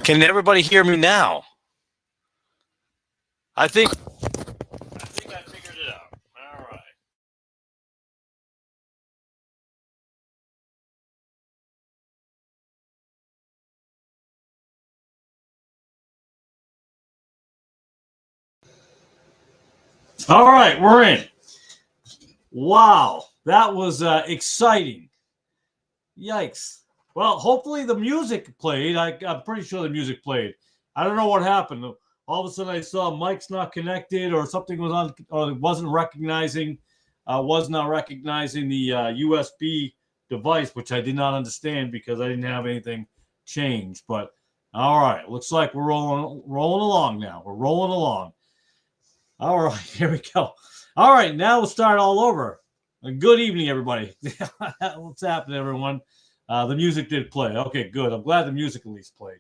Can everybody hear me now? I think I figured it out. All right. All right, we're in. Wow, that was exciting. Yikes. Well, hopefully the music played. I'm pretty sure the music played. I don't know what happened. All of a sudden, I saw mic's not connected, or something was on, or it wasn't recognizing, was not recognizing the USB device, which I did not understand because I didn't have anything changed. But all right, looks like we're rolling along now. We're rolling along. All right, here we go. All right, now we'll start all over. Good evening, everybody. What's happening, everyone? The music did play. Okay, good. I'm glad the music at least played.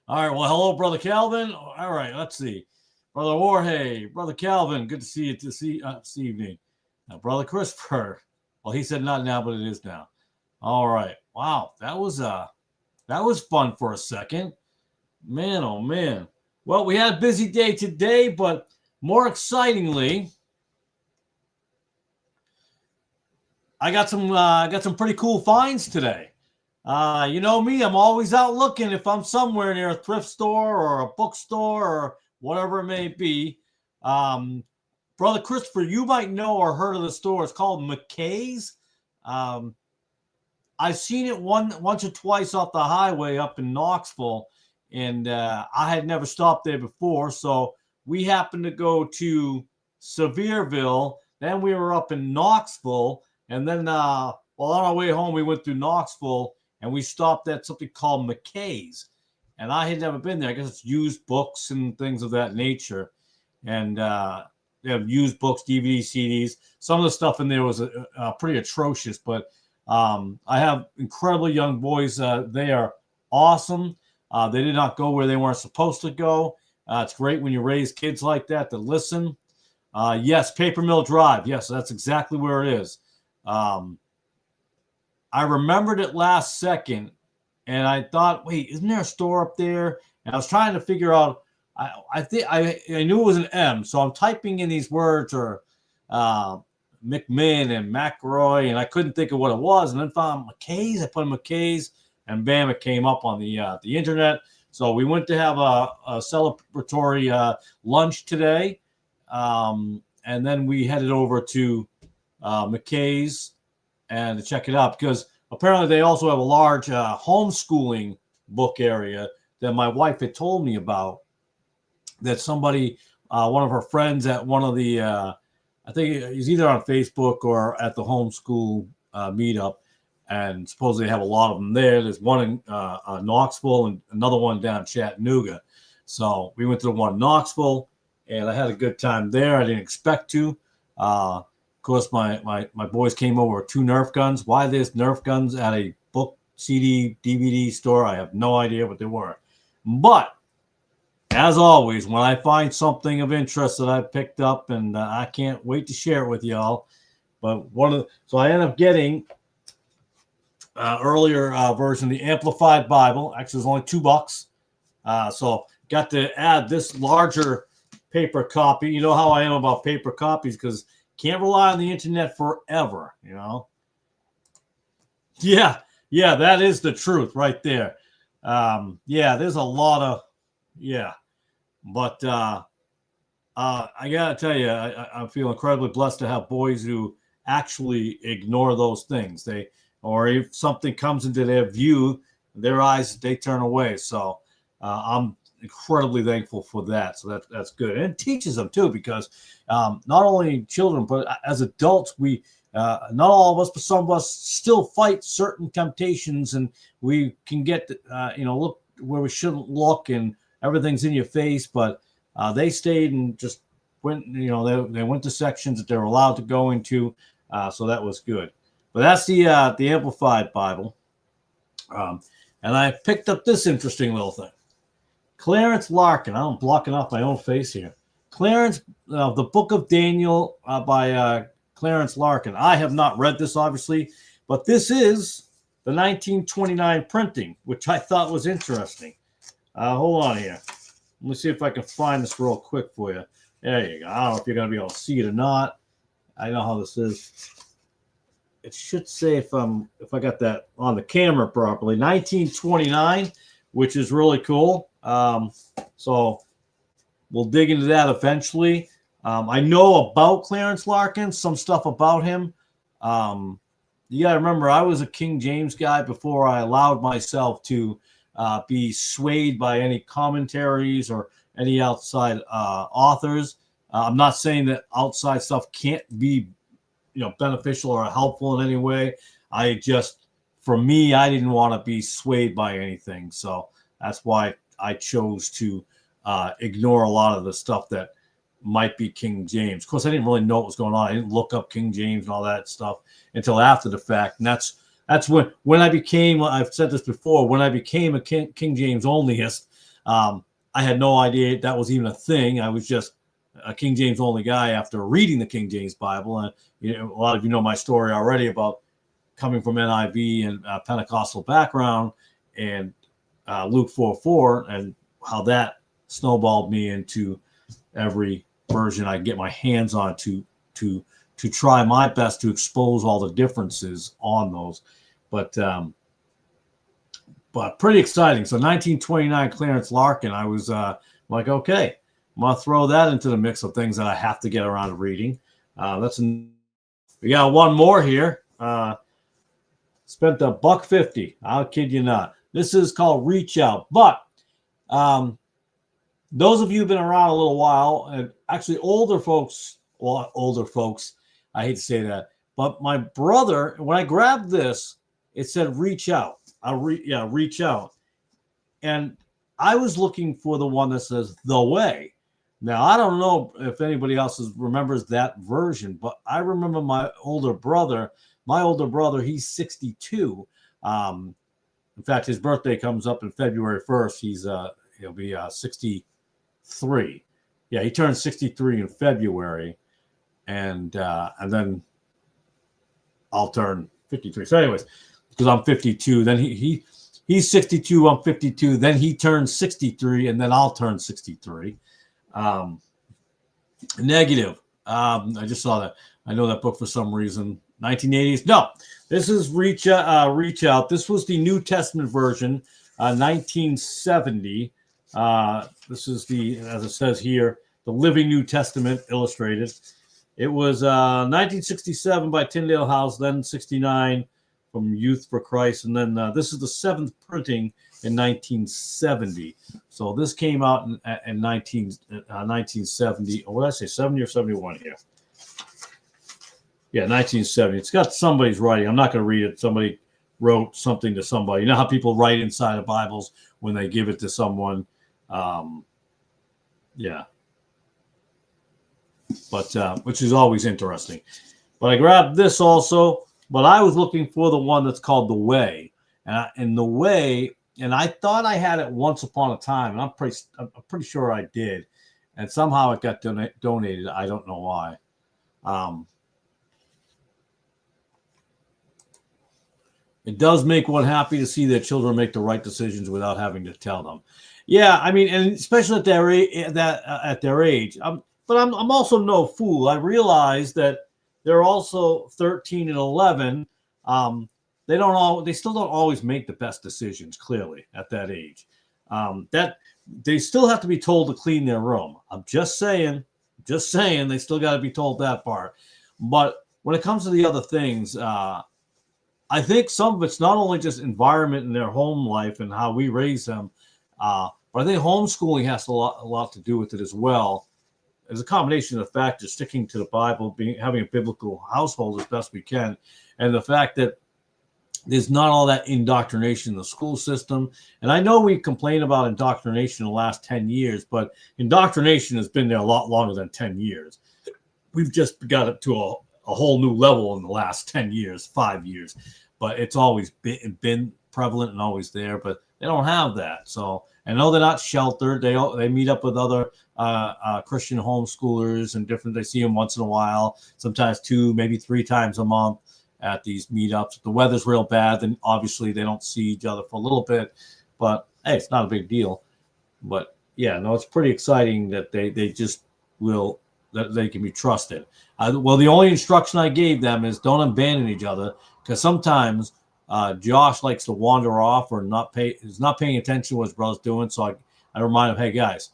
All right, well, hello, Brother Calvin. All right, let's see. Brother Jorge, Brother Calvin, good to see you this evening. Brother Christopher, well, he said not now, but it is now. All right. Wow, that was fun for a second. Man, oh, man. Well, we had a busy day today, but more excitingly, I got some pretty cool finds today. You know me, I'm always out looking if I'm somewhere near a thrift store or a bookstore or whatever it may be. Brother Christopher, you might know or heard of the store. It's called McKay's. I've seen it once or twice off the highway up in Knoxville, and I had never stopped there before. So we happened to go to Sevierville. Then we were up in Knoxville. And then, on our way home, we went through Knoxville, and we stopped at something called McKay's. And I had never been there. I guess it's used books and things of that nature. And they have used books, DVDs, CDs. Some of the stuff in there was pretty atrocious. But I have incredibly young boys. They are awesome. They did not go where they weren't supposed to go. It's great when you raise kids like that to listen. Yes, Paper Mill Drive. Yes, that's exactly where it is. I remembered it last second, and I thought, wait, isn't there a store up there? And I was trying to figure out. I think I knew it was an M, so I'm typing in these words or McMinn and McRoy, and I couldn't think of what it was. And then found McKay's. I put in McKay's, and bam, it came up on the internet. So we went to have a celebratory lunch today, and then we headed over to McKay's and to check it out, because apparently they also have a large homeschooling book area that my wife had told me about, that somebody, one of her friends at one of the, I think he's either on Facebook or at the homeschool meetup, and supposedly they have a lot of them there. There's one in Knoxville and another one down in Chattanooga. So we went to the one in Knoxville, and I had a good time there. I didn't expect to. Of course, my boys came over with 2 Nerf guns. Why there's Nerf guns at a book, CD, DVD store, I have no idea what they were. But as always, when I find something of interest that I picked up, and I can't wait to share it with y'all. But so I ended up getting earlier version, the Amplified Bible. Actually, it was only $2. So got to add this larger paper copy. You know how I am about paper copies, because can't rely on the internet forever, you know? Yeah, that is the truth right there. Yeah, there's a lot of, yeah. But I got to tell you, I feel incredibly blessed to have boys who actually ignore those things. Or if something comes into their view, their eyes, they turn away. So I'm incredibly thankful for that. So that's good. And it teaches them too, because not only children, but as adults, we not all of us, but some of us still fight certain temptations, and we can get look where we shouldn't look, and everything's in your face. But they stayed and just went, they went to sections that they were allowed to go into. So that was good. But that's the Amplified Bible. And I picked up this interesting little thing. Clarence Larkin. I'm blocking off my own face here. Clarence, the Book of Daniel by Clarence Larkin. I have not read this, obviously, but this is the 1929 printing, which I thought was interesting. Hold on here. Let me see if I can find this real quick for you. There you go. I don't know if you're going to be able to see it or not. I know how this is. It should say if I got that on the camera properly. 1929, which is really cool. So we'll dig into that eventually. I know about Clarence Larkin, some stuff about him. You got to remember, I was a King James guy before I allowed myself to be swayed by any commentaries or any outside authors. I'm not saying that outside stuff can't be, beneficial or helpful in any way. For me, I didn't want to be swayed by anything. So that's why I chose to ignore a lot of the stuff that might be King James. Of course, I didn't really know what was going on. I didn't look up King James and all that stuff until after the fact. And that's when I became, I've said this before, when I became a King James onlyist, I had no idea that was even a thing. I was just a King James only guy after reading the King James Bible. And a lot of you know my story already about coming from NIV and Pentecostal background and Luke 4:4 and how that snowballed me into every version I get my hands on to try my best to expose all the differences on those. But pretty exciting. So 1929 Clarence Larkin, I was like, okay, I'm gonna throw that into the mix of things that I have to get around to reading. We got one more here. Spent $150. I'll kid you not. This is called Reach Out. But those of you who've been around a little while, and actually older folks, I hate to say that, but my brother, when I grabbed this, it said reach out. Reach out. And I was looking for the one that says the way. Now, I don't know if anybody else remembers that version, but I remember my older brother, he's 62. In fact, his birthday comes up in February 1st. He'll be 63. Yeah, he turned 63 in February, and then I'll turn 53. So anyways, because I'm 52, then he's 62, I'm 52, then he turns 63, and then I'll turn 63. Negative. I just saw that. I know that book for some reason. 1980s. No, this is Reach Out. This was the New Testament version, 1970. This is as it says here, the Living New Testament illustrated. It was 1967 by Tyndale House, then 69 from Youth for Christ, and then this is the 7th printing in 1970. So this came out in 1970. What did I say, 70 or 71 here? Yeah, 1970. It's got somebody's writing. I'm not going to read it. Somebody wrote something to somebody. You know how people write inside of Bibles when they give it to someone? Yeah. But which is always interesting. But I grabbed this also. But I was looking for the one that's called The Way. And The Way, and I thought I had it once upon a time. And I'm pretty sure I did. And somehow it got donated. I don't know why. It does make one happy to see their children make the right decisions without having to tell them. Yeah, I mean, and especially at their age. But I'm also no fool. I realize that they're also 13 and 11. They still don't always make the best decisions. Clearly, at that age, that they still have to be told to clean their room. I'm just saying. They still got to be told that part. But when it comes to the other things, I think some of it's not only just environment in their home life and how we raise them, but I think homeschooling has a lot to do with it as well. There's a combination of factors: sticking to the Bible, having a biblical household as best we can, and the fact that there's not all that indoctrination in the school system. And I know we complain about indoctrination in the last 10 years, but indoctrination has been there a lot longer than 10 years. We've just got it to a whole new level in the last 10 years, 5 years. But it's always been prevalent and always there, but they don't have that. So I know they're not sheltered. They meet up with other Christian homeschoolers and different. They see them once in a while, sometimes 2, maybe 3 times a month at these meetups. If the weather's real bad, then obviously they don't see each other for a little bit. But hey, it's not a big deal. But yeah, no, it's pretty exciting that they just will, that they can be trusted. Well, the only instruction I gave them is don't abandon each other, because sometimes Josh likes to wander off or is not paying attention to what his brother's doing. So I remind him, hey guys,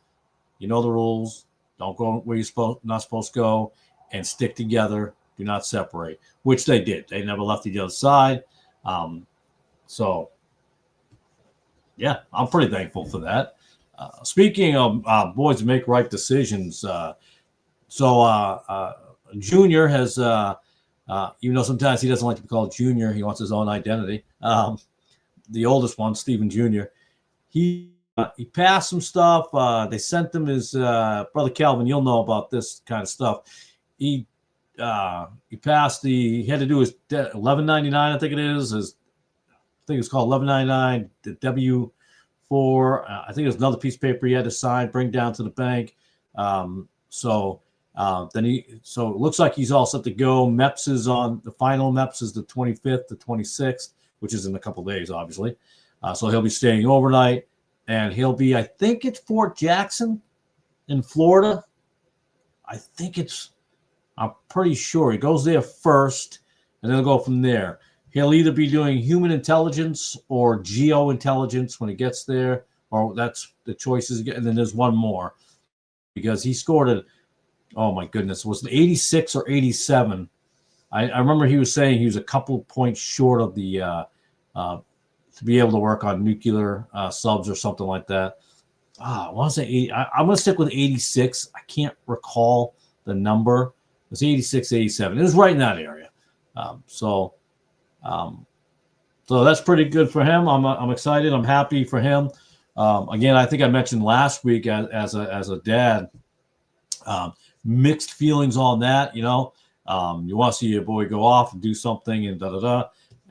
you know the rules. Don't go where you're not supposed to go, and stick together. Do not separate, which they did. They never left each other's side. So yeah, I'm pretty thankful for that. Speaking of boys who make right decisions, Junior has, even though sometimes he doesn't like to be called Junior, he wants his own identity. The oldest one, Stephen Jr., he passed some stuff. They sent him his brother Calvin. You'll know about this kind of stuff. He passed he had to do his 1199, I think it is. I think it's called 1199. The W4. I think there's another piece of paper he had to sign, bring down to the bank. So it looks like he's all set to go. MEPS is on the final. MEPS is the 25th, the 26th, which is in a couple of days, obviously. So he'll be staying overnight, and he'll be, I think it's Fort Jackson in Florida. I'm pretty sure he goes there first, and then he'll go from there. He'll either be doing human intelligence or geointelligence when he gets there, or that's the choices. And then there's one more, because he scored oh my goodness, was it 86 or 87? I remember he was saying he was a couple points short of the to be able to work on nuclear subs or something like that. I want to say 80. I'm going to stick with 86. I can't recall the number. It was 86, 87. It was right in that area. So that's pretty good for him. I'm excited. I'm happy for him. Again, I think I mentioned last week as a dad, mixed feelings on that. You want to see your boy go off and do something and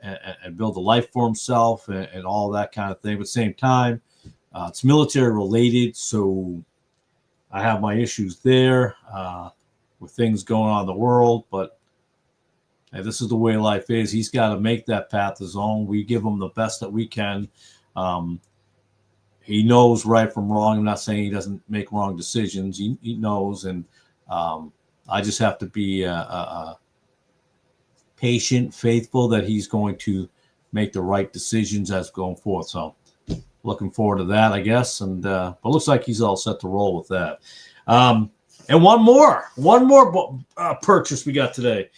and build a life for himself and all that kind of thing. But at the same time, it's military related, so I have my issues there with things going on in the world. But hey, this is the way life is. He's got to make that path his own. We give him the best that we can. He knows right from wrong. I'm not saying he doesn't make wrong decisions. He knows, and I just have to be patient, faithful that he's going to make the right decisions as going forth. So looking forward to that, I guess. And but it looks like he's all set to roll with that. And one more purchase we got today.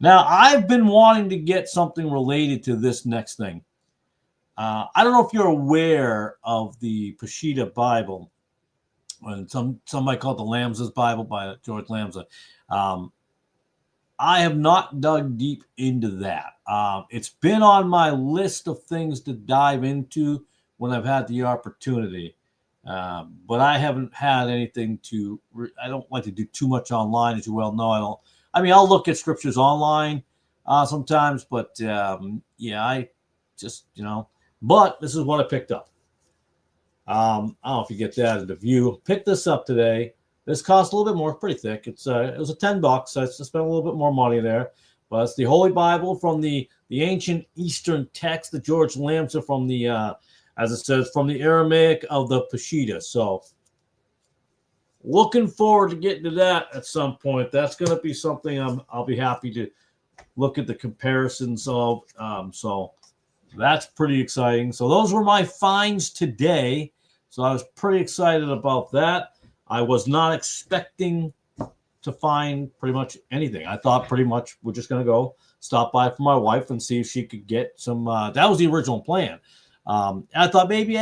Now, I've been wanting to get something related to this next thing. I don't know if you're aware of the Peshitta Bible, and some might call it the Lamsa's Bible by George Lamsa. I have not dug deep into that. It's been on my list of things to dive into when I've had the opportunity, but I haven't had anything to. I don't like to do too much online, as you well know. I'll look at scriptures online sometimes, but I just But this is what I picked up. I don't know if you get that in the view. Picked this up today. This cost a little bit more, pretty thick. It was a $10, so I spent a little bit more money there. But it's the Holy Bible from the ancient Eastern text, the George Lamsa from the, as it says, from the Aramaic of the Peshitta. So looking forward to getting to that at some point. That's going to be something I'll be happy to look at the comparisons of. So that's pretty exciting. So those were my finds today. So I was pretty excited about that. I was not expecting to find pretty much anything. I thought pretty much we're just going to go stop by for my wife and see if she could get some. That was the original plan. I thought maybe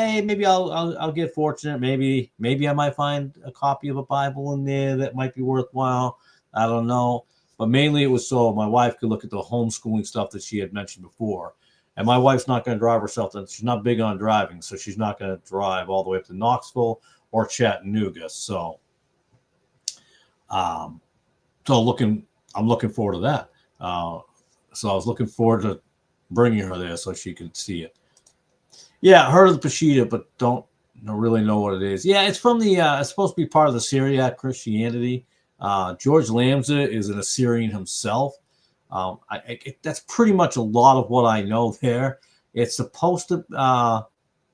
I'll get fortunate. Maybe I might find a copy of a Bible in there that might be worthwhile. I don't know. But mainly it was so my wife could look at the homeschooling stuff that she had mentioned before. And my wife's not going to drive herself. She's not big on driving, so she's not going to drive all the way up to Knoxville or Chattanooga. So, I'm looking forward to that. So I was looking forward to bringing her there so she could see it. Yeah, heard of the Peshitta, but don't really know what it is. Yeah, it's from the. It's supposed to be part of the Syriac Christianity. George Lamsa is an Assyrian himself. That's pretty much a lot of what I know there. It's supposed to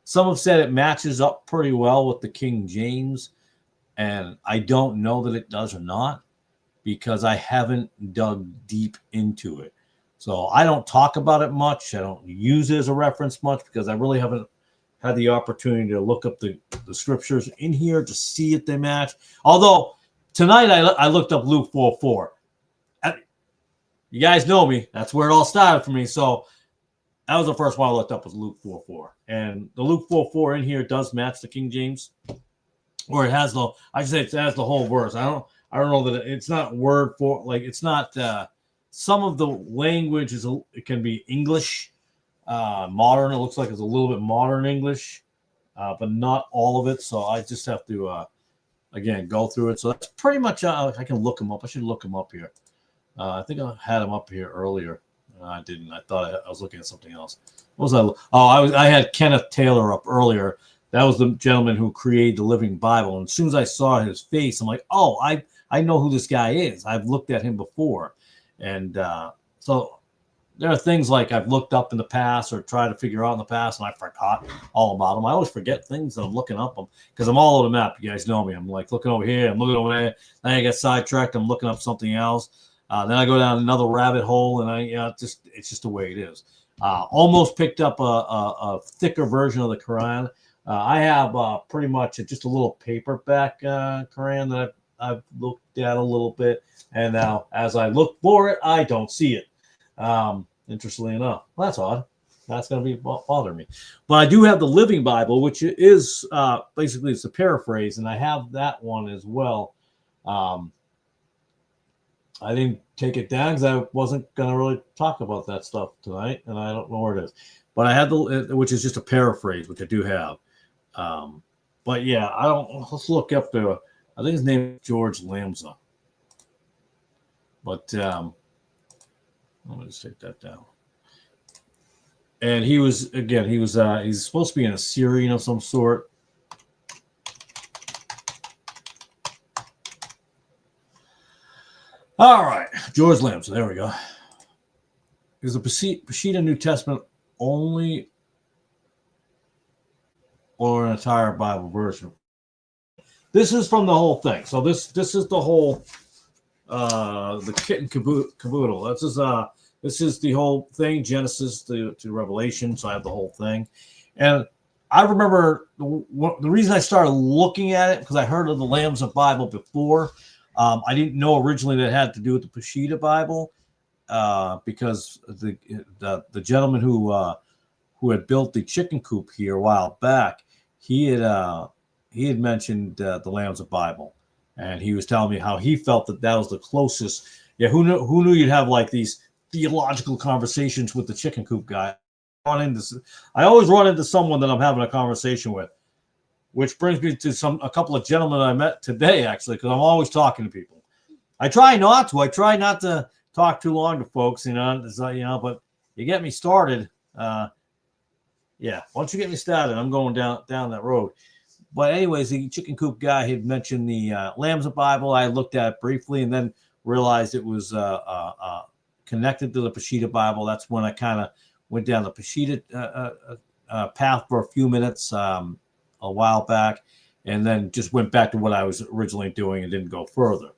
Some have said it matches up pretty well with the King James, and I don't know that it does or not because I haven't dug deep into it. So I don't talk about it much. I don't use it as a reference much because I really haven't had the opportunity to look up the scriptures in here to see if they match. Although tonight I looked up Luke 4:4. You guys know me. That's where it all started for me. So that was the first one I looked up was Luke 4:4. And the Luke 4:4 in here does match the King James. Or it has the, I should say it has the whole verse. I don't know that it's not word for, like, it's not, some of the language it can be English, modern. It looks like it's a little bit modern English, but not all of it. So I just have to, again, go through it. So that's pretty much, I can look them up. I should look them up here. I think I had them up here earlier. I didn't. I thought I was looking at something else. What was I? Oh, I had Kenneth Taylor up earlier. That was the gentleman who created the Living Bible. And as soon as I saw his face, I'm like, oh, I know who this guy is. I've looked at him before. And so there are things like I've looked up in the past or tried to figure out in the past, and I forgot all about them. I always forget things that I'm looking up them because I'm all over the map. You guys know me. I'm like looking over here. I'm looking over there. Then I get sidetracked. I'm looking up something else. Then I go down another rabbit hole, and it's just the way it is. Almost picked up a thicker version of the Quran. I have pretty much just a little paperback Quran that I've looked at a little bit, and now as I look for it, I don't see it. Interestingly enough, well, that's odd. That's going to be bothering me. But I do have the Living Bible, which is basically it's a paraphrase, and I have that one as well. I didn't take it down because I wasn't going to really talk about that stuff tonight, and I don't know where it is. But I had which is just a paraphrase, which I do have. But yeah, let's look up I think his name is George Lamsa. But let me just take that down. And he's supposed to be an Assyrian of some sort. All right, George Lamsa, there we go. Is the Peshitta New Testament only or an entire Bible version? This is from the whole thing. So this is the whole the kit and caboodle. This is the whole thing, Genesis to Revelation. So I have the whole thing, and I remember the reason I started looking at it because I heard of the Lamsa Bible before. I didn't know originally that it had to do with the Peshitta Bible because the gentleman who had built the chicken coop here a while back, he had mentioned the Lamsa Bible, and he was telling me how he felt that was the closest. Yeah, who knew you'd have like these theological conversations with the chicken coop guy? I always run into someone that I'm having a conversation with. Which brings me to a couple of gentlemen I met today, actually, because I'm always talking to people. I try not to talk too long to folks, but you get me started. Once you get me started, I'm going down that road. But anyways, the chicken coop guy had mentioned the Lamsa Bible. I looked at it briefly and then realized it was connected to the Peshitta Bible. That's when I kind of went down the Peshitta path for a few minutes. A while back, and then just went back to what I was originally doing and didn't go further.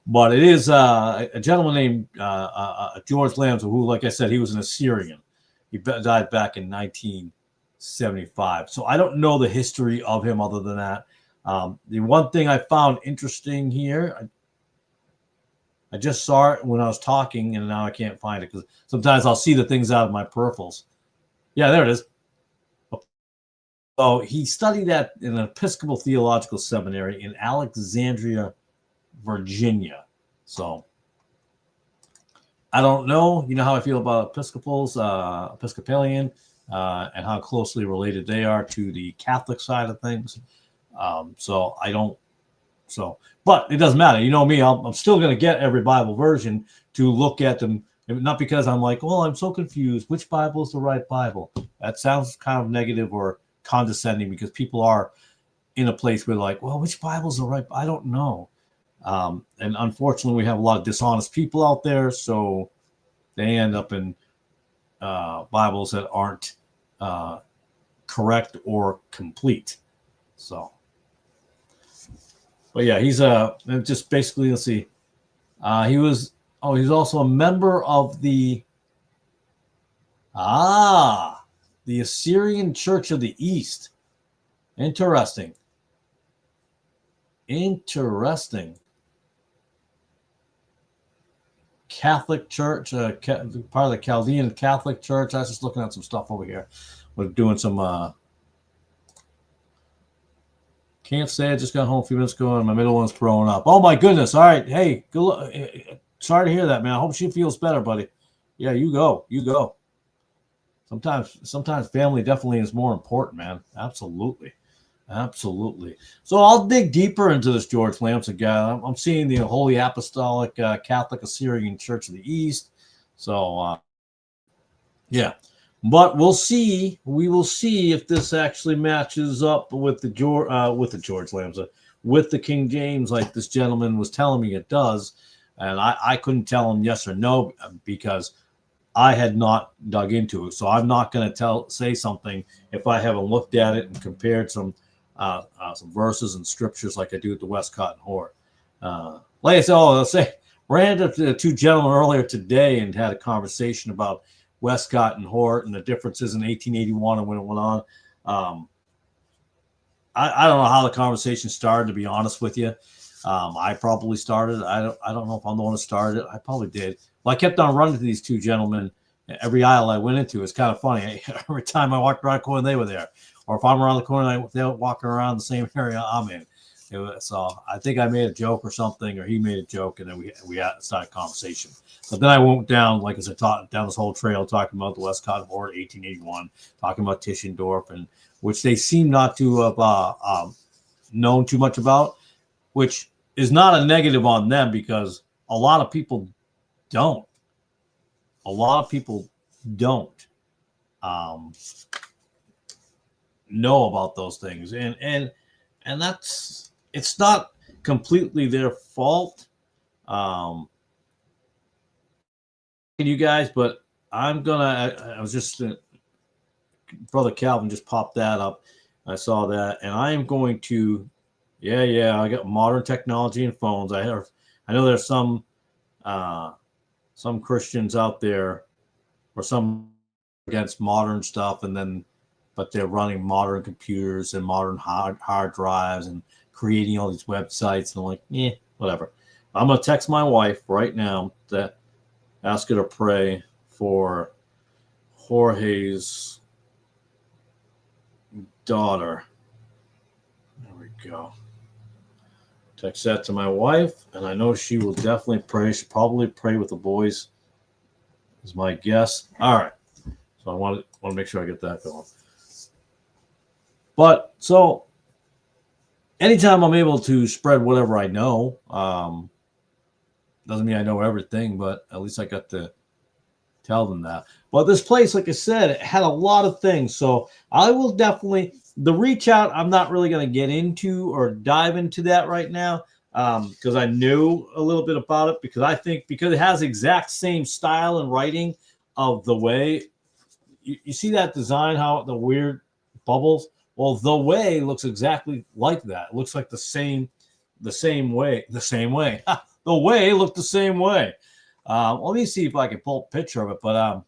But it is a gentleman named George Lamsa, who, like I said, he was an Assyrian. He died back in 1975. So I don't know the history of him other than that. The one thing I found interesting here, I just saw it when I was talking, and now I can't find it because sometimes I'll see the things out of my peripherals. Yeah, there it is. So he studied at an Episcopal Theological Seminary in Alexandria, Virginia. So I don't know. You know how I feel about Episcopalian, and how closely related they are to the Catholic side of things. So I don't. So, but it doesn't matter. You know me. I'm still going to get every Bible version to look at them. Not because I'm like, well, I'm so confused. Which Bible is the right Bible? That sounds kind of negative or condescending because people are in a place where like, well, which Bible's the right? I don't know. And unfortunately, we have a lot of dishonest people out there, so they end up in Bibles that aren't correct or complete. So, but yeah, he's just basically, let's see, he's also a member of the Assyrian Church of the East. Interesting. Catholic Church, part of the Chaldean Catholic Church. I was just looking at some stuff over here. We're doing some. Can't say I just got home a few minutes ago and my middle one's throwing up. Oh my goodness! All right, hey, sorry to hear that, man. I hope she feels better, buddy. Yeah, you go. Sometimes family definitely is more important, man. Absolutely. So I'll dig deeper into this George Lamson guy. I'm seeing the Holy Apostolic Catholic Assyrian Church of the East. So yeah, but we'll see. We will see if this actually matches up with the George Lamson, with the King James, like this gentleman was telling me it does. And I couldn't tell him yes or no because I had not dug into it. So I'm not going to say something if I haven't looked at it and compared some verses and scriptures like I do at the Westcott and Hort. Like I said, I'll say, ran into the two gentlemen earlier today and had a conversation about Westcott and Hort and the differences in 1881 and when it went on. I don't know how the conversation started, to be honest with you. I probably started. I don't know if I'm the one who started it. I probably did. Well, I kept on running to these two gentlemen every aisle I went into. It's kind of funny. Every time I walked around the corner, they were there. Or if I'm around the corner, they were walking around the same area I'm in. So I think I made a joke or something, or he made a joke, and then we started a conversation. But then I went down, like I said, down this whole trail talking about the Westcott and Hort 1881, talking about Tischendorf, and which they seem not to have known too much about, which is not a negative on them because a lot of people don't. Know about those things, and that's, it's not completely their fault. You guys, but I was just Brother Calvin just popped that up. I saw that, and I am going to, I got modern technology and phones. I know there's some Christians out there, or some against modern stuff, but they're running modern computers and modern hard drives and creating all these websites, and I'm like, whatever. I'm gonna text my wife right now to ask her to pray for Jorge's daughter. There we go. Text that to my wife, and I know she will definitely pray. She'll probably pray with the boys, is my guess. All right. So I want to make sure I get that going. But so anytime I'm able to spread whatever I know, doesn't mean I know everything, but at least I got to tell them that. But this place, like I said, it had a lot of things. So I will definitely, the reach out, I'm not really going to get into or dive into that right now, because I knew a little bit about it, because I think because it has exact same style and writing of the way you see that design, how the weird bubbles. Well, the way looks exactly like that. It looks like the same way. The way looked the same way. Let me see if I can pull a picture of it. But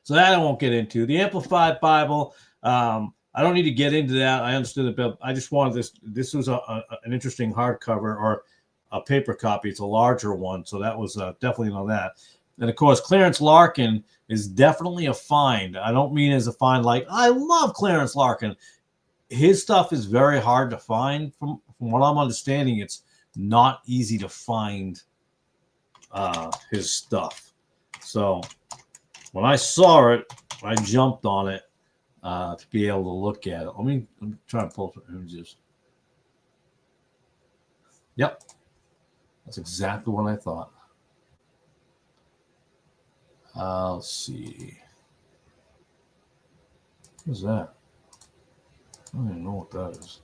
so that I won't get into. The Amplified Bible, I don't need to get into that. I understood it, but I just wanted this. This was an interesting hardcover or a paper copy. It's a larger one, so that was definitely on that. And of course, Clarence Larkin is definitely a find. I don't mean as a find like I love Clarence Larkin. His stuff is very hard to find. From what I'm understanding, it's not easy to find his stuff. So when I saw it, I jumped on it to be able to look at it. Let me try to pull some images. Yep, that's exactly what I thought. Let's see. What's that? I don't even know what that is.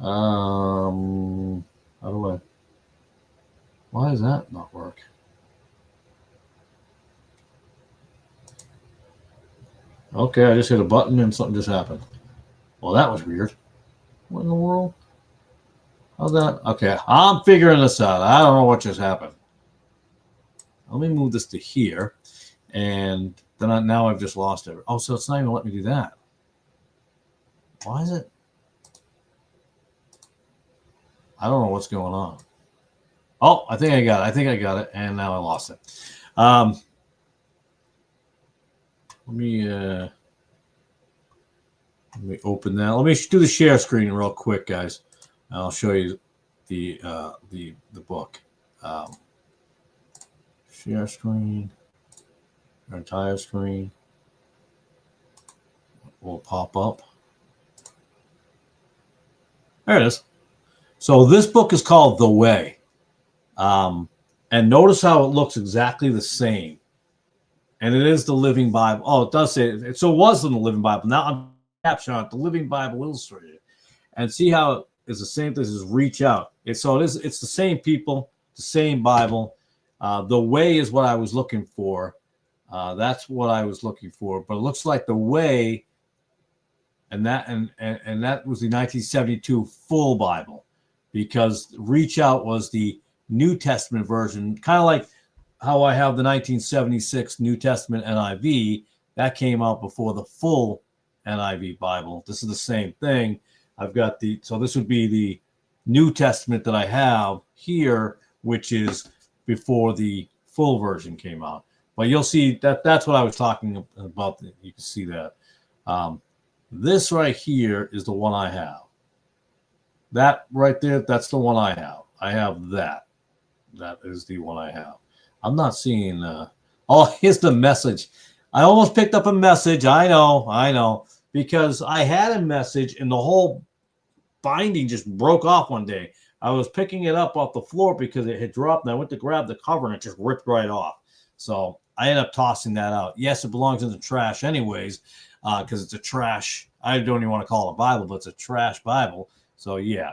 How do I? Why does that not work? Okay, I just hit a button and something just happened. Well, that was weird. What in the world? How's that? Okay, I'm figuring this out. I don't know what just happened. Let me move this to here, and then now I've just lost it. Oh, so it's not even letting me do that. Why is it? I don't know what's going on. Oh, I think I got it. I think I got it, and now I lost it. Let me open that. Let me do the share screen real quick, guys. I'll show you the book. Share screen. Our entire screen will pop up. There it is. So this book is called The Way. And notice how it looks exactly the same. And it is the Living Bible. Oh, it does say it. So it was in the Living Bible. Now I'm capturing it, the Living Bible Illustrated. And see how it's the same thing as Reach Out. It's the same people, the same Bible. The Way is what I was looking for. That's what I was looking for. But it looks like The Way, and that was the 1972 full Bible, because Reach Out was the New Testament version, kind of like how I have the 1976 New Testament NIV. That came out before the full NIV Bible. This is the same thing. I've got so this would be the New Testament that I have here, which is before the full version came out. But you'll see that's what I was talking about. You can see that. This right here is the one I have. That right there, that's the one I have. I have that. That is the one I have. I'm not seeing. Oh, here's the message. I almost picked up a message. I know. Because I had a message and the whole binding just broke off one day. I was picking it up off the floor because it had dropped, and I went to grab the cover and it just ripped right off. So I ended up tossing that out. Yes, it belongs in the trash anyways, because it's a trash. I don't even want to call it a Bible, but it's a trash Bible. So yeah.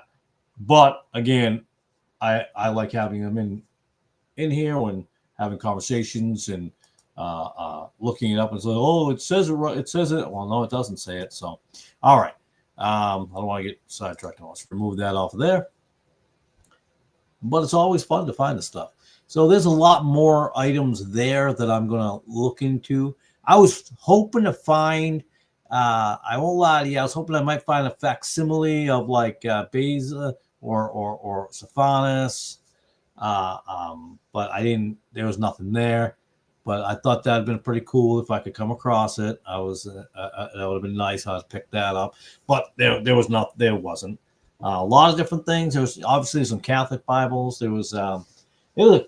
But again, I like having them in here when having conversations and looking it up and saying, oh, it says it right. It says it. Well, no, it doesn't say it. So, all right. I don't want to get sidetracked. Let's remove that off of there. But it's always fun to find the stuff. So there's a lot more items there that I'm going to look into. I was hoping to find, I won't lie to you, I was hoping I might find a facsimile of like Beza or Stephanus. But I didn't, there was nothing there. But I thought that'd been pretty cool if I could come across it. That would have been nice. I would pick that up, but there wasn't. A lot of different things. There was obviously some Catholic Bibles. There was a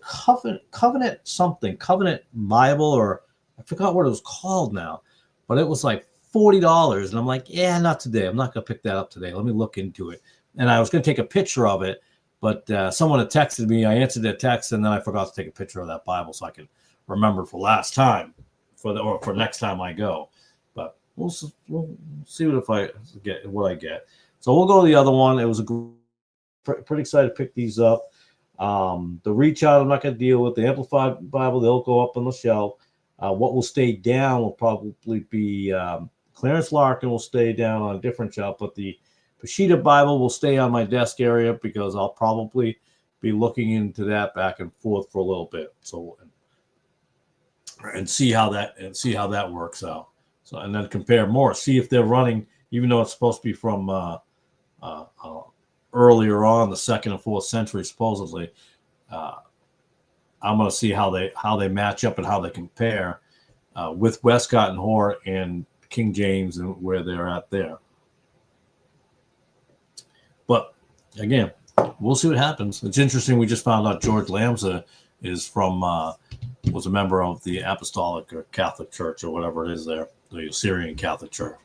covenant Bible, or I forgot what it was called now, but it was like $40, and I'm like, yeah, not today. I'm not gonna pick that up today. Let me look into it. And I was gonna take a picture of it, but someone had texted me. I answered their text, and then I forgot to take a picture of that Bible so I could remember for last time, for next time I go. But we'll see what I get. So we'll go to the other one. It was pretty excited to pick these up. The Reach Out, I'm not going to deal with. The Amplified Bible, they'll go up on the shelf. What will stay down will probably be Clarence Larkin will stay down on a different shelf, but the Peshitta Bible will stay on my desk area because I'll probably be looking into that back and forth for a little bit. So and see how that works out. So and then compare more, see if they're running, even though it's supposed to be from earlier on, the 2nd and 4th century supposedly. I'm going to see how they match up and how they compare with Westcott and Hort and King James and where they're at there. But again, we'll see what happens. It's interesting. We just found out George Lamsa is was a member of the Apostolic or Catholic Church or whatever it is there, the Assyrian Catholic Church,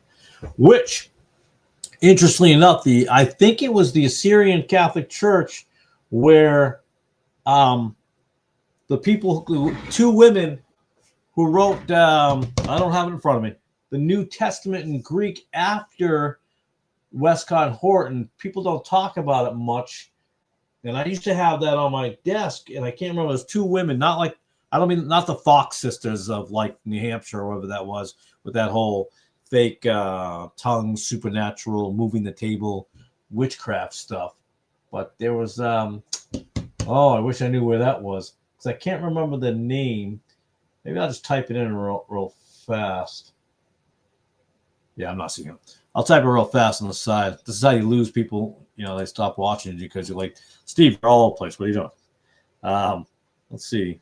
which, interestingly enough, I think it was the Assyrian Catholic Church where the people, 2 women who wrote, I don't have it in front of me, the New Testament in Greek after Westcott and Hort. People don't talk about it much. And I used to have that on my desk, and I can't remember. It was 2 women, not like I don't mean not the Fox sisters of like New Hampshire or whatever that was with that whole fake tongue, supernatural, moving the table, witchcraft stuff. But there was, oh, I wish I knew where that was because I can't remember the name. Maybe I'll just type it in real fast. Yeah, I'm not seeing it. I'll type it real fast on the side. This is how you lose people. You know, they stop watching you because you're like, Steve, you're all over the place. What are you doing? Let's see.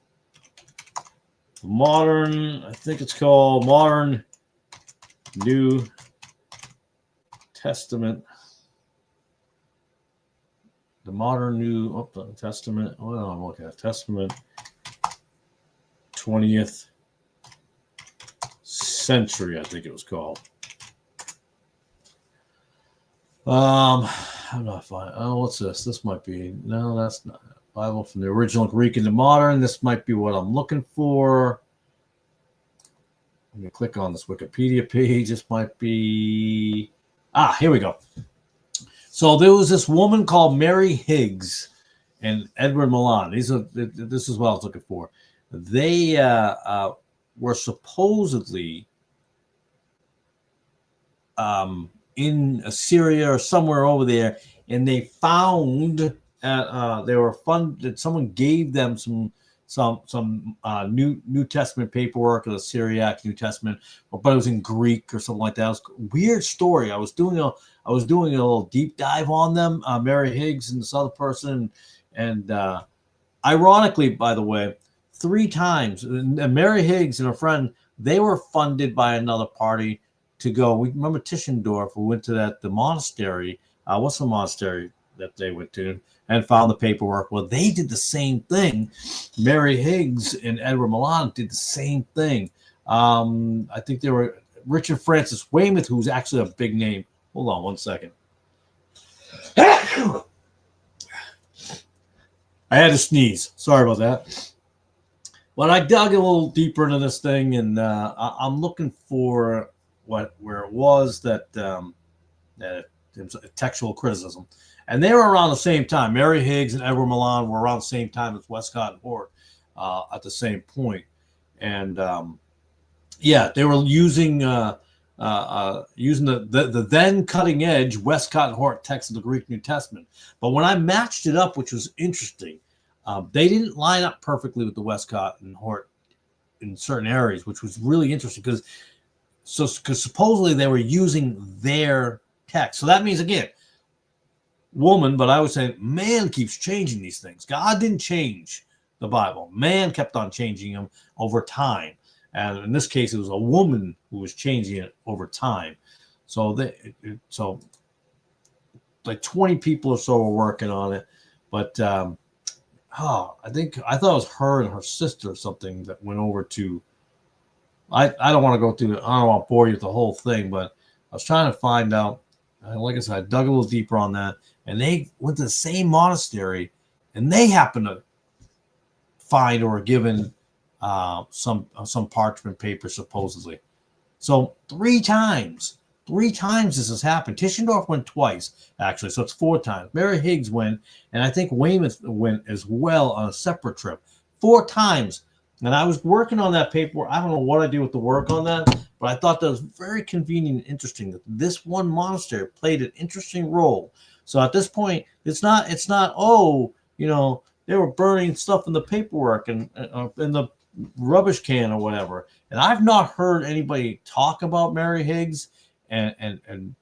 Modern, I think it's called Modern New Testament. The Modern New Testament. Well, I'm looking at Testament 20th Century, I think it was called. I'm not fine. Oh, what's this? This might be, no, that's not it. Bible from the original Greek into modern. This might be what I'm looking for. Let me click on this Wikipedia page. This might be, here we go. So there was this woman called Mary Higgs and Edward Milan. This is what I was looking for. They were supposedly in Assyria or somewhere over there, and they found they were funded. Someone gave them some New Testament paperwork of the Syriac New Testament, but it was in Greek or something like that. It was a weird story. I was doing a little deep dive on them, Mary Higgs and this other person, and ironically, by the way, 3 times Mary Higgs and her friend, they were funded by another party to go. We remember Tischendorf, who went to the monastery. What's the monastery that they went to and found the paperwork? Well, they did the same thing. Mary Higgs and Edward Milan did the same thing. I think they were Richard Francis Weymouth, who's actually a big name. Hold on one second. I had to sneeze. Sorry about that. But I dug a little deeper into this thing, and I'm looking for where it was that it was textual criticism. And they were around the same time. Mary Higgs and Edward Milan were around the same time as Westcott and Hort at the same point. And they were using the then cutting edge Westcott and Hort text of the Greek New Testament. But when I matched it up, which was interesting, they didn't line up perfectly with the Westcott and Hort in certain areas, which was really interesting because supposedly they were using their text. So that means, again, woman, but I was saying man keeps changing these things. God didn't change the Bible. Man kept on changing them over time. And in this case, it was a woman who was changing it over time. So like 20 people or so were working on it. But I thought it was her and her sister or something that went over to, I don't want to go through it. I don't want to bore you with the whole thing, but I was trying to find out. Like I said, I dug a little deeper on that, and they went to the same monastery, and they happened to find or were given some parchment paper, supposedly. So 3 times this has happened. Tischendorf went twice, actually, so it's 4 times. Mary Higgs went, and I think Weymouth went as well on a separate trip. 4 times. And I was working on that paperwork. I don't know what I do with the work on that, but I thought that was very convenient and interesting that this one monastery played an interesting role. So at this point, it's not, they were burning stuff in the paperwork and in the rubbish can or whatever. And I've not heard anybody talk about Mary Higgs and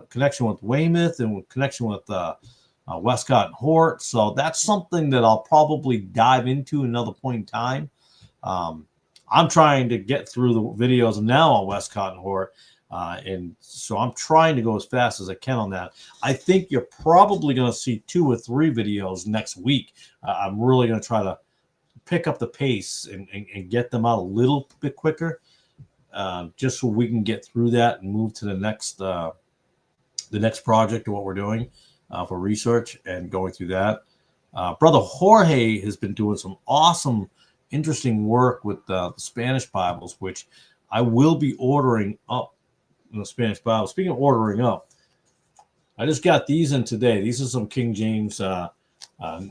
connection with Weymouth and connection with Westcott and Hort. So that's something that I'll probably dive into another point in time. I'm trying to get through the videos now on Westcott and Hort, and so I'm trying to go as fast as I can on that. I think you're probably going to see 2 or 3 videos next week. I'm really going to try to pick up the pace and get them out a little bit quicker, just so we can get through that and move to the next project of what we're doing for research and going through that. Brother Jorge has been doing some awesome, interesting work with the Spanish Bibles, which I will be ordering up in the Spanish Bible. Speaking of ordering up, I just got these in today. These are some King James, the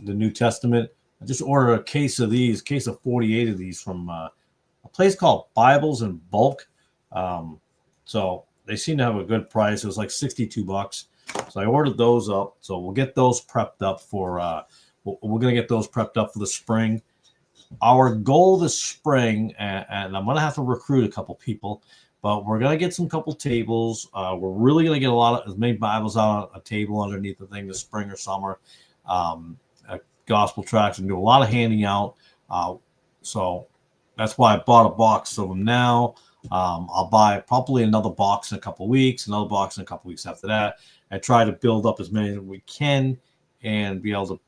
New Testament. I just ordered a case of 48 of these from a place called Bibles in Bulk. So they seem to have a good price. It was like $62. So I ordered those up. So we'll get those prepped up for, we're going to get those prepped up for the spring. Our goal this spring, and I'm going to have to recruit a couple people, but we're going to get some couple tables. We're really going to get as many Bibles out on a table underneath the thing this spring or summer. Gospel tracts, and do a lot of handing out. So that's why I bought a box of them now. I'll buy probably another box in a couple of weeks, another box in a couple of weeks after that, and try to build up as many as we can and be able to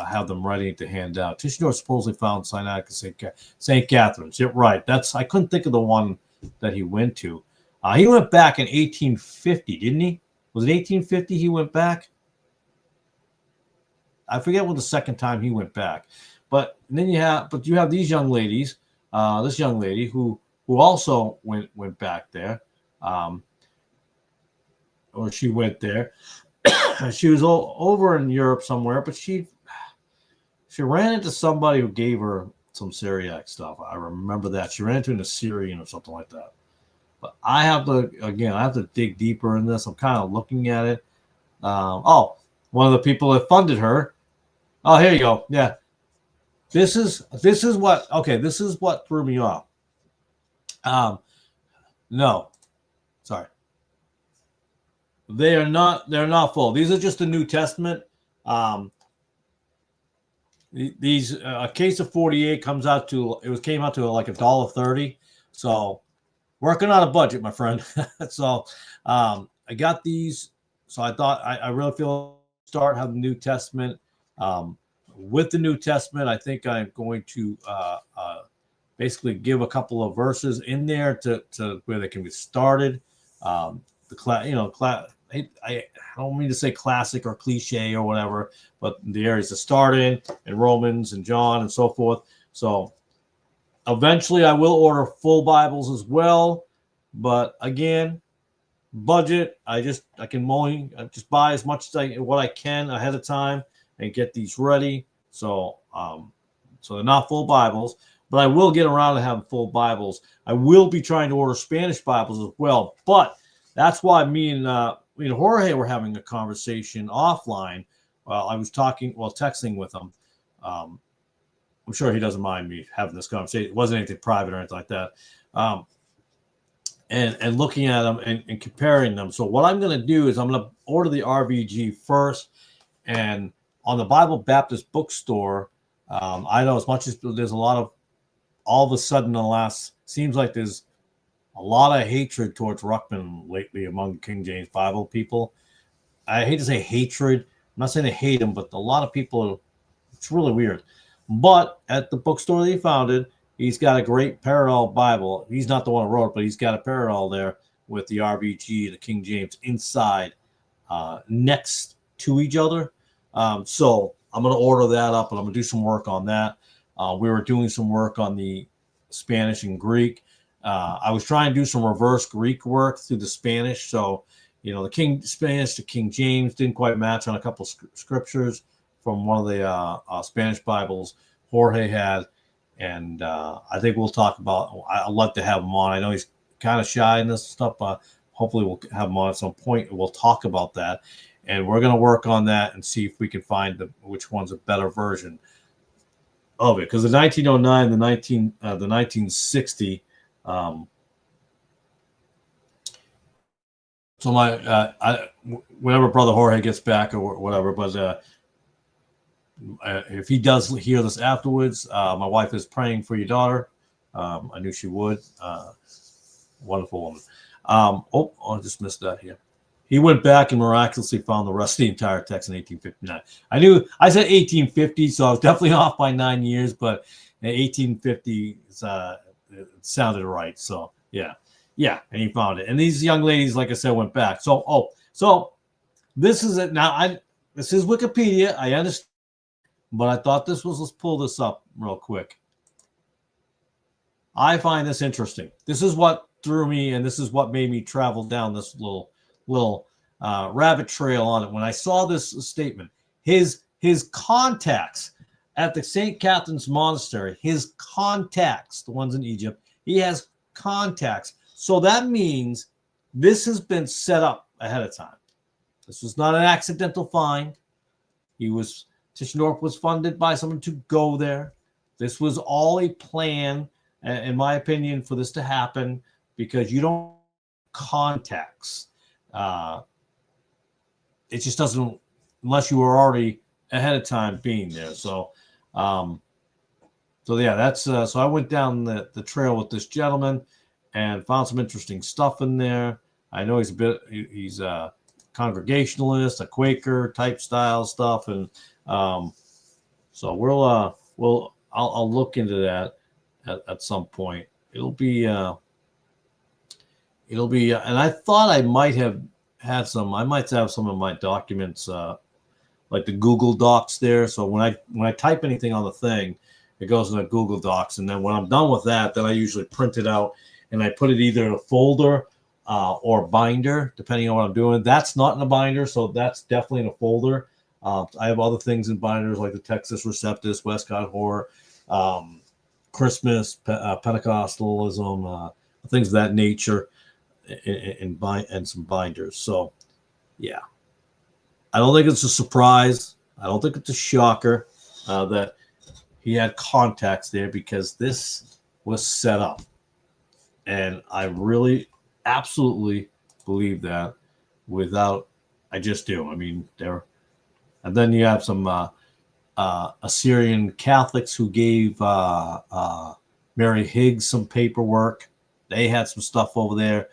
have them ready to hand out. Tischendorf supposedly found Sinaiticus St. Catherine's. You're right. I couldn't think of the one that he went to. He went back in 1850, didn't he? Was it 1850 he went back? I forget when the second time he went back. But then you have these young ladies, this young lady who also went back there, or she went there. She was over in Europe somewhere, but she ran into somebody who gave her some Syriac stuff. I remember that. She ran into an Assyrian or something like that. But I have to dig deeper in this. I'm kind of looking at it. One of the people that funded her. Oh, here you go. Yeah. This is what threw me off. No. Sorry. They're not full. These are just the New Testament. These a case of 48 came out to like $1.30. So working on a budget, my friend. So I got these. So I thought I really feel start having the New Testament. With the New Testament, I think I'm going to basically give a couple of verses in there to where they can be started. I don't mean to say classic or cliche or whatever, but the areas to start in Romans and John and so forth. So eventually I will order full Bibles as well. But again, budget, I can just buy as much as what I can ahead of time and get these ready. So they're not full Bibles, but I will get around to having full Bibles. I will be trying to order Spanish Bibles as well, but that's why me and Jorge were having a conversation offline while I was texting with him. I'm sure he doesn't mind me having this conversation. It wasn't anything private or anything like that. And looking at them and comparing them. So what I'm going to do is I'm going to order the RVG first, and on the Bible Baptist bookstore, I know as much as there's a lot of, all of a sudden seems like there's a lot of hatred towards Ruckman lately among King James Bible people. I hate to say hatred. I'm not saying they hate him, but a lot of people, it's really weird. But at the bookstore that he founded, he's got a great parallel Bible. He's not the one who wrote it, but he's got a parallel there with the RVG, the King James, inside, next to each other. So I'm going to order that up, and I'm going to do some work on that. We were doing some work on the Spanish and Greek. I was trying to do some reverse Greek work through the Spanish. So, the Spanish to King James didn't quite match on a couple scriptures from one of the Spanish Bibles Jorge had. And I think we'll talk about, I'd love to have him on. I know he's kind of shy in this stuff, but hopefully we'll have him on at some point. And we'll talk about that. And we're going to work on that and see if we can find which one's a better version of it. Because the 1909, the 1960, so whenever Brother Jorge gets back or whatever, but if he does hear this afterwards, my wife is praying for your daughter. I knew she would. Wonderful woman. I just missed that here. He went back and miraculously found the rest of the entire text in 1859. I said 1850, so I was definitely off by 9 years, but 1850 it sounded right. So yeah, and he found it. And these young ladies, like I said, went back. So this is it now. This is Wikipedia. I understand, but I thought let's pull this up real quick. I find this interesting. This is what threw me, and this is what made me travel down this little rabbit trail on it. When I saw this statement, his contacts, at the St. Catherine's Monastery, his contacts, the ones in Egypt, he has contacts. So that means this has been set up ahead of time. This was not an accidental find. Tischendorf was funded by someone to go there. This was all a plan, in my opinion, for this to happen, because you don't contacts. It just doesn't, unless you were already ahead of time being there. So yeah, that's so I went down the trail with this gentleman and found some interesting stuff in there. I know he's a Congregationalist, a Quaker type style stuff, and so I'll look into that at some point. It'll be and I thought I might have had some. I might have some of my documents, like the Google Docs there. So when I type anything on the thing, it goes in the Google Docs, and then when I'm done with that, then I usually print it out and I put it either in a folder or binder, depending on what I'm doing. That's not in a binder, so that's definitely in a folder. I have other things in binders like the Texas Receptus, Westcott Horror, Christmas, Pentecostalism, things of that nature, and some binders. So, yeah, I don't think it's a surprise. I don't think it's a shocker that he had contacts there, because this was set up, and I really, absolutely believe that. I just do. I mean, and then you have some Assyrian Catholics who gave Mary Higgs some paperwork. They had some stuff over there,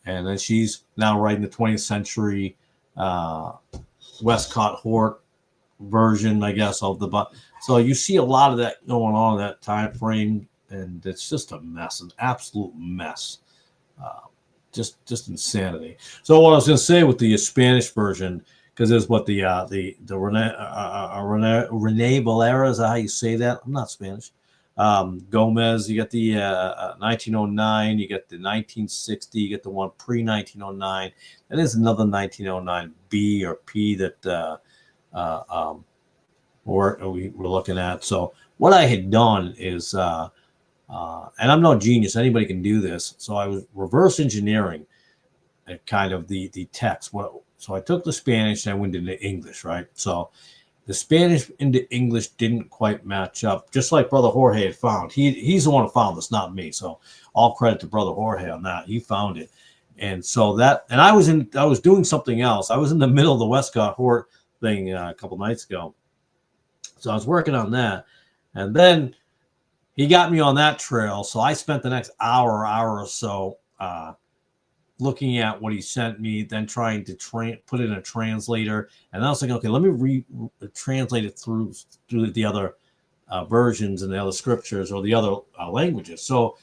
and then she's now writing the 20th century Westcott Hort version, I guess, of the book. So you see a lot of that going on in that time frame, and it's just a mess, an absolute mess. Just insanity. So what I was going to say with the Spanish version, because there's what the Rene Valera, is that how you say that? I'm not Spanish. Gomez, you get the 1909, you get the 1960, you get the one pre-1909, and there's another 1909 B or P that we're looking at. So what I had done is, and I'm no genius, anybody can do this. So I was reverse engineering kind of the text. So I took the Spanish and I went into English, right? So the Spanish into English didn't quite match up, just like Brother Jorge had found. He's the one who found this, not me. So all credit to Brother Jorge on that. He found it. And so and I was doing something else. I was in the middle of the Westcott Hort thing a couple nights ago. So I was working on that. And then he got me on that trail. So I spent the next hour or so looking at what he sent me, then trying to put it in a translator. And I was like, okay, let me translate it through the other versions and the other scriptures or the other languages. So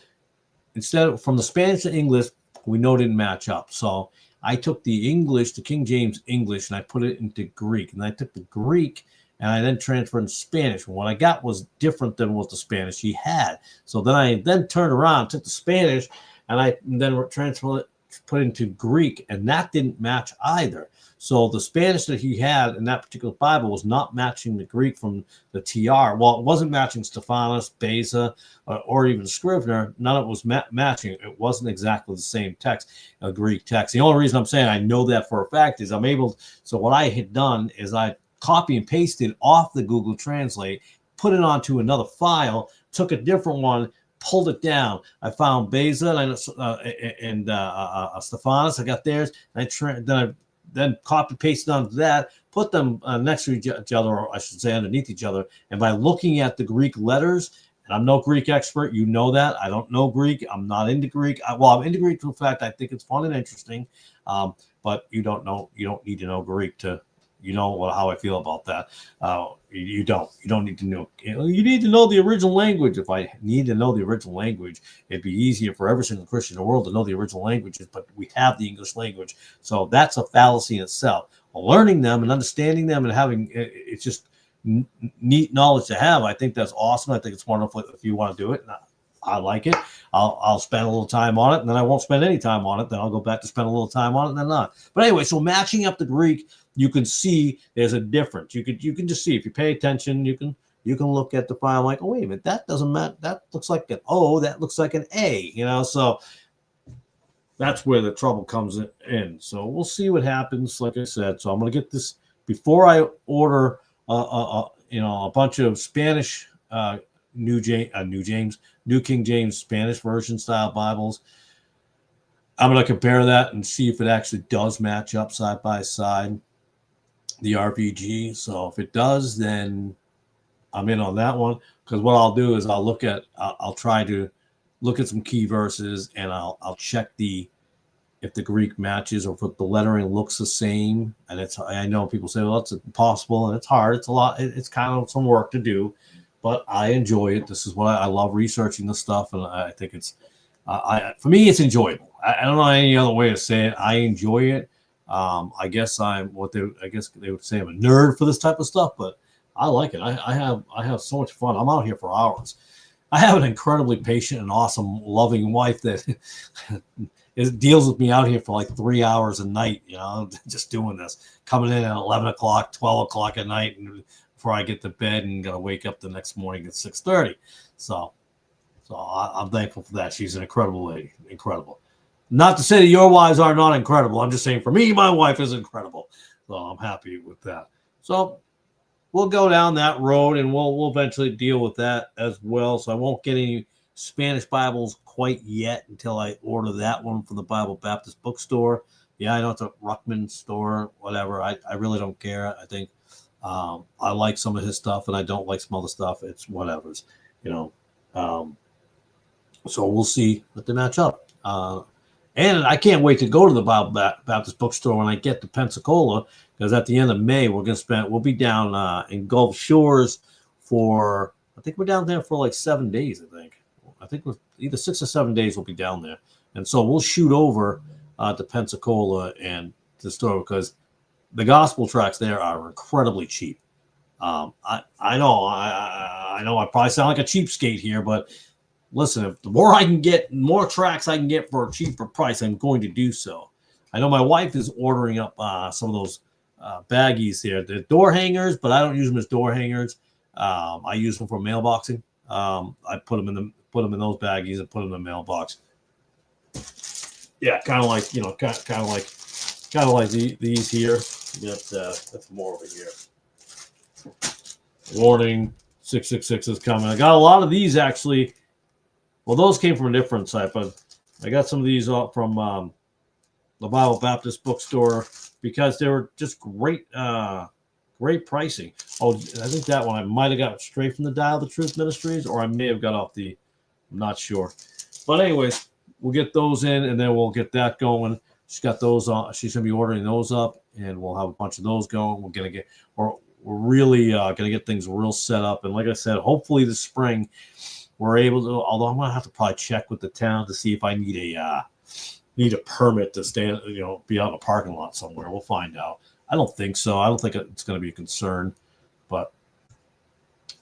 instead of from the Spanish to English, we know it didn't match up. So I took the English, the King James English, and I put it into Greek. And I took the Greek and I then transferred in Spanish. And what I got was different than what the Spanish he had. So then I turned around, took the Spanish, and I then transferred it, put into Greek, and that didn't match either. So the Spanish that he had in that particular Bible was not matching the Greek from the TR. Well, it wasn't matching Stephanus, Beza, or even Scrivener. None of it was matching. It wasn't exactly the same text, a Greek text. The only reason I'm saying I know that for a fact is so what I had done is I copy and pasted off the Google Translate, put it onto another file, took a different one, pulled it down. I found Beza and Stephanus. I got theirs. And I then copy pasted onto that, put them next to each other, or I should say underneath each other. And by looking at the Greek letters, and I'm no Greek expert, you know that. I don't know Greek. I'm not into Greek. I'm into Greek to the fact I think it's fun and interesting. But you don't need to know Greek to. You know how I feel about that. You don't need to know. You need to know the original language. If I need to know the original language, it'd be easier for every single Christian in the world to know the original languages. But we have the English language, so that's a fallacy in itself. Learning them and understanding them and having it's just neat knowledge to have. I think that's awesome. I think it's wonderful if you want to do it. And I like it. I'll spend a little time on it, and then I won't spend any time on it. Then I'll go back to spend a little time on it, and then not. But anyway, so matching up the Greek, you can see there's a difference. You can just see if you pay attention. You can you can look at the file like, oh, wait a minute, that doesn't matter. That looks like an O. That looks like an A, so that's where the trouble comes in. So we'll see what happens. Like I said, so I'm going to get this before I order, a bunch of Spanish, New King James Spanish version style Bibles. I'm going to compare that and see if it actually does match up side by side, the RVG. So if it does, then I'm in on that one, because what I'll do is I'll try to look at some key verses, and I'll check if the Greek matches or if the lettering looks the same. And I know people say, well, it's impossible and it's hard. It's a lot. It's kind of some work to do, but I enjoy it. This is what I love, researching this stuff, and I think it's for me it's enjoyable. I don't know any other way to say it. I enjoy it. I guess they would say I'm a nerd for this type of stuff, but I like it. I have so much fun. I'm out here for hours. I have an incredibly patient and awesome, loving wife that deals with me out here for like 3 hours a night, just doing this, coming in at 11 o'clock, 12 o'clock at night, and before I get to bed, and got to wake up the next morning at 6:30. So I'm thankful for that. She's an incredible lady, incredible. Not to say that your wives are not incredible. I'm just saying for me, my wife is incredible. So I'm happy with that. So we'll go down that road, and we'll eventually deal with that as well. So I won't get any Spanish Bibles quite yet until I order that one from the Bible Baptist bookstore. Yeah, I know it's a Ruckman store, whatever. I really don't care. I think I like some of his stuff, and I don't like some other stuff. It's whatever's, so we'll see what they match up. And I can't wait to go to the Bible Baptist bookstore when I get to Pensacola, because at the end of May we'll be down in Gulf Shores I think we're down there for like 7 days. I think we're either 6 or 7 days we'll be down there, and so we'll shoot over to Pensacola and to the store, because the gospel tracts there are incredibly cheap. I know I probably sound like a cheapskate here, but listen, if the more tracks I can get for a cheaper price, I'm going to do so. I know my wife is ordering up some of those baggies here. They're door hangers, but I don't use them as door hangers. I use them for mailboxing. I put them in those baggies and put them in the mailbox. Yeah, kind of like these here. That's more over here. Warning: 666 is coming. I got a lot of these actually. Well, those came from a different site, but I got some of these from the Bible Baptist bookstore, because they were just great pricing. Oh, I think that one I might have got straight from the Dial the Truth Ministries, or I may have got off I'm not sure. But anyways, we'll get those in, and then we'll get that going. She's got those on. She's gonna be ordering those up, and we'll have a bunch of those going. We're really gonna get things real set up. And like I said, hopefully this spring we're able to. Although I'm gonna have to probably check with the town to see if I need a permit to stand, be out in a parking lot somewhere. We'll find out. I don't think so. I don't think it's going to be a concern, but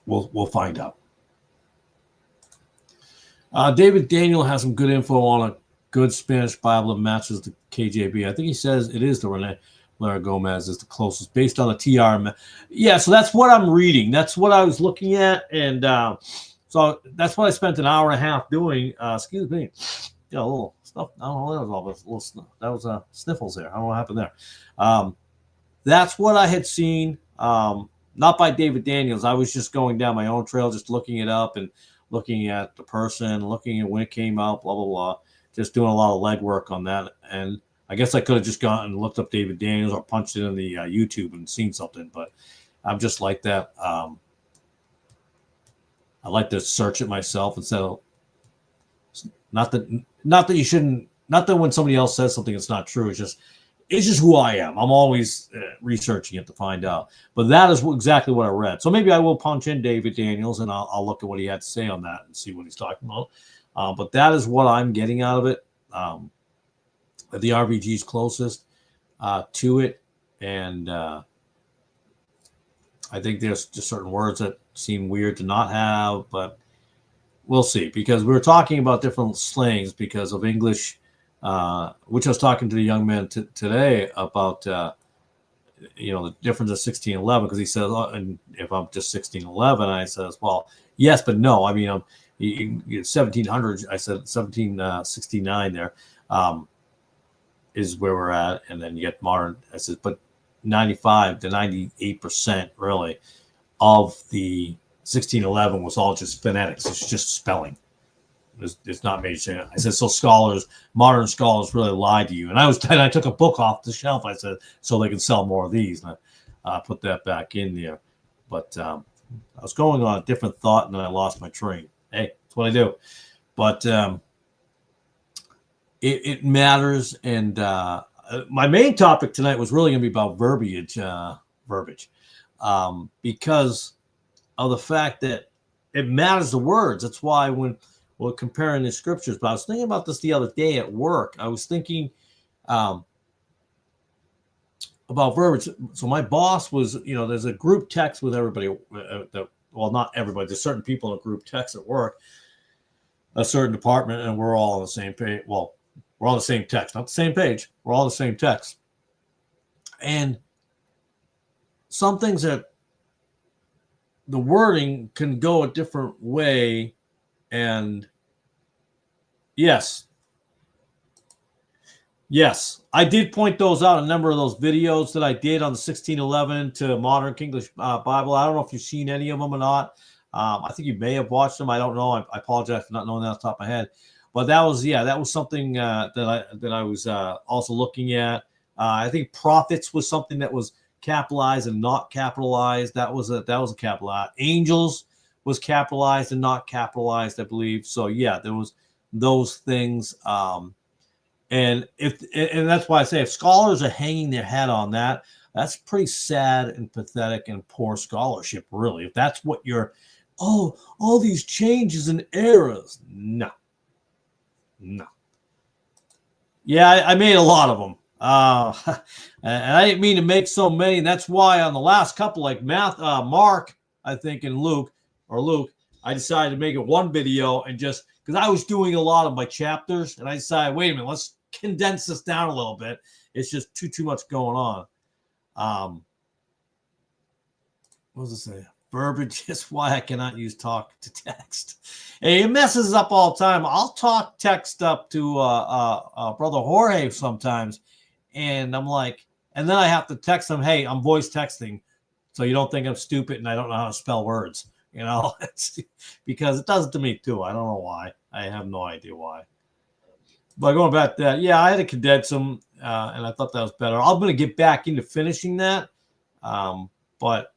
we'll find out. David Daniel has some good info on a good Spanish Bible that matches the KJV. I think he says it is the Rene Lara Gomez is the closest, based on the TR. Yeah, so that's what I'm reading. That's what I was looking at, and so that's what I spent an hour and a half doing. Excuse me. Yeah, a little stuff. I don't know. That was all this little. That was sniffles there. I don't know what happened there. That's what I had seen. Not by David Daniels. I was just going down my own trail, just looking it up and looking at the person, looking at when it came out, blah blah blah. Just doing a lot of legwork on that. And I guess I could have just gone and looked up David Daniels or punched it in the YouTube and seen something. But I'm just like that. I like to search it myself instead of not that you shouldn't. Not that when somebody else says something it's not true. It's just who I am. I'm always researching it to find out. But that is exactly what I read. So maybe I will punch in David Daniels and I'll look at what he had to say on that and see what he's talking about. But that is what I'm getting out of it. The RVG is closest to it. And I think there's just certain words that seem weird to not have. But we'll see. Because we were talking about different slangs because of English. Which I was talking to the young man today about the difference of 1611, because he says, and if I'm just 1611, I says, well, yes, but no. I mean, 1700s. I said 1769 there is where we're at, and then you get modern. I said, but 95 to 98% really of the 1611 was all just phonetics. It's just spelling. It's not major. I said, so modern scholars really lied to you. And I took a book off the shelf. I said, so they can sell more of these. And I put that back in there. But I was going on a different thought, and then I lost my train. Hey, that's what I do. But it matters. And my main topic tonight was really going to be about verbiage, because of the fact that it matters the words. That's why when we're comparing the scriptures, but I was thinking about this the other day at work. I was thinking about verbiage. So my boss was, there's a group text with everybody. Well, not everybody. There's certain people in a group text at work, a certain department, and we're all on the same page. Well, we're on the same text, not the same page. We're all on the same text. And some things that the wording can go a different way. And yes, I did point those out, a number of those videos that I did on the 1611 to Modern English Bible. I don't know if you've seen any of them or not. I think you may have watched them. I don't know. I apologize for not knowing that off the top of my head. But that was something that I was also looking at. I think prophets was something that was capitalized and not capitalized. That was a capitalized. Angels was capitalized and not capitalized, I believe. So yeah, there was those things. And that's why I say if scholars are hanging their head on that, that's pretty sad and pathetic and poor scholarship, really. If that's what you're, all these changes and errors. No. Yeah, I made a lot of them. And I didn't mean to make so many. That's why on the last couple, like Mark, I think, and Luke, I decided to make it one video, and just because I was doing a lot of my chapters, and I decided, wait a minute, let's condense this down a little bit. It's just too much going on. What does it say? Verbiage is why I cannot use talk to text. Hey, it messes up all the time. I'll talk text up to Brother Jorge sometimes, and I'm like, and then I have to text him, hey, I'm voice texting, so you don't think I'm stupid and I don't know how to spell words. It's because it does it to me too. I don't know why. I have no idea why. But going back to that, yeah, I had to condense them, and I thought that was better. I'm going to get back into finishing that, and I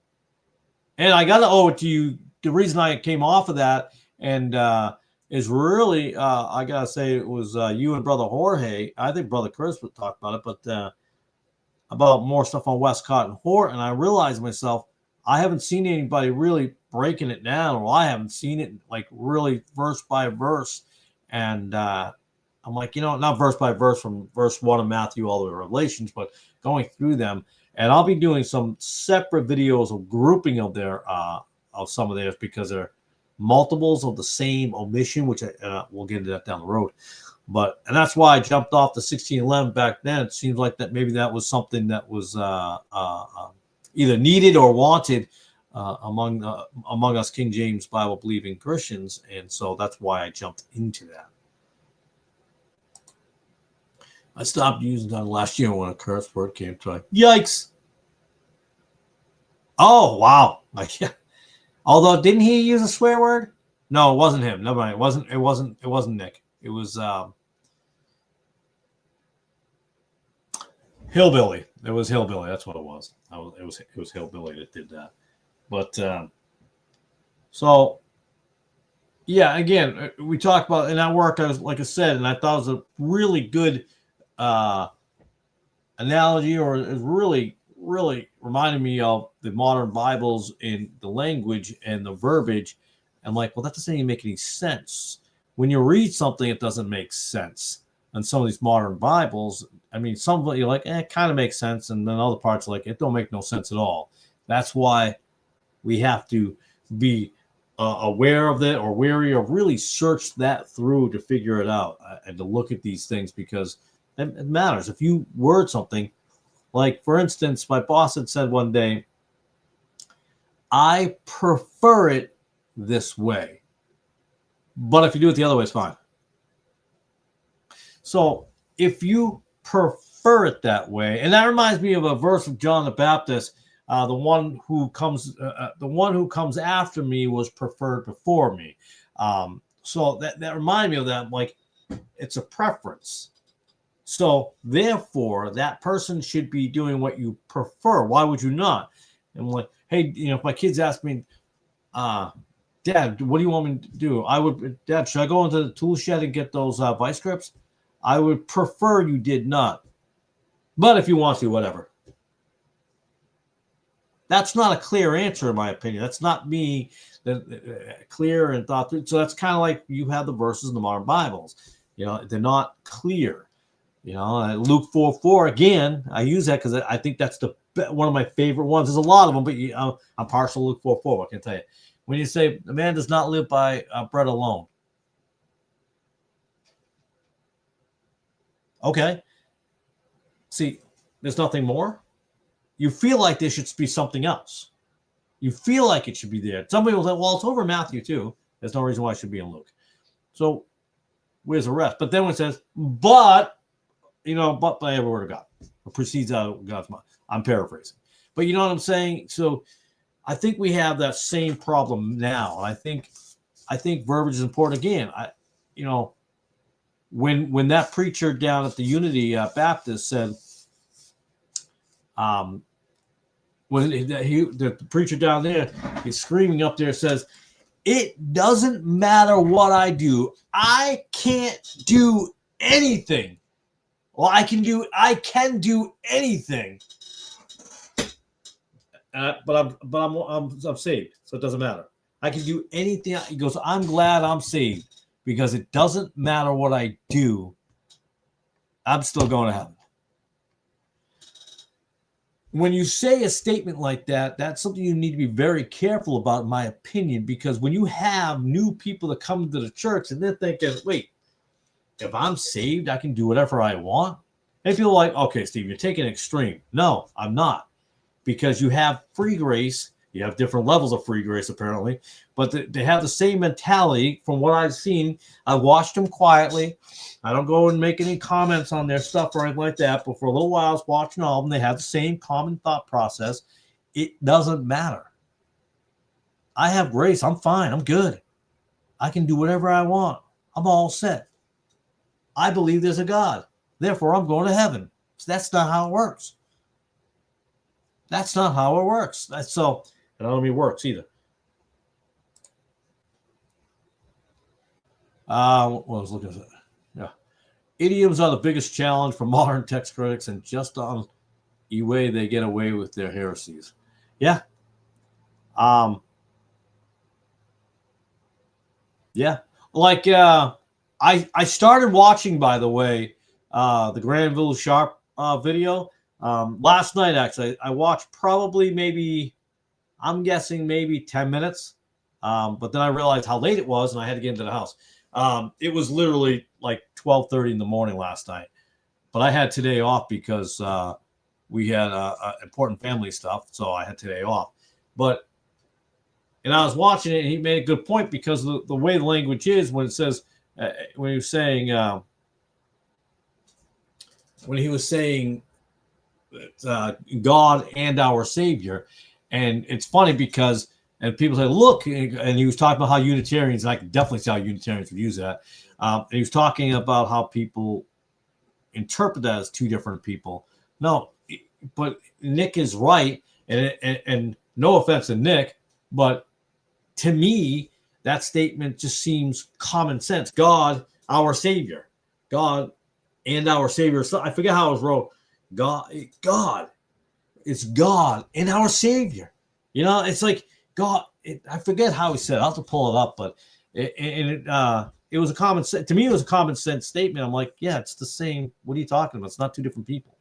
got to owe it to you. The reason I came off of that and is really, I got to say, it was you and Brother Jorge. I think Brother Chris would talk about it, but about more stuff on Westcott and Hort. And I realized myself, I haven't seen anybody really breaking it down, or I haven't seen it like really verse by verse. And I'm like, not verse by verse from verse 1 of Matthew all the way to Revelations, but going through them. And I'll be doing some separate videos of grouping of of some of theirs, because they're multiples of the same omission, which we'll get into that down the road. And that's why I jumped off the 1611 back then. It seems like that maybe that was something that was either needed or wanted among us King James Bible believing Christians, and so that's why I jumped into that. I stopped using that last year when a curse word came to me. Yikes! Oh wow! Although, didn't he use a swear word? No, it wasn't him. Never mind. It wasn't Nick. It was Hillbilly. It was Hillbilly. That's what it was. It was Hillbilly that did that. But so yeah, again, we talked about in that work. I was, like I said, and I thought it was a really good analogy, or it really reminded me of the modern Bibles in the language and the verbiage. I'm like, well, that doesn't even make any sense. When you read something, it doesn't make sense. And some of these modern Bibles, I mean, some of it you're like, it kind of makes sense, and then other parts are like, it don't make no sense at all. That's why we have to be aware of that, or wary, or really search that through to figure it out, and to look at these things, because it matters. If you word something, Like, for instance, my boss had said one day, I prefer it this way, but if you do it the other way, it's fine. So if you prefer it that way, and that reminds me of a verse of John the Baptist, the one who comes after me was preferred before me. So that reminded me of that. Like, it's a preference. So therefore, that person should be doing what you prefer. Why would you not? And like, hey, if my kids ask me, Dad, what do you want me to do? Dad, should I go into the tool shed and get those vice grips? I would prefer you did not. But if you want to, whatever. That's not a clear answer, in my opinion. That's not me clear and thought through. So that's kind of like you have the verses in the modern Bibles. They're not clear. Luke 4:4, again, I use that because I think that's one of my favorite ones. There's a lot of them, but I'm partial to Luke 4:4, I can tell you. When you say, the man does not live by bread alone. Okay. See, there's nothing more. You feel like there should be something else. You feel like it should be there. Somebody will say, well, it's over Matthew too. There's no reason why it should be in Luke. So where's the rest? But then when it says, but by every word of God, it proceeds out of God's mouth. I'm paraphrasing. But you know what I'm saying? So I think we have that same problem now. I think verbiage is important. Again, when that preacher down at the Unity Baptist said, when the preacher down there, he's screaming up there, says, it doesn't matter what I do. I can't do anything. Well, I can do anything. But I'm saved, so it doesn't matter. I can do anything. He goes, I'm glad I'm saved because it doesn't matter what I do. I'm still going to heaven. When you say a statement like that, that's something you need to be very careful about, in my opinion, because when you have new people that come to the church and they're thinking, wait, if I'm saved, I can do whatever I want. And people are like, okay, Steve, you're taking it extreme. No, I'm not. Because you have free grace. You have different levels of free grace, apparently. But they have the same mentality from what I've seen. I've watched them quietly. I don't go and make any comments on their stuff or anything like that. But for a little while, I was watching all of them. They have the same common thought process. It doesn't matter. I have grace. I'm fine. I'm good. I can do whatever I want. I'm all set. I believe there's a God. Therefore, I'm going to heaven. So that's not how it works. That's not how it works. I don't mean it works either. I was looking at that. Yeah. Idioms are the biggest challenge for modern text critics, and just on the way they get away with their heresies. Yeah. Yeah. Like, I started watching, by the way, the Granville Sharp video. Last night, actually, I watched probably I'm guessing maybe 10 minutes. But then I realized how late it was and I had to get into the house. It was literally like 12:30 in the morning last night, but I had today off because we had important family stuff. So I had today off, and I was watching it and he made a good point because the way the language is when it says, when he was saying God and our Savior. And it's funny because, and people say, look, and he was talking about how Unitarians, and I can definitely see how Unitarians would use that. And he was talking about how people interpret that as two different people. No, but Nick is right. And no offense to Nick, but to me, that statement just seems common sense. God, our Savior. God and our Savior. So I forget how it was wrote. God. It's God and our Savior. It's like God. I forget how he said it. I'll have to pull it up, but it was a common sense. To me, it was a common sense statement. I'm like, yeah, it's the same. What are you talking about? It's not two different people.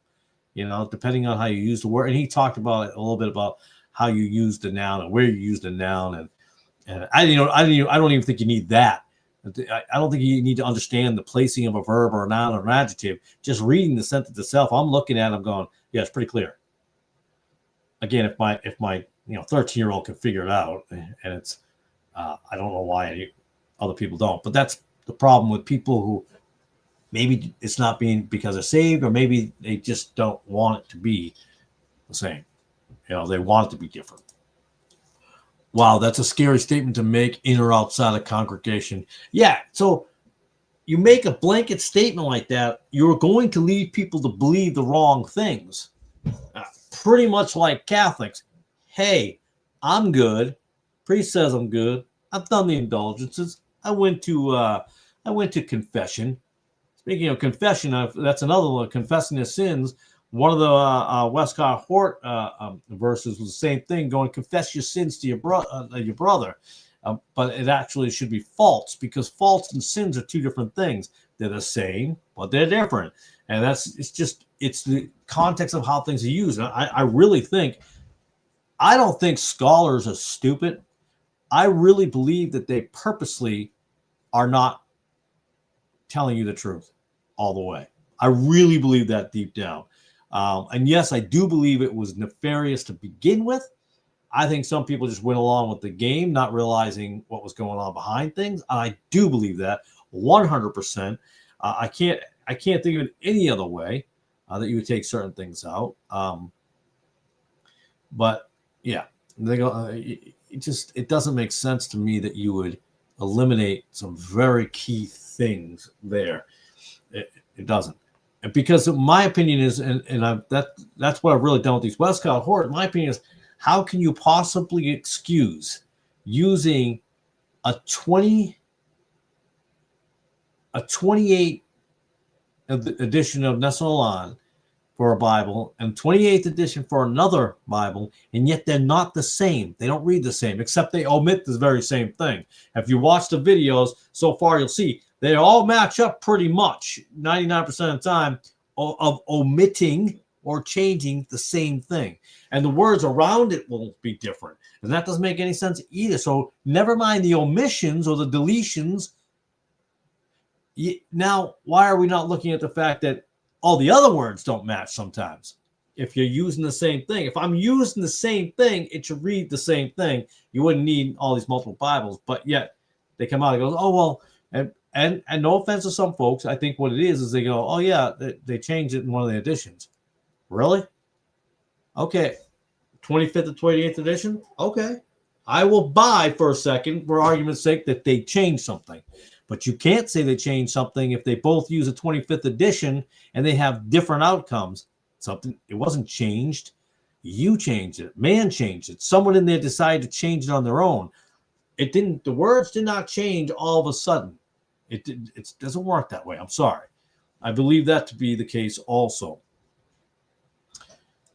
Depending on how you use the word. And he talked about it a little bit about how you use the noun and where you use the noun. And I don't even think you need that. I don't think you need to understand the placing of a verb or a noun or an adjective. Just reading the sentence itself, I'm looking at it, I'm going, Yeah, it's pretty clear. Again, if my 13-year-old can figure it out, and it's I don't know why other people don't, but that's the problem with people who maybe it's not being because they're saved, or maybe they just don't want it to be the same. They want it to be different. Wow, that's a scary statement to make in or outside a congregation. Yeah, so you make a blanket statement like that, you're going to lead people to believe the wrong things. Pretty much like Catholics. Hey, I'm good. Priest says I'm good. I've done the indulgences. I went to confession. Speaking of confession, that's another one. Confessing his sins. One of the Westcott Hort verses was the same thing. Go and confess your sins to your brother. But it actually should be false, because false and sins are two different things. They're the same, but they're different. And it's the context of how things are used. And I really think, I don't think scholars are stupid. I really believe that they purposely are not telling you the truth all the way. I really believe that deep down. And yes, I do believe it was nefarious to begin with. I think some people just went along with the game, not realizing what was going on behind things. I do believe that 100%. I can't think of it any other way that you would take certain things out. But yeah, they go. It doesn't make sense to me that you would eliminate some very key things there. It doesn't. And because my opinion is, that's what I've really done with these Westcott Hort. My opinion is, how can you possibly excuse using a 28th edition of Nesson for a Bible and 28th edition for another Bible, and yet they're not the same? They don't read the same, except they omit the very same thing. If you watch the videos so far, you'll see they all match up pretty much 99% of the time of omitting or changing the same thing. And the words around it will be different. And that doesn't make any sense either. So never mind the omissions or the deletions. Now, why are we not looking at the fact that all the other words don't match sometimes? If you're using the same thing. If I'm using the same thing, it should read the same thing. You wouldn't need all these multiple Bibles. But yet they come out and go, oh, well, and no offense to some folks, I think what it is they go, oh, yeah, they changed it in one of the editions. Really? Okay. 25th and 28th edition? Okay. I will buy for a second, for argument's sake, that they changed something. But you can't say they changed something if they both use a 25th edition and they have different outcomes. It wasn't changed. You changed it. Man changed it. Someone in there decided to change it on their own. The words did not change all of a sudden. It doesn't work that way. I'm sorry. I believe that to be the case also.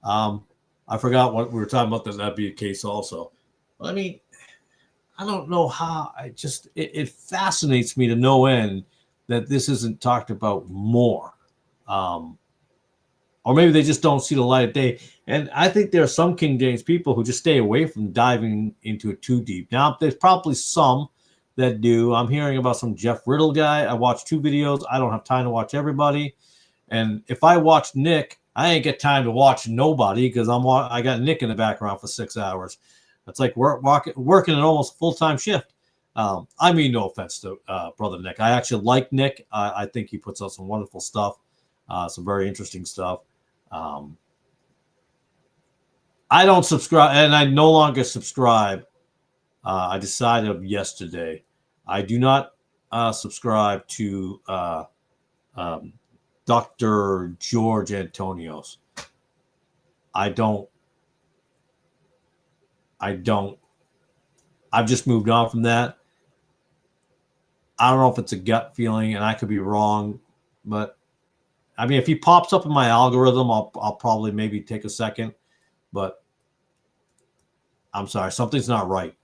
I forgot what we were talking about. That'd be a case also. I mean, I don't know how. It fascinates me to no end that this isn't talked about more. Or maybe they just don't see the light of day. And I think there are some King James people who just stay away from diving into it too deep. Now, there's probably some that do. I'm hearing about some Jeff Riddle guy. I watched 2 videos. I don't have time to watch everybody. And if I watch Nick, I ain't got time to watch nobody, because I got Nick in the background for 6 hours. It's like working an almost full-time shift. I mean, no offense to Brother Nick. I actually like Nick. I think he puts out some wonderful stuff, some very interesting stuff. I don't subscribe, and I no longer subscribe. I decided yesterday. I do not subscribe to Dr. George Antonios. I don't. I've just moved on from that. I don't know if it's a gut feeling, and I could be wrong, but I mean, if he pops up in my algorithm, I'll probably maybe take a second, but I'm sorry, something's not right.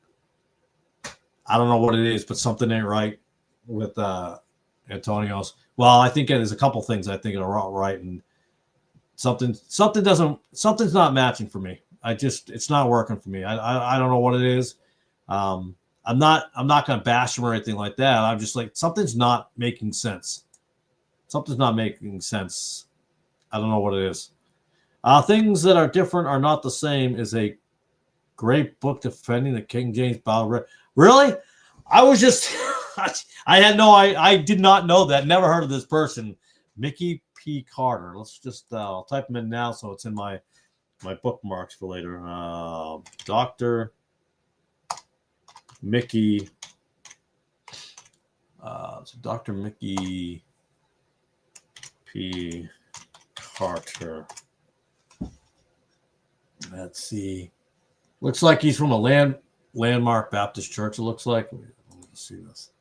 I don't know what it is, but something ain't right with Antonios. Well, I think there's a couple things I think are not right, and something's not matching for me. It's not working for me. I don't know what it is. I'm not going to bash him or anything like that. I'm just like, something's not making sense. Something's not making sense. I don't know what it is. Things that are different are not the same is a great book defending the King James Bible. Really? I was just, I did not know that. Never heard of this person. Mickey P. Carter. Let's just, I'll type him in now so it's in my bookmarks for later. Dr. Mickey. So Dr. Mickey P. Carter. Let's see. Looks like he's from a landmark Baptist church, it looks like. Let me see this.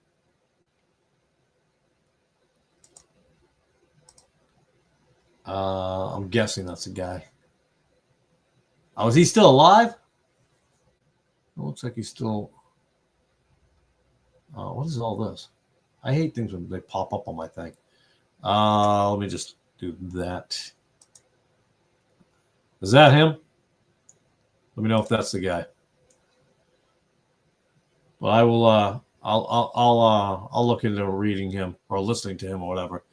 I'm guessing that's a guy. Oh, is he still alive? It looks like he's still. What is all this? I hate things when they pop up on my thing. Let me just do that. Is that him? Let me know if that's the guy. But I will. I'll look into reading him or listening to him or whatever.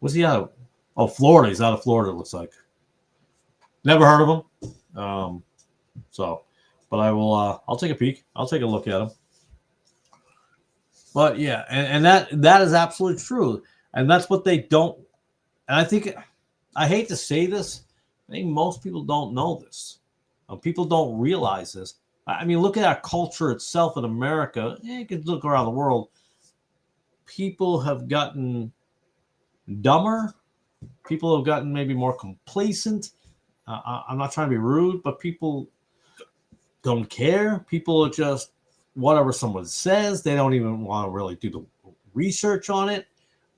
Was he out? Oh, Florida. He's out of Florida. It looks like. Never heard of him. But I will. I'll take a peek. I'll take a look at him. But yeah, and that is absolutely true, and that's what they don't. And I think I hate to say this. I think most people don't know this. People don't realize this. I mean, look at our culture itself in America. You can look around the world. People have gotten dumber. People have gotten maybe more complacent. I'm not trying to be rude, but people don't care. People are just whatever someone says. They don't even want to really do the research on it.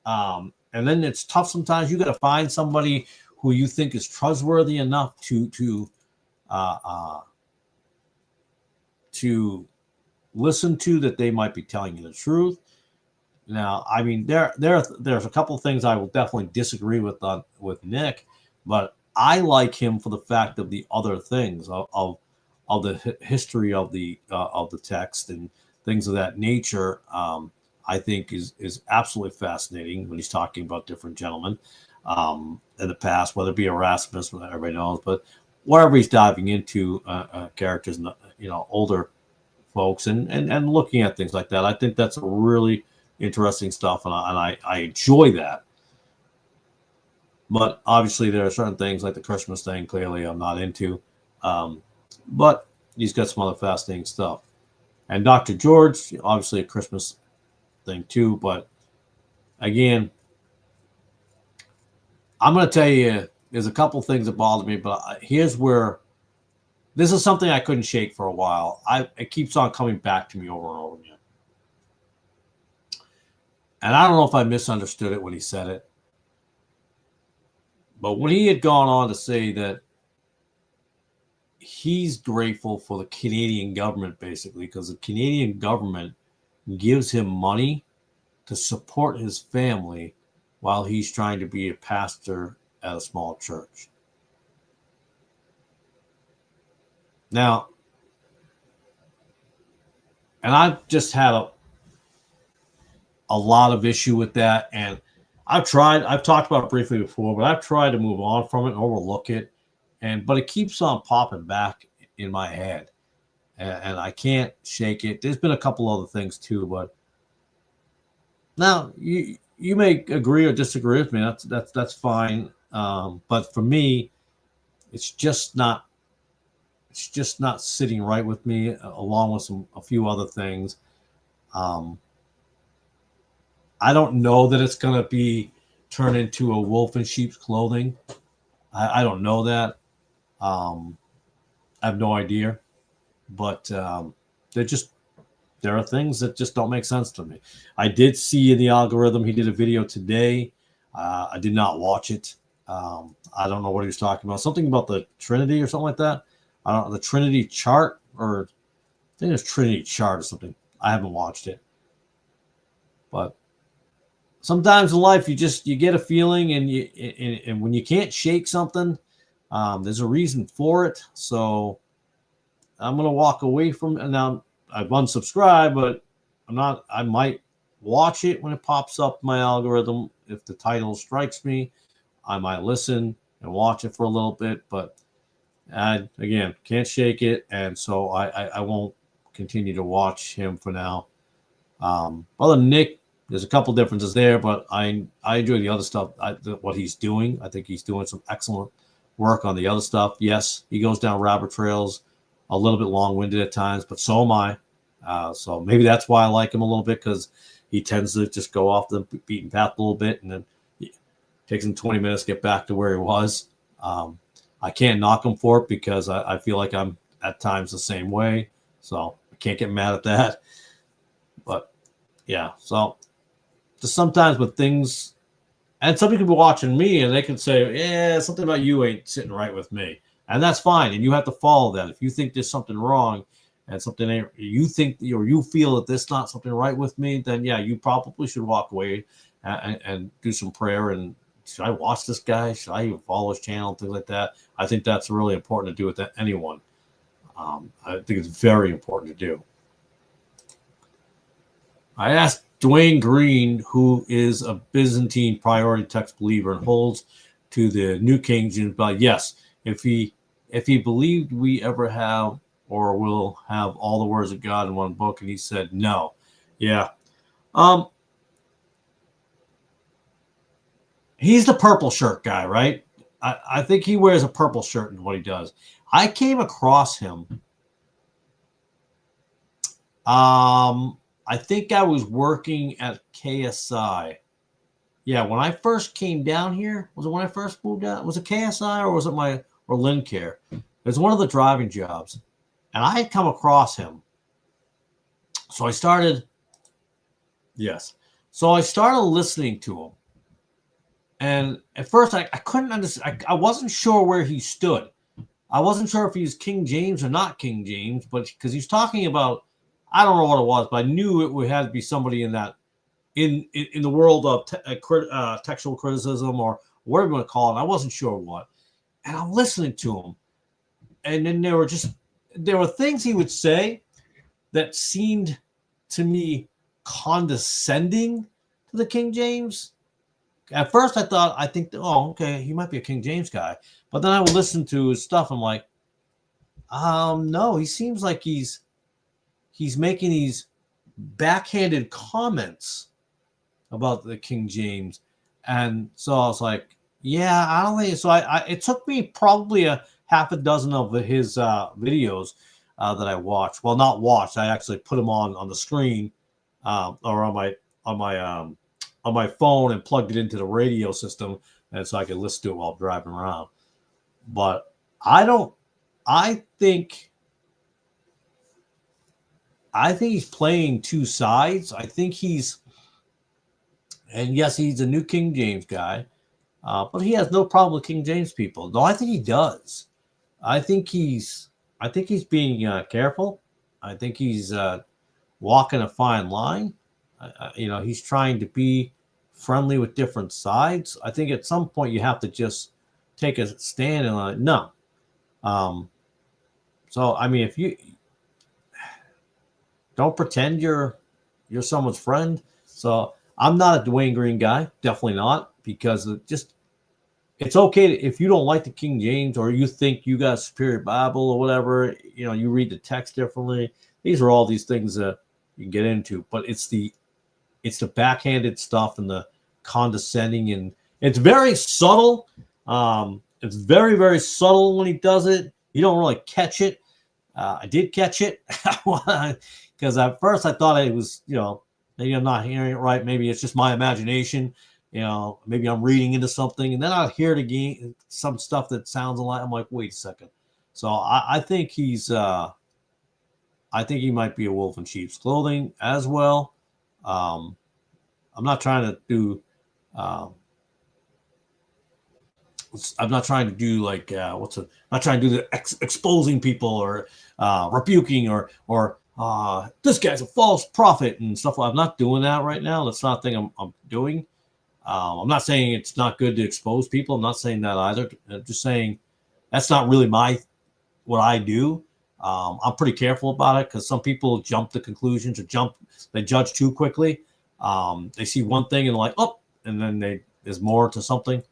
And then it's tough sometimes. You got to find somebody who you think is trustworthy enough to listen to, that they might be telling you the truth. Now, I mean, there's a couple of things I will definitely disagree with Nick, but I like him for the fact of the other things of the history of the text and things of that nature. I think is absolutely fascinating when he's talking about different gentlemen in the past, whether it be Erasmus, everybody knows, but wherever he's diving into characters, older folks, and looking at things like that. I think that's really interesting stuff, and I enjoy that. But obviously, there are certain things like the Christmas thing. Clearly, I'm not into. But he's got some other fascinating stuff. And Dr. George, obviously a Christmas thing too. But again, I'm going to tell you, there's a couple things that bother me. But here's where this is something I couldn't shake for a while. It keeps on coming back to me over and over again. And I don't know if I misunderstood it when he said it. But when he had gone on to say that he's grateful for the Canadian government, basically, because the Canadian government gives him money to support his family while he's trying to be a pastor at a small church. Now, and I've just had a lot of issue with that, and I've talked about it briefly before, but I've tried to move on from it and overlook it. But it keeps on popping back in my head, and I can't shake it. There's been a couple other things too, but now you may agree or disagree with me. That's fine. But for me, it's just not sitting right with me, along with a few other things. I don't know that it's going to be turned into a wolf in sheep's clothing. I don't know that. I have no idea. But there are things that just don't make sense to me. I did see in the algorithm, he did a video today. I did not watch it. I don't know what he was talking about. Something about the Trinity or something like that. I don't know, the Trinity chart, or I think it's Trinity chart or something. I haven't watched it. But sometimes in life, you get a feeling, and when you can't shake something, there's a reason for it. So I'm going to walk away from it. Now, I've unsubscribed, but I might watch it when it pops up in my algorithm. If the title strikes me, I might listen. and watch it for a little bit, but again, can't shake it, and so I won't continue to watch him for now. Other than Nick, there's a couple differences there, but I enjoy the other stuff. What he's doing, I think he's doing some excellent work on the other stuff. Yes, he goes down rabbit trails, a little bit long-winded at times, but so am I. So maybe that's why I like him a little bit, because he tends to just go off the beaten path a little bit, and then it takes him 20 minutes to get back to where he was. I can't knock him for it, because I feel like I'm at times the same way, so I can't get mad at that. But yeah, so just sometimes with things, and some people be watching me and they can say, yeah, something about you ain't sitting right with me. And that's fine. And you have to follow that. If you think there's something wrong and something ain't, you think, or you feel that there's not something right with me, then yeah, you probably should walk away and do some prayer. And should I watch this guy? Should I even follow his channel? Things like that. I think that's really important to do with anyone. I think it's very important to do. I asked Dwayne Green, who is a Byzantine priority text believer and holds to the New King James, but yes, if he believed we ever have or will have all the words of God in one book, and he said no. Yeah. He's the purple shirt guy, right? I think he wears a purple shirt in what he does. I came across him. I think I was working at KSI. Yeah, when I first came down here, was it when I first moved out? Was it KSI or was it or Lincare? It was one of the driving jobs. And I had come across him. So I started listening to him. And at first I couldn't understand. I wasn't sure where he stood. I wasn't sure if he was King James or not King James, but because he's talking about, I don't know what it was, but I knew it would have to be somebody in that, in the world of textual criticism or whatever you want to call it. I wasn't sure what. And I'm listening to him. And then there were things he would say that seemed to me condescending to the King James. At first I think, oh, okay, he might be a King James guy. But then I would listen to his stuff. I'm like, no, he seems like he's making these backhanded comments about the King James. And so I was like, yeah, I don't think so. It took me probably a half a dozen of his videos that I watched. Well, not watched. I actually put them on the screen or on my phone and plugged it into the radio system, and so I could listen to it while driving around. But I think he's playing two sides. I think and yes, he's a new King James guy, but he has no problem with King James people. No, I think he does. I think he's being careful. I think he's walking a fine line. He's trying to be friendly with different sides. I think at some point you have to just take a stand and no. So I mean, if you don't pretend you're someone's friend. So I'm not a Dwayne Green guy, definitely not, because it's okay if you don't like the King James or you think you got a superior Bible or whatever, you read the text differently. These are all these things that you can get into, but it's the backhanded stuff and the condescending, and it's very subtle. It's very, very subtle when he does it. You don't really catch it. I did catch it because at first I thought it was, maybe I'm not hearing it right. Maybe it's just my imagination. Maybe I'm reading into something, and then I'll hear it again, some stuff that sounds a lot. I'm like, wait a second. So I think I think he might be a wolf in sheep's clothing as well. I'm not trying to do. I'm not trying to do like I'm not trying to do the exposing people or rebuking or this guy's a false prophet and stuff. I'm not doing that right now. That's not the thing I'm doing. I'm not saying it's not good to expose people. I'm not saying that either. I'm just saying that's not really what I do. I'm pretty careful about it because some people jump to conclusions or they judge too quickly. They see one thing and like, oh, and then there's more to something.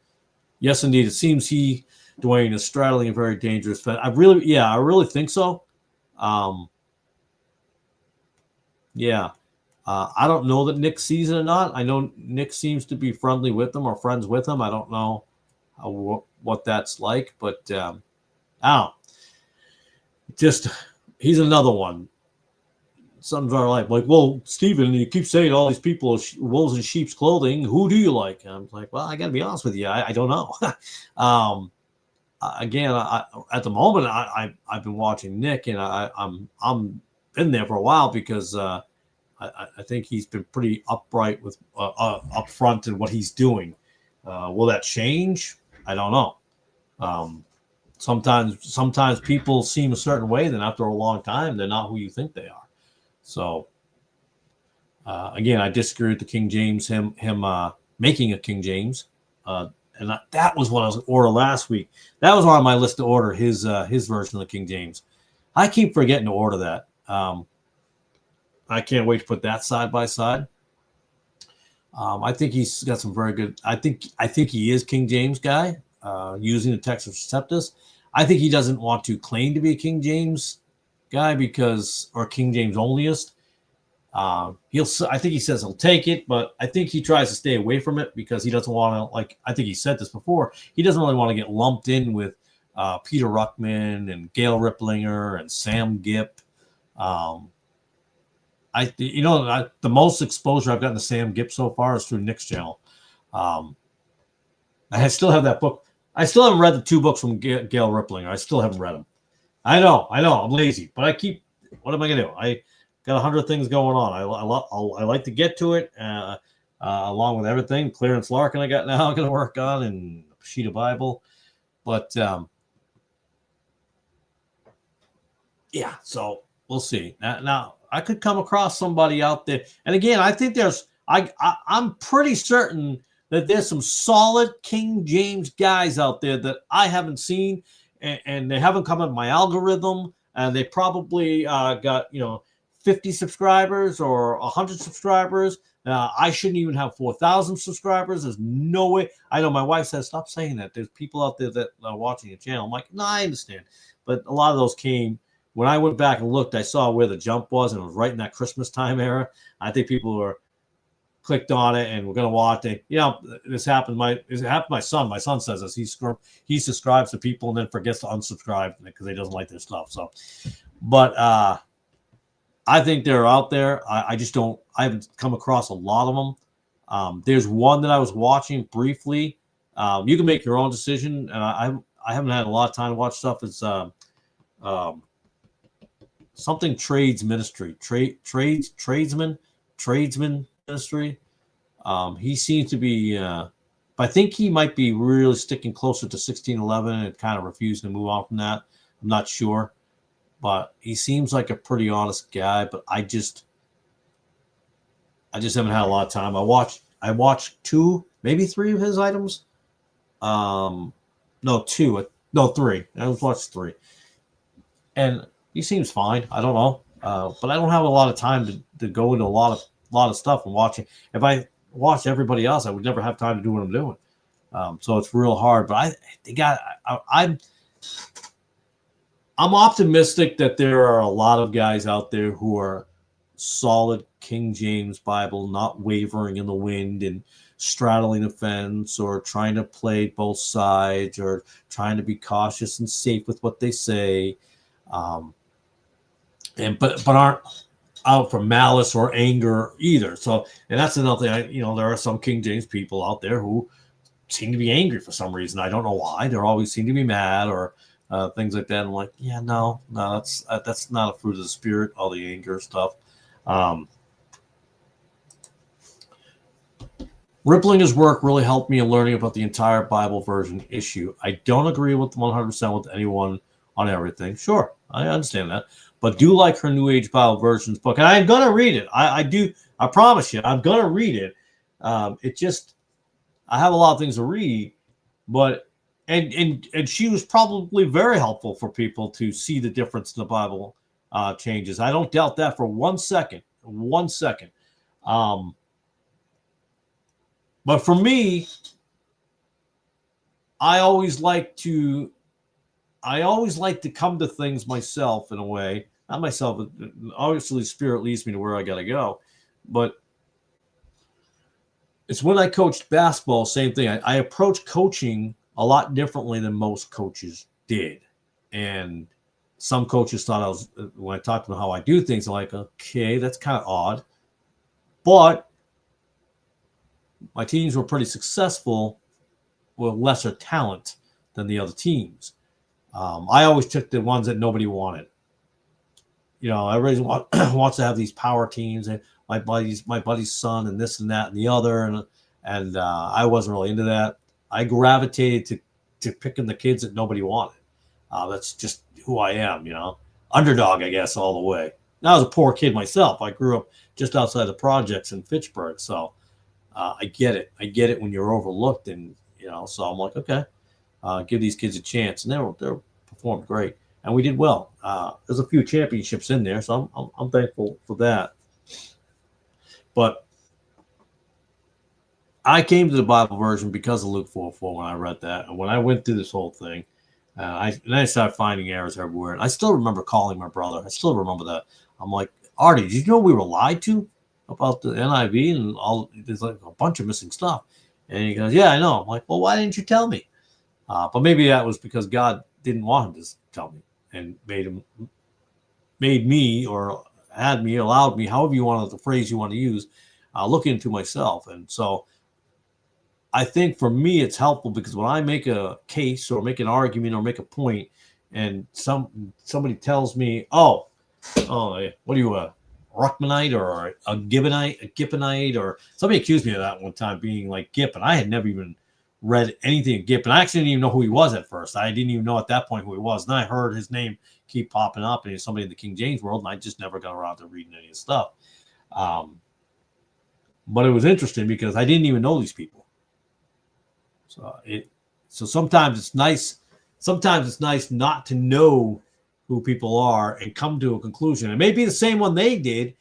Yes, indeed. It seems Dwayne, is straddling a very dangerous fence. I really think so. Um, yeah. I don't know that Nick sees it or not. I know Nick seems to be friendly with him or friends with him. I don't know what that's like, but I don't know. Just he's another one. Something's our life. Like, well, Steven, you keep saying all these people are wolves in sheep's clothing. Who do you like? And I'm like, well, I got to be honest with you. I don't know. Again, at the moment, I've been watching Nick, and I'm been there for a while because I think he's been pretty upright with upfront in what he's doing. Will that change? I don't know. Sometimes people seem a certain way, then after a long time, they're not who you think they are. So again, I disagree with the King James, him making a King James, and that was what I was order last week. That was on my list to order his version of the King James. I keep forgetting to order that. I can't wait to put that side by side. I think he's got some very good. I think he is King James guy using the text of Septus. I think he doesn't want to claim to be a King James guy or King James onlyist. I think he says he'll take it, but I think he tries to stay away from it because he doesn't want to. Like I think he said this before. He doesn't really want to get lumped in with Peter Ruckman and Gail Ripplinger and Sam Gipp. The most exposure I've gotten to Sam Gipp so far is through Nick's channel. I still have that book. I still haven't read the 2 books from Gail Ripplinger. I still haven't read them. I know. I'm lazy, but what am I going to do? I got 100 things going on. I like to get to it along with everything. Clarence Larkin I got now going to work on and a sheet of Bible. But yeah, so we'll see. Now I could come across somebody out there. And again, I think I'm pretty certain that there's some solid King James guys out there that I haven't seen, and they haven't come up my algorithm, and they probably got 50 subscribers or 100 subscribers. I shouldn't even have 4,000 subscribers. There's no way. I know my wife says, stop saying that. There's people out there that are watching the channel. I'm like, no, I understand. But a lot of those came. When I went back and looked, I saw where the jump was, and it was right in that Christmas time era. I think people were clicked on it and we're going to watch it. This happened. It happened to my son. My son says this. He subscribes to people and then forgets to unsubscribe because he doesn't like their stuff. So, but I think they're out there. I haven't come across a lot of them. There's one that I was watching briefly. You can make your own decision, and I haven't had a lot of time to watch stuff. It's something trades ministry, tradesman ministry. He seems to be, but I think he might be really sticking closer to 1611 and kind of refusing to move on from that. I'm not sure, but he seems like a pretty honest guy. But I just haven't had a lot of time. I watched 2, maybe 3 of his items. No, 2, no 3. I watched 3, and he seems fine. I don't know, but I don't have a lot of time to go into a lot of stuff and watching. If I watched everybody else, I would never have time to do what I'm doing. So it's real hard. But I'm optimistic that there are a lot of guys out there who are solid King James Bible, not wavering in the wind and straddling the fence or trying to play both sides or trying to be cautious and safe with what they say. But aren't out for malice or anger either. So, and that's another thing. There are some King James people out there who seem to be angry for some reason. I don't know why. They always seem to be mad or things like that. I'm like, yeah, no, that's not a fruit of the spirit. All the anger stuff. Ripplinger's work really helped me in learning about the entire Bible version issue. I don't agree with 100% with anyone on everything. Sure, I understand that. But do like her New Age Bible versions book. And I'm going to read it. I do. I promise you, I'm going to read it. I have a lot of things to read. But, and she was probably very helpful for people to see the difference in the Bible changes. I don't doubt that for 1 second. 1 second. But for me, I always like to come to things myself in a way. Not myself, obviously spirit leads me to where I gotta go. But it's when I coached basketball, same thing. I approached coaching a lot differently than most coaches did. And some coaches thought I was, when I talked about how I do things, I'm like, okay, that's kind of odd. But my teams were pretty successful with lesser talent than the other teams. I always took the ones that nobody wanted. You know, everybody wants to have these power teams, and my buddy's son, and this and that and the other, and I wasn't really into that. I gravitated to picking the kids that nobody wanted. That's just who I am, you know, underdog, I guess, all the way. I was a poor kid myself. I grew up just outside the projects in Fitchburg, so I get it. I get it when you're overlooked, and you know, so I'm like, okay, give these kids a chance, and they performed great, and we did well. There's a few championships in there, so I'm thankful for that. But I came to the Bible version because of Luke 4:4 when I read that, and when I went through this whole thing, then I started finding errors everywhere. And I still remember calling my brother. I still remember that. I'm like, Artie, did you know we were lied to about the NIV and all? There's like a bunch of missing stuff. And he goes, yeah, I know. I'm like, well, why didn't you tell me? But maybe that was because God didn't want him to tell me and made me or had me, allowed me, however you want the phrase you want to use, look into myself. And so I think for me, it's helpful because when I make a case or make an argument or make a point, and somebody tells me, oh, what are you, a Ruckmanite or a Gibbonite, or somebody accused me of that one time, being like Gipp, and I had never even read anything of Gipp, and I actually didn't even know who he was at first. I didn't even know at that point who he was, and I heard his name keep popping up, and he's somebody in the King James world, and I just never got around to reading any of his stuff. But it was interesting because I didn't even know these people. So sometimes it's nice. Sometimes it's nice not to know who people are and come to a conclusion. It may be the same one they did,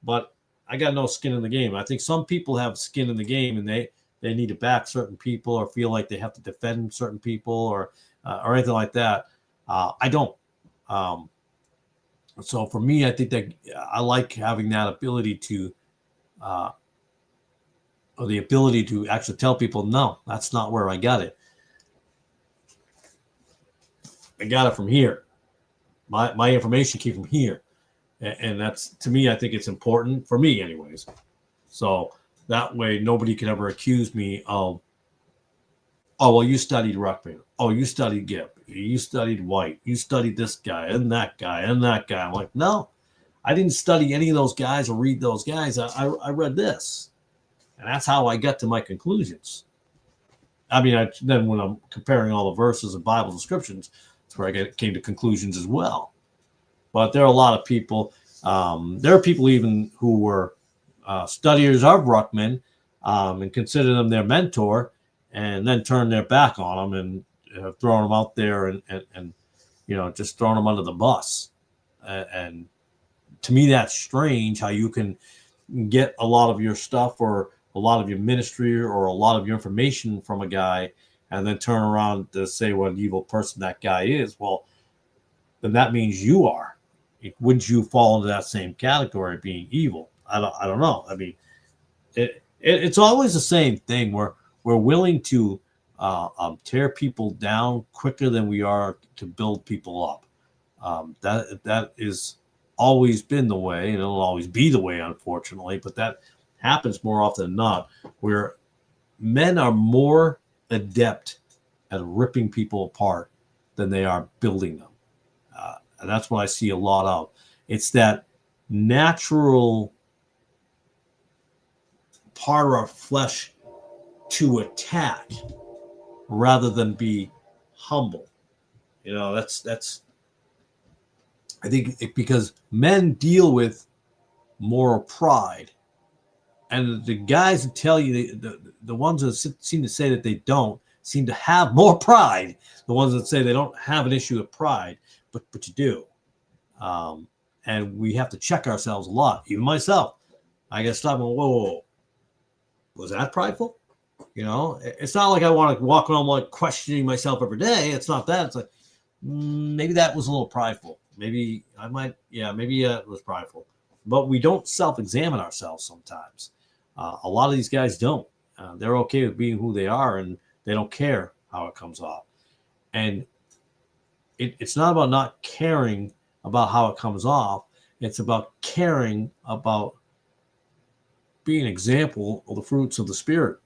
but I got no skin in the game. I think some people have skin in the game, and they need to back certain people or feel like they have to defend certain people or anything like that. I don't. So for me, I think that I like having that ability to. Or the ability to actually tell people, no, that's not where I got it. I got it from here. My information came from here. And that's, to me, I think it's important for me anyways. So that way nobody can ever accuse me of, oh, well, you studied Ruckman. Oh, you studied Gipp. You studied White. You studied this guy and that guy and that guy. I'm like, no, I didn't study any of those guys or read those guys. I read this. And that's how I got to my conclusions. I mean, then when I'm comparing all the verses and Bible descriptions, that's where I came to conclusions as well. But there are a lot of people. There are people even who were studiers of Ruckman and consider them their mentor, and then turn their back on them and have thrown them out there and you know, just thrown them under the bus. And to me, that's strange how you can get a lot of your stuff or a lot of your ministry or a lot of your information from a guy and then turn around to say what an evil person that guy is. Well, then that means you are. Wouldn't you fall into that same category of being evil? I don't know. I mean, it's always the same thing where we're willing to tear people down quicker than we are to build people up. That is always been the way, and it'll always be the way, unfortunately, but that happens more often than not, where men are more adept at ripping people apart than they are building them. And that's what I see a lot of. It's that natural part of our flesh to attack rather than be humble. You know, that's I think because men deal with moral pride. And the guys that tell you, the ones that seem to say that they don't, seem to have more pride. The ones that say they don't have an issue with pride, but you do. And we have to check ourselves a lot. Even myself, I got to stop and whoa, was that prideful? You know, it's not like I want to walk around like questioning myself every day. It's not that. It's like maybe that was a little prideful. Maybe I might, maybe it was prideful. But we don't self-examine ourselves sometimes. A lot of these guys don't. They're okay with being who they are, and they don't care how it comes off. And it's not about not caring about how it comes off. It's about caring about being an example of the fruits of the Spirit.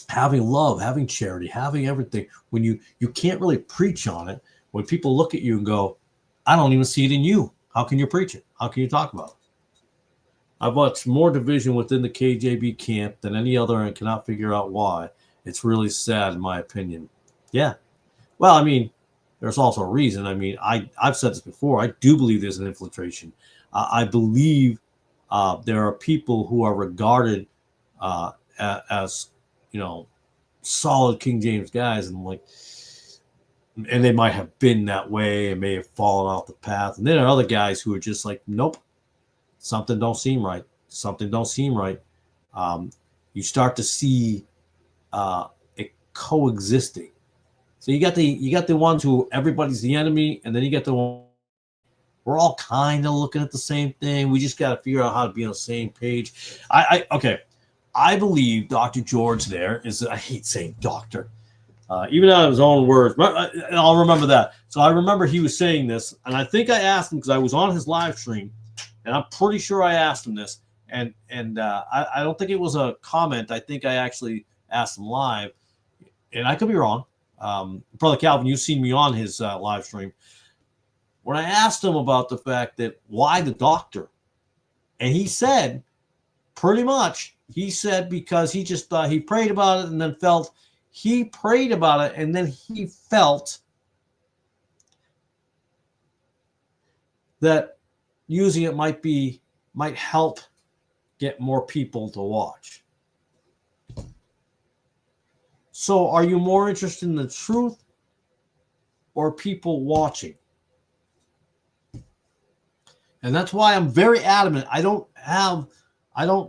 Having love, having charity, having everything. When you can't really preach on it, when people look at you and go, I don't even see it in you. How can you preach it? How can you talk about it? I've watched more division within the KJB camp than any other and cannot figure out why. It's really sad, in my opinion. Yeah. Well, I mean, there's also a reason. I mean, I've said this before. I do believe there's an infiltration. I believe there are people who are regarded as, solid King James guys, and they might have been that way and may have fallen off the path. And then there are other guys who are just like, nope, something don't seem right. Something don't seem right. You start to see it coexisting. So you got the ones who everybody's the enemy, and then you get the one we're all kind of looking at the same thing. We just got to figure out how to be on the same page. I believe Dr. George there is, I hate saying doctor, even out of his own words. I'll remember that. So I remember he was saying this, and I think I asked him because I was on his live stream, and I'm pretty sure I asked him this, and I don't think it was a comment. I think I actually asked him live, and I could be wrong. Brother Calvin, you've seen me on his live stream. When I asked him about the fact that why the doctor, and he said pretty much, he said because he just thought he prayed about it and then felt he prayed about it and then he felt that using it might help get more people to watch. So are you more interested in the truth or people watching? And that's why I'm very adamant. I don't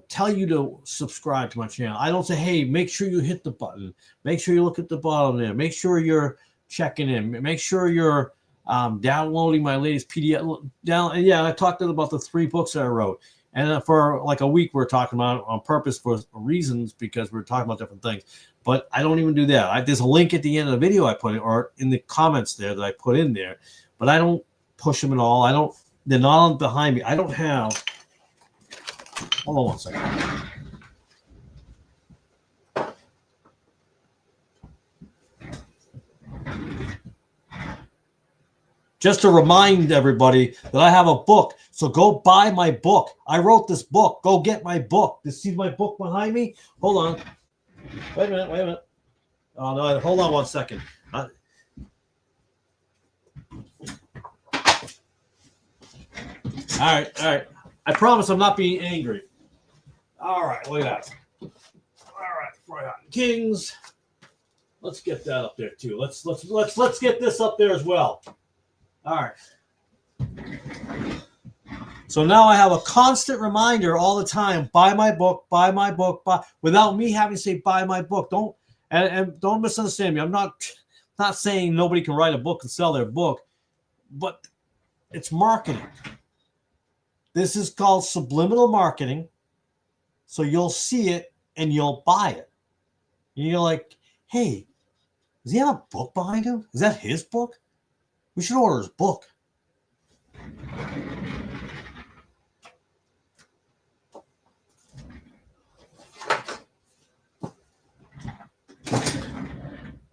tell you to subscribe to my channel. I don't say, hey, make sure you hit the button. Make sure you look at the bottom there. Make sure you're checking in. Make sure you're downloading my latest PDF. I talked about the 3 books that I wrote. And for like a week, we're talking about it on purpose for reasons because we're talking about different things. But I don't even do that. There's a link at the end of the video I put in, or in the comments there that I put in there. But I don't push them at all. They're not on behind me. I don't have. Hold on one second. Just to remind everybody that I have a book. So go buy my book. I wrote this book. Go get my book. You see my book behind me? Hold on. Wait a minute. Oh, no. Hold on one second. All right. I promise I'm not being angry. All right, look at that. All right, Forgotten Kings. Let's get that up there too. Let's get this up there as well. All right. So now I have a constant reminder all the time: buy my book, buy my book, buy, without me having to say buy my book. Don't misunderstand me. I'm not saying nobody can write a book and sell their book, but it's marketing. This is called subliminal marketing. So you'll see it and you'll buy it. And you're like, hey, does he have a book behind him? Is that his book? We should order his book.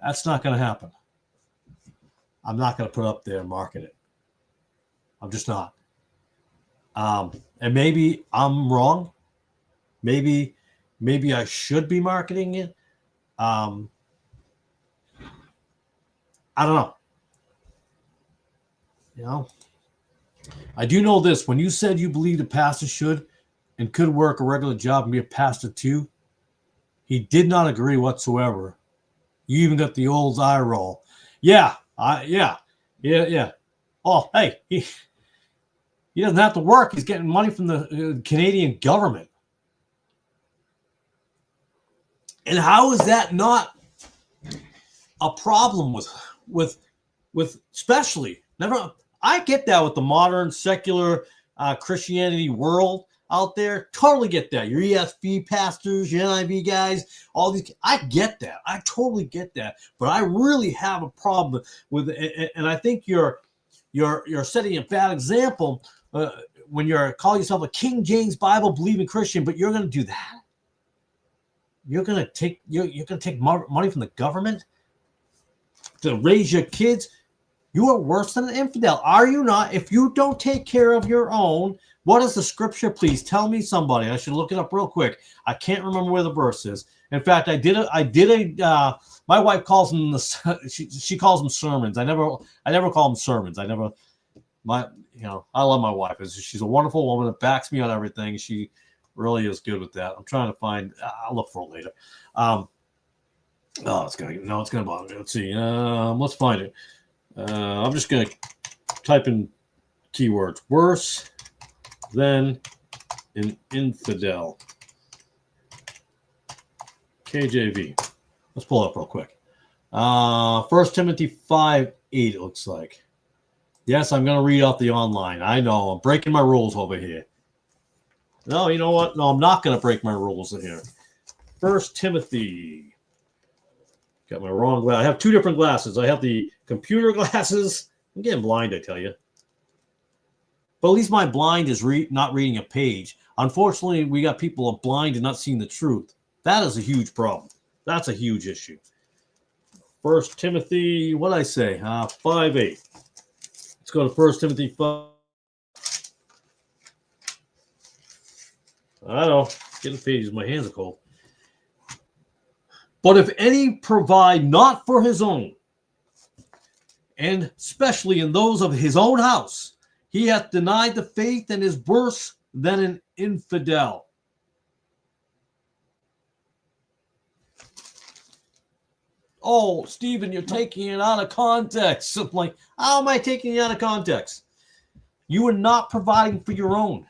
That's not going to happen. I'm not going to put up there and market it. I'm just not. And maybe I'm wrong. Maybe I should be marketing it. I don't know. I do know this. When you said you believed a pastor should and could work a regular job and be a pastor too, he did not agree whatsoever. You even got the old eye roll. Yeah. Oh, hey, he doesn't have to work. He's getting money from the Canadian government. And how is that not a problem with especially never? I get that with the modern secular Christianity world out there. Totally get that. Your ESV pastors, your NIV guys, all these. I get that. I totally get that. But I really have a problem with it. And I think you're setting a bad example when you're calling yourself a King James Bible believing Christian, but you're going to do that. You're going to take money from the government to raise your kids. You are worse than an infidel, are you not? If you don't take care of your own, what is the scripture? Please tell me, somebody. I should look it up real quick. I can't remember where the verse is. In fact, I did a. My wife calls them she calls them sermons. I never call them sermons. I love my wife. She's a wonderful woman that backs me on everything. She really is good with that. I'm trying to find. I'll look for it later. It's gonna bother me. Let's see. Let's find it. I'm just gonna type in keywords. Worse than an infidel. KJV. Let's pull it up real quick. 1 Timothy 5:8. It looks like. Yes, I'm gonna read off the online. I know I'm breaking my rules over here. No, you know what? No, I'm not gonna break my rules in here. 1 Timothy. Got my wrong glass. I have two different glasses. I have the computer glasses. I'm getting blind, I tell you. But at least my blind is not reading a page. Unfortunately, we got people blind and not seeing the truth. That is a huge problem. That's a huge issue. 1 Timothy, what did I say? 5:8. Let's go to 1 Timothy 5. I don't know. Getting pages. My hands are cold. But if any provide not for his own, and especially in those of his own house, he hath denied the faith and is worse than an infidel. Oh, Stephen, you're taking it out of context. I'm like, how am I taking it out of context? You are not providing for your own.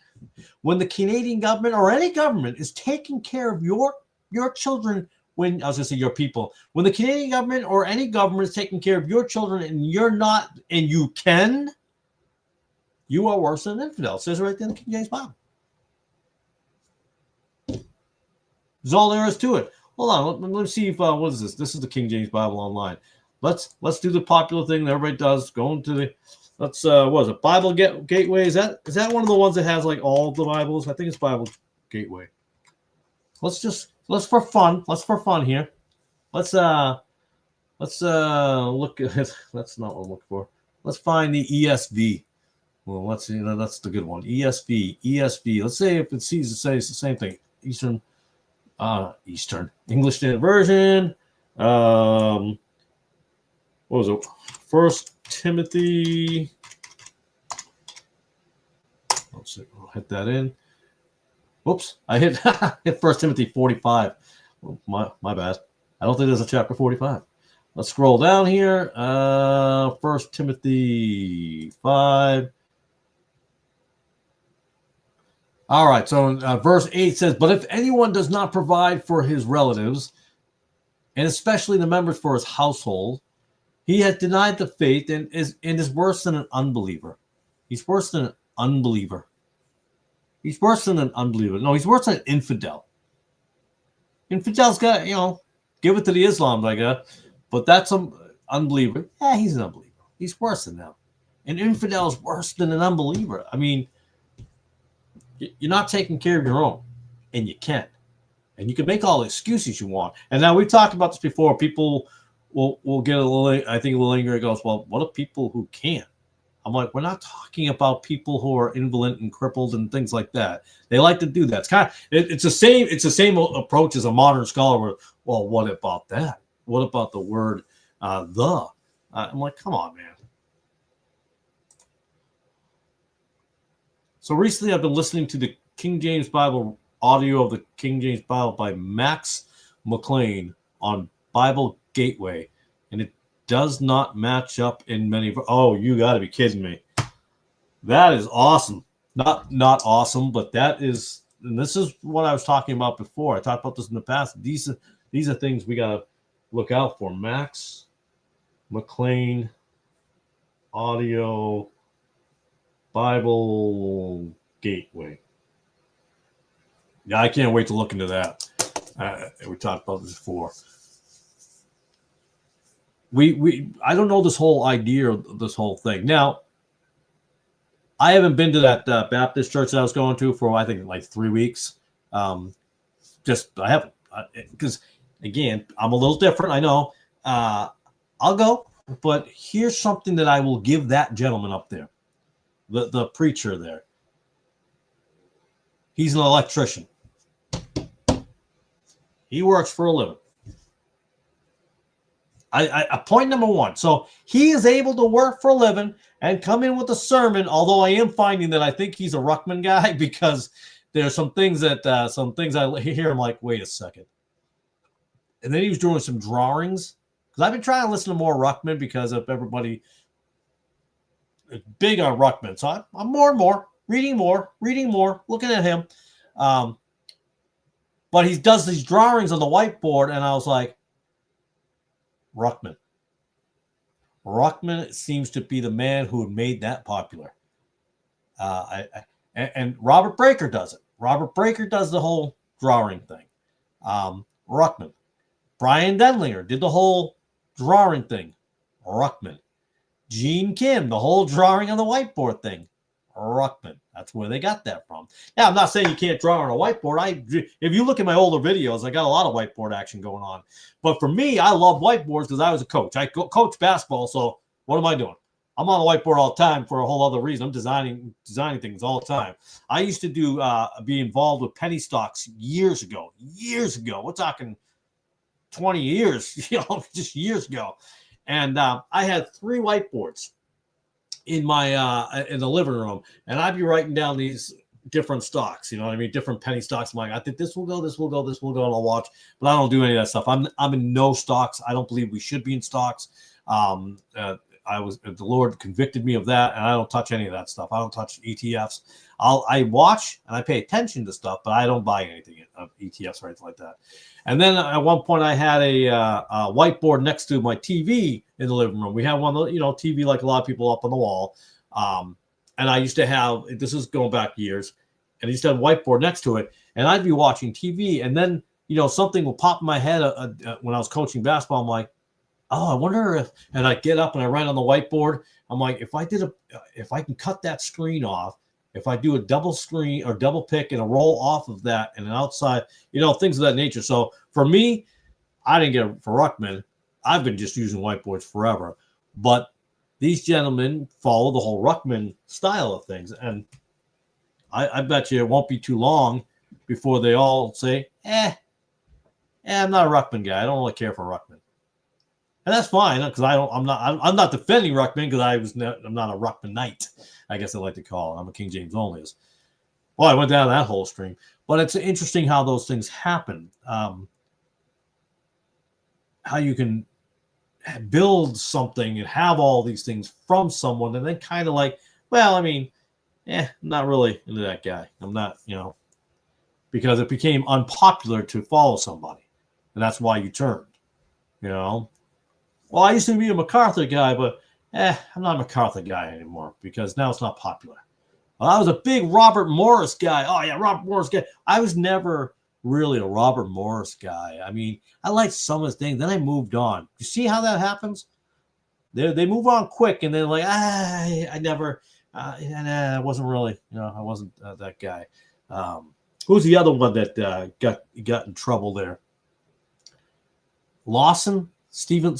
When the Canadian government or any government is taking care of your children, when I was going to say your people, when the Canadian government or any government is taking care of your children and you're not, and you can, you are worse than an infidel. It says right there in the King James Bible. There's all there is to it. Hold on, let's see if what is this? This is the King James Bible online. Let's do the popular thing that everybody does. Go into the what is it? Bible Gateway. Is that one of the ones that has like all the Bibles? I think it's Bible Gateway. Let's for fun here. Let's look at it. That's not what I'm looking for. Let's find the ESV. Well, that's the good one. ESV. Let's say if it sees it's the same thing. Eastern English Standard Version. What was it? 1 Timothy. Let's see. I'll hit that in. Whoops! I hit 1 Timothy 45. Oh, my bad. I don't think there's a chapter 45. Let's scroll down here. 1 Timothy 5. All right, so verse 8 says, but if anyone does not provide for his relatives, and especially the members for his household, he has denied the faith and is worse than an unbeliever. He's worse than an unbeliever. He's worse than an unbeliever. No, he's worse than an infidel. Infidel's got, give it to the Islam, but that's an unbeliever. Yeah, he's an unbeliever. He's worse than them. An infidel is worse than an unbeliever. I mean, you're not taking care of your own, and you can. And you can make all the excuses you want. And now we've talked about this before. People will get a little angry and goes, well, what are people who can't? I'm like, we're not talking about people who are invalid and crippled and things like that. They like to do that. It's the same approach as a modern scholar where, well, what about that? What about the word the? I'm like, come on, man. So recently I've been listening to the King James Bible audio of the King James Bible by Max McLean on Bible Gateway, and it does not match up in many. Oh, you got to be kidding me! That is awesome. Not awesome, but that is, and this is what I was talking about before. I talked about this in the past. these are things we got to look out for. Max McLean Audio Bible Gateway. Yeah, I can't wait to look into that. We talked about this before. I don't know this whole idea of this whole thing. Now, I haven't been to that Baptist church that I was going to for, I think, like 3 weeks. I haven't. Because, again, I'm a little different. I know. I'll go. But here's something that I will give that gentleman up there, the preacher there. He's an electrician. He works for a living. Point number one. So he is able to work for a living and come in with a sermon, although I am finding that I think he's a Ruckman guy, because there's some things I hear, I'm like, wait a second. And then he was doing some drawings, because I've been trying to listen to more Ruckman because of everybody is big on Ruckman. So I'm more and more reading more, looking at him. But he does these drawings on the whiteboard, and I was like, Ruckman. Ruckman seems to be the man who made that popular. And Robert Breaker does it. Robert Breaker does the whole drawing thing. Ruckman. Brian Denlinger did the whole drawing thing. Ruckman. Gene Kim, the whole drawing on the whiteboard thing. Ruckman. That's where they got that from. Now, I'm not saying you can't draw on a whiteboard. If you look at my older videos, I got a lot of whiteboard action going on. But for me, I love whiteboards because I was a coach. I coach basketball, so what am I doing? I'm on a whiteboard all the time for a whole other reason. I'm designing things all the time. I used to be involved with penny stocks years ago. We're talking 20 years, just years ago. And I had 3 whiteboards in my in the living room, and I'd be writing down these different stocks, different penny stocks. I'm like, I think this will go, and I'll watch, but I don't do any of that stuff. I'm in no stocks. I don't believe we should be in stocks. The Lord convicted me of that, and I don't touch any of that stuff. I don't touch ETFs. I watch and I pay attention to stuff, but I don't buy anything of ETFs or anything like that. And then at one point, I had a whiteboard next to my TV in the living room. We had one, TV like a lot of people up on the wall. And I used to have, this is going back years, and I used to have a whiteboard next to it. And I'd be watching TV, and then, something will pop in my head when I was coaching basketball. I'm like, oh, I wonder if, and I get up and I write on the whiteboard. I'm like, if I can cut that screen off, if I do a double screen or double pick and a roll off of that and an outside, things of that nature. So for me, I didn't get it for Ruckman. I've been just using whiteboards forever. But these gentlemen follow the whole Ruckman style of things. And I bet you it won't be too long before they all say, I'm not a Ruckman guy. I don't really care for Ruckman. And that's fine, because I'm not defending Ruckman, because I'm not a Ruckman knight, I guess I like to call it. I'm a King James onlyist. Well, I went down that whole stream, but it's interesting how those things happen. How you can build something and have all these things from someone, and then kind of like, well, I'm not really into that guy. I'm not, because it became unpopular to follow somebody, and that's why you turned, Well, I used to be a MacArthur guy, but I'm not a MacArthur guy anymore because now it's not popular. Well, I was a big Robert Morris guy. Oh, yeah, Robert Morris guy. I was never really a Robert Morris guy. I mean, I liked some of his things. Then I moved on. You see how that happens? They move on quick, and they're like, I never, I wasn't really, I wasn't that guy. Who's the other one that got in trouble there? Lawson? Stephen,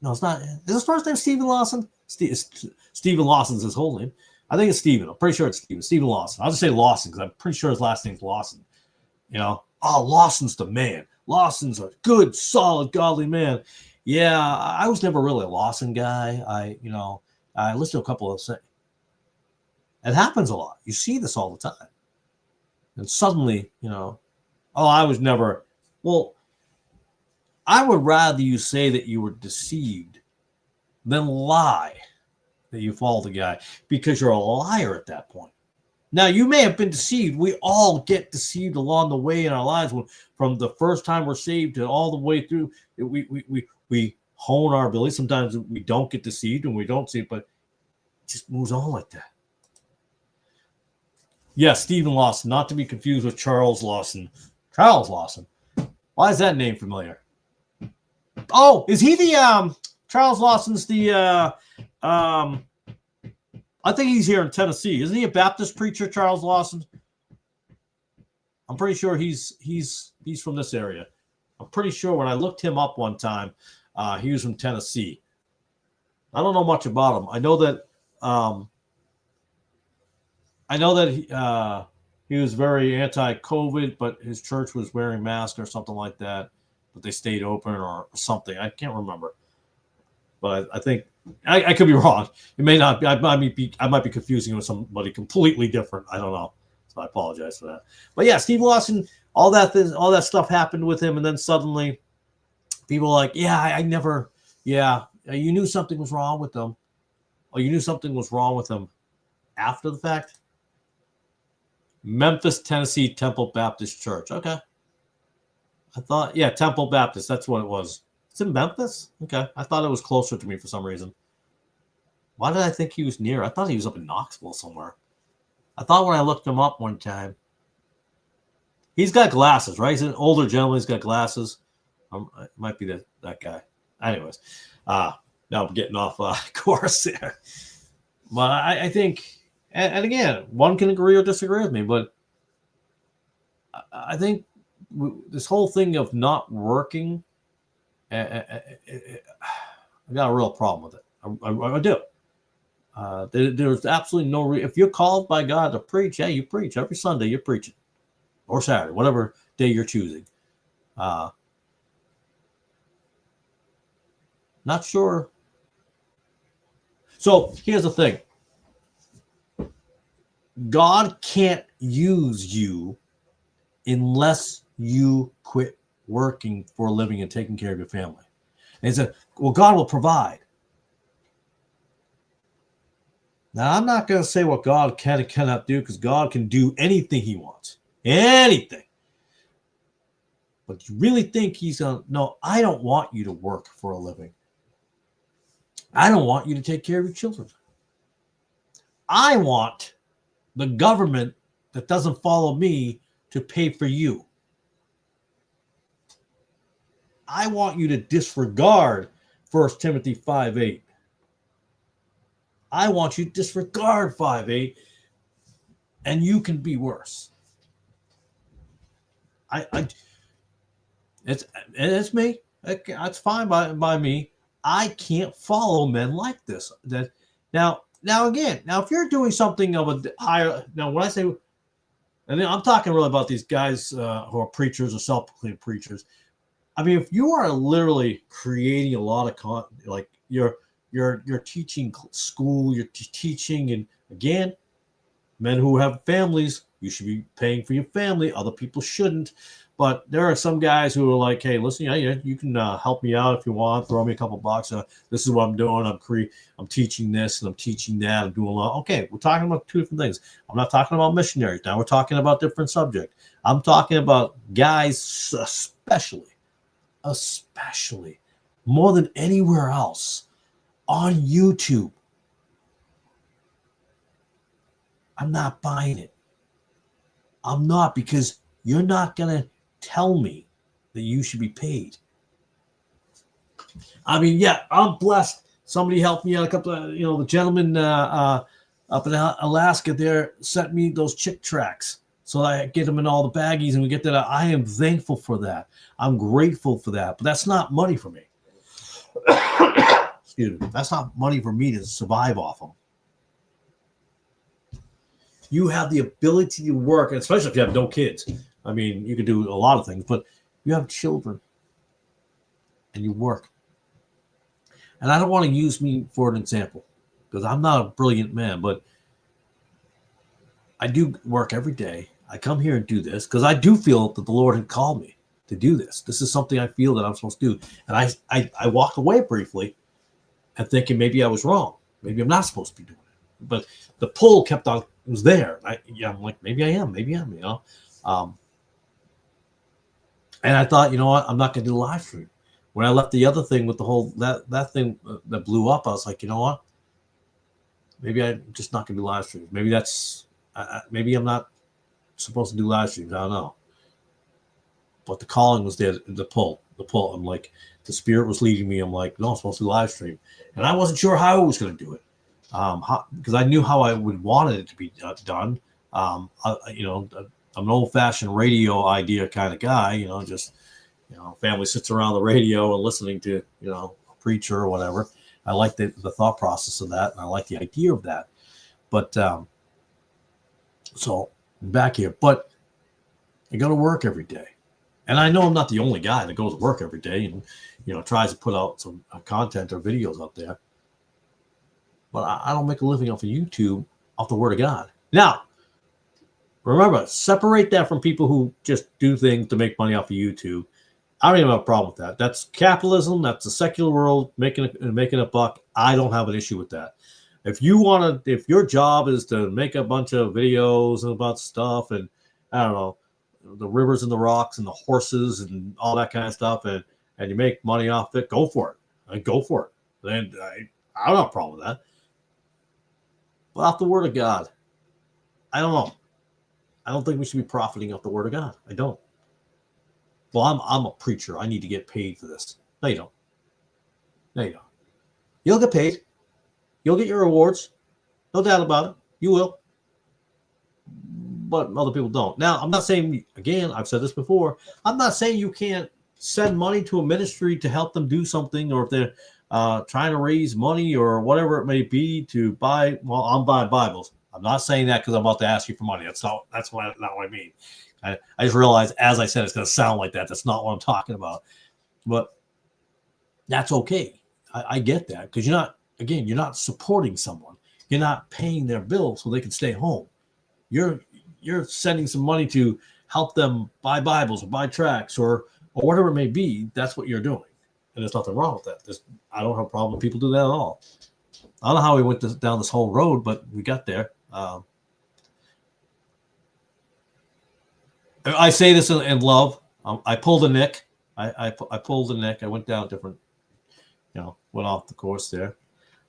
no, it's not. Is his first name Stephen Lawson? Stephen Lawson's his whole name. I think it's Stephen. I'm pretty sure it's Stephen Lawson. I'll just say Lawson because I'm pretty sure his last name's Lawson. Lawson's the man. Lawson's a good, solid, godly man. Yeah, I was never really a Lawson guy. I listened to a couple of things. It happens a lot. You see this all the time. And suddenly, I was never, well, I would rather you say that you were deceived than lie that you followed the guy, because you're a liar at that point. Now, you may have been deceived. We all get deceived along the way in our lives, from the first time we're saved to all the way through. We hone our ability. Sometimes we don't get deceived and we don't see it, but it just moves on like that. Yeah, Stephen Lawson, not to be confused with Charles Lawson. Charles Lawson. Why is that name familiar? Oh, is he the Charles Lawson's the I think he's here in Tennessee. Isn't he a Baptist preacher, Charles Lawson? I'm pretty sure he's from this area. I'm pretty sure when I looked him up one time, he was from Tennessee. I don't know much about him. I know that he was very anti-COVID, but his church was wearing masks or something like that. But they stayed open or something. I can't remember. But I think I could be wrong. It may not be. I might be confusing with somebody completely different. I don't know. So I apologize for that. But yeah, Steve Lawson, all that stuff happened with him, and then suddenly people are like, yeah, you knew something was wrong with them. Or you knew something was wrong with them after the fact. Memphis, Tennessee Temple Baptist Church. Okay. I thought, yeah, Temple Baptist. That's what it was. It's in Memphis? Okay. I thought it was closer to me for some reason. Why did I think he was near? I thought he was up in Knoxville somewhere. I thought when I looked him up one time, he's got glasses, right? He's an older gentleman. He's got glasses. It might be that guy. Anyways, now I'm getting off course there. But I think, and again, one can agree or disagree with me, but I think this whole thing of not working, I got a real problem with it. I do. There's absolutely no if you're called by God to preach, yeah, you preach every Sunday. You're preaching, or Saturday, whatever day you're choosing. Not sure. So here's the thing: God can't use you unless you quit working for a living and taking care of your family. And he said, well, God will provide. Now, I'm not going to say what God can and cannot do, because God can do anything he wants. Anything. But you really think he's going to, no, I don't want you to work for a living. I don't want you to take care of your children. I want the government that doesn't follow me to pay for you. I want you to disregard 1 Timothy 5:8. I want you to disregard 5:8, and you can be worse. It's me. That's fine by me. I can't follow men like this. Now if you're doing something of a higher, now when I say, and I'm talking really about these guys who are preachers or self-proclaimed preachers. I mean, if you are literally creating a lot of like you're teaching school, you're teaching, and again, men who have families, you should be paying for your family. Other people shouldn't. But there are some guys who are like, hey, listen, you can help me out if you want. Throw me a couple bucks. This is what I'm doing. I'm teaching this and I'm teaching that. I'm doing a lot. Okay, we're talking about two different things. I'm not talking about missionaries now. We're talking about different subject. I'm talking about guys especially more than anywhere else on YouTube. I'm not buying it. I'm not, because you're not going to tell me that you should be paid. I mean, yeah, I'm blessed. Somebody helped me out. A couple of, the gentleman up in Alaska there sent me those chick tracks. So I get them in all the baggies and we get that. I am thankful for that. I'm grateful for that. But that's not money for me. Excuse me. That's not money for me to survive off of. You have the ability to work, and especially if you have no kids. I mean, you can do a lot of things, but you have children and you work. And I don't want to use me for an example because I'm not a brilliant man, but I do work every day. I come here and do this because I do feel that the Lord had called me to do this. This is something I feel that I'm supposed to do. And I walked away briefly and thinking maybe I was wrong. Maybe I'm not supposed to be doing it. But the pull kept on, was there. I'm like, maybe I am, and I thought, you know what, I'm not going to do the live stream. When I left the other thing with the whole that thing that blew up, I was like, you know what, maybe I'm just not going to do live streams. Maybe maybe I'm not supposed to do live streams. I don't know. But the calling was there, the pull. I'm like, the spirit was leading me. I'm like, no, I'm supposed to do live stream, and I wasn't sure how I was going to do it, because I knew how I would want it to be done. I'm an old-fashioned radio idea kind of guy. Family sits around the radio and listening to a preacher or whatever. I like the thought process of that, and I like the idea of that. But so back here, but I go to work every day. And I know I'm not the only guy that goes to work every day and, tries to put out some content or videos out there. But I don't make a living off of YouTube, off the Word of God. Now, remember, separate that from people who just do things to make money off of YouTube. I don't even have a problem with that. That's capitalism. That's the secular world making a buck. I don't have an issue with that. If your job is to make a bunch of videos about stuff and, I don't know, the rivers and the rocks and the horses and all that kind of stuff, and you make money off it, go for it. Go for it. Then I don't have a problem with that. But off the Word of God, I don't know. I don't think we should be profiting off the Word of God. I don't. Well, I'm a preacher. I need to get paid for this. No, you don't. No, you don't. You'll get paid. You'll get your rewards. No doubt about it. You will. But other people don't. Now, I'm not saying, again, I've said this before, I'm not saying you can't send money to a ministry to help them do something, or if they're trying to raise money or whatever it may be to buy, well, I'm buying Bibles. I'm not saying that because I'm about to ask you for money. That's not what I mean. I just realized, as I said, it's going to sound like that. That's not what I'm talking about. But that's okay. I get that, because you're not supporting someone. You're not paying their bill so they can stay home. You're sending some money to help them buy Bibles or buy tracts or whatever it may be. That's what you're doing. And there's nothing wrong with that. I don't have a problem with people do that at all. I don't know how we went down this whole road, but we got there. I say this in love. I pulled a Nick. I pulled a Nick. I went down different, went off the course there.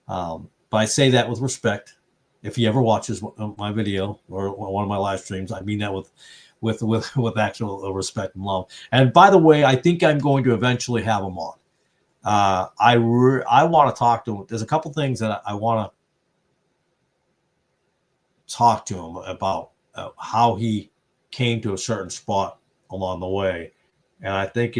But I say that with respect. If he ever watches my video or one of my live streams, I mean that with actual respect and love. And by the way, I think I'm going to eventually have him on. I want to talk to him. There's a couple things that I want to talk to him about, how he came to a certain spot along the way. And I think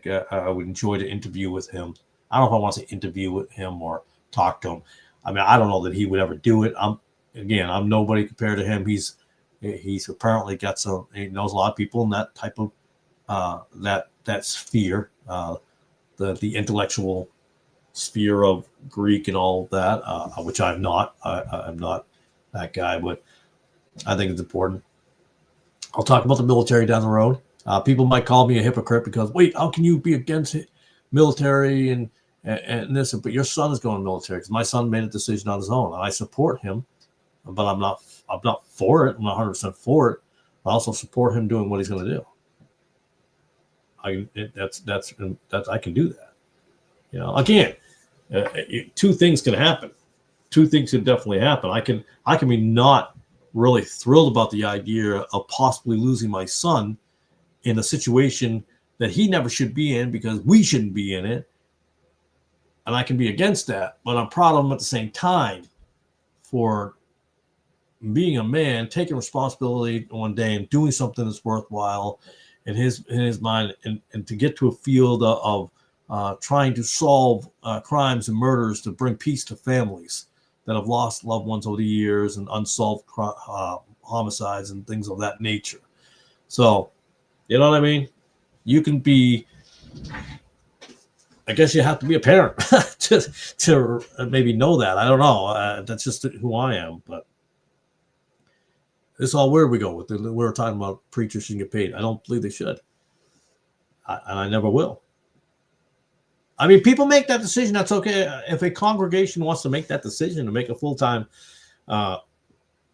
I would enjoy to interview with him. I don't know if I want to say interview with him or talk to him. I mean, I don't know that he would ever do it. I'm nobody compared to him. He's apparently he knows a lot of people in that type of that sphere, the intellectual sphere of Greek and all of that, which I'm not. I'm not that guy, but I think it's important. I'll talk about the military down the road. People might call me a hypocrite because, wait, how can you be against military and this? But your son is going to the military, because my son made a decision on his own, and I support him, but I'm not for it. I'm not 100% for it. I also support him doing what he's going to do. I can do that. Again, two things can happen. Two things can definitely happen. I can be not really thrilled about the idea of possibly losing my son in a situation that he never should be in, because we shouldn't be in it. And I can be against that, but I'm proud of him at the same time for being a man, taking responsibility one day and doing something that's worthwhile in his mind, and to get to a field of trying to solve crimes and murders to bring peace to families that have lost loved ones over the years, and unsolved homicides and things of that nature. So, you know what I mean? You can be, I guess you have to be a parent to maybe know that. I don't know. That's just who I am. But it's all where we go with it. We were talking about preachers shouldn't get paid. I don't believe they should. And I never will. I mean, people make that decision. That's okay. If a congregation wants to make that decision to make a full-time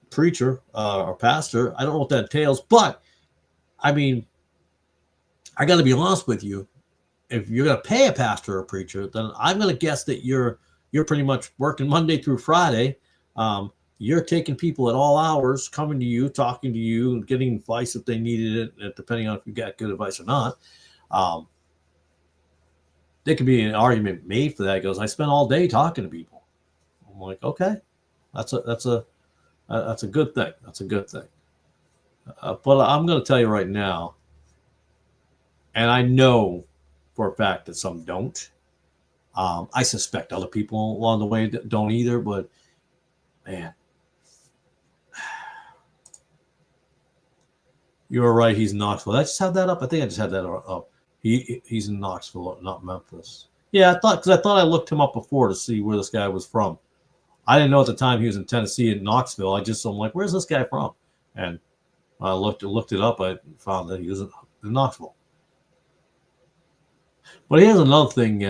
preacher or pastor. I don't know what that entails, but I mean, I got to be honest with you. If you're going to pay a pastor or a preacher, then I'm going to guess that you're pretty much working Monday through Friday. You're taking people at all hours, coming to you, talking to you, and getting advice if they needed it, depending on if you got good advice or not. There could be an argument made for that. It goes, I spend all day talking to people. I'm like, okay, that's a good thing. That's a good thing. But I'm going to tell you right now, and I know for a fact that some don't. I suspect other people along the way don't either, but man, you were right. He's in Knoxville. I just had that up. I think I just had that up. He's in Knoxville, not Memphis. Yeah, I thought I looked him up before to see where this guy was from. I didn't know at the time he was in Tennessee in Knoxville. I'm like, where's this guy from? And I looked it up. I found that he was in Knoxville. But here's another thing.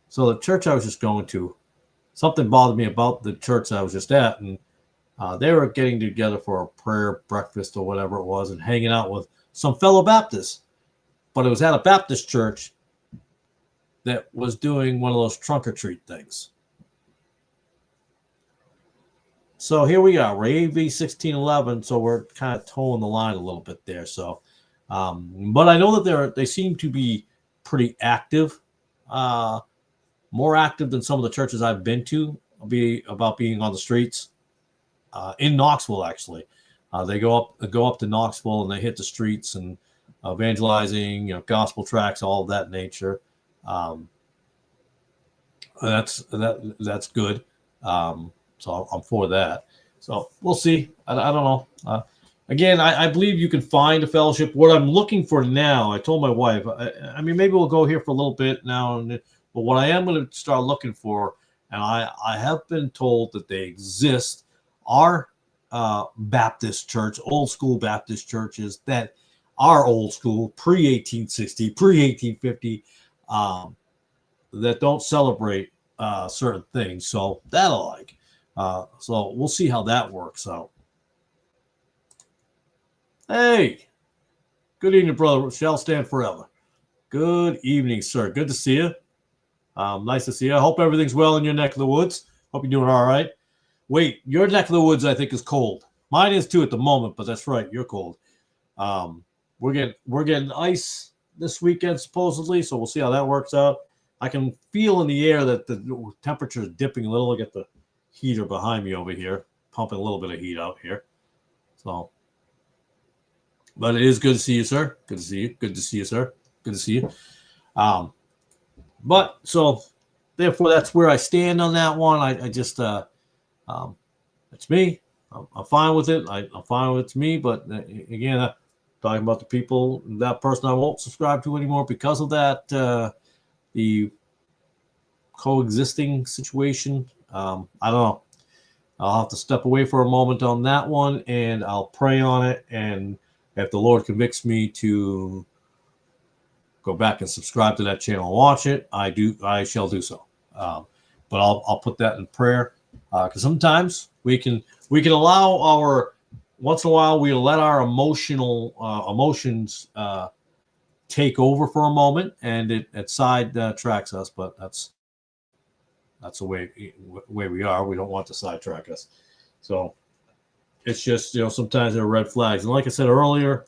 So the church I was just going to, something bothered me about the church I was just at, and they were getting together for a prayer breakfast or whatever it was, and hanging out with some fellow Baptists. But it was at a Baptist church that was doing one of those trunk or treat things. So here we are, we're AV 1611, so we're kind of towing the line a little bit there. So, but I know that they seem to be pretty active, more active than some of the churches I've been to. About being on the streets in Knoxville. Actually, they go up to Knoxville and they hit the streets and evangelizing, gospel tracts, all of that nature. That's good. So I'm for that. So we'll see. I don't know. Again, I believe you can find a fellowship. What I'm looking for now, I told my wife, I mean, maybe we'll go here for a little bit now, but what I am going to start looking for, and I have been told that they exist, are Baptist church, old school Baptist churches that are old school, pre-1860, pre-1850, that don't celebrate certain things. So that I like. So we'll see how that works out. Hey, good evening, brother. Shall stand forever. Good evening, sir. Good to see you. Nice to see you. I hope everything's well in your neck of the woods. Hope you're doing all right. Wait, your neck of the woods, I think, is cold. Mine is too at the moment, but that's right. You're cold. We're getting ice this weekend, supposedly, so we'll see how that works out. I can feel in the air that the temperature is dipping a little. I get the heater behind me over here, pumping a little bit of heat out here. So, but it is good to see you, sir. Good to see you. Good to see you, sir. Good to see you. But so, therefore, that's where I stand on that one. I just, it's me. I'm fine with it. I'm fine with it's me. But again, talking about the people, that person I won't subscribe to anymore because of that, the coexisting situation. I don't know. I'll have to step away for a moment on that one, and I'll pray on it. And if the Lord convicts me to go back and subscribe to that channel and watch it, I shall do so. But I'll put that in prayer, because sometimes we can allow our, once in a while we let our emotions take over for a moment, and it side tracks us. But that's the way we are. We don't want to sidetrack us. So it's just, sometimes there are red flags. And like I said earlier,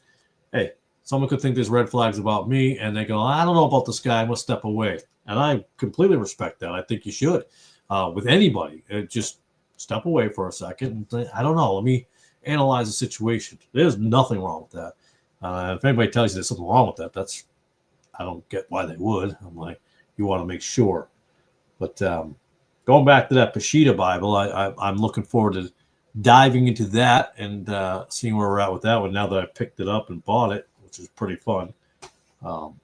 hey, someone could think there's red flags about me, and they go, I don't know about this guy, I must step away. And I completely respect that. I think you should, with anybody. Just step away for a second and think, I don't know, let me analyze the situation. There's nothing wrong with that. If anybody tells you there's something wrong with that, I don't get why they would. I'm like, you want to make sure. But going back to that Peshitta Bible, I'm looking forward to diving into that and seeing where we're at with that one now that I picked it up and bought it, which is pretty fun. Well,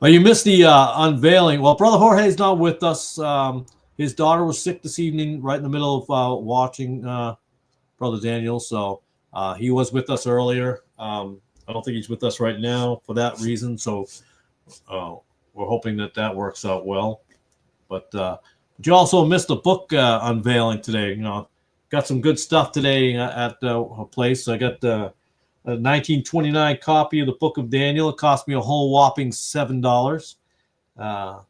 you missed the unveiling. Well, Brother Jorge's not with us. His daughter was sick this evening, right in the middle of watching Brother Daniel. So he was with us earlier. I don't think he's with us right now for that reason. So we're hoping that works out well. But But you also missed the book unveiling today. You know, got some good stuff today at a place. I got a 1929 copy of the Book of Daniel. It cost me a whole whopping $7. The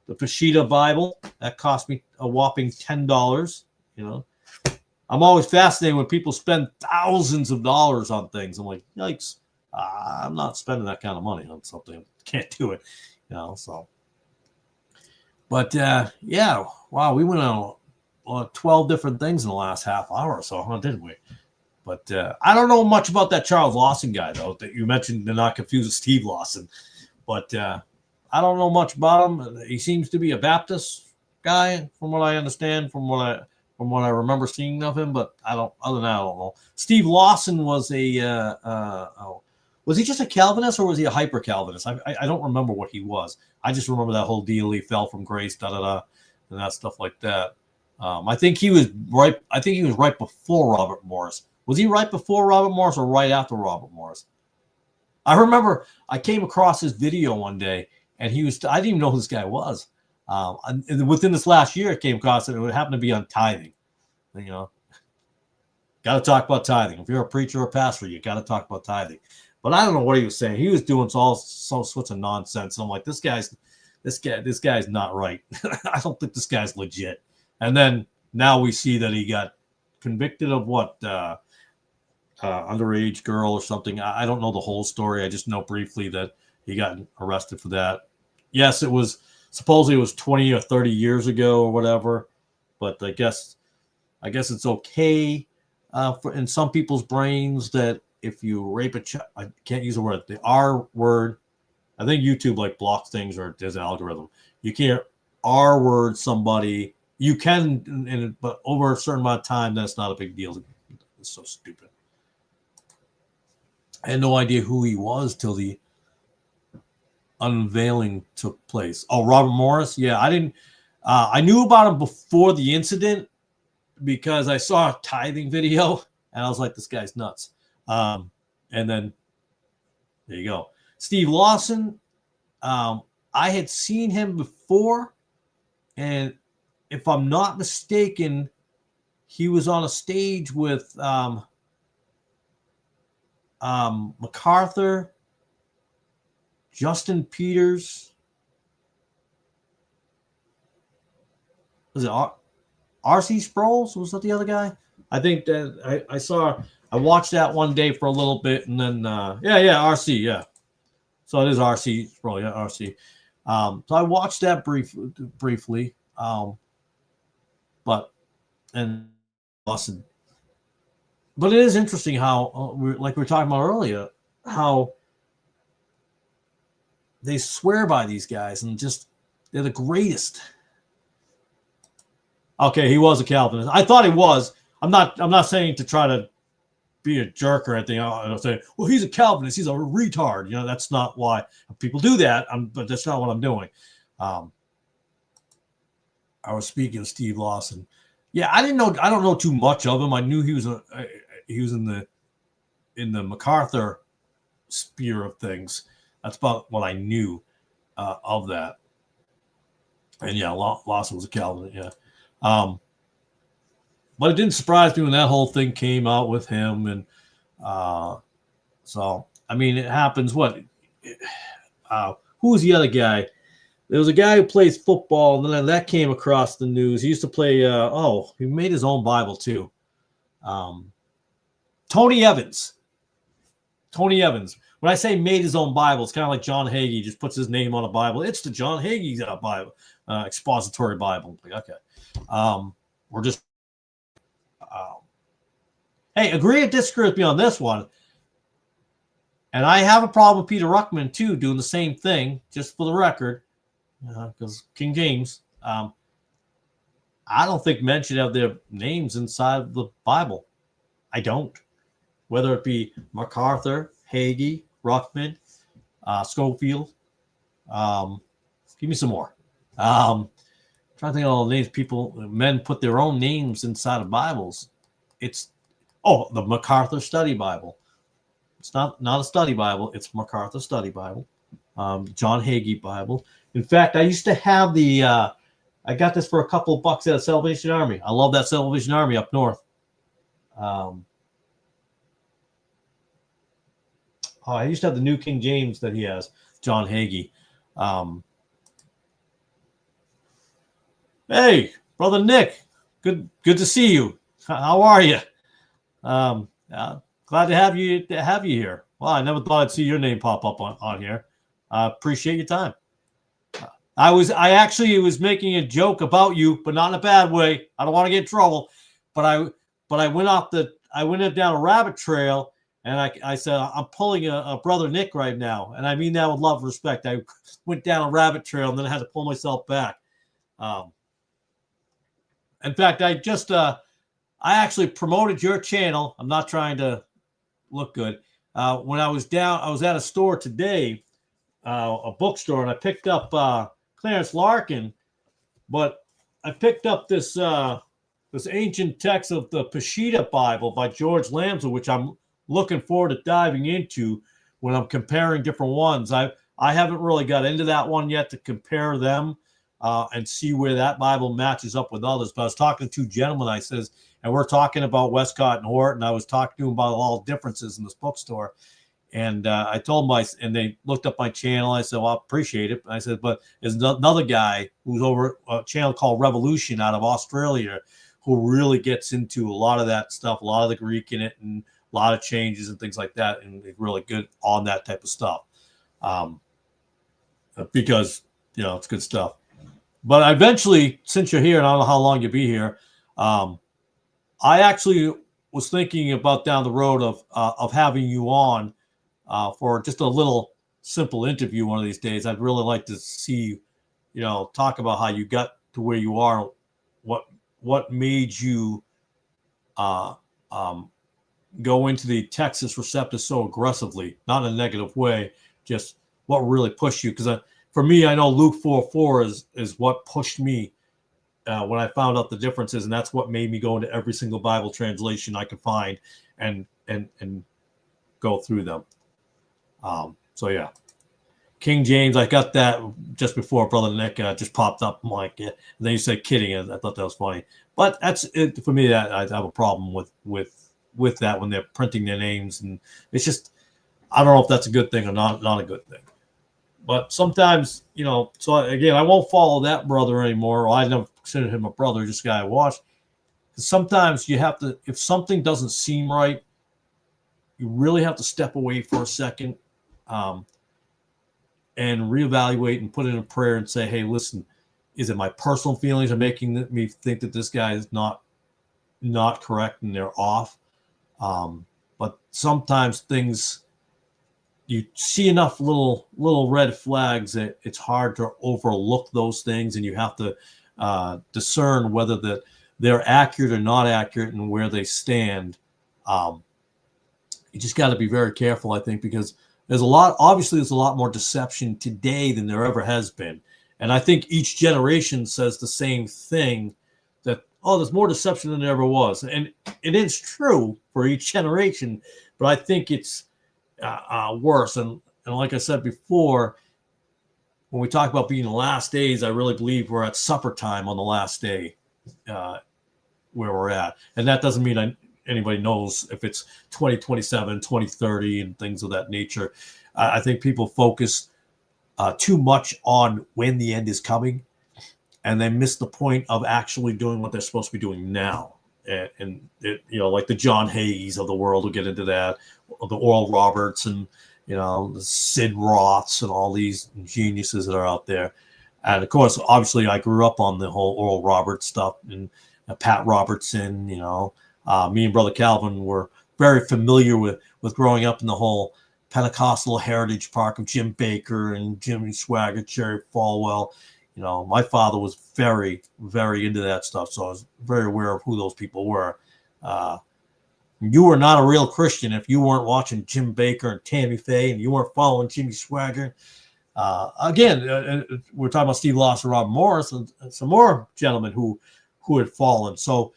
Peshitta Bible, that cost me a whopping $10. You know, I'm always fascinated when people spend thousands of dollars on things. I'm like, yikes, I'm not spending that kind of money on something. Can't do it, you know. So, but yeah, wow, we went on 12 different things in the last half hour or so, huh? Didn't we? But I don't know much about that Charles Lawson guy, though, that you mentioned. To not confuse with Steve Lawson, but I don't know much about him. He seems to be a Baptist guy, from what I understand, from what I remember seeing of him. But I don't. Other than that, I don't know. Steve Lawson was was he just a Calvinist or was he a hyper Calvinist? I don't remember what he was. I just remember that whole deal. He fell from grace, and that stuff like that. I think he was right. I think he was right before Robert Morris. Was he right before Robert Morris or right after Robert Morris? I remember I came across his video one day, and I didn't even know who this guy was. And within this last year, it came across it. It happened to be on tithing. You know, got to talk about tithing. If you're a preacher or a pastor, you got to talk about tithing. But I don't know what he was saying. He was doing all sorts of nonsense. And I'm like, this guy's not right. I don't think this guy's legit. And then now we see that he got convicted of what, underage girl or something. I don't know the whole story. I just know briefly that he got arrested for that. Yes, supposedly it was 20 or 30 years ago or whatever. But I guess it's okay in some people's brains that if you rape a child, I can't use the word, the R word. I think YouTube like blocks things or there's an algorithm. You can't R word somebody. You can, but over a certain amount of time, that's not a big deal. It's so stupid. I had no idea who he was till the unveiling took place. Oh, Robert Morris? Yeah, I didn't. I knew about him before the incident because I saw a tithing video and I was like, this guy's nuts. And then there you go. Steve Lawson, I had seen him before, and if I'm not mistaken, he was on a stage with MacArthur, Justin Peters. Was it R.C. Sproles? Was that the other guy? I think that I watched that one day for a little bit, and then R.C. Yeah, so it is R.C. Sproles. Yeah, R.C. So I watched that briefly. But it is interesting how, like we were talking about earlier, how they swear by these guys and just they're the greatest. Okay, he was a Calvinist. I thought he was. I'm not saying to try to be a jerk or anything. I'll say, well, he's a Calvinist. He's a retard. You know, that's not why people do that. But that's not what I'm doing. I was speaking of Steve Lawson. Yeah, I don't know too much of him. I knew he was in the MacArthur sphere of things. That's about what I knew of that. And yeah, Lawson was a Calvinist. Yeah, but it didn't surprise me when that whole thing came out with him. And so I mean, it happens. What? Who was the other guy? There was a guy who plays football, and then that came across the news. He used to play. He made his own Bible too. Tony Evans. Tony Evans. When I say made his own Bible, it's kind of like John Hagee just puts his name on a Bible. It's the John Hagee Bible, expository Bible. Like, okay, we're just. Hey, agree or disagree with me on this one. And I have a problem with Peter Ruckman too, doing the same thing. Just for the record. Because King James, I don't think men should have their names inside of the Bible. I don't. Whether it be MacArthur, Hagee, Ruckman, Schofield. Give me some more. Trying to think of all the names men put their own names inside of Bibles. It's the MacArthur Study Bible. It's not a study Bible. It's MacArthur Study Bible. John Hagee Bible. In fact, I used to have the I got this for a couple of bucks at a Salvation Army. I love that Salvation Army up north. I used to have the New King James that he has, John Hagee. Hey, brother Nick, good to see you. How are you? Glad to have you here. Well, I never thought I'd see your name pop up on here. Appreciate your time. I actually was making a joke about you, but not in a bad way. I don't want to get in trouble. But I went down a rabbit trail, and I said I'm pulling a brother Nick right now, and I mean that with love and respect. I went down a rabbit trail, and then I had to pull myself back. In fact, I actually promoted your channel. I'm not trying to look good. When I was at a store today, a bookstore, and I picked up Clarence Larkin, but I picked up this ancient text of the Peshitta Bible by George Lambsa, which I'm looking forward to diving into when I'm comparing different ones. I haven't really got into that one yet to compare them and see where that Bible matches up with others. But I was talking to two gentlemen, and we're talking about Westcott and Hort, and I was talking to them about all the differences in this bookstore. And I told them, and they looked up my channel. I said, well, I appreciate it. I said, but there's another guy who's over a channel called Revolution out of Australia who really gets into a lot of that stuff, a lot of the Greek in it, and a lot of changes and things like that. And they're really good on that type of stuff because, it's good stuff. But eventually, since you're here, and I don't know how long you'll be here, I actually was thinking about down the road of having you on for just a little simple interview one of these days. I'd really like to see you, talk about how you got to where you are, what made you go into the Texas Receptus so aggressively, not in a negative way, just what really pushed you. Because for me, I know Luke 4:4 is what pushed me when I found out the differences, and that's what made me go into every single Bible translation I could find and go through them. So yeah, King James, I got that just before Brother Nick just popped up. I'm like, yeah. And then you said kidding, and I thought that was funny. But that's it for me. That I have a problem with that when they're printing their names, and it's just, I don't know if that's a good thing or not a good thing. But sometimes, so again, I won't follow that brother anymore. I never considered him a brother, just a guy I watched. Sometimes you have to, if something doesn't seem right, you really have to step away for a second and reevaluate and put in a prayer and say, hey, listen, is it my personal feelings are making me think that this guy is not correct and they're off? But sometimes things, you see enough little red flags that it's hard to overlook those things, and you have to discern whether they're accurate or not accurate and where they stand. You just got to be very careful, I think, because there's a lot more deception today than there ever has been. And I think each generation says the same thing, that, there's more deception than there ever was. And it is true for each generation, but I think it's worse. And like I said before, when we talk about being the last days, I really believe we're at supper time on the last day where we're at. And that doesn't mean anybody knows if it's 2027, 2030 and things of that nature. I think people focus too much on when the end is coming, and they miss the point of actually doing what they're supposed to be doing now. And like the John Hayes of the world will get into that, the Oral Roberts and, the Sid Roths and all these geniuses that are out there. And of course, obviously I grew up on the whole Oral Roberts stuff and Pat Robertson, me and Brother Calvin were very familiar with growing up in the whole Pentecostal heritage park of Jim Baker and Jimmy Swaggart, Jerry Falwell. My father was very, very into that stuff, so I was very aware of who those people were. You were not a real Christian if you weren't watching Jim Baker and Tammy Faye, and you weren't following Jimmy Swaggart. Again, we're talking about Steve Loss and Rob Morris and some more gentlemen who had fallen. So,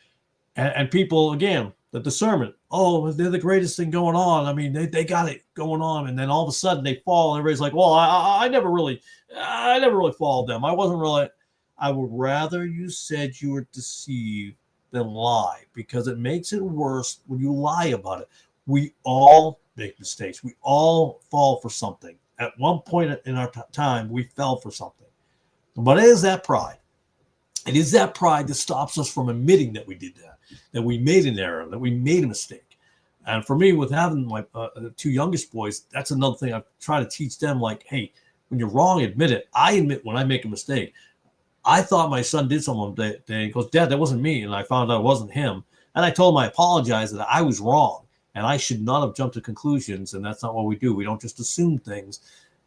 and people, again, the discernment, they're the greatest thing going on. I mean, they got it going on. And then all of a sudden they fall, and everybody's like, well, I never really followed them. I wasn't really, I would rather you said you were deceived than lie, because it makes it worse when you lie about it. We all make mistakes. We all fall for something. At one point in our time, we fell for something. But it is that pride. It is that pride that stops us from admitting that we did that we made an error, that we made a mistake. And for me, with having my two youngest boys, that's another thing I try to teach them. Like, hey, when you're wrong, admit it. I admit when I make a mistake. I thought my son did something one day. He goes, Dad, that wasn't me. And I found out it wasn't him. And I told him I apologized, that I was wrong and I should not have jumped to conclusions. And that's not what we do. We don't just assume things,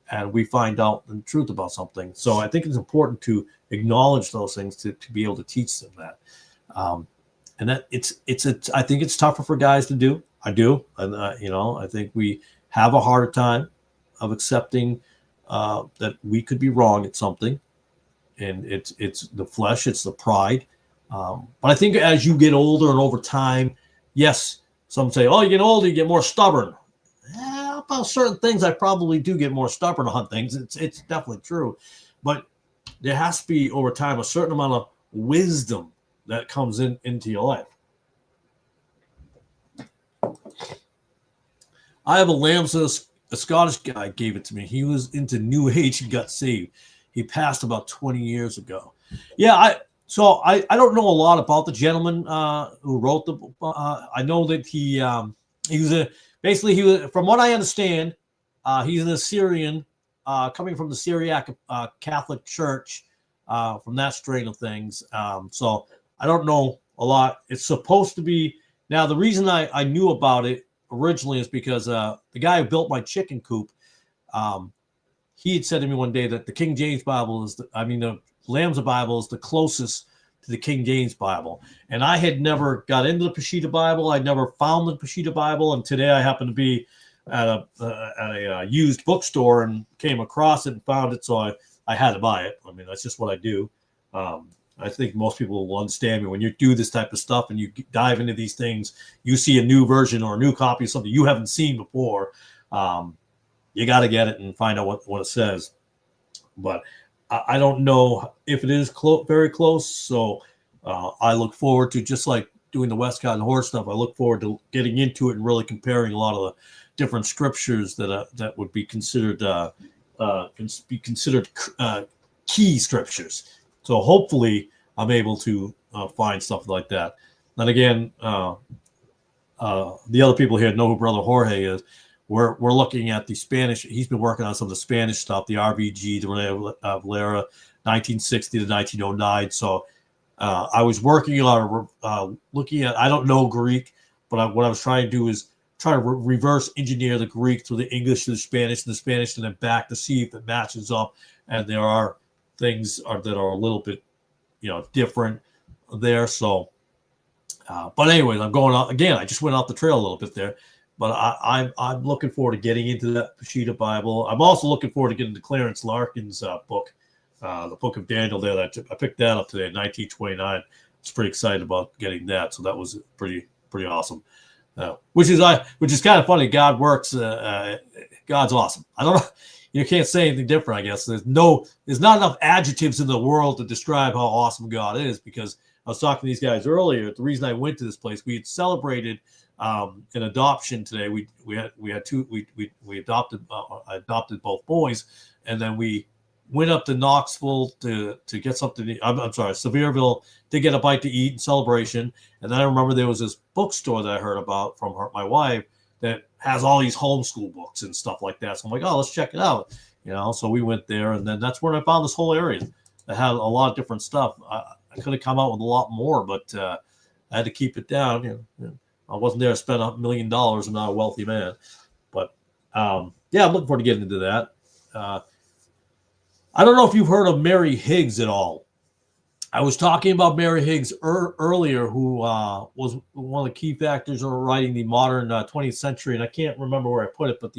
and we find out the truth about something. So I think it's important to acknowledge those things to be able to teach them that. And that I think it's tougher for guys to do. I do. And, I think we have a harder time of accepting that we could be wrong at something. And it's the flesh, it's the pride. But I think as you get older and over time, yes, some say, oh, you get older, you get more stubborn. About certain things, I probably do get more stubborn on things. It's definitely true. But there has to be, over time, a certain amount of wisdom that comes into your life. I have a Lamson, a Scottish guy gave it to me. He was into New Age and got saved. He passed about 20 years ago. Yeah, I don't know a lot about the gentleman who wrote the book. I know that he was from what I understand, he's an Assyrian coming from the Syriac Catholic Church, from that strain of things. So I don't know a lot. It's supposed to be. Now, the reason I knew about it originally is because the guy who built my chicken coop, he had said to me one day that the King James Bible the Lamb's Bible is the closest to the King James Bible. And I had never got into the Peshitta Bible. I'd never found the Peshitta Bible. And today I happened to be at a used bookstore and came across it and found it. So I had to buy it. I mean, that's just what I do. I think most people will understand me when you do this type of stuff and you dive into these things, you see a new version or a new copy of something you haven't seen before. You got to get it and find out what it says. But I don't know if it is very close. So I look forward to, just like doing the Westcott and Horse stuff, I look forward to getting into it and really comparing a lot of the different scriptures that would be considered key scriptures. So hopefully I'm able to find stuff like that. And again, the other people here know who Brother Jorge is. We're looking at the Spanish. He's been working on some of the Spanish stuff, the RVG, the René Valera, 1960 to 1909. So I was working on looking at. I don't know Greek, but what I was trying to do is try to reverse engineer the Greek through the English to the Spanish, and the Spanish to then back to see if it matches up. And there are things that are a little bit, different there. So, but anyways, I'm going on again. I just went off the trail a little bit there. But I'm looking forward to getting into that Peshitta Bible. I'm also looking forward to getting to Clarence Larkin's book, the Book of Daniel. There, that I picked that up today in 1929. I was pretty excited about getting that. So that was pretty awesome. Which is kind of funny. God works. God's awesome. I don't know. You can't say anything different. I guess there's not enough adjectives in the world to describe how awesome God is. Because I was talking to these guys earlier. The reason I went to this place, we had celebrated an adoption today. We had two. We adopted both boys, and then we went up to Knoxville to get something. I'm sorry, Sevierville, to get a bite to eat in celebration. And then I remember there was this bookstore that I heard about from my wife that has all these homeschool books and stuff like that. So I'm like, oh, let's check it out. So we went there, and then that's where I found this whole area that had a lot of different stuff. I could have come out with a lot more, but I had to keep it down. I wasn't there to spend $1 million. I'm not a wealthy man. But, I'm looking forward to getting into that. I don't know if you've heard of Mary Higgs at all. I was talking about Mary Higgs earlier, who was one of the key factors in writing the modern 20th century. And I can't remember where I put it, but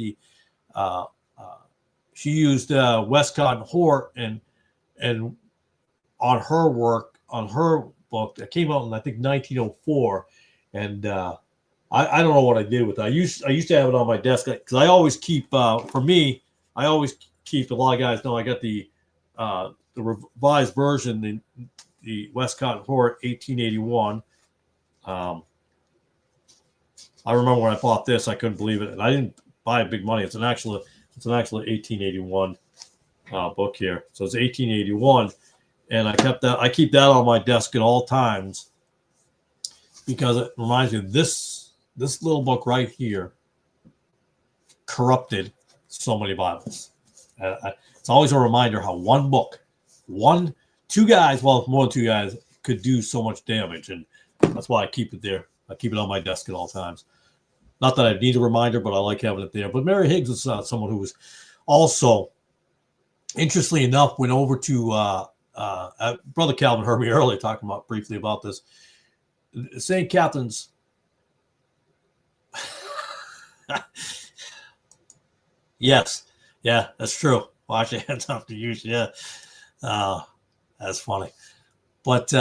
she used Westcott and Hort and on her work, on her book that came out in, I think, 1904. And I don't know what I did with it. I used to have it on my desk because I always keep, for me, I always keep, a lot of guys know I got the the revised version, the Westcott Horror 1881. I remember when I bought this, I couldn't believe it, and I didn't buy it big money. It's an actual 1881 book here. So it's 1881, and I keep that on my desk at all times because it reminds me of this little book right here corrupted so many Bibles. It's always a reminder how two guys, well, more than two guys, could do so much damage, and that's why I keep it there. I keep it on my desk at all times. Not that I need a reminder, but I like having it there. But Mary Higgs was someone who was also, interestingly enough, went over to Brother Calvin heard me earlier talking briefly about this. St. Catherine's. Yes. Yeah, that's true. Wash your hands off the use. Yeah. That's funny. But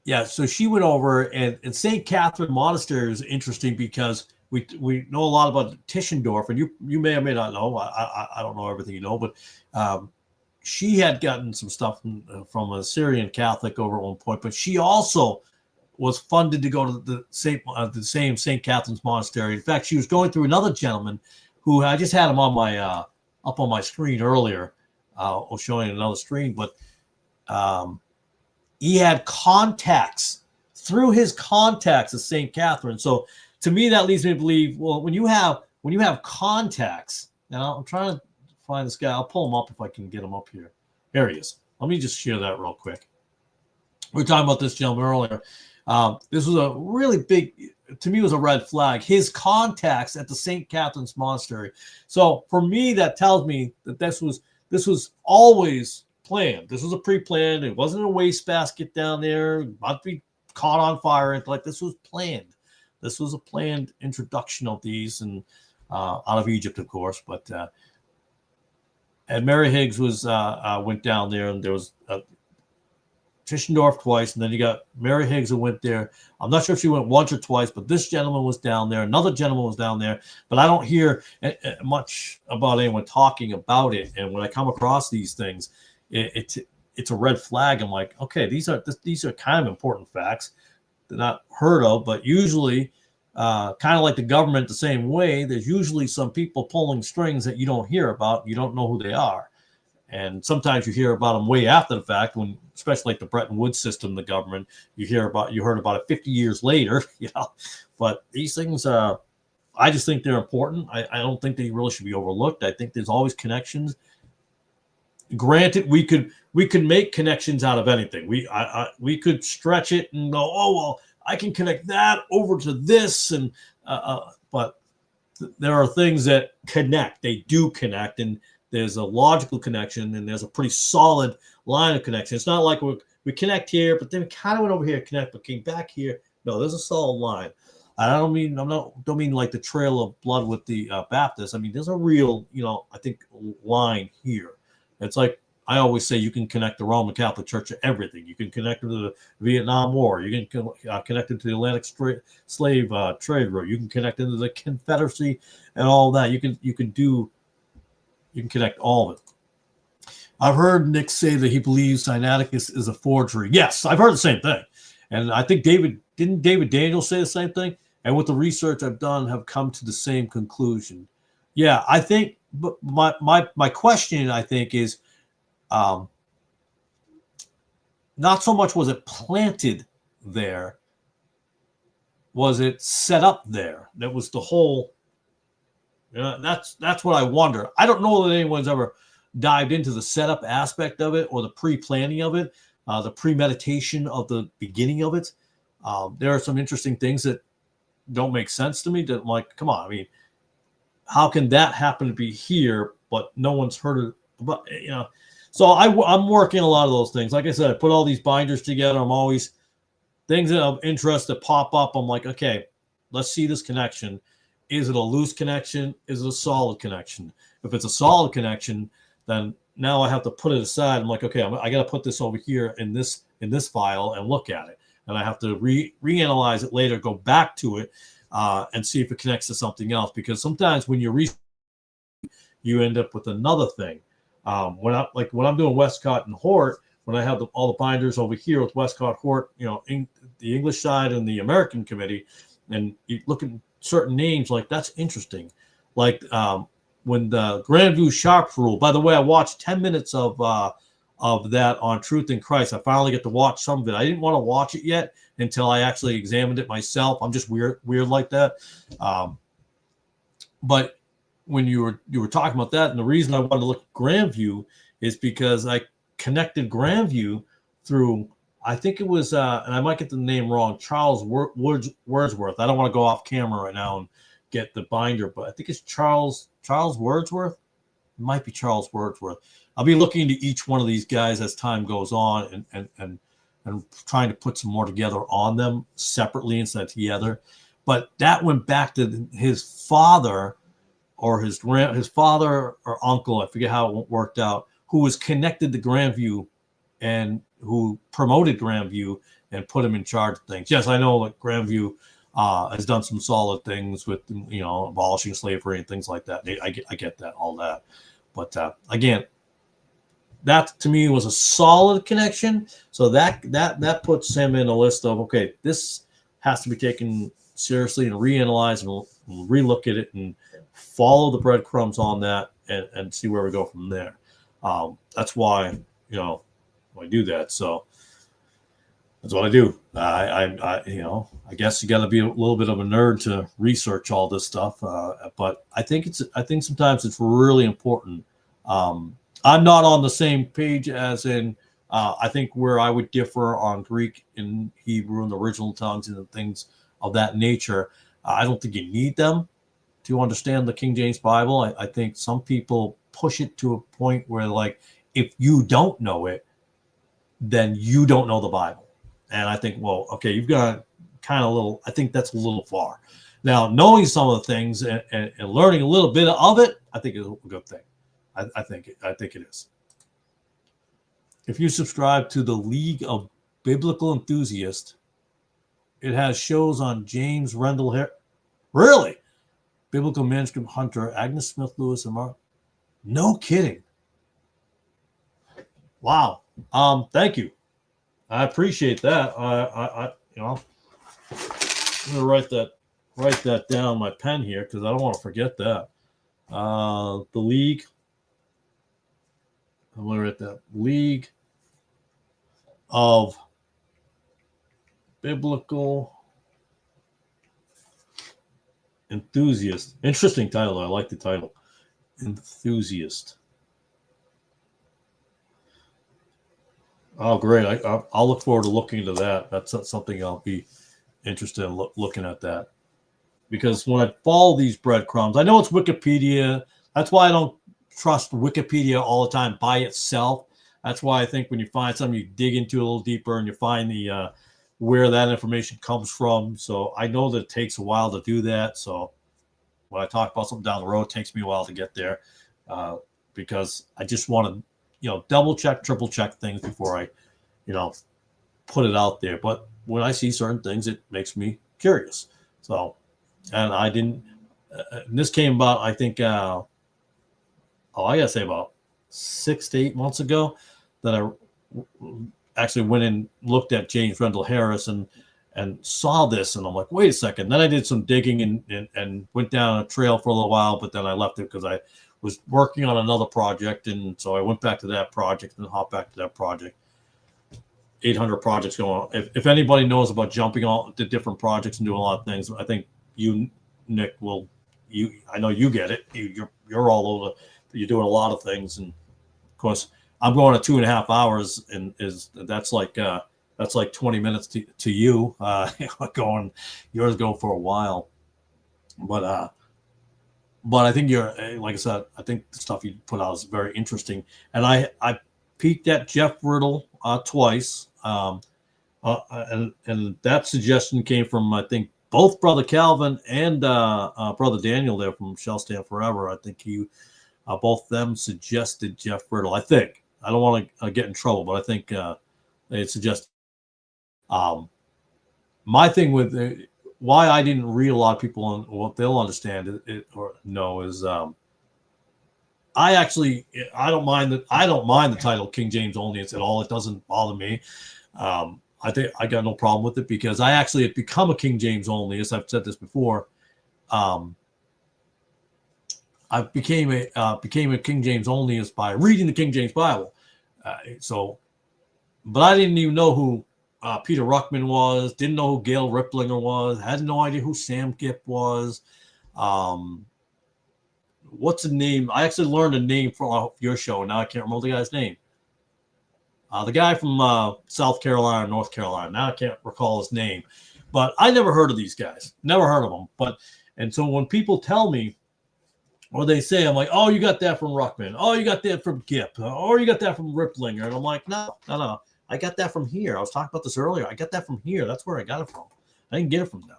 yeah, so she went over, and St. Catherine Monastery is interesting because we know a lot about Tischendorf, and you may or may not know. I don't know everything you know, but she had gotten some stuff from a Syrian Catholic over at one point, but she also was funded to go to the same St. Catherine's Monastery. In fact, she was going through another gentleman who I just had him on my up on my screen earlier. I'll show you another screen, but he had contacts through his contacts at St. Catherine. So to me, that leads me to believe, well, when you have contacts, now I'm trying to find this guy. I'll pull him up if I can get him up here. There he is. Let me just share that real quick. We were talking about this gentleman earlier. This was a really big, to me, it was a red flag. His contacts at the St. Catherine's Monastery. So for me, that tells me that this was always planned. This was a pre-planned. It wasn't a wastebasket down there, about to be caught on fire. Like, this was planned. This was a planned introduction of these, and out of Egypt, of course. But and Mary Higgs went down there, and there was Tischendorf twice, and then you got Mary Higgs who went there. I'm not sure if she went once or twice, but this gentleman was down there. Another gentleman was down there, but I don't hear much about anyone talking about it. And when I come across these things, it's a red flag. I'm like, okay, these are kind of important facts. They're not heard of, but usually, kind of like the government, the same way. There's usually some people pulling strings that you don't hear about. You don't know who they are. And sometimes you hear about them way after the fact, when, especially like the Bretton Woods system, the government, you heard about it 50 years later, you know. But these things, I just think they're important. I don't think they really should be overlooked. I think there's always connections. Granted, we could make connections out of anything. We could stretch it and go, oh well, I can connect that over to this, and but there are things that connect. They do connect, and there's a logical connection, and there's a pretty solid line of connection. It's not like we connect here, but then we kind of went over here, connect, but came back here. No, there's a solid line. I don't mean like the trail of blood with the Baptists. I mean, there's a real, I think, line here. It's like I always say, you can connect the Roman Catholic Church to everything. You can connect it to the Vietnam War. You can connect it to the Atlantic slave trade route. You can connect it to the Confederacy and all that. You can connect all of it. I've heard Nick say that he believes Sinaiticus is a forgery. Yes, I've heard the same thing. And I think David Daniels say the same thing? And with the research I've done, have come to the same conclusion. Yeah, I think, but my question, I think, is not so much was it planted there, was it set up there? That was the whole. That's what I wonder. I don't know that anyone's ever dived into the setup aspect of it, or the pre-planning of it, the premeditation of the beginning of it. There are some interesting things that don't make sense to me. That I'm like, come on, I mean, how can that happen to be here, but no one's heard of it? So I'm working a lot of those things. Like I said, I put all these binders together. I'm always things that of interest that pop up. I'm like, okay, let's see this connection. Is it a loose connection? Is it a solid connection? If it's a solid connection, then now I have to put it aside. I'm like, okay, I got to put this over here in this file and look at it. And I have to reanalyze it later, go back to it, and see if it connects to something else. Because sometimes when you end up with another thing. When I'm doing Westcott and Hort, when I have all the binders over here with Westcott, Hort, the English side and the American committee, and you look at certain names, like that's interesting. Like when the Grandview Sharps rule. By the way, I watched 10 minutes of that on Truth in Christ. I finally get to watch some of it. I didn't want to watch it yet until I actually examined it myself. I'm just weird like that. But when you were talking about that, and the reason I wanted to look at Grandview is because I connected Grandview through, I think it was, and I might get the name wrong, Charles Wordsworth. I don't want to go off camera right now and get the binder, but I think it's Charles Wordsworth. It might be Charles Wordsworth. I'll be looking into each one of these guys as time goes on and trying to put some more together on them separately instead of together. But that went back to his father or his father or uncle, I forget how it worked out, who was connected to Grandview and who promoted Grandview and put him in charge of things. Yes, I know that Grandview has done some solid things with, abolishing slavery and things like that. I get that, all that. But again, that to me was a solid connection. So that puts him in a list of, okay, this has to be taken seriously and reanalyzed and relook at it and follow the breadcrumbs on that and see where we go from there. That's why, I do that. So that's what I do. I guess you got to be a little bit of a nerd to research all this stuff. But I think sometimes it's really important. I'm not on the same page as in, I think where I would differ on Greek and Hebrew and the original tongues and things of that nature. I don't think you need them to understand the King James Bible. I think some people push it to a point where, like, if you don't know it, then you don't know the Bible. And I think, well, okay, you've got kind of a little, I think that's a little far. Now, knowing some of the things and learning a little bit of it, I think is a good thing. I think it is. If you subscribe to the League of Biblical Enthusiasts, it has shows on James Rendell Harris. Really? Biblical Manuscript Hunter, Agnes Smith Lewis, and Mark. No kidding. Wow. Thank you. I appreciate that. I'm gonna write that down on my pen here because I don't want to forget that. The League. I'm gonna write that League of Biblical Enthusiast. Interesting title. I like the title. Enthusiast. Oh, great. I'll look forward to looking into that. That's something I'll be interested in looking at that. Because when I follow these breadcrumbs, I know it's Wikipedia. That's why I don't trust Wikipedia all the time by itself. That's why I think when you find something, you dig into it a little deeper and you find the where that information comes from. So I know that it takes a while to do that. So when I talk about something down the road, it takes me a while to get there because I just want to, double check, triple check things before I, put it out there. But when I see certain things, it makes me curious. So, and I didn't, this came about, I think, I gotta say about 6 to 8 months ago that I actually went and looked at James Rendell Harris and saw this, and I'm like, wait a second. Then I did some digging and went down a trail for a little while, but then I left it because I was working on another project, and so I went back to that project and hopped back to that project. 800 projects going on. If anybody knows about jumping on to different projects and doing a lot of things, I think you, Nick, I know you get it. You're all over. You're doing a lot of things, and of course, I'm going to 2.5 hours, and that's like 20 minutes to you. Yours go for a while, but I think you're, like I said, I think the stuff you put out is very interesting, and I peeked at Jeff Riddle twice, and that suggestion came from, I think, both Brother Calvin and Brother Daniel there from Shall Stand Forever. I think both of them suggested Jeff Riddle. I think. I don't want to get in trouble, but I think they suggested. My thing with why I didn't read a lot of people, and what they'll understand it or know is I actually, I don't mind the title King James Only at all. It doesn't bother me. I think I got no problem with it because I actually have become a King James Only, as I've said this before. I became a King James Only is by reading the King James Bible. But I didn't even know who Peter Ruckman was. Didn't know who Gail Riplinger was. Had no idea who Sam Gipp was. What's the name? I actually learned a name from your show, and now I can't remember the guy's name. The guy from South Carolina, North Carolina. Now I can't recall his name, but I never heard of these guys. Never heard of them. And so when people tell me, or they say, I'm like, oh, you got that from Ruckman. Oh, you got that from Gipp. Or you got that from Riplinger. And I'm like, no. I got that from here. I was talking about this earlier. I got that from here. That's where I got it from. I didn't get it from them.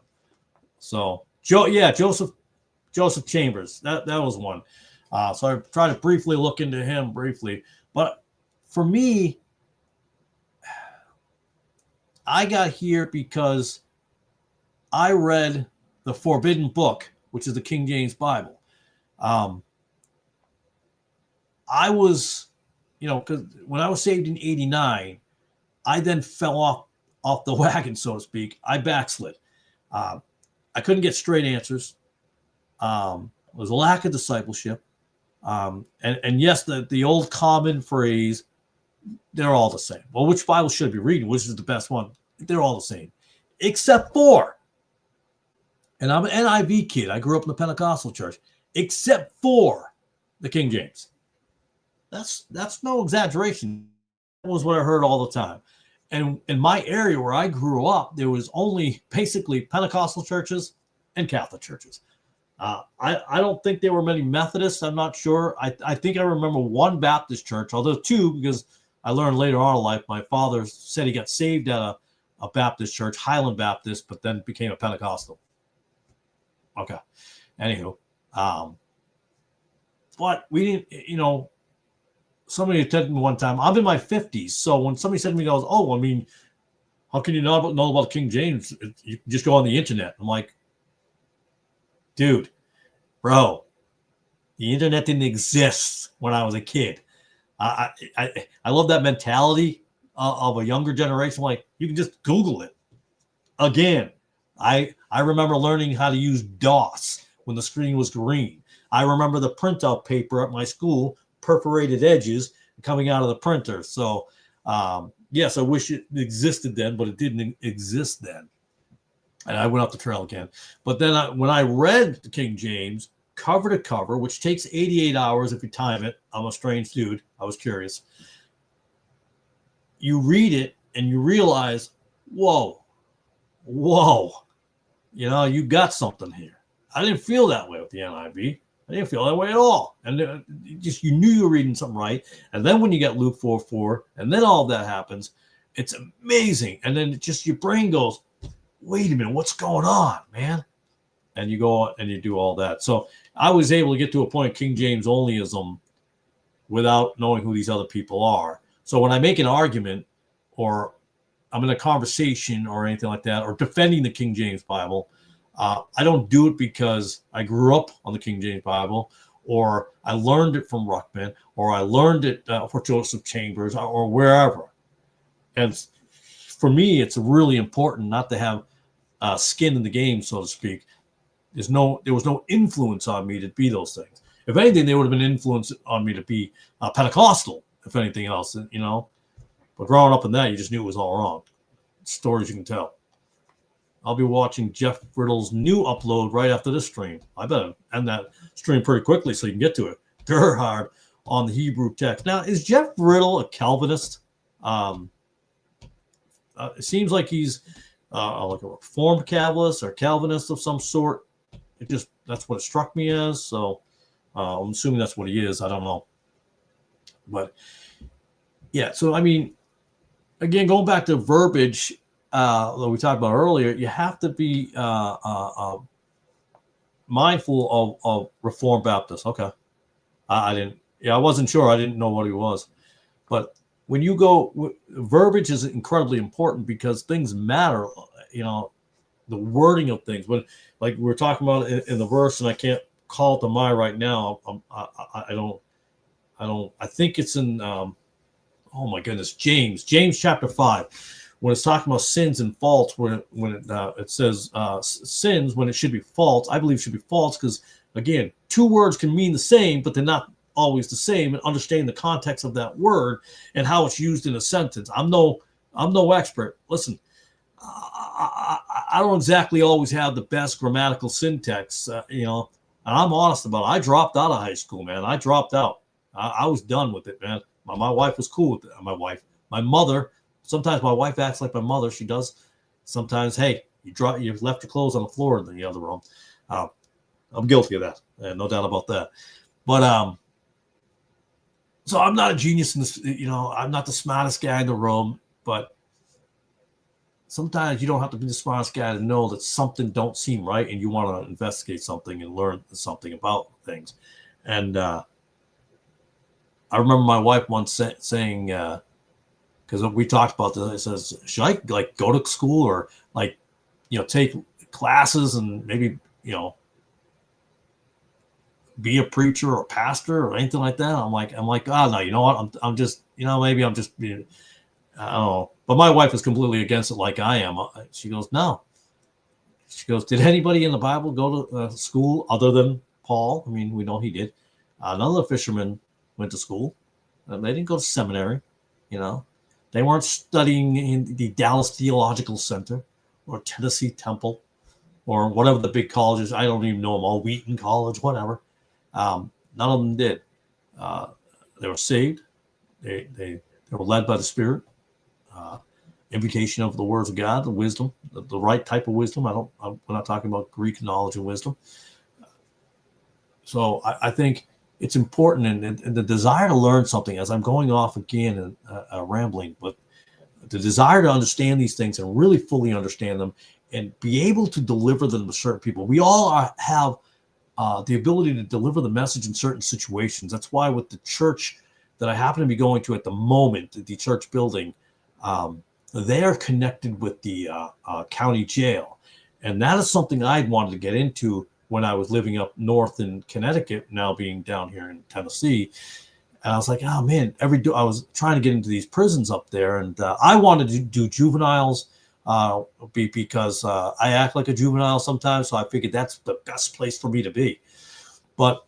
So, Joseph Chambers. That was one. So I tried to briefly look into him briefly. But for me, I got here because I read the Forbidden Book, which is the King James Bible. I was, because when I was saved in 89, I then fell off the wagon, so to speak. I backslid. I couldn't get straight answers. There was a lack of discipleship. And yes, the old common phrase, they're all the same. Well, which Bible should I be reading? Which is the best one? They're all the same, except for, and I'm an NIV kid. I grew up in the Pentecostal church, except for the King James. That's no exaggeration. That was what I heard all the time. And in my area where I grew up, there was only basically Pentecostal churches and Catholic churches. I don't think there were many Methodists. I'm not sure. I think I remember one Baptist church, although two, because I learned later on in life, my father said he got saved at a Baptist church, Highland Baptist, but then became a Pentecostal. Okay. Anywho. But we didn't, somebody said to me one time, I'm in my 50s. So when somebody said to me, goes, oh, I mean, how can you know about King James? You can just go on the internet. I'm like, dude, bro, the internet didn't exist when I was a kid. I love that mentality of a younger generation. Like, you can just Google it. Again, I remember learning how to use DOS when the screen was green. I remember the printout paper at my school, perforated edges coming out of the printer. So, yes, I wish it existed then, but it didn't exist then. And I went off the trail again. But then when I read the King James cover to cover, which takes 88 hours if you time it, I'm a strange dude. I was curious. You read it and you realize, whoa, you got something here. I didn't feel that way with the NIV. I didn't feel that way at all. And you knew you were reading something right. And then when you get Luke 4:4, and then all that happens, it's amazing. And then your brain goes, wait a minute, what's going on, man? And you go and you do all that. So I was able to get to a point of King James onlyism without knowing who these other people are. So when I make an argument or I'm in a conversation or anything like that, or defending the King James Bible, I don't do it because I grew up on the King James Bible, or I learned it from Ruckman, or I learned it for Joseph Chambers, or wherever. And for me, it's really important not to have skin in the game, so to speak. There was no influence on me to be those things. If anything, there would have been influence on me to be Pentecostal, if anything else, But growing up in that, you just knew it was all wrong. Stories you can tell. I'll be watching Jeff Riddle's new upload right after this stream. I better end that stream pretty quickly so you can get to it. Gerhard on the Hebrew text. Now, is Jeff Riddle a Calvinist? It seems like he's like a Reformed Calvinist or Calvinist of some sort. That's what it struck me as. So I'm assuming that's what he is. I don't know. But yeah, so I mean, again, going back to verbiage that we talked about earlier, you have to be mindful of Reformed Baptists. Okay. I wasn't sure. I didn't know what he was. But when you go, verbiage is incredibly important because things matter, the wording of things. But like we were talking about in the verse, and I can't call it to mind right now. I don't, I think it's in, oh my goodness, James chapter 5, when it's talking about sins and faults, when it says sins, when it should be faults. I believe it should be faults because, again, two words can mean the same, but they're not always the same, and understanding the context of that word and how it's used in a sentence. I'm no expert. Listen, I don't exactly always have the best grammatical syntax, and I'm honest about it. I dropped out of high school, man. I dropped out. I was done with it, man. My wife was cool with it. My mother. Sometimes my wife acts like my mother. She does. Sometimes, hey, you left your clothes on the floor in the other room. I'm guilty of that, no doubt about that. But so I'm not a genius in this. I'm not the smartest guy in the room, but sometimes you don't have to be the smartest guy to know that something don't seem right, and you want to investigate something and learn something about things. And I remember my wife once saying, because we talked about this, it says, should I go to school or take classes and maybe be a preacher or pastor or anything like that? I'm like, oh no, you know what? I'm just, maybe I'm just being, I don't know. But my wife is completely against it, like I am. She goes, no. She goes, did anybody in the Bible go to school other than Paul? I mean, we know he did. None of the fishermen went to school. They didn't go to seminary. They weren't studying in the Dallas Theological Center or Tennessee Temple or whatever the big colleges. I don't even know them all. Wheaton College, whatever. None of them did. They were saved. They were led by the Spirit. Invocation of the words of God, the wisdom, the right type of wisdom. We're not talking about Greek knowledge and wisdom. So I think it's important, and the desire to learn something, as I'm going off again and rambling, but the desire to understand these things and really fully understand them and be able to deliver them to certain people. We all have the ability to deliver the message in certain situations. That's why with the church that I happen to be going to at the moment, the church building, they are connected with the county jail. And that is something I wanted to get into when I was living up north in Connecticut, now being down here in Tennessee. And I was like, oh man, I was trying to get into these prisons up there. And I wanted to do juveniles because I act like a juvenile sometimes. So I figured that's the best place for me to be. But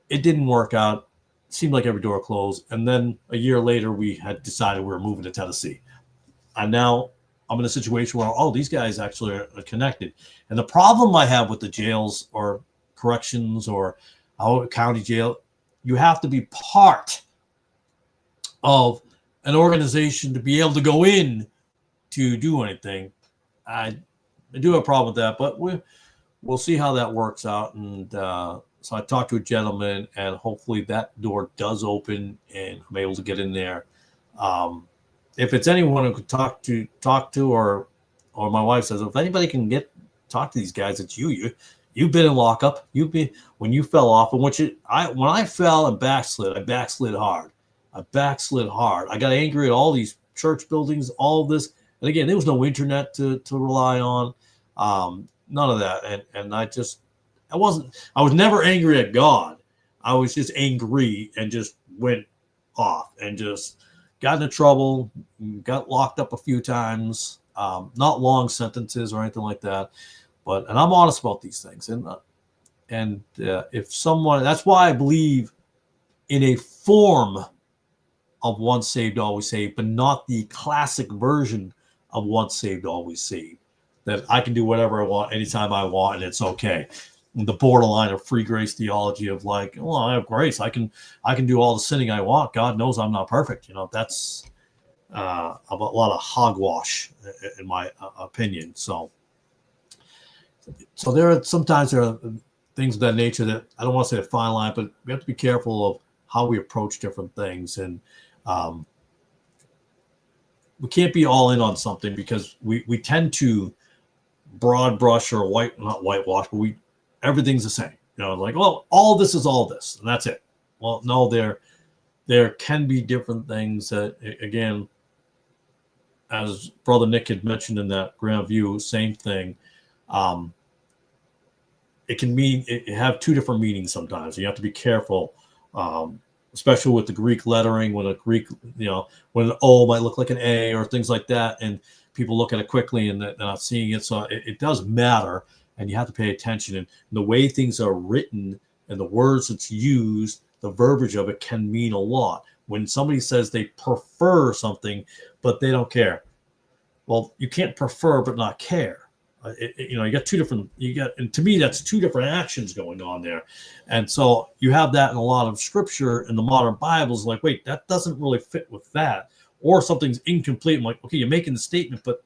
it didn't work out. It seemed like every door closed. And then a year later, we had decided we were moving to Tennessee. And now I'm in a situation where, these guys actually are connected. And the problem I have with the jails or corrections or our county jail, you have to be part of an organization to be able to go in to do anything. I do have a problem with that, but we'll see how that works out. And so I talked to a gentleman, and hopefully that door does open and I'm able to get in there. If it's anyone who could talk to, or my wife says, if anybody can talk to these guys, it's you. You've been in lockup. When you fell off, and when I fell and backslid, I backslid hard. I got angry at all these church buildings, all of this. And again, there was no internet to rely on. None of that. And I was never angry at God. I was just angry and just went off and just got into trouble, got locked up a few times, not long sentences or anything like that. And I'm honest about these things. And if someone, that's why I believe in a form of once saved, always saved, but not the classic version of once saved, always saved, that I can do whatever I want, anytime I want, and it's okay. The borderline of free grace theology of I have grace. I can do all the sinning I want. God knows I'm not perfect. That's a lot of hogwash in my opinion. So there are things of that nature that I don't want to say a fine line, but we have to be careful of how we approach different things. And we can't be all in on something because we tend to broad brush or not whitewash, but everything's the same. All this is all this, and that's it. Well, no, there can be different things that, again, as Brother Nick had mentioned in that Grand View, same thing. It can have two different meanings sometimes. You have to be careful. especially with the Greek lettering, when a Greek, when an O might look like an A or things like that, and people look at it quickly and they're not seeing it. So it does matter, and you have to pay attention. And the way things are written and the words that's used, the verbiage of it can mean a lot. When somebody says they prefer something, but they don't care, well, you can't prefer but not care. You got two different, and to me, that's two different actions going on there. And so you have that in a lot of scripture in the modern Bibles, like, wait, that doesn't really fit with that. Or something's incomplete. I'm like, okay, you're making the statement, but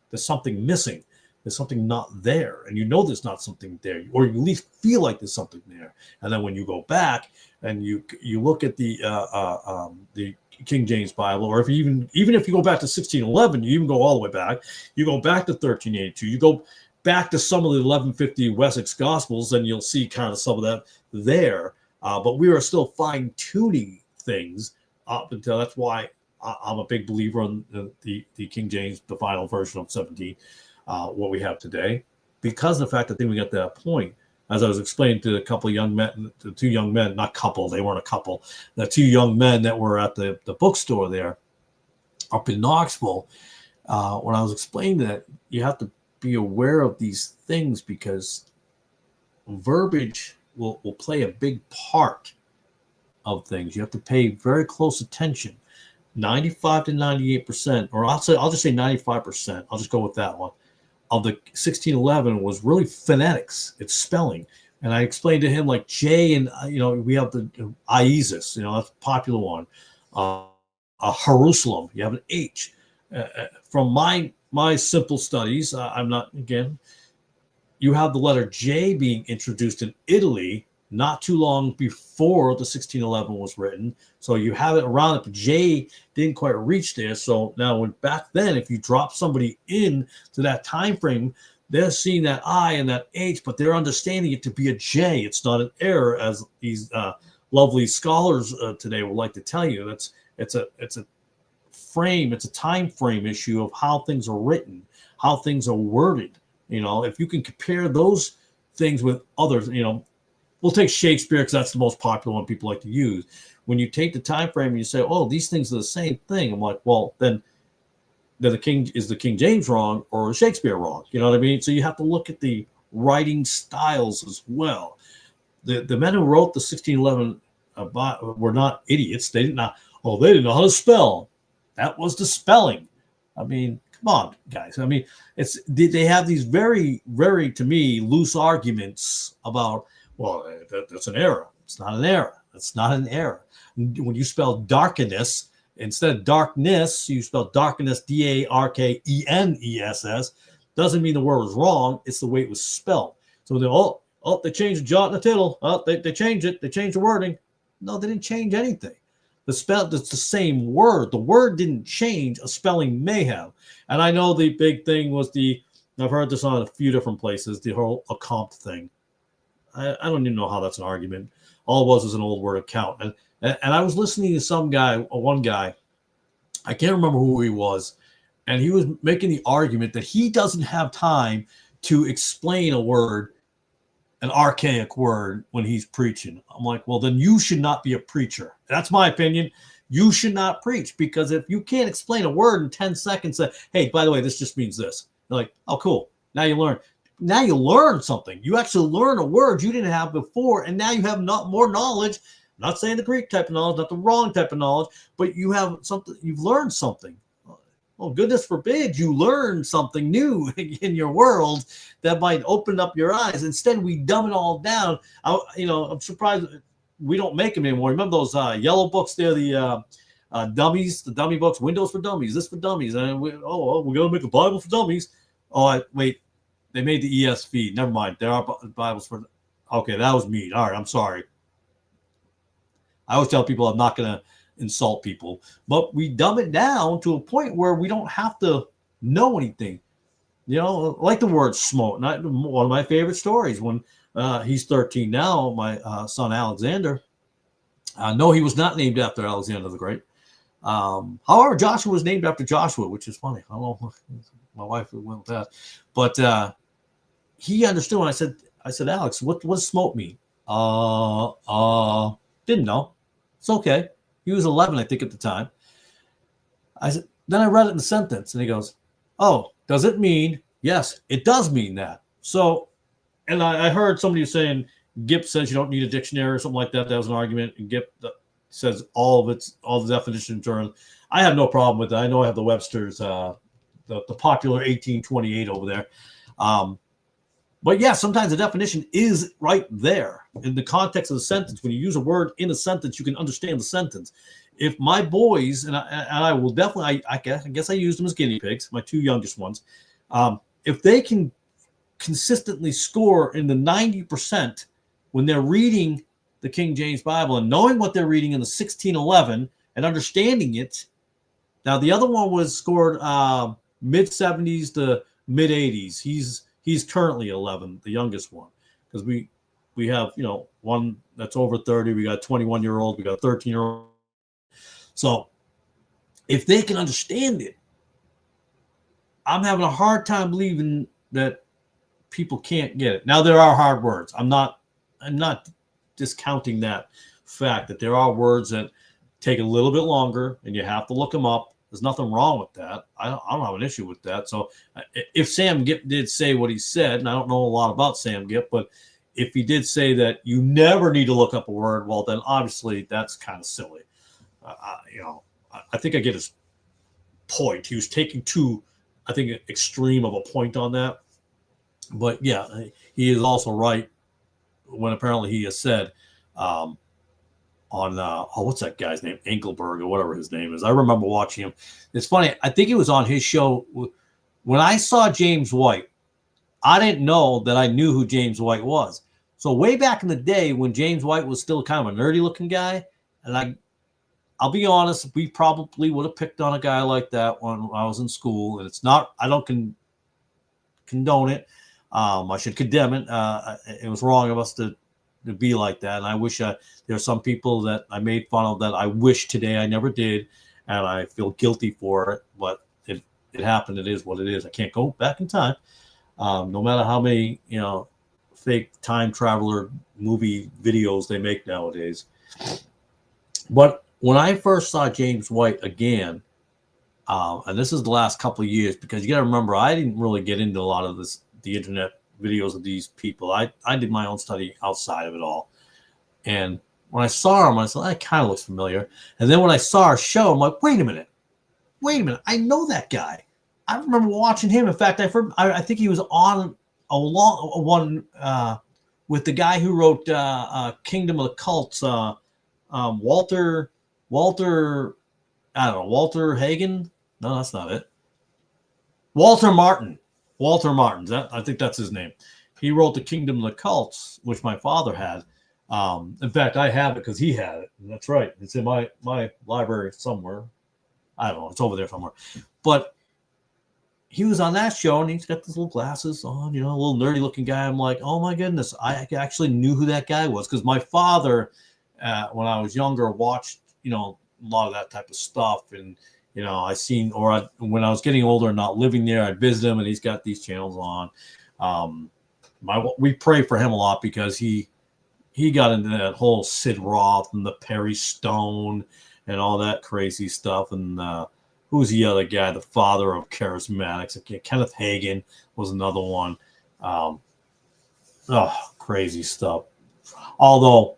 there's something missing. There's something not there. And there's not something there, or you at least feel like there's something there. And then when you go back and you look at the King James Bible, or even if you go back to 1611, you even go all the way back. You go back to 1382. You go back to some of the 1150 Wessex Gospels, and you'll see kind of some of that there. But we are still fine-tuning things up until, that's why I'm a big believer in the King James, the final version of 17, what we have today, because of the fact that then we got to that point. As I was explaining to a couple of young men, the two young men, not couple, they weren't a couple, the two young men that were at the bookstore there up in Knoxville, when I was explaining that you have to be aware of these things, because verbiage will play a big part of things. You have to pay very close attention. 95 to 98%, or I'll just say 95%. I'll just go with that one. Of the 1611 was really phonetics. It's spelling. And I explained to him, like J, and we have the Isis, that's a popular one. Jerusalem, you have an H. From my simple studies, I'm not, again, you have the letter J being introduced in Italy not too long before the 1611 was written. So you have it around it, but J didn't quite reach there. So now, when back then, if you drop somebody in to that time frame, they're seeing that I and that H, but they're understanding it to be a J. It's not an error, as these lovely scholars today would like to tell you. It's a frame, it's a time frame issue of how things are written, how things are worded. If you can compare those things with others, we'll take Shakespeare because that's the most popular one people like to use. When you take the time frame and you say, oh, these things are the same thing, I'm like, well, then the King James wrong or Shakespeare wrong? You know what I mean? So you have to look at the writing styles as well. The men who wrote the 1611 were not idiots. They didn't know how to spell. That was the spelling. I mean, come on, guys. I mean, they have these very, very, to me, loose arguments about, well, that's an error. It's not an error. It's not an error. When you spell darkness, instead of darkness, you spell darkness, Darkenness. Doesn't mean the word was wrong. It's the way it was spelled. So they changed the jot and the tittle. Oh, they changed it. They changed the wording. No, they didn't change anything. It's the same word. The word didn't change. A spelling may have. And I know the big thing was I've heard this on a few different places, the whole account thing. I don't even know how that's an argument. All it was an old word, account. And I was listening to one guy, I can't remember who he was, and he was making the argument that he doesn't have time to explain a word, an archaic word, when he's preaching. I'm like, well, then you should not be a preacher. That's my opinion. You should not preach, because if you can't explain a word in 10 seconds, say, hey, by the way, this just means this. They're like, oh, cool. Now you learn. Now you learn something. You actually learn a word you didn't have before, and now you have more knowledge. I'm not saying the Greek type of knowledge, not the wrong type of knowledge, but you have something. You've learned something. Well, goodness forbid you learn something new in your world that might open up your eyes. Instead, we dumb it all down. I'm surprised we don't make them anymore. Remember those yellow books there, the dummies, the dummy books, Windows for Dummies, this for dummies, and we're gonna make a Bible for dummies. Wait. They made the ESV. Never mind. There are Bibles for. Okay, that was mean. All right, I'm sorry. I always tell people I'm not going to insult people, but we dumb it down to a point where we don't have to know anything. Like the word smoke. One of my favorite stories. When he's 13 now, my son Alexander. No, he was not named after Alexander the Great. However, Joshua was named after Joshua, which is funny. I don't know. My wife went with that, but he understood when I said, Alex, what does smoke mean? Didn't know. It's okay. He was 11, I think, at the time. I said, then I read it in the sentence, and he goes, oh, does it mean? Yes, it does mean that. So, and I heard somebody saying, Gipp says you don't need a dictionary or something like that. That was an argument. And Gipp says all the definition terms. I have no problem with that. I know I have the Webster's, the popular 1828 over there. But yeah, sometimes the definition is right there in the context of the sentence. When you use a word in a sentence, you can understand the sentence. If my boys, and I will definitely, I guess I used them as guinea pigs, my two youngest ones, if they can consistently score in the 90% when they're reading the King James Bible and knowing what they're reading in the 1611 and understanding it. Now, the other one was scored mid 70s to mid 80s. He's currently 11, the youngest one, because we have, one that's over 30. We got a 21-year-old. We got a 13-year-old. So if they can understand it, I'm having a hard time believing that people can't get it. Now, there are hard words. I'm not discounting that fact that there are words that take a little bit longer and you have to look them up. There's nothing wrong with that. I don't have an issue with that. So if Sam Gipp did say what he said, and I don't know a lot about Sam Gipp, but if he did say that you never need to look up a word, well, then obviously that's kind of silly. I think I get his point. He was taking too, I think, extreme of a point on that. But yeah, he is also right when apparently he has said on what's that guy's name, Engelberg or whatever his name is. I remember watching him. It's funny. I think it was on his show. When I saw James White, I didn't know that I knew who James White was. So way back in the day when James White was still kind of a nerdy looking guy, and I'll be honest, we probably would have picked on a guy like that when I was in school. And it's not, I don't condone it. I should condemn it. It was wrong of us to be like that. And I wish there are some people that I made fun of that I wish today I never did. And I feel guilty for it. But it happened. It is what it is. I can't go back in time. No matter how many, fake time traveler movie videos they make nowadays. But when I first saw James White again, and this is the last couple of years, because you got to remember, I didn't really get into a lot of the internet videos of these people. I did my own study outside of it all. And when I saw him, I said, that kind of looks familiar. And then when I saw our show, I'm like, wait a minute. I know that guy. I remember watching him. In fact, I think he was on a long one with the guy who wrote Kingdom of the Cults, Walter, I don't know, Walter Hagen? No, that's not it. Walter Martin. I think that's his name. He wrote the Kingdom of the Cults, which my father had. In fact, I have it because he had it. And that's right. It's in my library somewhere. I don't know. It's over there somewhere. But he was on that show, and he's got these little glasses on, a little nerdy looking guy. I'm like, oh my goodness, I actually knew who that guy was, because my father, when I was younger, watched, a lot of that type of stuff. And, when I was getting older and not living there, I'd visit him, and he's got these channels on. We pray for him a lot, because he got into that whole Sid Roth and the Perry Stone and all that crazy stuff. And who's the other guy, the father of charismatics? Kenneth Hagin was another one. Crazy stuff. Although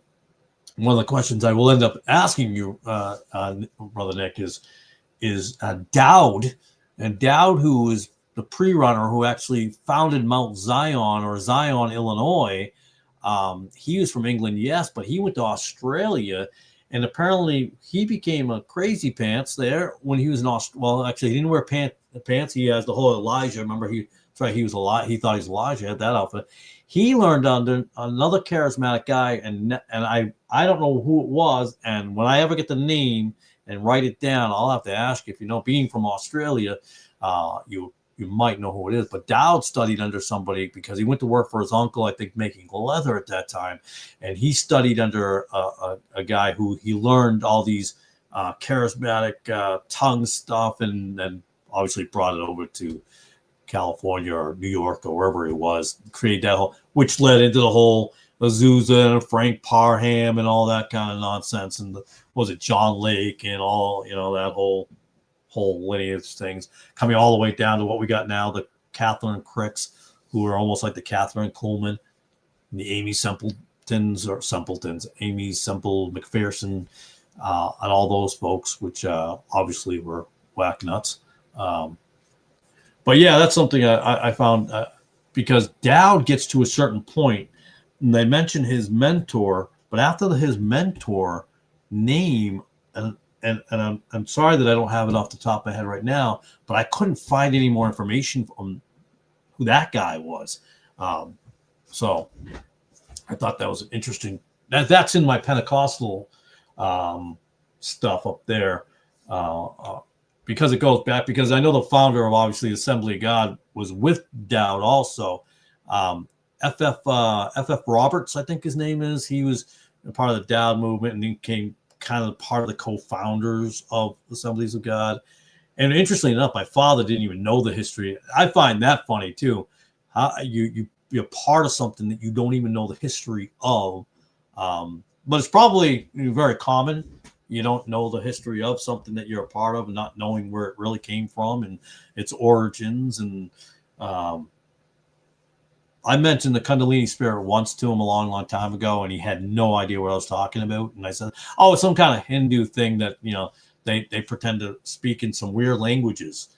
one of the questions I will end up asking you, Brother Nick, is Dowd. And Dowd, who is the pre-runner who actually founded Mount Zion, or Zion, Illinois. He was from England, yes, but he went to Australia. And apparently he became a crazy pants there when he was in Australia. Well, actually, he didn't wear pants. He has the whole Elijah. Remember, he thought he was Elijah, had that outfit. He learned under another charismatic guy, and I don't know who it was. And when I ever get the name and write it down, I'll have to ask if being from Australia, you might know who it is. But Dowd studied under somebody because he went to work for his uncle, I think, making leather at that time. And he studied under a guy who he learned all these charismatic tongue stuff, and then obviously brought it over to California or New York or wherever he was, created that whole, which led into the whole Azusa and Frank Parham and all that kind of nonsense, and was it John Lake and all, that whole lineage of things, coming all the way down to what we got now, the Catherine Cricks, who are almost like the Catherine Coleman, and the Amy Simpletons, Amy Semple McPherson, and all those folks, which obviously were whack nuts. But yeah, that's something I found, because Dowd gets to a certain point, and they mention his mentor, but after his mentor name, and I'm sorry that I don't have it off the top of my head right now, but I couldn't find any more information on who that guy was. So I thought that was interesting. That's in my Pentecostal stuff up there, because it goes back, because I know the founder of, obviously, Assembly of God was with Dowd also. F.F. Roberts, I think his name is. He was part of the Dowd movement, and he became kind of part of the co-founders of Assemblies of God. And interestingly enough, my father didn't even know the history. I find that funny too. How you be a part of something that you don't even know the history of. But it's probably very common. You don't know the history of something that you're a part of, and not knowing where it really came from and its origins. And I mentioned the Kundalini spirit once to him a long, long time ago, and he had no idea what I was talking about. And I said, "Oh, it's some kind of Hindu thing that they pretend to speak in some weird languages."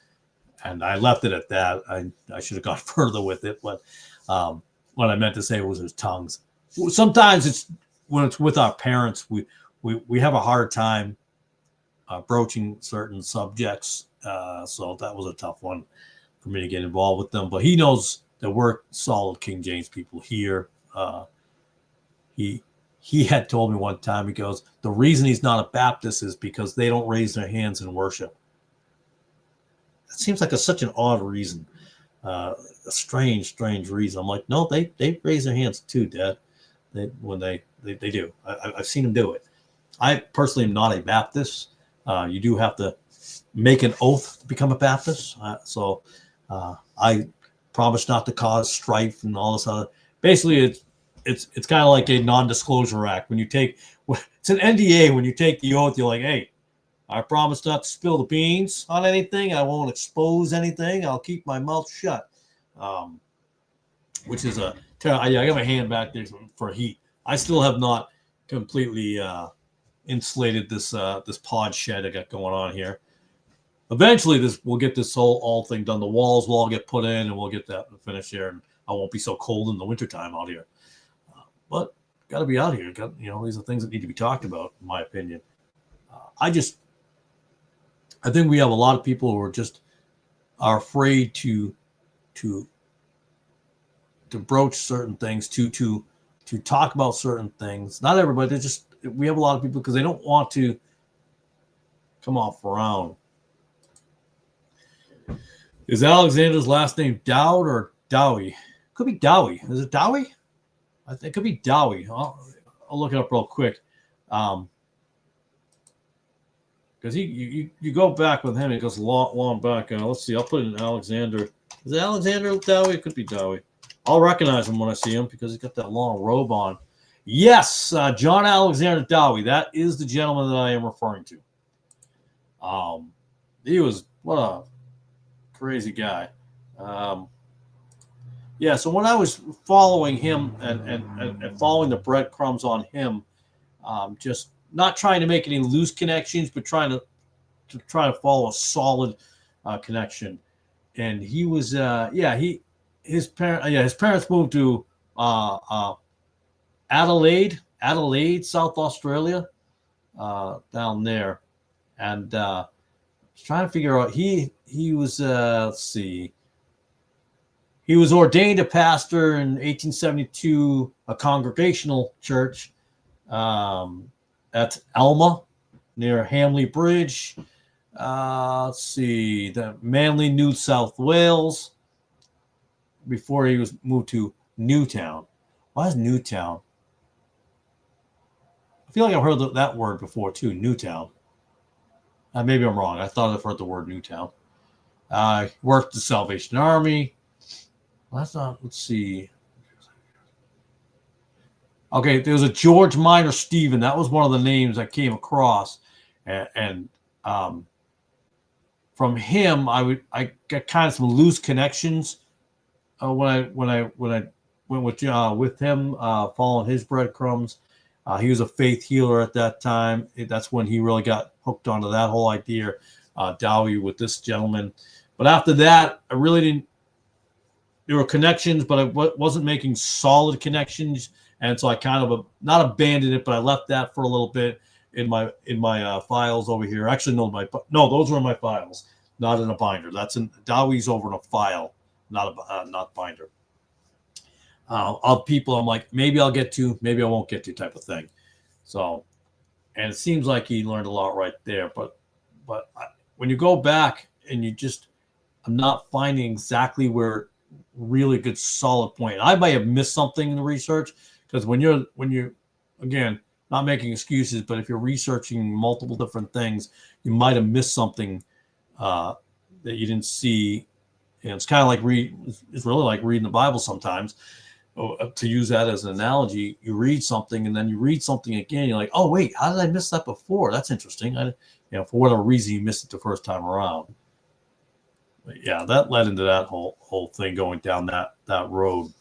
And I left it at that. I should have gone further with it, but what I meant to say was his tongues. Sometimes it's when it's with our parents, we have a hard time broaching certain subjects. So that was a tough one for me to get involved with them. But he knows that we're solid King James people here. He had told me one time, he goes, the reason he's not a Baptist is because they don't raise their hands in worship. That seems like such an odd reason, a strange reason. I'm like, no, they raise their hands too, Dad. They do. I've seen them do it. I personally am not a Baptist. You do have to make an oath to become a Baptist. So I promise not to cause strife and all this other. Basically, it's kind of like a non-disclosure act. When you take, it's an NDA. When you take the oath, you're like, hey, I promise not to spill the beans on anything. I won't expose anything. I'll keep my mouth shut. Which is I got my hand back there for heat. I still have not completely insulated this pod shed I got going on here. Eventually, we'll get this all thing done. The walls will all get put in, and we'll get that finished here, and I won't be so cold in the wintertime out here. But got to be out here. These are things that need to be talked about, in my opinion. I think we have a lot of people who are afraid to broach certain things, to talk about certain things. Not everybody. We have a lot of people because they don't want to come off around. Is Alexander's last name Dowd or Dowie? Could be Dowie. Is it Dowie? I think it could be Dowie. I'll look it up real quick. Because you go back with him, it goes long back. Let's see. I'll put in Alexander. Is it Alexander Dowie? It could be Dowie. I'll recognize him when I see him because he's got that long robe on. Yes, John Alexander Dowie. That is the gentleman that I am referring to. He was what a crazy guy. Yeah, so when I was following him and following the breadcrumbs on him, just not trying to make any loose connections, but trying to follow a solid connection. And he was, his parents moved to Adelaide, South Australia, down there, and trying to figure out he was let's see. He was ordained a pastor in 1872, a congregational church at Alma near Hamley Bridge. Let's see, the Manly, New South Wales. Before he was moved to Newtown. Why is Newtown? I feel like I've heard that word before too, Newtown. Maybe I'm wrong. I thought I've heard the word Newtown. Worked the Salvation Army. Let's see. Okay, there was a George Minor Stephen. That was one of the names I came across, and from him, I got kind of some loose connections when I went with him, following his breadcrumbs. He was a faith healer at that time. That's when he really got hooked onto that whole idea, Dowie with this gentleman. But after that, I really didn't. There were connections, but I wasn't making solid connections, and so I kind of not abandoned it, but I left that for a little bit in my files over here. Actually, no, those were in my files, not in a binder. That's in Dowie's over in a file, not binder. Of people, I'm like, maybe I'll get to, maybe I won't get to, type of thing. So, and it seems like he learned a lot right there. But when you go back and I'm not finding exactly where really good solid point. I might have missed something in the research, because when you're again, not making excuses, but if you're researching multiple different things, you might have missed something that you didn't see. And it's kind of like it's really like reading the Bible sometimes. To use that as an analogy, you read something and then you read something again. You're like, oh wait, how did I miss that before? That's interesting. For whatever reason you missed it the first time around. But yeah, that led into that whole thing going down that road.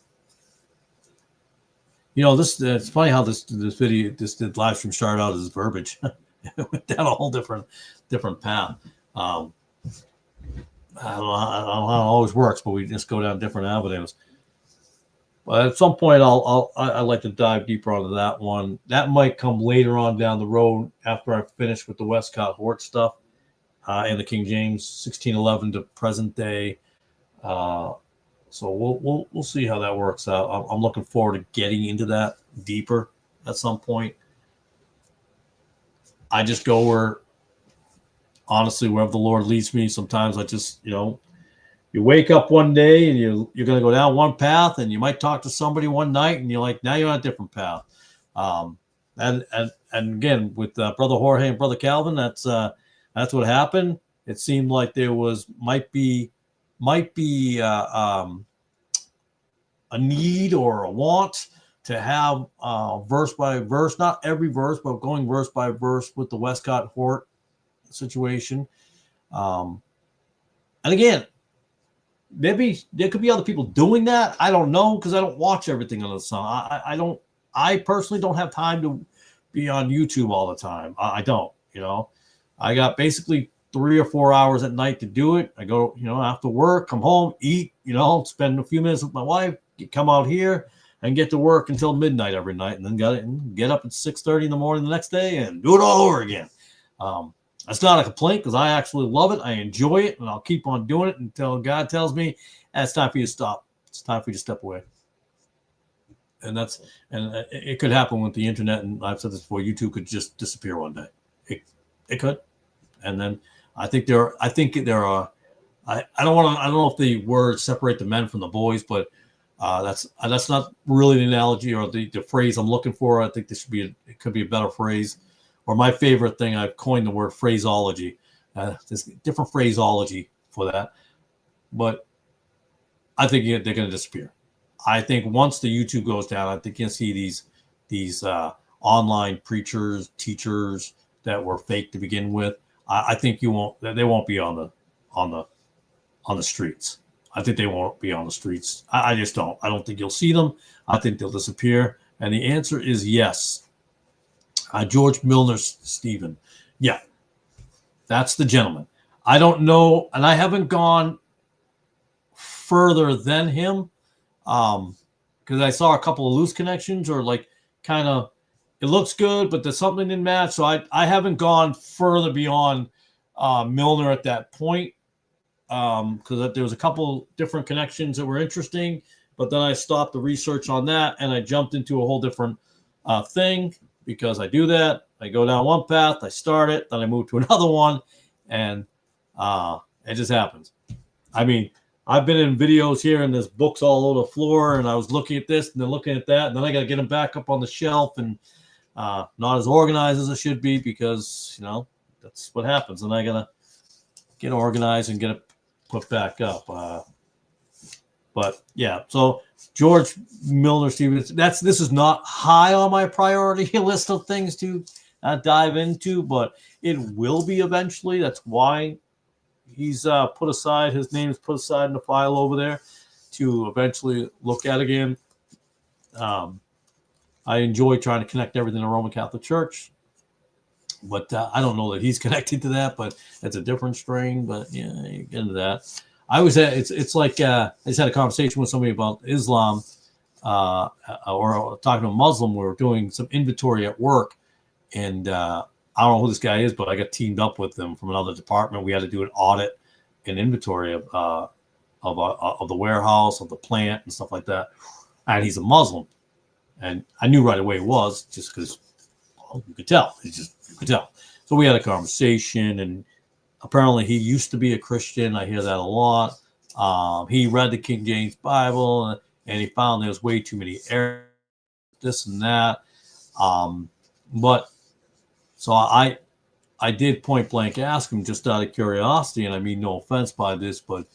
It's funny how this live stream started out as Verbiage. It went down a whole different path. I don't know how it always works, but we just go down different avenues. But at some point, I'd like to dive deeper onto that one. That might come later on down the road after I finish with the Westcott Hort stuff and the King James 1611 to present day. So we'll see how that works out. I'm looking forward to getting into that deeper at some point. I just go wherever the Lord leads me. Sometimes I just, you wake up one day and you're going to go down one path, and you might talk to somebody one night and you're like, now you're on a different path. And again, with Brother Jorge and Brother Calvin, that's what happened. It seemed like there might be a need or a want to have verse by verse, not every verse, but going verse by verse with the Westcott Hort situation. And again, maybe there could be other people doing that. I don't know, because I don't watch everything on the sun. I personally don't have time to be on YouTube all the time. I don't, I got basically 3 or 4 hours at night to do it. I go, after work, come home, eat, spend a few minutes with my wife, come out here and get to work until midnight every night, and then get up at 6:30 in the morning the next day and do it all over again. That's not a complaint, because I actually love it. I enjoy it, and I'll keep on doing it until God tells me it's time for you to stop. It's time for you to step away. And it could happen with the internet, and I've said this before. YouTube could just disappear one day. It could, and then I think there are. I don't know if the words separate the men from the boys, but that's not really the analogy or the phrase I'm looking for. I think it could be a better phrase. Or my favorite thing, I've coined the word phraseology. There's different phraseology for that. But I think they're going to disappear. I think once the YouTube goes down, I think you'll see these online preachers, teachers that were fake to begin with. I think they won't be on the streets. I think they won't be on the streets. I just don't. I don't think you'll see them. I think they'll disappear. And the answer is yes. George Milner Stephen. Yeah, that's the gentleman. I don't know, and I haven't gone further than him, because I saw a couple of loose connections, or like kind of it looks good, but there's something in match. So I haven't gone further beyond Milner at that point, because there was a couple different connections that were interesting, but then I stopped the research on that and I jumped into a whole different thing. Because I do that, I go down one path, I start it, then I move to another one, and it just happens. I mean, I've been in videos here, and there's books all over the floor, and I was looking at this, and then looking at that, and then I got to get them back up on the shelf, and not as organized as it should be, because, that's what happens, and I got to get organized and get it put back up. But, yeah, so George Milner Stevens. This is not high on my priority list of things to dive into, but it will be eventually. That's why he's put aside. His name is put aside in the file over there to eventually look at again. I enjoy trying to connect everything to Roman Catholic Church, but I don't know that he's connected to that. But that's a different string. But yeah, you get into that. I was at, it's like I just had a conversation with somebody about Islam, or talking to a Muslim. We were doing some inventory at work, and I don't know who this guy is, but I got teamed up with him from another department. We had to do an audit and inventory of the warehouse, of the plant, and stuff like that. And he's a Muslim, and I knew right away it was, just because, well, you could tell. You could tell. So we had a conversation, and apparently he used to be a Christian. I hear that a lot. He read the King James Bible, and he found there was way too many errors, this and that. But so I did point blank ask him, just out of curiosity, and I mean no offense by this, but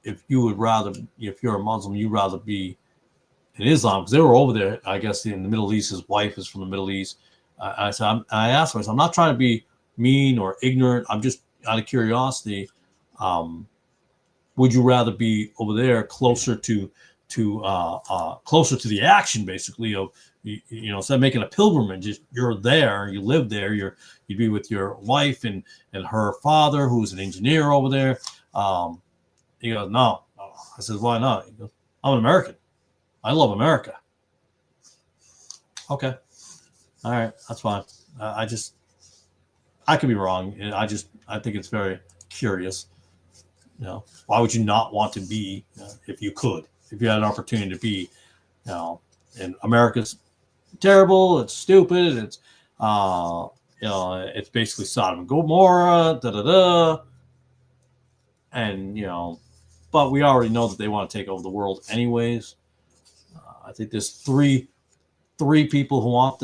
if you would rather, if you're a Muslim, you'd rather be in Islam, because they were over there, I guess, in the Middle East. His wife is from the Middle East. I asked him, I said, I'm not trying to be mean or ignorant. I'm just out of curiosity. Would you rather be over there closer to the action, basically, of, instead of making a pilgrimage, you're there, you live there, you'd be with your wife and her father, who's an engineer over there. He goes, no. I said, why not? He goes, I'm an American. I love America. Okay. All right. That's fine. I could be wrong. I think it's very curious. Why would you not want to be, if you could, if you had an opportunity to be, and America's terrible. It's stupid. It's, it's basically Sodom and Gomorrah, and, but we already know that they want to take over the world anyways. I think there's three people who want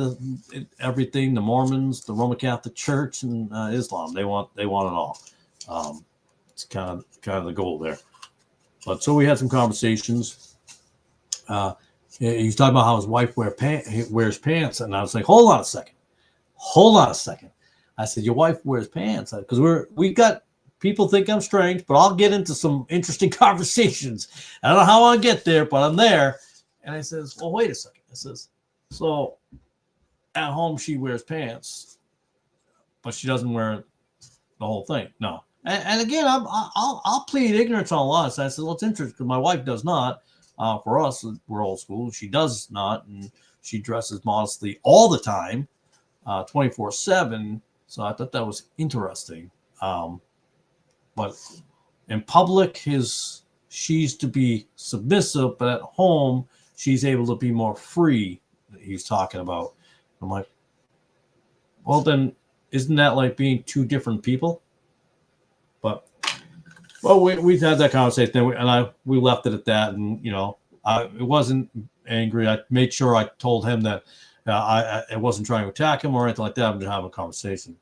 everything: the Mormons, the Roman Catholic Church, and Islam. They want it all. It's kind of the goal there. But so we had some conversations. He's talking about how his wife wears pants, and I was like, hold on a second. I said, your wife wears pants, because we got people think I'm strange, but I'll get into some interesting conversations. I don't know how I'll get there, but I'm there. And I says, well, wait a second. I says, so at home she wears pants, but she doesn't wear the whole thing. No. And again, I'll plead ignorance on a lot. So I said, well, it's interesting because my wife does not. For us, we're old school. She does not, and she dresses modestly all the time, 24/7. So I thought that was interesting. But in public, she's to be submissive, but at home, she's able to be more free. He's talking about. I'm like, well, then isn't that like being two different people? But we've had that conversation, and we left it at that. And it wasn't angry. I made sure I told him that I wasn't trying to attack him or anything like that. I'm just having a conversation.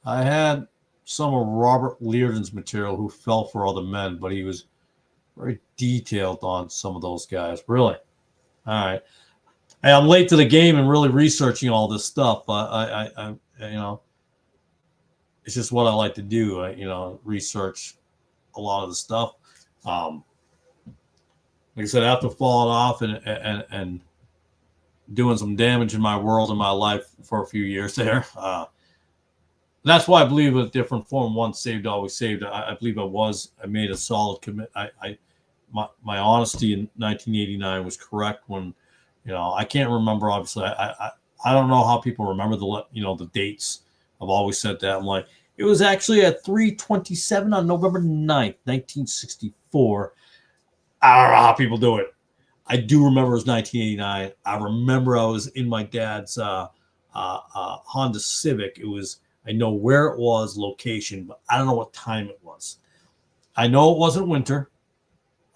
I had some of Robert Leardon's material, who fell for other men, but he was very detailed on some of those guys. Really. All right. Hey, I'm late to the game and really researching all this stuff. I it's just what I like to do. Research a lot of the stuff. Like I said, after falling off and doing some damage in my world and my life for a few years there, that's why I believe a different form. Once saved, always saved. I believe I made a solid commit. My honesty in 1989 was correct. When I can't remember. Obviously, I don't know how people remember the dates. I've always said that. I'm like, it was actually at 3:27 on November 9th, 1964. I don't know how people do it. I do remember it was 1989. I remember I was in my dad's Honda Civic. I know where it was, location, but I don't know what time it was. I know it wasn't winter,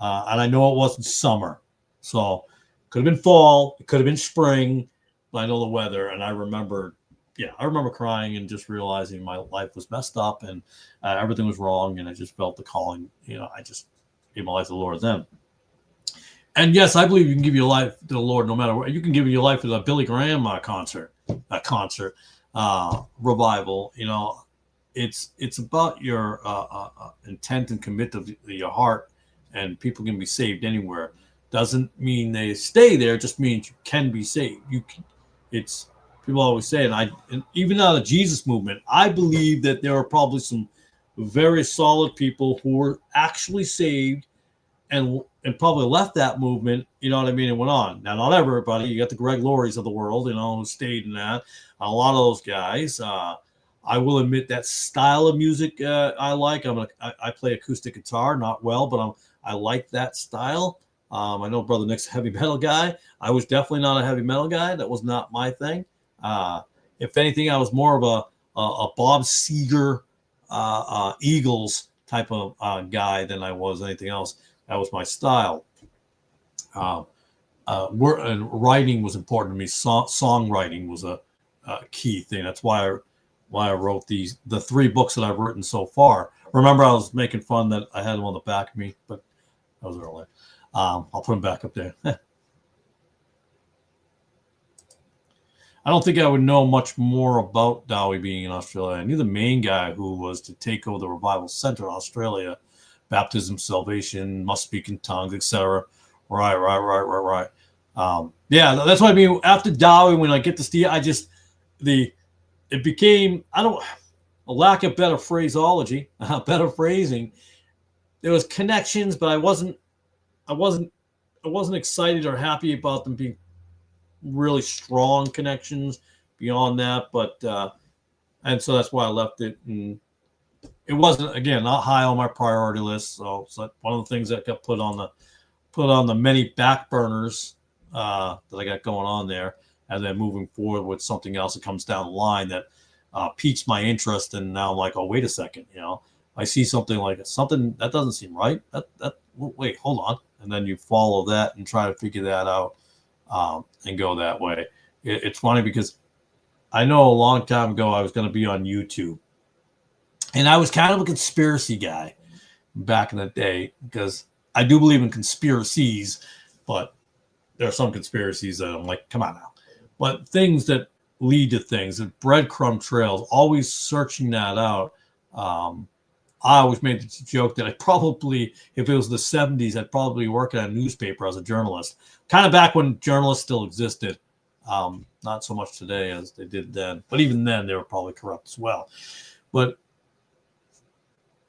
and I know it wasn't summer. So it could have been fall, it could have been spring, but I know the weather, and I remember yeah, I remember crying and just realizing my life was messed up and everything was wrong, and I just felt the calling. I just gave my life to the Lord then. And yes, I believe you can give your life to the Lord no matter what. You can give your life to a Billy Graham concert, revival. It's about your intent and commitment to your heart, and people can be saved anywhere. Doesn't mean they stay there; just means you can be saved. You can. It's People always say, and even out of the Jesus movement, I believe that there are probably some very solid people who were actually saved and probably left that movement, you know what I mean, and went on. Now, not everybody. You got the Greg Lauries of the world, who stayed in that. A lot of those guys. I will admit that style of music I like. I play acoustic guitar, not well, but I like that style. I know Brother Nick's a heavy metal guy. I was definitely not a heavy metal guy. That was not my thing. If anything, I was more of a Bob Seger, Eagles type of guy than I was anything else. That was my style. And writing was important to me. Songwriting was a key thing. That's why I wrote the 3 books that I've written so far. Remember, I was making fun that I had them on the back of me, but that was earlier. I'll put them back up there. I don't think I would know much more about Dowie being in Australia. I knew the main guy who was to take over the Revival Center in Australia, baptism, salvation, must speak in tongues, etc. Right. Yeah, that's what I mean. After Dowie, when I get to Steve, it became, a lack of better phraseology, better phrasing. There was connections, but I wasn't excited or happy about them being really strong connections beyond that. But and so that's why I left it. And it wasn't, again, not high on my priority list. So it's like one of the things that got put on the many back burners that I got going on there, and then moving forward with something else that comes down the line that piques my interest. And now I'm like, oh, wait a second, I see something that doesn't seem right. Wait, hold on. And then you follow that and try to figure that out and go that way. It's funny because I know a long time ago I was going to be on YouTube. And I was kind of a conspiracy guy back in the day because I do believe in conspiracies, but there are some conspiracies that I'm like, come on now. But things that lead to things, the breadcrumb trails, always searching that out. I always made the joke that I probably, if it was the 70s, I'd probably work at a newspaper as a journalist. Kind of back when journalists still existed. Not so much today as they did then. But even then, they were probably corrupt as well. But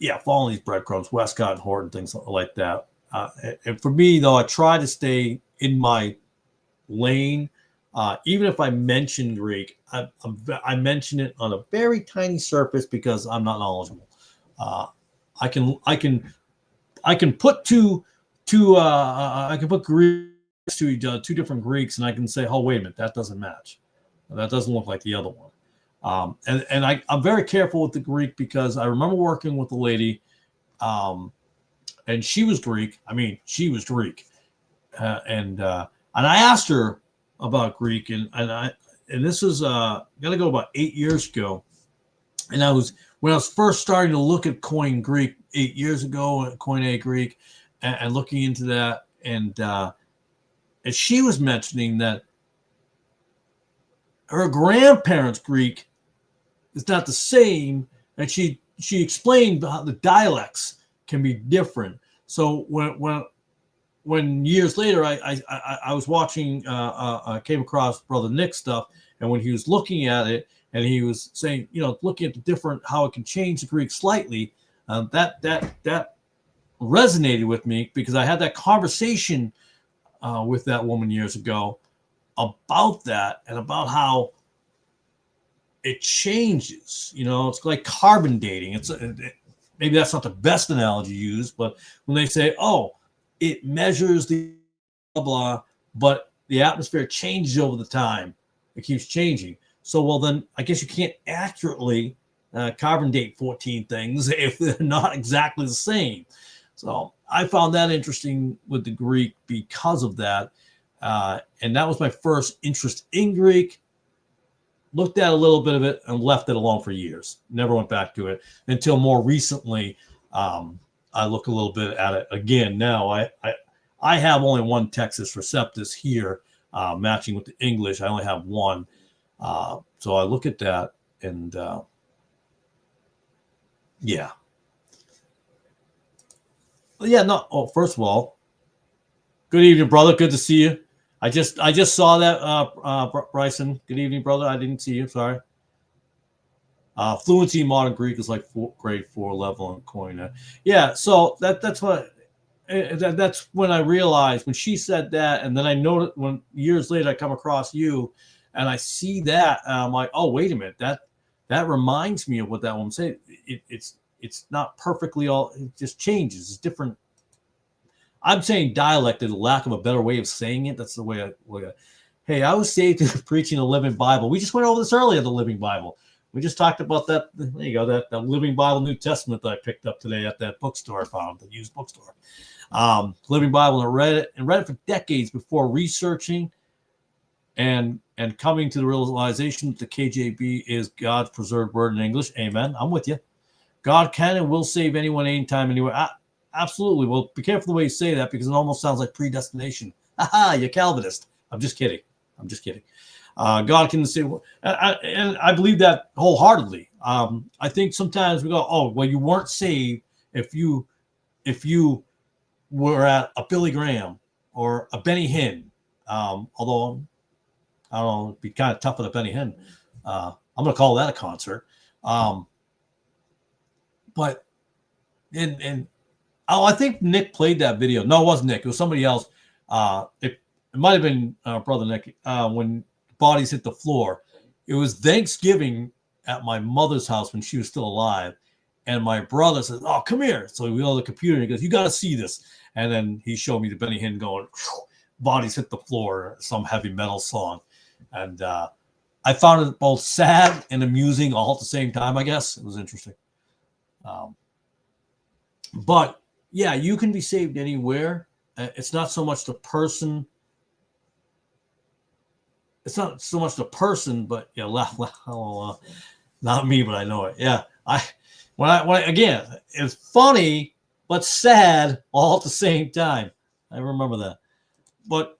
yeah, following these breadcrumbs, Westcott and Horton, things like that. And for me, though, I try to stay in my lane. Even if I mention Greek, I mention it on a very tiny surface because I'm not knowledgeable. I can put I can put Greeks to each other, 2 different Greeks, and I can say, oh, wait a minute, that doesn't match. That doesn't look like the other one. And I'm very careful with the Greek because I remember working with a lady, and she was Greek. I mean, she was Greek, and I asked her about Greek, and this was got to go about 8 years ago, and when I was first starting to look at Koine Greek 8 years ago, Koine Greek, and looking into that, and she was mentioning that her grandparents' Greek is not the same, and she explained how the dialects can be different. So when years later I was watching, I came across Brother Nick's stuff, and when he was looking at it, and he was saying, looking at the different, how it can change the Greek slightly, that resonated with me because I had that conversation with that woman years ago about that and about how it changes. It's like carbon dating. Maybe that's not the best analogy used, but when they say, oh, it measures the blah, blah, but the atmosphere changes over the time. It keeps changing. So, well, then I guess you can't accurately carbon date 14 things if they're not exactly the same. So I found that interesting with the Greek because of that. And that was my first interest in Greek. looked at a little bit of it and left it alone for years. Never went back to it until more recently. I look a little bit at it again now. I have only one Texas Receptus here, matching with the English. I only have one. So I look at that and yeah. Yeah, no. Oh, first of all, good evening, brother. Good to see you. I just saw that, Bryson. Good evening, brother. I didn't see you. Sorry. Fluency in modern Greek is like grade 4 level in Koine. Yeah, so that's what that's when I realized when she said that, and then I noticed when years later I come across you, and I see that, and I'm like, oh wait a minute, that reminds me of what that woman said. It's not perfectly all. It just changes. It's different. I'm saying dialect is a lack of a better way of saying it. That's the way I look at it. Hey, I was saved to preaching the Living Bible. We just went over this earlier, the Living Bible. We just talked about that. There you go, that Living Bible New Testament that I picked up today at that bookstore I found, the used bookstore. Living Bible, and read it for decades before researching and coming to the realization that the KJV is God's preserved word in English. Amen. I'm with you. God can and will save anyone, anytime, anywhere. Absolutely. Well, be careful the way you say that because it almost sounds like predestination. Haha, you're Calvinist. I'm just kidding. God can save, and I believe that wholeheartedly. I think sometimes we go, oh, well, you weren't saved if you were at a Billy Graham or a Benny Hinn. Although I don't know, it'd be kind of tough at a Benny Hinn. I'm going to call that a concert. But I think Nick played that video. No, it wasn't Nick. It was somebody else. It might have been Brother Nick when bodies hit the floor. It was Thanksgiving at my mother's house when she was still alive. And my brother says, oh, come here. So we go to the computer and he goes, you got to see this. And then he showed me the Benny Hinn going, bodies hit the floor, some heavy metal song. And I found it both sad and amusing all at the same time, I guess. It was interesting. But yeah, you can be saved anywhere. It's not so much the person. It's not so much the person, but yeah, not me, but I know it. Yeah, when I again, it's funny but sad all at the same time. I remember that. But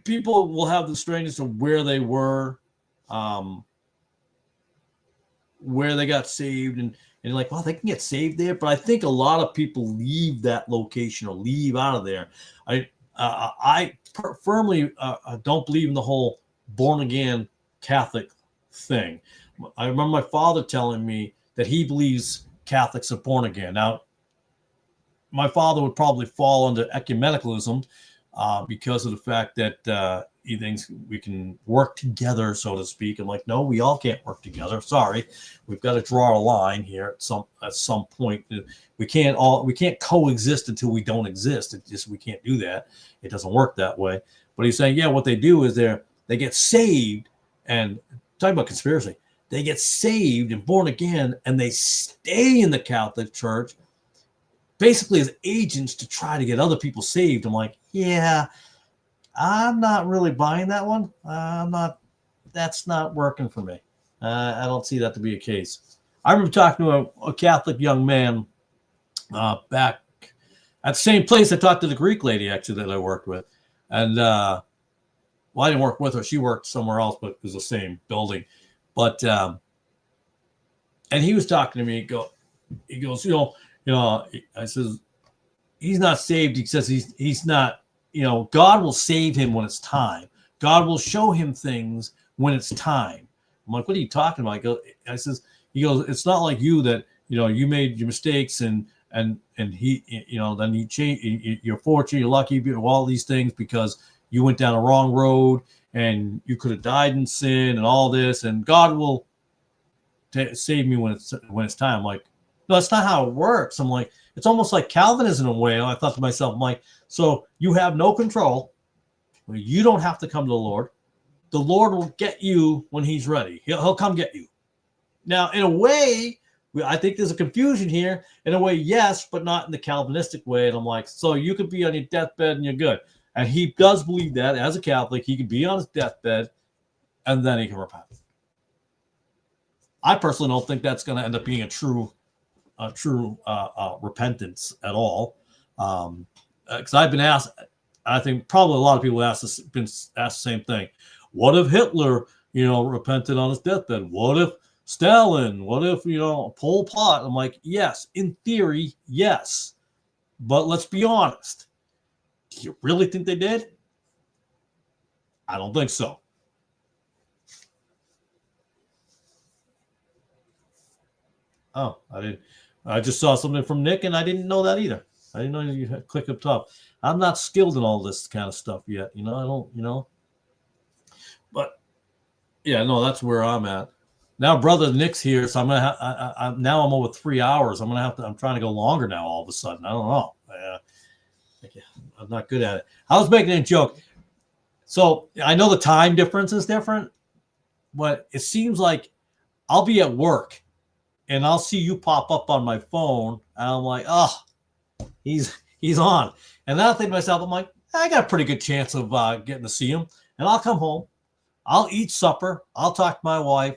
people will have the strangeness of where they were, where they got saved, and like, well, they can get saved there. But I think a lot of people leave that location or leave out of there. I firmly don't believe in the whole born again Catholic thing. I remember my father telling me that he believes Catholics are born again. Now, my father would probably fall under ecumenicalism because of the fact that he thinks we can work together, so to speak. I'm like, no, we all can't work together. Sorry, we've got to draw a line here at some point. We can't coexist until we don't exist. It just, we can't do that. It doesn't work that way. But he's saying, yeah, what they do is they get saved, and talking about conspiracy, they get saved and born again, and they stay in the Catholic Church basically as agents to try to get other people saved. I'm like, yeah, I'm not really buying that one. That's not working for me. I don't see that to be a case. I remember talking to a Catholic young man back at the same place I talked to the Greek lady, actually, that I worked with. And, well, I didn't work with her. She worked somewhere else, but it was the same building. But, and he was talking to me. He goes, I says, he's not saved. He says he's not, God will save him when it's time. God will show him things when it's time. I'm like, what are you talking about? He goes, it's not like you that, you made your mistakes and he, then he changed. You're fortunate, you're lucky, all these things because you went down a wrong road and you could have died in sin and all this, and God will save me when it's time. I'm like, no, that's not how it works. I'm like, it's almost like Calvinism in a way. I thought to myself, I'm like, so you have no control. You don't have to come to the Lord. The Lord will get you when he's ready. He'll come get you. Now, in a way, I think there's a confusion here. In a way, yes, but not in the Calvinistic way. And I'm like, so you could be on your deathbed and you're good. And he does believe that as a Catholic, he can be on his deathbed and then he can repent. I personally don't think that's going to end up being a true repentance at all. Because I've been asked, I think probably a lot of people been asked the same thing. What if Hitler, repented on his deathbed? What if Stalin? What if, Pol Pot? I'm like, yes, in theory, yes. But let's be honest. Do you really think they did? I don't think so. Oh, I just saw something from Nick, and I didn't know that either. I didn't know you had click up top. I'm not skilled in all this kind of stuff yet. I don't. But yeah, no, that's where I'm at. Now, brother Nick's here, so I'm gonna. Now I'm over 3 hours. I'm trying to go longer now. All of a sudden, I don't know. I'm not good at it. I was making a joke. So I know the time difference is different, but it seems like I'll be at work and I'll see you pop up on my phone, and I'm like, oh, he's on. And then I think to myself, I'm like, I got a pretty good chance of getting to see him. And I'll come home, I'll eat supper, I'll talk to my wife,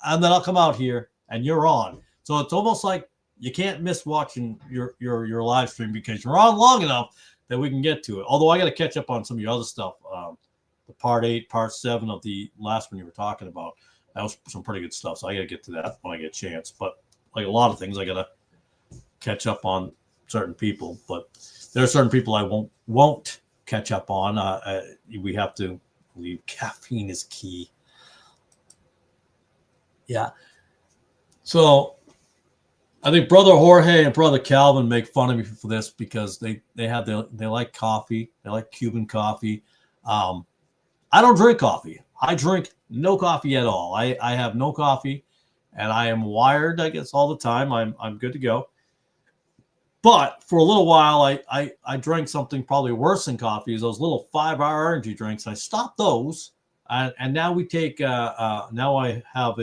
and then I'll come out here and you're on. So it's almost like you can't miss watching your live stream because you're on long enough that we can get to it. Although I got to catch up on some of your other stuff. The part 8, part 7 of the last one you were talking about. That was some pretty good stuff. So I got to get to that when I get a chance. But like a lot of things, I got to catch up on certain people. But there are certain people I won't catch up on. We have to believe caffeine is key. Yeah. So I think brother Jorge and brother Calvin make fun of me for this because they like coffee. They like Cuban coffee. I don't drink coffee. I drink no coffee at all. I have no coffee, and I am wired, I guess, all the time. I'm good to go. But for a little while, I drank something probably worse than coffee, is those little 5-hour energy drinks. I stopped those, and now we take. Now I have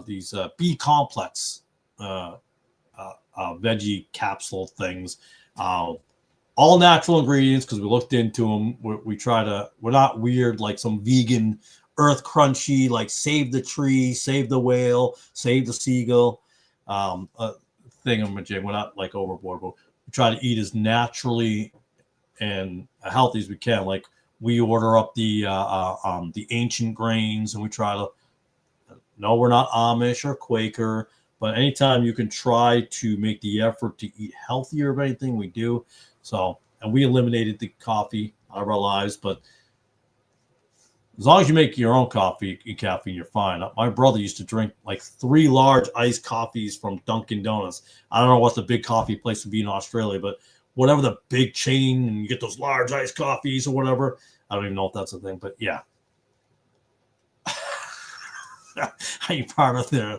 these B complex veggie capsule things. All natural ingredients because we looked into them. We're not weird like some vegan earth crunchy, like save the tree, save the whale, save the seagull thingamajig. We're not like overboard, but we try to eat as naturally and healthy as we can. Like we order up the ancient grains, and we try to. No, we're not Amish or Quaker, but anytime you can try to make the effort to eat healthier of anything, we do. So, and we eliminated the coffee out of our lives, but as long as you make your own coffee and caffeine, you're fine. My brother used to drink like 3 large iced coffees from Dunkin' Donuts. I don't know what the big coffee place would be in Australia, but whatever the big chain, and you get those large iced coffees or whatever. I don't even know if that's a thing, but yeah. Are you part of there?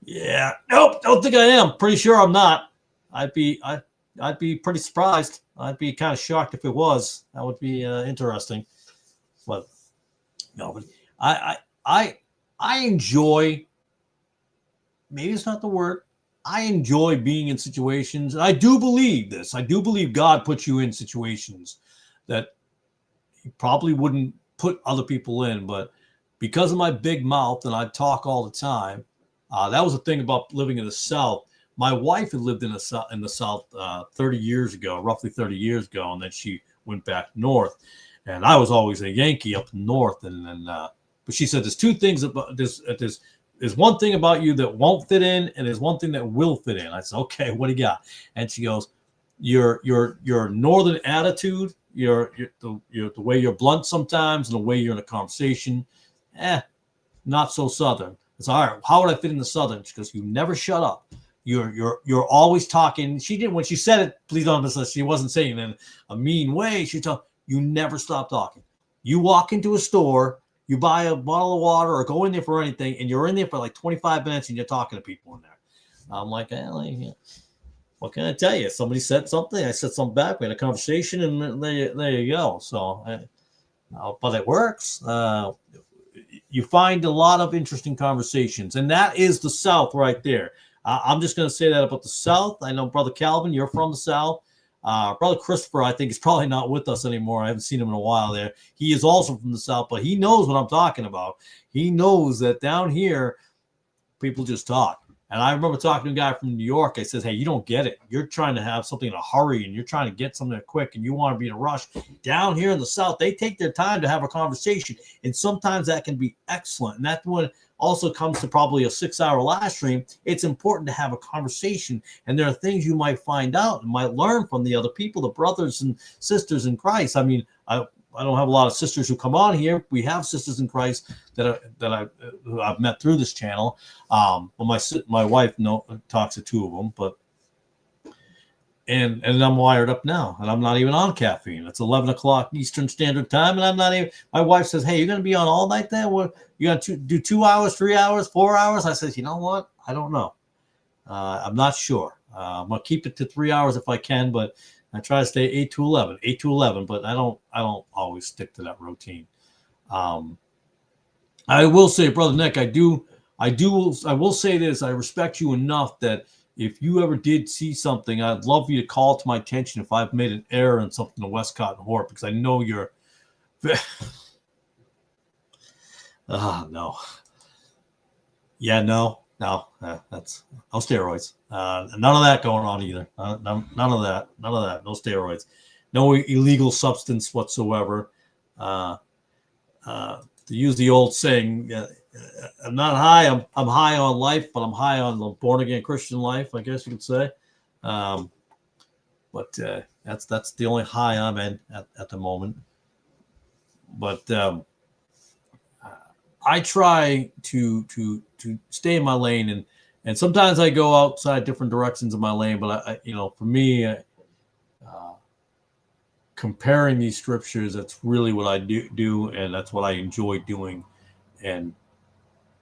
Yeah. Nope. Don't think I am. Pretty sure I'm not. I'd be pretty surprised. I'd be kind of shocked if it was. That would be interesting. But no, but I enjoy. Maybe it's not the word. I enjoy being in situations, and I do believe this. I do believe God puts you in situations that He probably wouldn't put other people in, but because of my big mouth and I talk all the time, that was the thing about living in the South. My wife had lived in the South 30 years ago, roughly 30 years ago, and then she went back north. And I was always a Yankee up north. And then, but she said, there's 2 things about this. There's one thing about you that won't fit in, and there's one thing that will fit in. I said, okay, what do you got? And she goes, your northern attitude, the way you're blunt sometimes, and the way you're in a conversation, not so Southern. It's all right. How would I fit in the Southern? She goes, you never shut up. You're always talking. She didn't, when she said it, please don't miss. She wasn't saying it in a mean way. She told you never stop talking. You walk into a store, you buy a bottle of water or go in there for anything, and you're in there for like 25 minutes and you're talking to people in there. I'm like, what can I tell you? Somebody said something, I said something back. We had a conversation, and there you go. So, but it works. You find a lot of interesting conversations, and that is the South right there. I'm just going to say that about the South. I know, Brother Calvin, you're from the South. Brother Christopher, I think, is probably not with us anymore. I haven't seen him in a while there. He is also from the South, but he knows what I'm talking about. He knows that down here, people just talk. And I remember talking to a guy from New York. I says, hey, you don't get it. You're trying to have something in a hurry and you're trying to get something quick and you want to be in a rush. Down here in the South, they take their time to have a conversation. And sometimes that can be excellent. And that's when it also comes to probably a 6-hour live stream. It's important to have a conversation. And there are things you might find out and might learn from the other people, the brothers and sisters in Christ. I mean, I don't have a lot of sisters who come on here. We have sisters in Christ who I've met through this channel. But my wife talks to 2 of them. But and I'm wired up now, and I'm not even on caffeine. It's 11 o'clock Eastern Standard Time, and I'm not even. My wife says, "Hey, you're going to be on all night then? What you going to do? 2 hours, 3 hours, 4 hours?" I said, "You know what? I don't know. I'm not sure. I'm going to keep it to 3 hours if I can, but." I try to stay 8 to 11, but I don't always stick to that routine. I will say, Brother Nick, I will say this. I respect you enough that if you ever did see something, I'd love you to call to my attention if I've made an error in something to Westcott and Hort, because I know you're no. Yeah, no, that's no steroids. None of that going on either. None of that. No steroids. No illegal substance whatsoever. To use the old saying, I'm not high. I'm high on life, but I'm high on the born again Christian life, I guess you could say. But that's the only high I'm in at the moment. But I try to stay in my lane, and sometimes I go outside different directions of my lane. But for me, comparing these scriptures, that's really what I do, and that's what I enjoy doing. And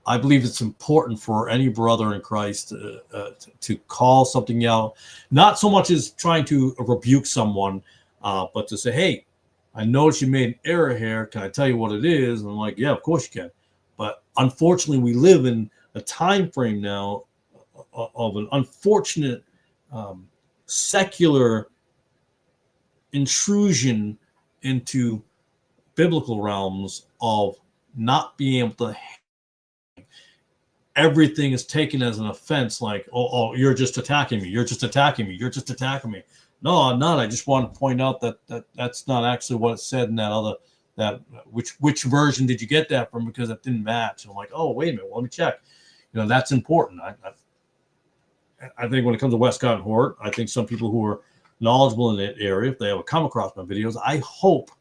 I believe it's important for any brother in Christ to call something out, not so much as trying to rebuke someone, but to say, "Hey, I noticed you made an error here. Can I tell you what it is?" And I'm like, "Yeah, of course you can." But unfortunately, we live in a time frame now of an unfortunate secular intrusion into biblical realms of not being able to. Everything is taken as an offense, like, oh, you're just attacking me. You're just attacking me. You're just attacking me. No, I'm not. I just want to point out that's not actually what it said in that other. Which version did you get that from? Because it didn't match. And I'm like, oh, wait a minute, well, let me check. That's important. I think when it comes to Westcott and Hort, I think some people who are knowledgeable in that area, if they ever come across my videos, I hope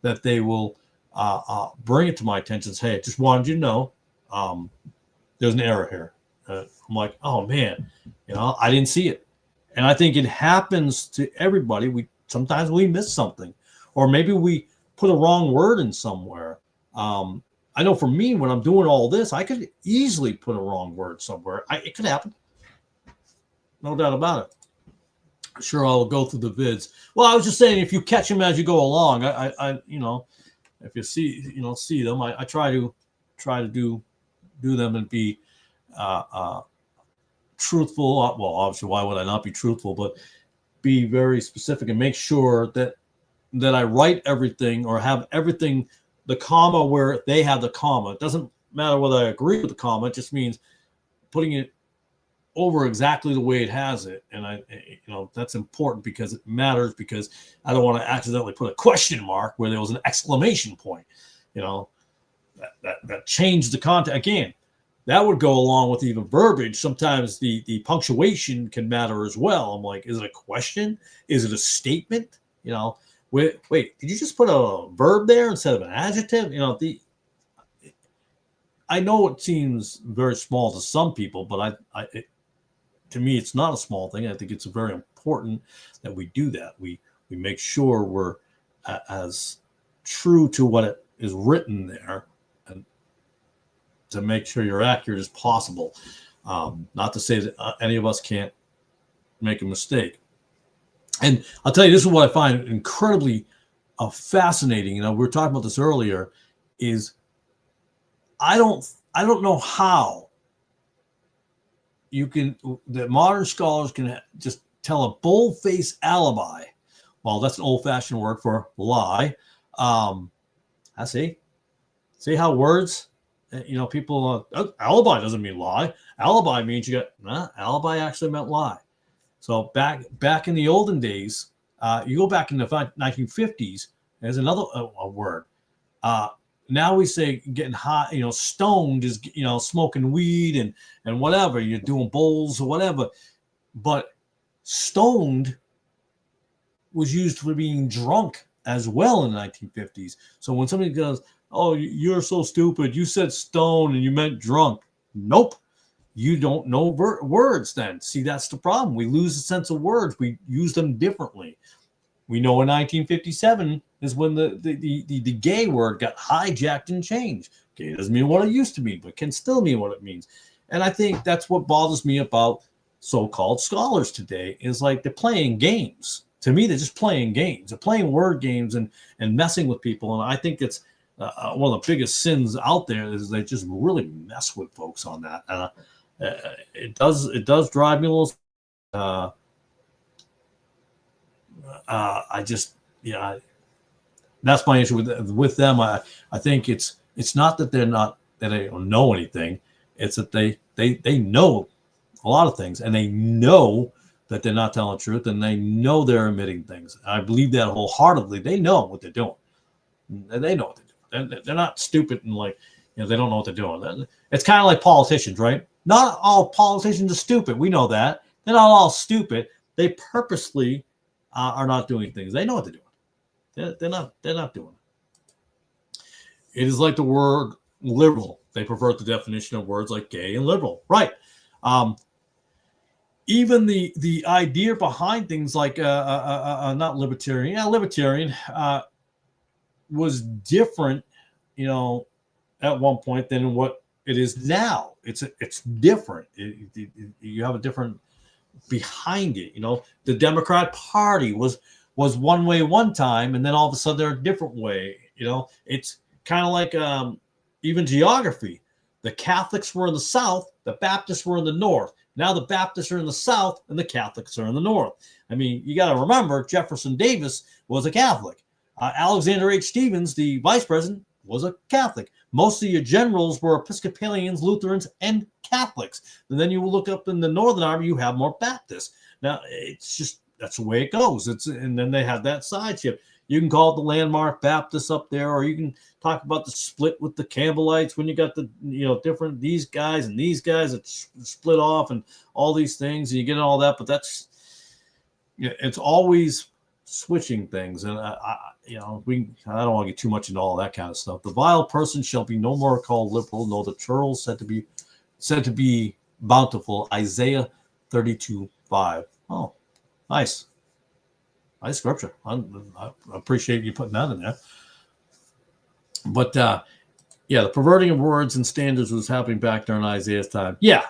that they will bring it to my attention. Say, hey, I just wanted you to know there's an error here. I'm like, oh man, I didn't see it. And I think it happens to everybody. Sometimes we miss something, or maybe we put a wrong word in somewhere. I know for me, when I'm doing all this, I could easily put a wrong word somewhere. It could happen. No doubt about it. Sure, I'll go through the vids. Well, I was just saying, if you catch them as you go along, I if you see them, I try to do them and be truthful. Well, obviously, why would I not be truthful? But be very specific and make sure that I write everything or have everything, the comma where they have the comma. It doesn't matter whether I agree with the comma. It just means putting it over exactly the way it has it. And that's important because it matters, because I don't want to accidentally put a question mark where there was an exclamation point. That changed the content. Again, that would go along with even verbiage. Sometimes the punctuation can matter as well. I'm like, is it a question? Is it a statement? Wait, did you just put a verb there instead of an adjective? I know it seems very small to some people, but to me, it's not a small thing. I think it's very important that we do that. We make sure we're as true to what it is written there, and to make sure you're accurate as possible. Not to say that any of us can't make a mistake. And I'll tell you, this is what I find incredibly fascinating. We were talking about this earlier. Is I don't know how the modern scholars can just tell a bold-faced alibi. Well, that's an old-fashioned word for lie. I see how words, people, alibi doesn't mean lie. Alibi means alibi actually meant lie. So back in the olden days, you go back in the 1950s, there's another a word. Now we say getting high, stoned is, smoking weed and whatever, you're doing bowls or whatever. But stoned was used for being drunk as well in the 1950s. So when somebody goes, "Oh, you're so stupid, you said stoned and you meant drunk." Nope. You don't know words then. See, that's the problem. We lose the sense of words. We use them differently. We know in 1957 is when the gay word got hijacked and changed. Gay doesn't mean what it used to mean, but can still mean what it means. And I think that's what bothers me about so-called scholars today is like they're playing games. To me, they're just playing games. They're playing word games and messing with people. And I think it's one of the biggest sins out there is they just really mess with folks on that. It does drive me a little. I just, that's my issue with them. I think it's not that they don't know anything. It's that they know a lot of things, and they know that they're not telling the truth, and they know they're omitting things. I believe that wholeheartedly. They know what they're doing. They know what they're doing. They're not stupid and they don't know what they're doing. It's kind of like politicians, right? Not all politicians are stupid. We know that. They're not all stupid. They purposely are not doing things. They know what they're doing. They're not doing it. It is like the word liberal. They pervert the definition of words like gay and liberal. Right. Even the idea behind things like not libertarian. Yeah, libertarian was different, at one point than what it is now. It's different. You have a different behind it. The Democrat Party was one way one time, and then all of a sudden they're a different way. It's kind of like even geography. The Catholics were in the South, the Baptists were in the North. Now the Baptists are in the South and the Catholics are in the North. I mean, you got to remember Jefferson Davis was a Catholic. Alexander H. Stevens, the vice president, was a Catholic. Most of your generals were Episcopalians, Lutherans, and Catholics. And then you look up in the Northern Army, you have more Baptists. Now, it's just, that's the way it goes. And then they have that side shift. You can call it the landmark Baptists up there, or you can talk about the split with the Campbellites when you got the, different, these guys and these guys that split off and all these things, and you get all that. But it's always switching things. And I don't want to get too much into all that kind of stuff. The vile person shall be no more called liberal, nor the churl said to be bountiful. Isaiah 32:5. Oh, nice. Nice scripture. I appreciate you putting that in there. But the perverting of words and standards was happening back during Isaiah's time. Yeah.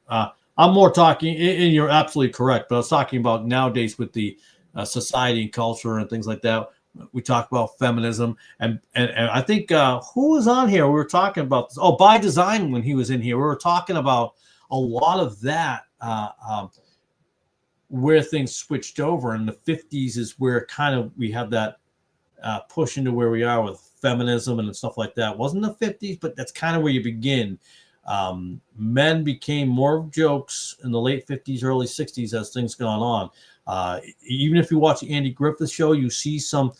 I'm more talking, and you're absolutely correct, but I was talking about nowadays with the society and culture and things like that. We talk about feminism, and I think who was on here? We were talking about this. Oh, By Design, when he was in here, we were talking about a lot of that. Where things switched over in the 50s is where kind of we have that push into where we are with feminism and stuff like that. It wasn't the 50s, but that's kind of where you begin. Men became more jokes in the late 50s, early 60s as things gone on. Even if you watch the Andy Griffith show, you see some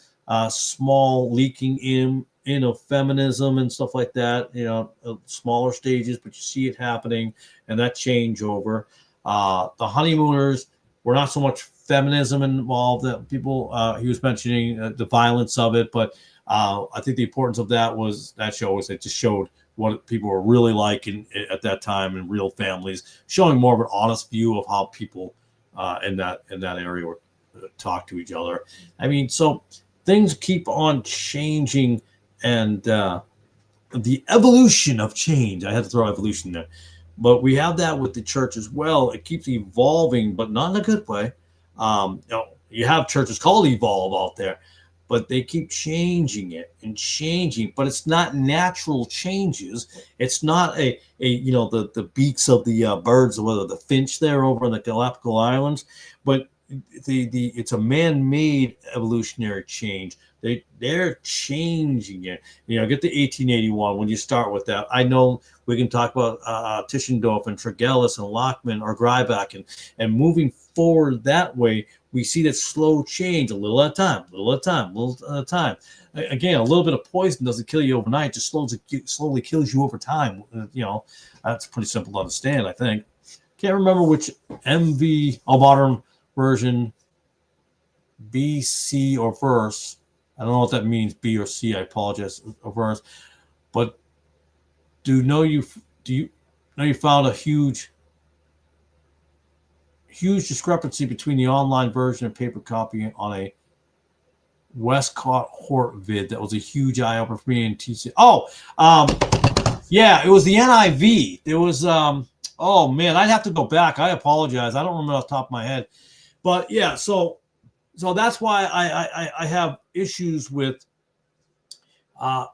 small leaking in of feminism and stuff like that, smaller stages, but you see it happening, and that changeover. The Honeymooners were not so much feminism involved. That people, he was mentioning the violence of it, but I think the importance of that show was it just showed what people were really like at that time in real families, showing more of an honest view of how people in that area would talk to each other. I mean, so things keep on changing, and the evolution of change. I had to throw evolution there. But we have that with the church as well. It keeps evolving, but not in a good way. You have churches called Evolve out there. but they keep changing it and changing. But it's not natural changes. It's not a the beaks of the birds, whether the finch there over in the Galapagos Islands, but it's a man-made evolutionary change. They're changing it. Get to 1881 when you start with that. I know we can talk about Tischendorf and Tregelles and Lockman or Greibach and moving forward that way. We see that slow change, a little at a time, little at a time. Again, a little bit of poison doesn't kill you overnight; just slowly kills you over time. That's pretty simple to understand. I think. Can't remember which MV modern version, B, C, or verse. I don't know what that means, B or C. I apologize, or verse. But do you know you found a huge discrepancy between the online version and paper copy on a Westcott Hort vid? That was a huge eye opener for me and TC. Yeah, it was the NIV. There was oh man, I'd have to go back. I apologize. I don't remember off the top of my head. But yeah, so that's why I have issues with the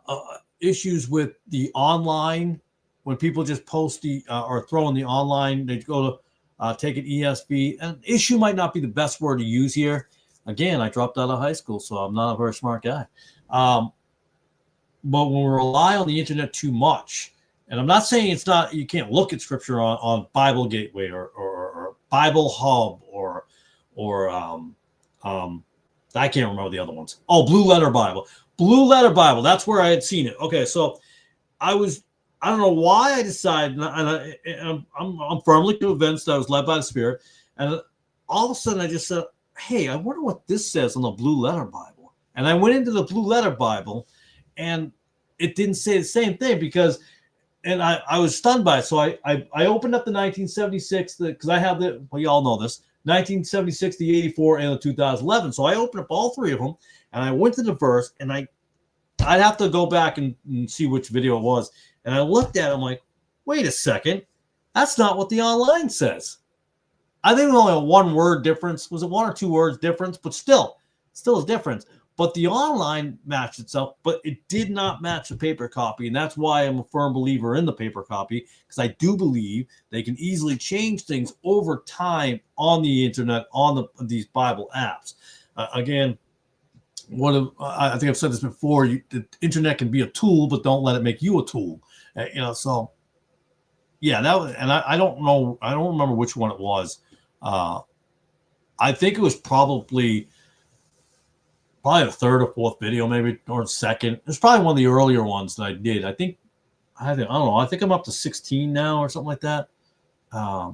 online when people just post or throw in the online. They go to take an ESV. An issue might not be the best word to use here. Again, I dropped out of high school, so I'm not a very smart guy. But when we rely on the internet too much, and I'm not saying it's not, you can't look at scripture on Bible Gateway or Bible Hub or I can't remember the other ones. Oh, Blue Letter Bible. Blue Letter Bible. That's where I had seen it. Okay, so I don't know why I decided, and I'm firmly convinced I was led by the Spirit, and all of a sudden I just said, hey, I wonder what this says on the Blue Letter Bible. And I went into the Blue Letter Bible, and it didn't say the same thing and I was stunned by it. So I opened up the 1976, because I have you all know this, 1976, the 84, and the 2011. So I opened up all three of them, and I went to the verse, and I'd have to go back and see which video it was. And I looked at it, I'm like, wait a second, that's not what the online says. I think it was only a one-word difference. Was it one or two words difference? But still a difference. But the online matched itself, but it did not match the paper copy. And that's why I'm a firm believer in the paper copy, because I do believe they can easily change things over time on the internet, on these Bible apps. Again, I think I've said this before, the internet can be a tool, but don't let it make you a tool. So yeah, that was, and I don't know, I don't remember which one it was. I think it was probably the third or fourth video, maybe, or second. It's probably one of the earlier ones that I did. I don't know. I think I'm up to 16 now or something like that. I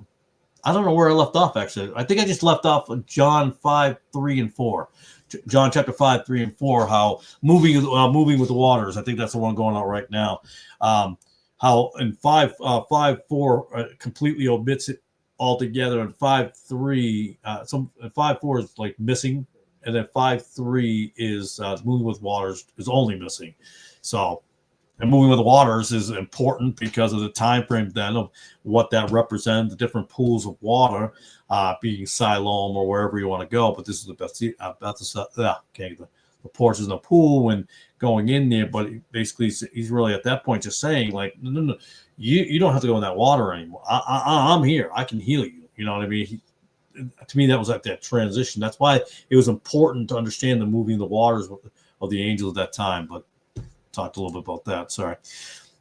don't know where I left off, actually. I think I just left off of John 5, 3, and 4. John chapter 5, 3, and 4, how moving with the waters. I think that's the one going on right now. How in 5, 4 completely omits it altogether, and 5, 3, 5, 4 is like missing. And then 5.3 is moving with waters is only missing. So, and moving with the waters is important because of the time frame then of what that represents, the different pools of water, being Siloam or wherever you want to go. But this is the portions of the pool when going in there. But basically, he's really at that point just saying, like, no, you don't have to go in that water anymore. I'm here. I can heal you. You know what I mean? To me, that was like that transition. That's why it was important to understand the moving the waters of the angel at that time. But talked a little bit about that. Sorry.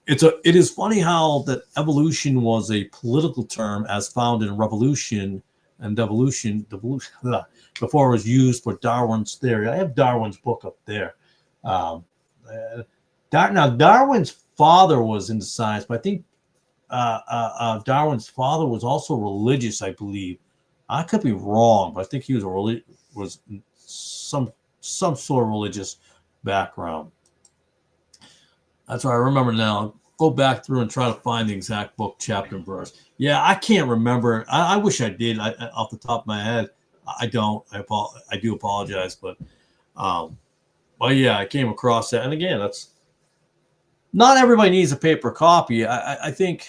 It is funny how that evolution was a political term as found in revolution and devolution before it was used for Darwin's theory. I have Darwin's book up there. Now Darwin's father was into science, but I think Darwin's father was also religious, I believe. I could be wrong, but I think he was some sort of religious background. That's what I remember now. Go back through and try to find the exact book, chapter, and verse. Yeah, I can't remember. I wish I did. Off the top of my head, I don't. I do apologize, but yeah, I came across that. And again, that's not everybody needs a paper copy. I think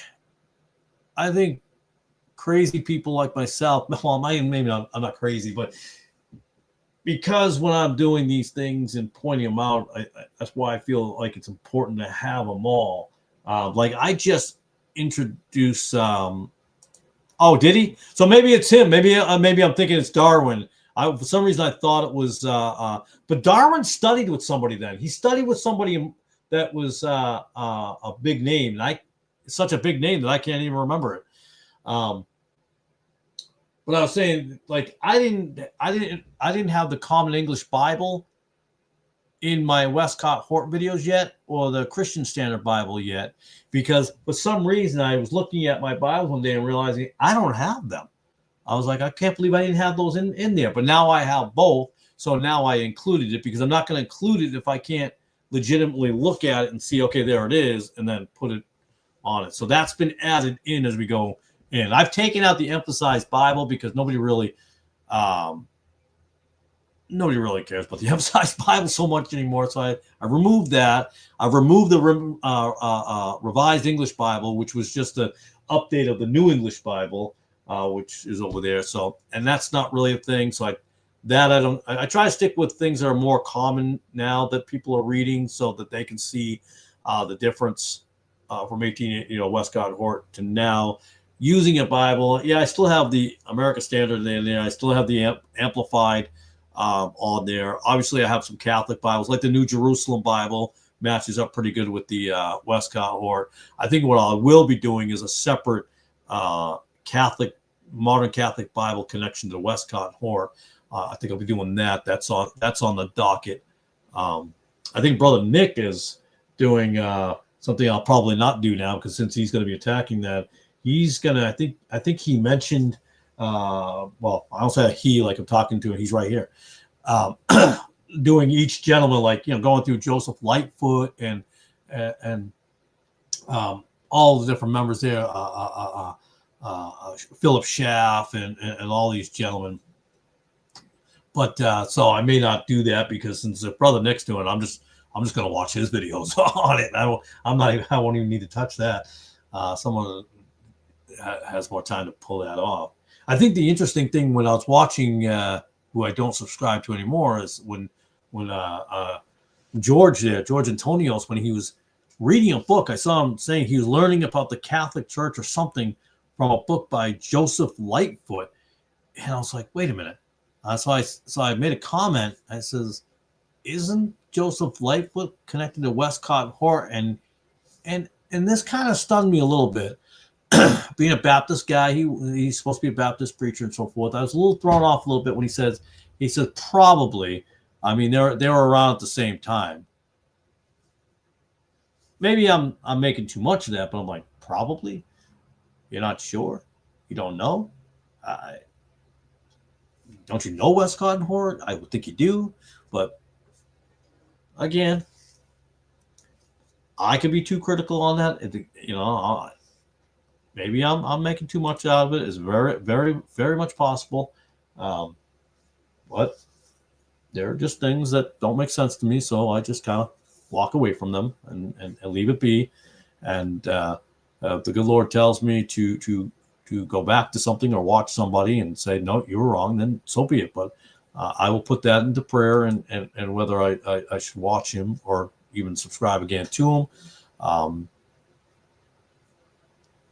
crazy people like myself. Well, I'm not crazy, but because when I'm doing these things and pointing them out, that's why I feel like it's important to have them all. Like I just introduced. Oh, did he? So maybe it's him. Maybe I'm thinking it's Darwin. For some reason I thought it was. But Darwin studied with somebody. Then he studied with somebody that was a big name, and such a big name that I can't even remember it. But I was saying, like, I didn't have the Common English Bible in my Westcott Hort videos yet, or the Christian Standard Bible yet, because for some reason I was looking at my Bible one day and realizing I don't have them. I was like, I can't believe I didn't have those in there, but now I have both. So now I included it, because I'm not going to include it if I can't legitimately look at it and see, okay, there it is, and then put it on it. So that's been added in as we go in. I've taken out the emphasized Bible because nobody really cares about the emphasized Bible so much anymore. So I removed that. I've removed the Revised English Bible, which was just an update of the New English Bible, which is over there. So, and that's not really a thing. So I try to stick with things that are more common now that people are reading, so that they can see the difference from Westcott Hort to now using a Bible. Yeah, I still have the American Standard in there. I still have the Amplified on there. Obviously, I have some Catholic Bibles, like the New Jerusalem Bible matches up pretty good with the Westcott Hort. I think what I will be doing is a separate modern Catholic Bible connection to the Westcott Hort. I think I'll be doing that. That's on the docket. I think Brother Nick is doing something I'll probably not do now, because since he's going to be attacking that, he's gonna. I think he mentioned. Well, I don't say he like I'm talking to him. He's right here. Doing each gentleman, like, going through Joseph Lightfoot and all the different members there, Philip Schaff and all these gentlemen. But so I may not do that, because since the Brother Nick's doing it, I'm just going to watch his videos on it. I won't even need to touch that. Someone has more time to pull that off. I think the interesting thing when I was watching, who I don't subscribe to anymore, is when George Antonios, when he was reading a book, I saw him saying he was learning about the Catholic Church or something from a book by Joseph Lightfoot, and I was like, wait a minute. So I made a comment. I says, isn't Joseph Lightfoot connected to Westcott Hort? And this kind of stunned me a little bit. Being a Baptist guy, he's supposed to be a Baptist preacher and so forth. I was a little thrown off a little bit when he said probably. I mean, they were around at the same time. Maybe I'm making too much of that, but I'm like, probably. You're not sure? You don't know? Don't you know Westcott Hort? I would think you do, but again, I could be too critical on that. Maybe I'm making too much out of it. It's very, very, very much possible. But they're just things that don't make sense to me, so I just kind of walk away from them and leave it be. And if the good Lord tells me to go back to something or watch somebody and say, no, you were wrong, then so be it. But I will put that into prayer, and whether I should watch him or even subscribe again to him.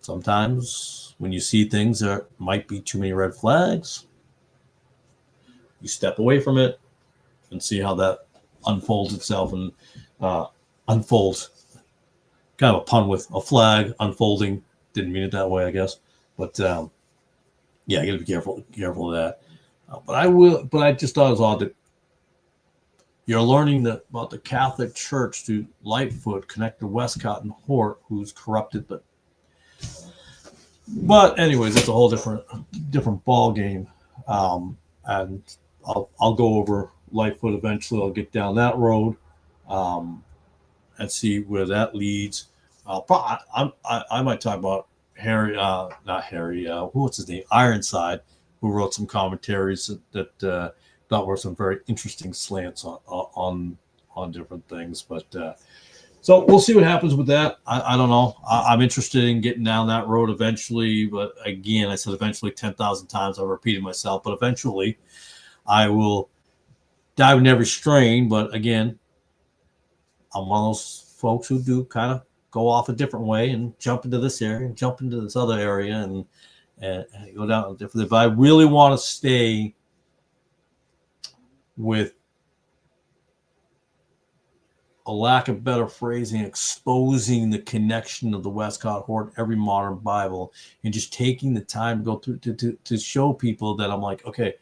Sometimes when you see things that might be too many red flags, you step away from it and see how that unfolds itself and unfolds. Kind of a pun with a flag unfolding. Didn't mean it that way, I guess. But yeah, you got to be careful of that. But I just thought it was odd that you're learning about the Catholic Church through Lightfoot, connect to Westcott and Hort, who's corrupted. But anyways, it's a whole different ball game. And I'll go over Lightfoot eventually. I'll get down that road and see where that leads. I might talk about Harry, not Harry. What's his name? Ironside, who wrote some commentaries that thought were some very interesting slants on different things. But so we'll see what happens with that. I don't know. I'm interested in getting down that road eventually. But again, I said eventually 10,000 times. I repeated myself. But eventually, I will dive in every strain, but again, I'm one of those folks who do kind of go off a different way and jump into this area and jump into this other area and go down different. But I really want to stay with, a lack of better phrasing, exposing the connection of the Westcott Hort, every modern Bible, and just taking the time to go through to show people that I'm like, okay,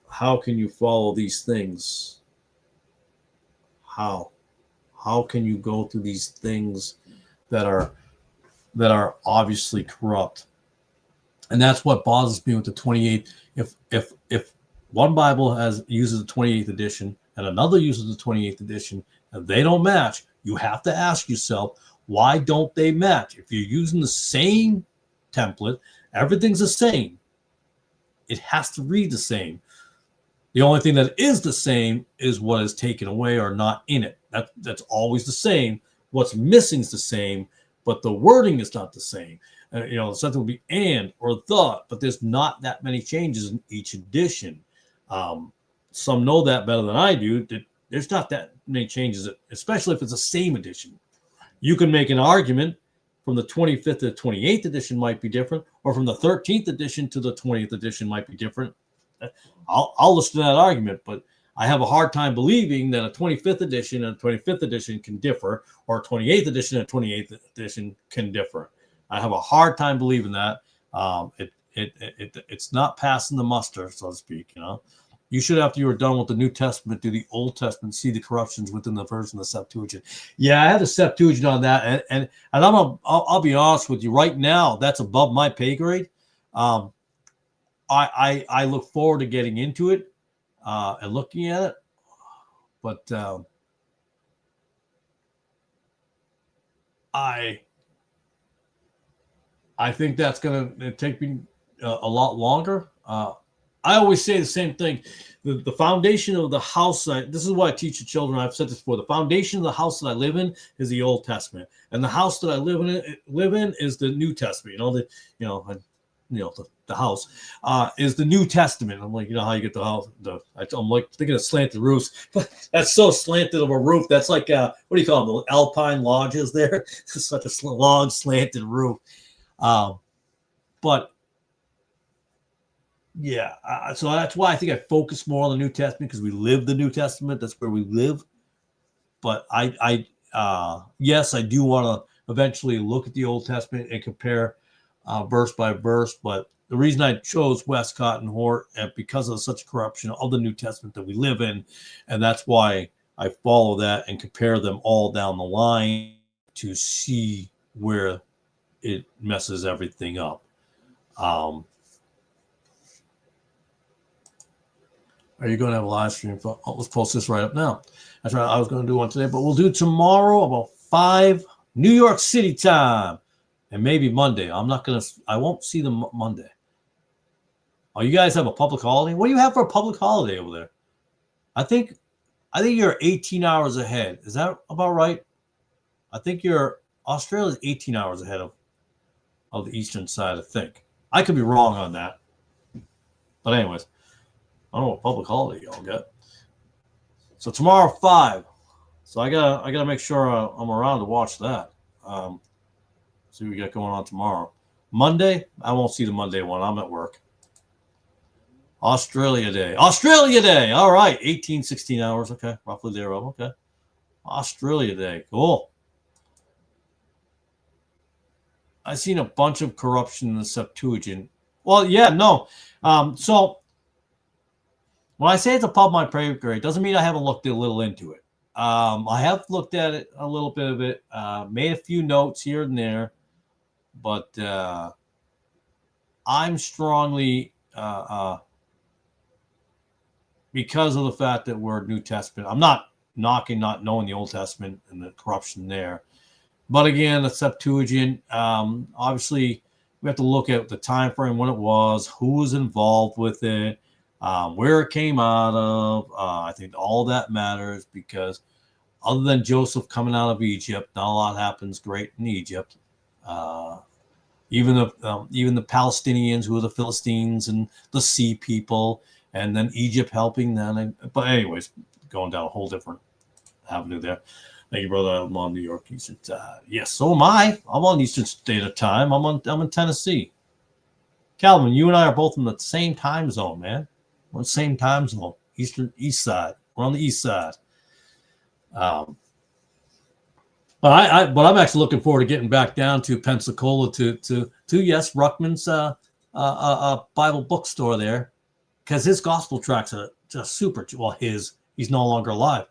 how can you follow these things? How can you go through these things that are obviously corrupt? And that's what bothers me with the 28th. If one Bible uses the 28th edition and another uses the 28th edition, and they don't match, you have to ask yourself, why don't they match? If you're using the same template, everything's the same, it has to read the same. The only thing that is the same is what is taken away or not in it. That's always the same. What's missing is the same, but the wording is not the same. Something will be and or the, but there's not that many changes in each edition. Some know that better than I do. That there's not that many changes, especially if it's the same edition. You can make an argument from the 25th to the 28th edition might be different, or from the 13th edition to the 20th edition might be different. I'll listen to that argument, but I have a hard time believing that a 25th edition and a 25th edition can differ, or a 28th edition and a 28th edition can differ. I have a hard time believing that. It's not passing the muster, so to speak. You should, after you were done with the New Testament, do the Old Testament, see the corruptions within the version of the Septuagint. Yeah, I had the Septuagint on that, and I'll be honest with you. Right now, that's above my pay grade. I look forward to getting into it and looking at it, but I think that's going to take me a lot longer. I always say the same thing. The foundation of the house, this is what I teach the children. I've said this before. The foundation of the house that I live in is the Old Testament, and the house that I live in is the New Testament. The house is the New Testament. I'm like, how you get the house? I'm like thinking of slanted roofs, but that's so slanted of a roof. That's like what do you call them? The Alpine lodges there. It's such a long slanted roof. But yeah, so that's why I think I focus more on the New Testament, because we live the New Testament. That's where we live. But yes, I do want to eventually look at the Old Testament and compare verse by verse. But the reason I chose Westcott and Hort because of such corruption of the New Testament that we live in, and that's why I follow that and compare them all down the line to see where it messes everything up. Are you going to have a live stream? Let's post this right up now. That's right. I was going to do one today, but we'll do tomorrow about 5 New York City time, and maybe Monday. I won't see them Monday. Oh, you guys have a public holiday? What do you have for a public holiday over there? I think you're 18 hours ahead. Is that about right? I think Australia's 18 hours ahead of the eastern side, I think. I could be wrong on that. But anyways, I don't know what public holiday y'all get. So tomorrow 5. So I gotta make sure I'm around to watch that. See what we got going on tomorrow. Monday, I won't see the Monday one. I'm at work. Australia Day. All right. 18, 16 hours. Okay. Roughly thereof. Okay. Australia Day. Cool. I've seen a bunch of corruption in the Septuagint. Well, yeah, no. So when I say it's above my pay grade, doesn't mean I haven't looked a little into it. I have looked at it, a little bit of it, made a few notes here and there, but I'm strongly, because of the fact that we're New Testament, I'm not knocking not knowing the Old Testament and the corruption there. But again, the Septuagint, obviously, we have to look at the time frame, when it was, who was involved with it, where it came out of. I think all that matters, because other than Joseph coming out of Egypt, not a lot happens great in Egypt. Even the Palestinians, who are the Philistines and the Sea people, and then Egypt helping. But anyways, going down a whole different avenue there. Thank you, brother. I'm on New York Eastern. Yes, so am I. I'm on Eastern Standard Time. I'm in Tennessee. Calvin, you and I are both in the same time zone, man. We're in the same time zone, East Side. We're on the East Side. But I'm actually looking forward to getting back down to Pensacola to yes, Ruckman's Bible bookstore there, because his gospel tracts are just super. Well, he's no longer alive,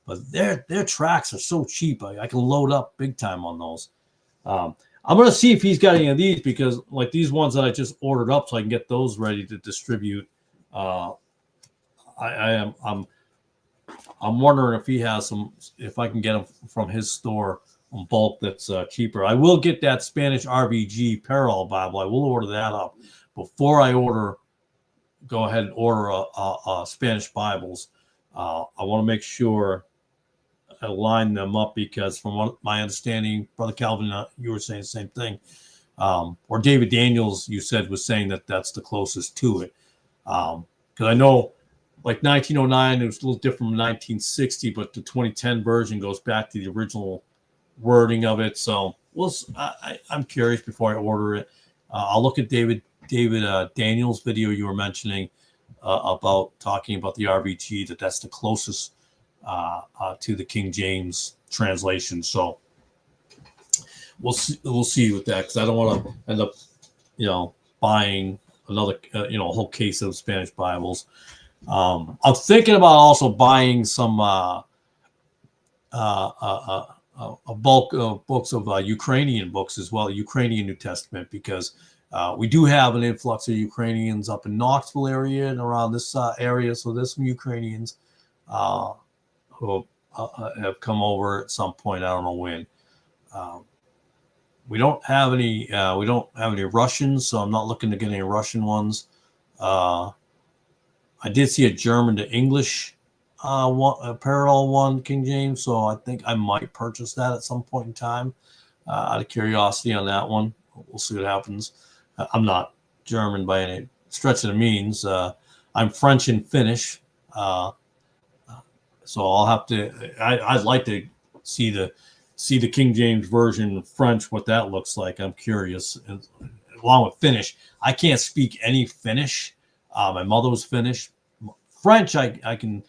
but their tracts are so cheap. I can load up big time on those. I'm gonna see if he's got any of these, because like these ones that I just ordered up, so I can get those ready to distribute. I'm wondering if he has some, if I can get them from his store on bulk that's cheaper. I will get that Spanish RBG parallel Bible. I will order that up before I go ahead and order Spanish Bibles. I want to make sure I line them up, because from what my understanding, Brother Calvin, you were saying the same thing. Or David Daniels, you said, was saying that that's the closest to it. Because I know, like 1909, it was a little different from 1960, but the 2010 version goes back to the original wording of it. So I'm curious before I order it. I'll look at David Daniels' video you were mentioning about talking about the RBG, that's the closest to the King James translation. So we'll see with that, because I don't want to end up, buying another, a whole case of Spanish Bibles. I'm thinking about also buying some a bulk of books of Ukrainian books as well, Ukrainian New Testament, because we do have an influx of Ukrainians up in Knoxville area and around this area. So there's some Ukrainians who have come over at some point. I don't know when. We don't have any Russians, so I'm not looking to get any Russian ones. I did see a German to English a parallel one, King James, so I think I might purchase that at some point in time out of curiosity on that one. We'll see what happens. I'm not German by any stretch of the means. I'm French and Finnish, so I'll have to. I'd like to see the King James version French, what that looks like. I'm curious. And along with Finnish, I can't speak any Finnish. My mother was Finnish. French, I can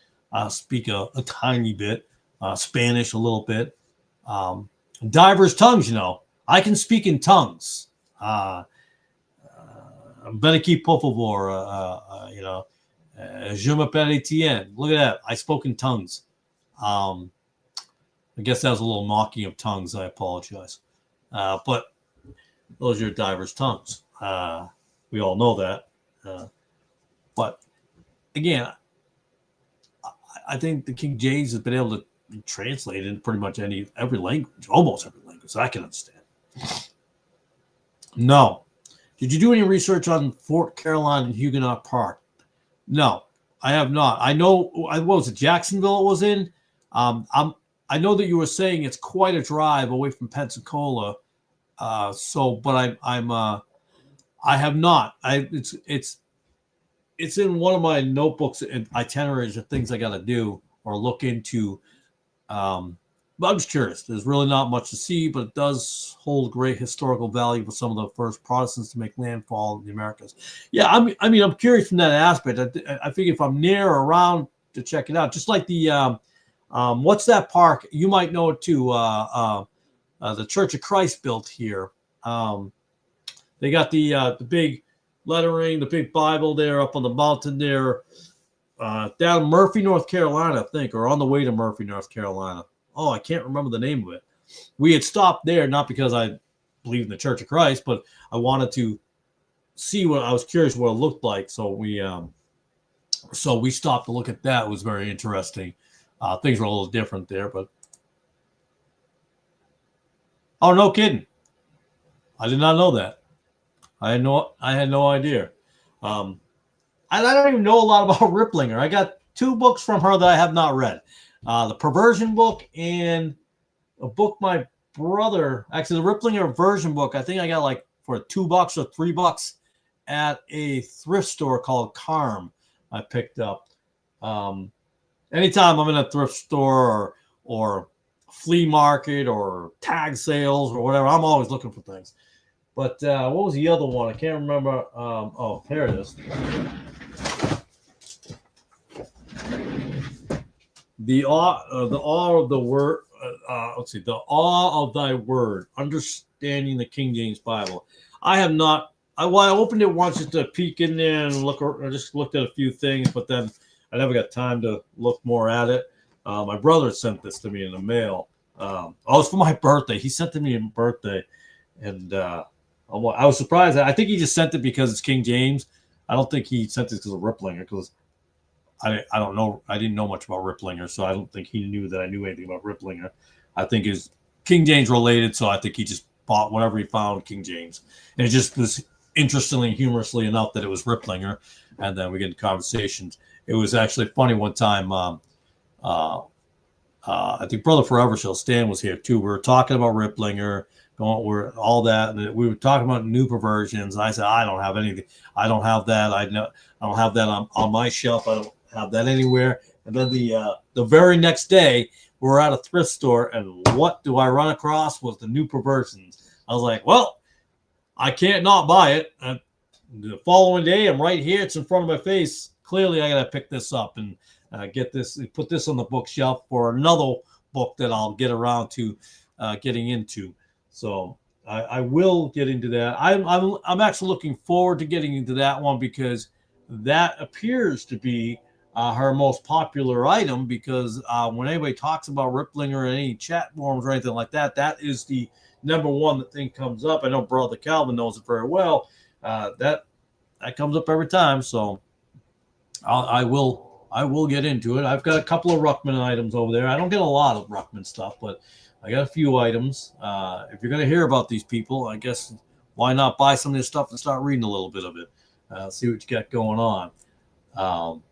speak a tiny bit. Spanish, a little bit. Diverse tongues, I can speak in tongues. Beneki Popovor, Je m'appelle Etienne. Look at that. I spoke in tongues. I guess that was a little mocking of tongues. I apologize. But those are diverse tongues. We all know that. But again, I think the King James has been able to be translated in pretty much every language, almost every language I can understand. No. Did you do any research on Fort Caroline and Huguenot Park? No, I have not. I know, what was it, Jacksonville it was in? I know that you were saying it's quite a drive away from Pensacola. But I have not. It's in one of my notebooks and itineraries of things I got to do or look into. But I'm just curious. There's really not much to see, but it does hold great historical value for some of the first Protestants to make landfall in the Americas. Yeah, I'm curious from that aspect. I figure if I'm near or around to check it out, just like the what's that park? You might know it too. The Church of Christ built here. They got the big lettering, the big Bible there up on the mountain there, down Murphy, North Carolina, I think, or on the way to Murphy, North Carolina. Oh, I can't remember the name of it. We had stopped there, not because I believe in the Church of Christ, but I wanted to see I was curious what it looked like. So we stopped to look at that. It was very interesting. Things were a little different there, but oh, no kidding. I did not know that. I had no idea. And I don't even know a lot about Ripplinger. I got 2 books from her that I have not read. The Perversion book and a book my brother, actually the Ripplinger version book, I think I got like for $2 or $3 at a thrift store called Carm. I picked up. Anytime I'm in a thrift store or flea market or tag sales or whatever, I'm always looking for things. But what was the other one? I can't remember. Oh, here it is. The awe of the word. Let's see. The awe of thy word. Understanding the King James Bible. I have not. I opened it once just to peek in there and look. I just looked at a few things, but then I never got time to look more at it. My brother sent this to me in the mail. It's for my birthday. He sent it to me on birthday, and I was surprised. I think he just sent it because it's King James. I don't think he sent it because of Ripplinger, because I don't know. I didn't know much about Ripplinger, so I don't think he knew that I knew anything about Ripplinger. I think it's King James related, so I think he just bought whatever he found King James. And it just was interestingly, humorously enough, that it was Ripplinger, and then we get into conversations. It was actually funny one time. I think Brother Forever Show, Stan was here too. We were talking about Ripplinger, all that, and we were talking about new perversions. And I said, I don't have anything. I don't have that. I don't have that on my shelf. I don't have that anywhere. And then the very next day, we're at a thrift store, and what do I run across was the new perversions. I was like, well, I can't not buy it. The following day, I'm right here. It's in front of my face. Clearly, I got to pick this up and get this, put this on the bookshelf for another book that I'll get around to getting into. So I will get into that. I'm actually looking forward to getting into that one, because that appears to be her most popular item, because when anybody talks about Ripplinger or any chat forums or anything like that, that is the number one that thing comes up. I know Brother Calvin knows it very well. That comes up every time. So I will get into it. I've got a couple of Ruckman items over there. I don't get a lot of Ruckman stuff, but I got a few items. If you're going to hear about these people, I guess why not buy some of this stuff and start reading a little bit of it, see what you got going on.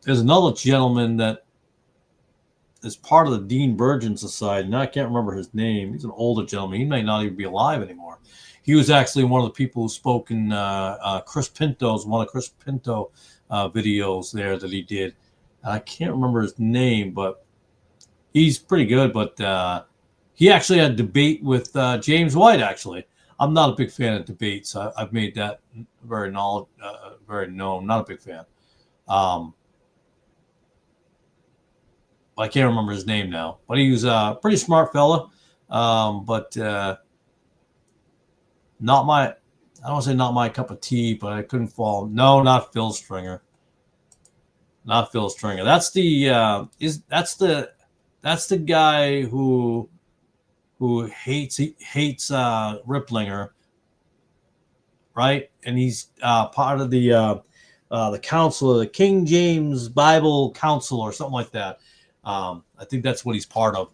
There's another gentleman that is part of the Dean Burgeon Society, and I can't remember his name. He's an older gentleman. He may not even be alive anymore. He was actually one of the people who spoke in Chris Pinto's, one of Chris Pinto videos there that he did. I can't remember his name, but he's pretty good. But he actually had a debate with James White, actually. I'm not a big fan of debates. I've made that very known. Not a big fan. I can't remember his name now, but he was a pretty smart fella. But not my, I don't want to say not my cup of tea, but I couldn't fall. No, not Phil Stringer. Not Phil Stringer. That's the guy who hates Ripplinger, right? And he's part of the council, the King James Bible Council or something like that. I think that's what he's part of,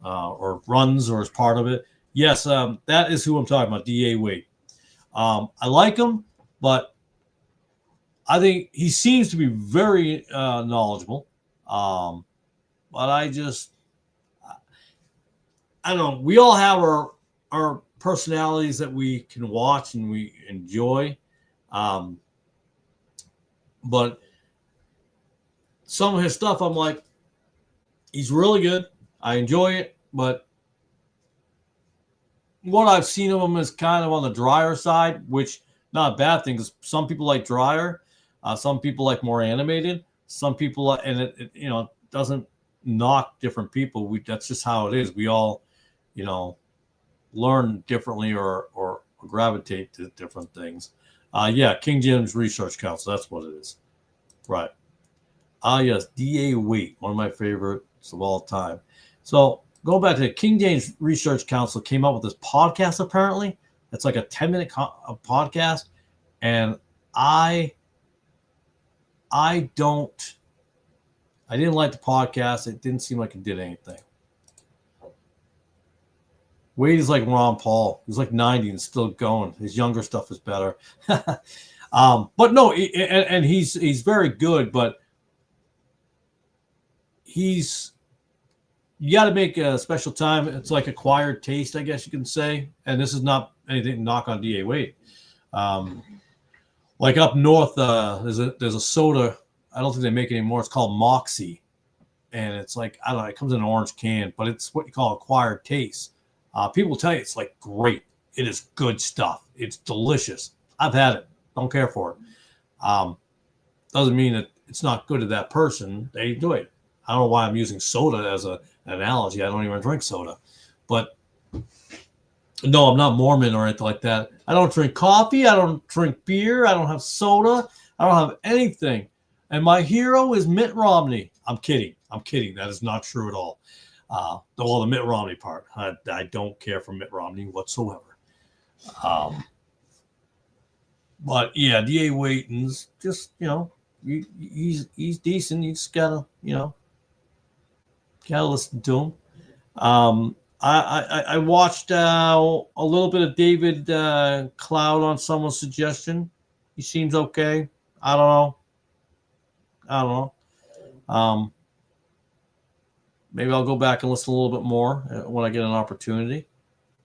or runs, or is part of it. Yes, that is who I'm talking about, D.A. Waite. I like him, but I think he seems to be very knowledgeable. But I don't know. We all have our personalities that we can watch and we enjoy. But some of his stuff, I'm like, he's really good. I enjoy it, but what I've seen of him is kind of on the drier side, which not a bad thing, because some people like drier, some people like more animated, some people, and it doesn't knock different people. That's just how it is. We all, learn differently or gravitate to different things. Yeah, King James Research Council, that's what it is. Right. Yes, D.A. Waite, one of my favorites of all time. So going back to the King James Research Council came up with this podcast, apparently. It's like a 10-minute podcast. And I didn't like the podcast. It didn't seem like it did anything. Wade is like Ron Paul. He's like 90 and still going. His younger stuff is better. But no, and he's very good, but you got to make a special time. It's like acquired taste, I guess you can say. And this is not anything to knock on D.A. Waite. Like up north, there's a soda I don't think they make it anymore. It's called Moxie, and it's like, I don't know, it comes in an orange can, but it's what you call acquired taste. People tell you it's like great. It is good stuff. It's delicious. I've had it. Don't care for it. Doesn't mean that it's not good to that person. They enjoy it. I don't know why I'm using soda as an analogy. I don't even drink soda. But no, I'm not Mormon or anything like that. I don't drink coffee. I don't drink beer. I don't have soda. I don't have anything. And my hero is Mitt Romney. I'm kidding. That is not true at all. Well, the Mitt Romney part. I don't care for Mitt Romney whatsoever. But yeah, D.A. Waiton's just, he's decent. You just gotta, gotta listen to him. I watched a little bit of David Cloud on someone's suggestion. He seems okay. I don't know. Maybe I'll go back and listen a little bit more when I get an opportunity.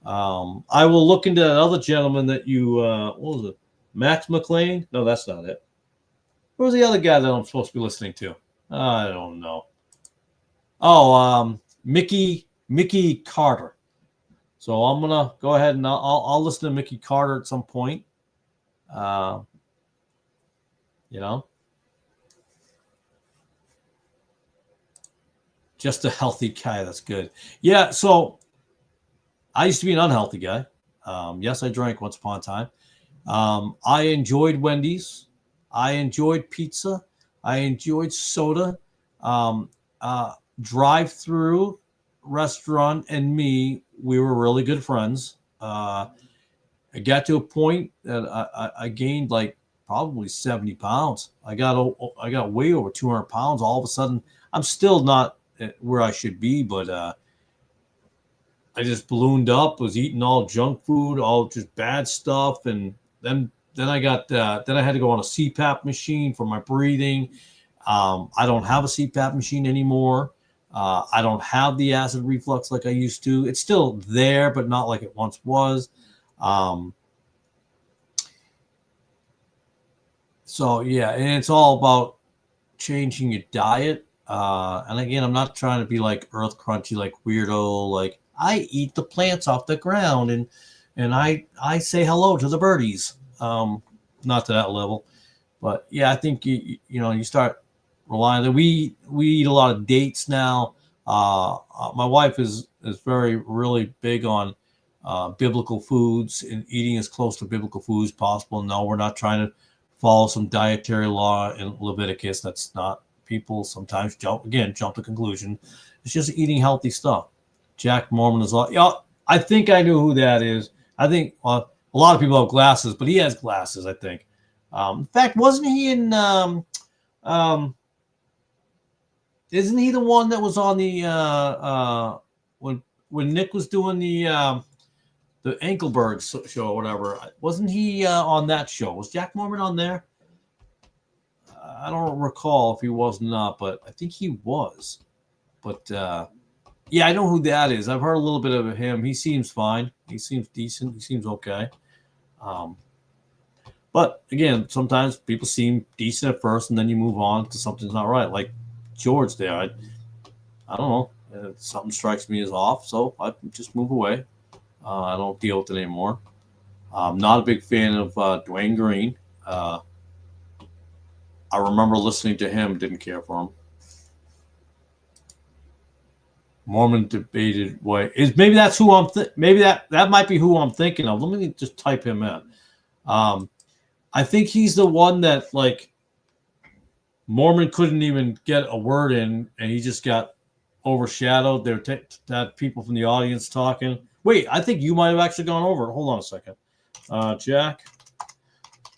I will look into that other gentleman that you, what was it? Max McLean? No, that's not it. Who was the other guy that I'm supposed to be listening to? I don't know. Oh, Mickey Carter. So I'm gonna go ahead and I'll listen to Mickey Carter at some point. Just a healthy guy. That's good. Yeah. So I used to be an unhealthy guy. Yes, I drank once upon a time. I enjoyed Wendy's. I enjoyed pizza. I enjoyed soda. Drive-through restaurant and me, we were really good friends. I got to a point that I gained like probably 70 pounds. I got way over 200 pounds. All of a sudden, I'm still not where I should be, but I just ballooned up, was eating all junk food, all just bad stuff. And then I got, then I had to go on a CPAP machine for my breathing. I don't have a CPAP machine anymore. I don't have the acid reflux like I used to. It's still there, but not like it once was. So yeah, and it's all about changing your diet. And again, I'm not trying to be like Earth Crunchy, like weirdo, like I eat the plants off the ground and I say hello to the birdies. Not to that level, but yeah, I think you start relying that we eat a lot of dates now. My wife is really big on biblical foods and eating as close to biblical foods as possible. No, we're not trying to follow some dietary law in Leviticus. That's not. People sometimes jump to conclusion. It's just eating healthy stuff. Jack Mormon is all. I think I knew who that is. I think a lot of people have glasses, but he has glasses. I think. In fact, wasn't he in? Isn't he the one that was on the when Nick was doing the Enkelberg show or whatever? Wasn't he on that show? Was Jack Mormon on there? I don't recall if he was not, but I think he was. But yeah, I know who that is. I've heard a little bit of him. He seems fine. He seems decent. He seems okay. But again, sometimes people seem decent at first, and then you move on to something's not right. Like George there, I don't know. Something strikes me as off, so I just move away. I don't deal with it anymore. I'm not a big fan of Dwayne Green. I remember listening to him, didn't care for him. Mormon debated way is maybe that's who I'm maybe that might be who I'm thinking of. Let me just type him in. I think he's the one that like Mormon couldn't even get a word in, and he just got overshadowed. There had people from the audience talking. Wait, I think you might have actually gone over it. Hold on a second. Jack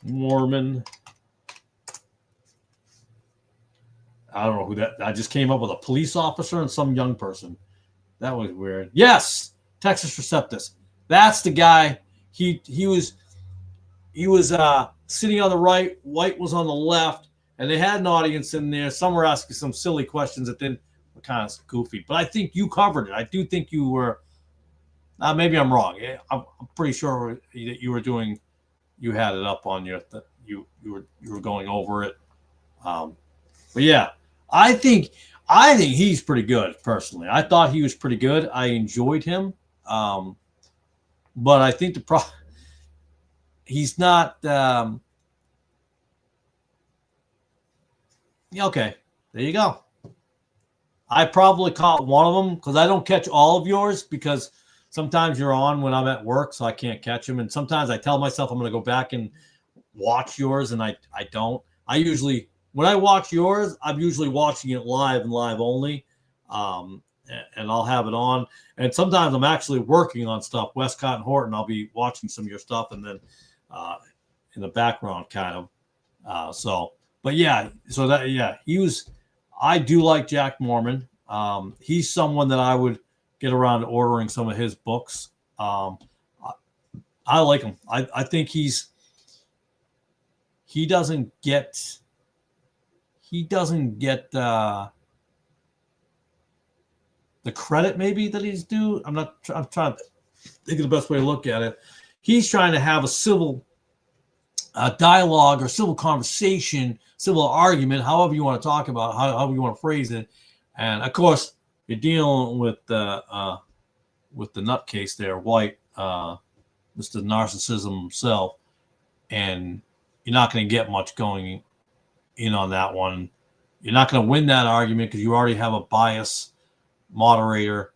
Mormon. I don't know who that. I just came up with a police officer and some young person. That was weird. Yes, Texas Receptus. That's the guy. He was sitting on the right. White was on the left, and they had an audience in there. Some were asking some silly questions that then were kind of goofy. But I think you covered it. I do think you were. Maybe I'm wrong. I'm pretty sure that you were doing. You had it up on your. You were going over it. But yeah, I think I think he's pretty good personally. I thought he was pretty good. I enjoyed him, um, but I think he's not. Okay, there you go. I probably caught one of them because I don't catch all of yours because sometimes you're on when I'm at work, so I can't catch them. And sometimes I tell myself I'm going to go back and watch yours, and I don't. I usually when I watch yours, I'm usually watching it live and live only, um, and I'll have it on. And sometimes I'm actually working on stuff. Westcott and Horton, I'll be watching some of your stuff, and then uh, in the background, kind of. So, but yeah, so that yeah, he was. I do like Jack Mormon. He's someone that I would get around to ordering some of his books. I, I like him. I think he doesn't get the credit maybe that he's due. I'm trying to think of the best way to look at it. He's trying to have a civil dialogue or civil conversation, civil argument, however you want to talk about, however you want to phrase it. And of course, you're dealing with the nutcase there, White, Mr. Narcissism himself, and you're not going to get much going in on that one. You're not going to win that argument because you already have a bias moderator.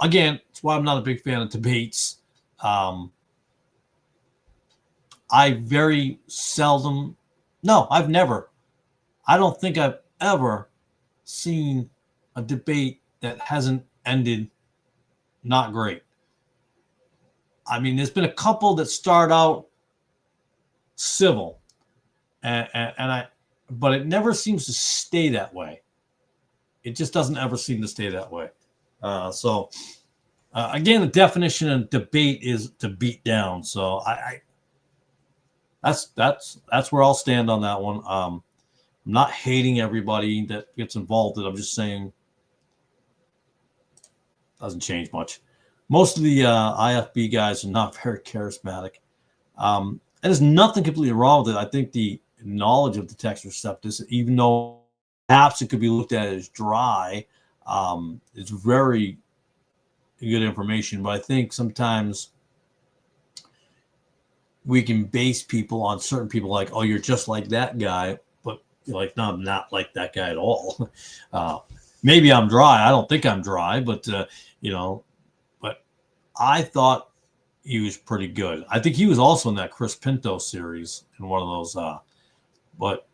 Again, that's why I'm not a big fan of debates. I very seldom, no, I've never, I don't think I've ever seen a debate that hasn't ended not great. I mean, there's been a couple that start out civil, but it never seems to stay that way. It just doesn't ever seem to stay that way. Again, the definition of debate is to beat down. So that's where I'll stand on that one. I'm not hating everybody that gets involved in it. I'm just saying it doesn't change much. Most of the IFB guys are not very charismatic. And there's nothing completely wrong with it. I think the knowledge of the text receptus, even though perhaps it could be looked at as dry, it's very good information. But I think sometimes we can base people on certain people like, oh, you're just like that guy. But you're like, no, I'm not like that guy at all. Maybe I'm dry. I don't think I'm dry, but, but I thought he was pretty good. I think he was also in that Chris Pinto series in one of those. But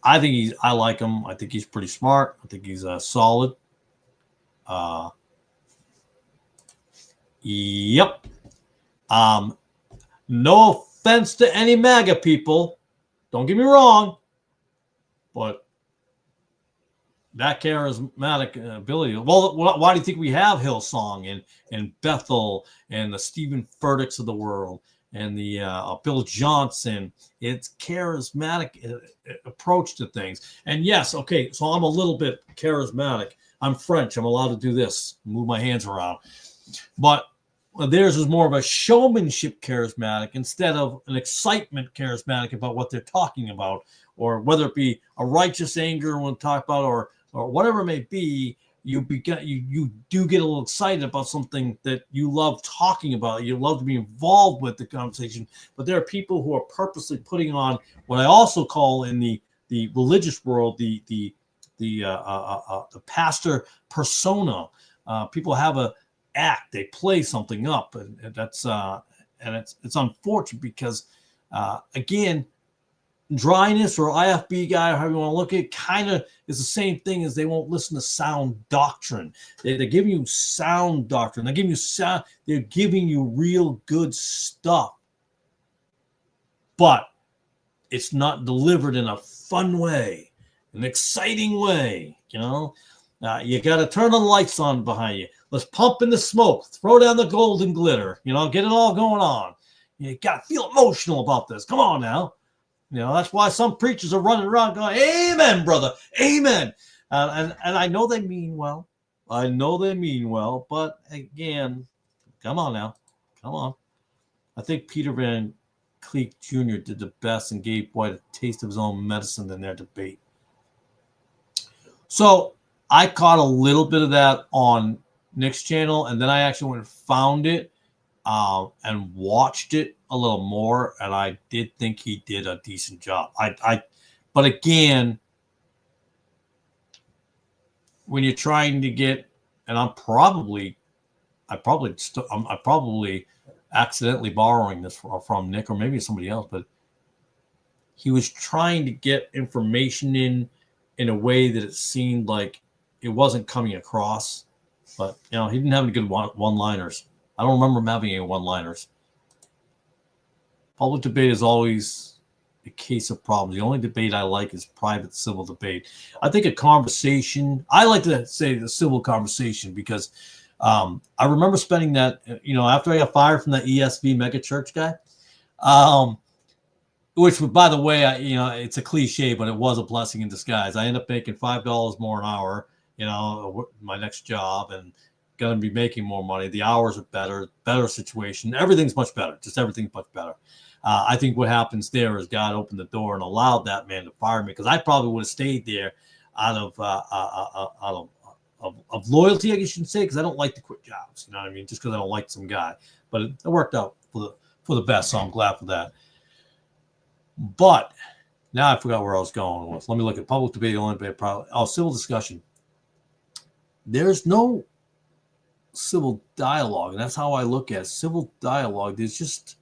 I think I like him. I think he's pretty smart. I think he's solid. Yep. No offense to any MAGA people. Don't get me wrong. But that charismatic ability. Well, why do you think we have Hillsong and Bethel and the Stephen Furticks of the world and the Bill Johnson? It's charismatic approach to things. And yes, okay, so I'm a little bit charismatic. I'm French. I'm allowed to do this, move my hands around. But theirs is more of a showmanship charismatic instead of an excitement charismatic about what they're talking about, or whether it be a righteous anger we want to talk about, or whatever it may be. You do get a little excited about something that you love talking about. You love to be involved with the conversation. But there are people who are purposely putting on what I also call in the religious world the pastor persona. People have a act, they play something up, and that's and it's unfortunate because again, dryness or IFB guy, or however you want to look at it, kind of is the same thing as they won't listen to sound doctrine. They're giving you sound doctrine. They're giving you sound. They're giving you real good stuff, but it's not delivered in a fun way, an exciting way. You got to turn the lights on behind you. Let's pump in the smoke, throw down the golden glitter. Get it all going on. You got to feel emotional about this. Come on now. That's why some preachers are running around going, amen, brother, amen. And I know they mean well. But again, come on now. Come on. I think Peter Van Cleek Jr. did the best and gave White a taste of his own medicine in their debate. So I caught a little bit of that on Nick's channel, and then I actually went and found it and watched it a little more, and I did think he did a decent job. But again, when you're trying to get, and I'm probably accidentally borrowing this from Nick or maybe somebody else, but he was trying to get information in a way that it seemed like it wasn't coming across. But, he didn't have any good one-liners. I don't remember him having any one-liners. Public debate is always a case of problems. The only debate I like is private civil debate. I think a conversation, I like to say the civil conversation, because I remember spending that, after I got fired from that ESV mega church guy, which, by the way, it's a cliche, but it was a blessing in disguise. I ended up making $5 more an hour, my next job, and going to be making more money. The hours are better situation. Everything's much better. Just everything's much better. I think what happens there is God opened the door and allowed that man to fire me, because I probably would have stayed there out of loyalty, I guess you should say, because I don't like to quit jobs. You know what I mean? Just because I don't like some guy. But it worked out for the best, so I'm glad for that. But now I forgot where I was going with. Let me look at public debate. Civil discussion. There's no civil dialogue, and that's how I look at it. Civil dialogue. There's just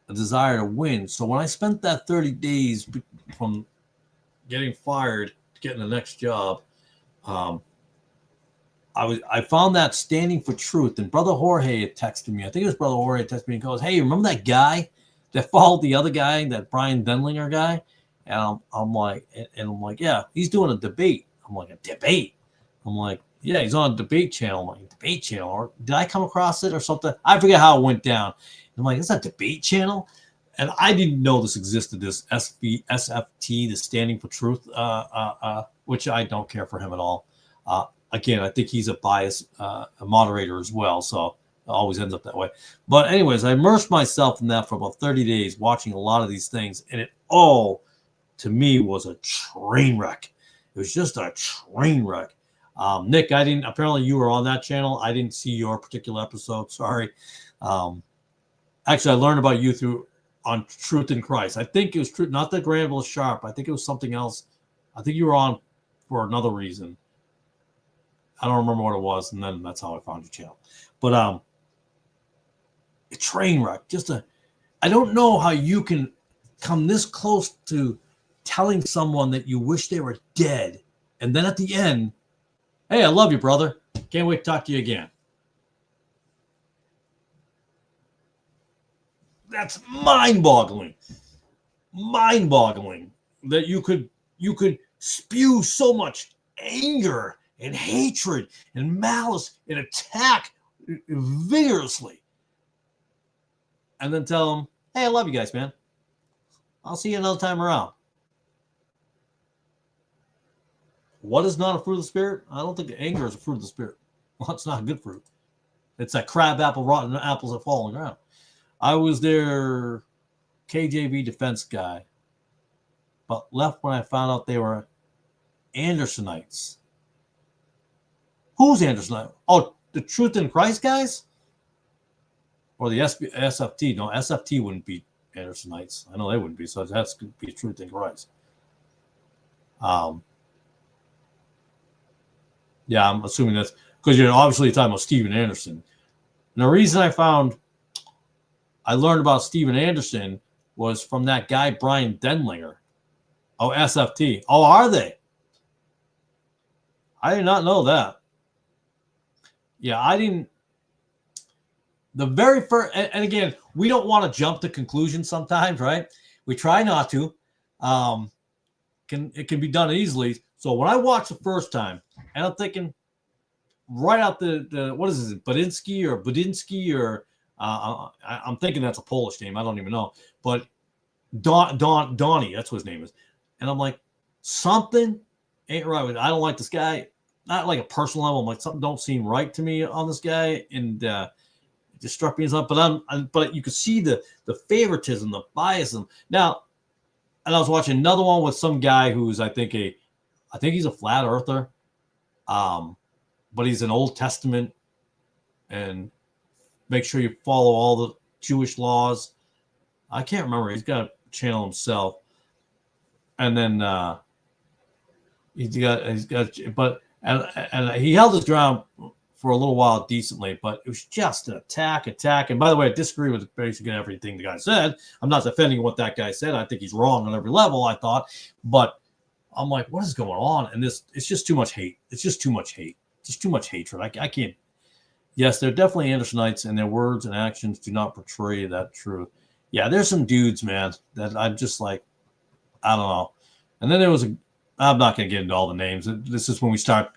a desire to win. So when I spent that 30 days from getting fired to getting the next job, I found that standing for truth. And Brother Jorge had texted me. I think it was Brother Jorge texted me and goes, "Hey, remember that guy that followed the other guy, that Brian Denlinger guy?" And I'm like, yeah, he's doing a debate. I'm like, a debate? I'm like, yeah, he's on a debate channel. I'm like, debate channel? Or did I come across it or something? I forget how it went down. I'm like, it's a debate channel? And I didn't know this existed, this SFT, the Standing for Truth, which I don't care for him at all. Again, I think he's a biased a moderator as well, so it always ends up that way. But anyways, I immersed myself in that for about 30 days, watching a lot of these things, and it all, to me, was a train wreck. It was just a train wreck. Nick, apparently you were on that channel. I didn't see your particular episode. Sorry. Actually, I learned about you on Truth in Christ. I think it was Truth, not the Granville Sharp. I think it was something else. I think you were on for another reason. I don't remember what it was, and then that's how I found your channel. But a train wreck. I don't know how you can come this close to telling someone that you wish they were dead, and then at the end, "Hey, I love you, brother. Can't wait to talk to you again." That's mind-boggling. Mind-boggling that you could spew so much anger and hatred and malice and attack vigorously, and then tell them, "Hey, I love you guys, man. I'll see you another time around." What is not a fruit of the Spirit? I don't think anger is a fruit of the Spirit. Well, it's not a good fruit. It's that crab apple, rotten apples that fall on the ground. I was their KJV defense guy, but left when I found out they were Andersonites. Who's Andersonite? Oh, the Truth in Christ guys? Or the SFT? No, SFT wouldn't be Andersonites. I know they wouldn't be, so that's going to be Truth in Christ. Yeah, I'm assuming that's because you're obviously talking about Steven Anderson. And the reason I learned about Steven Anderson was from that guy, Brian Denlinger. Oh, SFT. Oh, are they? I did not know that. Yeah, I didn't. The very first, and again, we don't want to jump to conclusions sometimes, right? We try not to. It can be done easily. So when I watched the first time, and I'm thinking right out the what is it, Budinsky or I'm thinking that's a Polish name. I don't even know, but Donnie, that's what his name is. And I'm like, something ain't right with it. I don't like this guy. Not like a personal level. I'm like, something don't seem right to me on this guy, and it just struck me as up. But you could see the favoritism, the bias. Now, and I was watching another one with some guy who's, I think, I think he's a flat earther, but he's an Old Testament, and make sure you follow all the Jewish laws. I can't remember. He's got a channel himself, and then and he held his ground for a little while decently, but it was just an attack. And by the way, I disagree with basically everything the guy said. I'm not defending what that guy said. I think he's wrong on every level, I thought. But I'm like, what is going on? And it's just too much hate. It's just too much hate. Just too much hatred. I can't. Yes, they're definitely Andersonites, and their words and actions do not portray that truth. Yeah, there's some dudes, man, that I'm just like, I don't know. And then there was I'm not going to get into all the names. This is when we start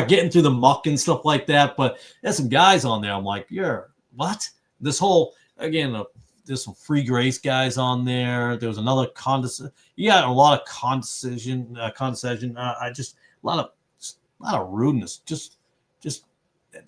getting through the muck and stuff like that. But there's some guys on there. I'm like, you're what? This whole, again, there's some free grace guys on there. There was another condescension. You got a lot of condescension. I just a lot of rudeness. Just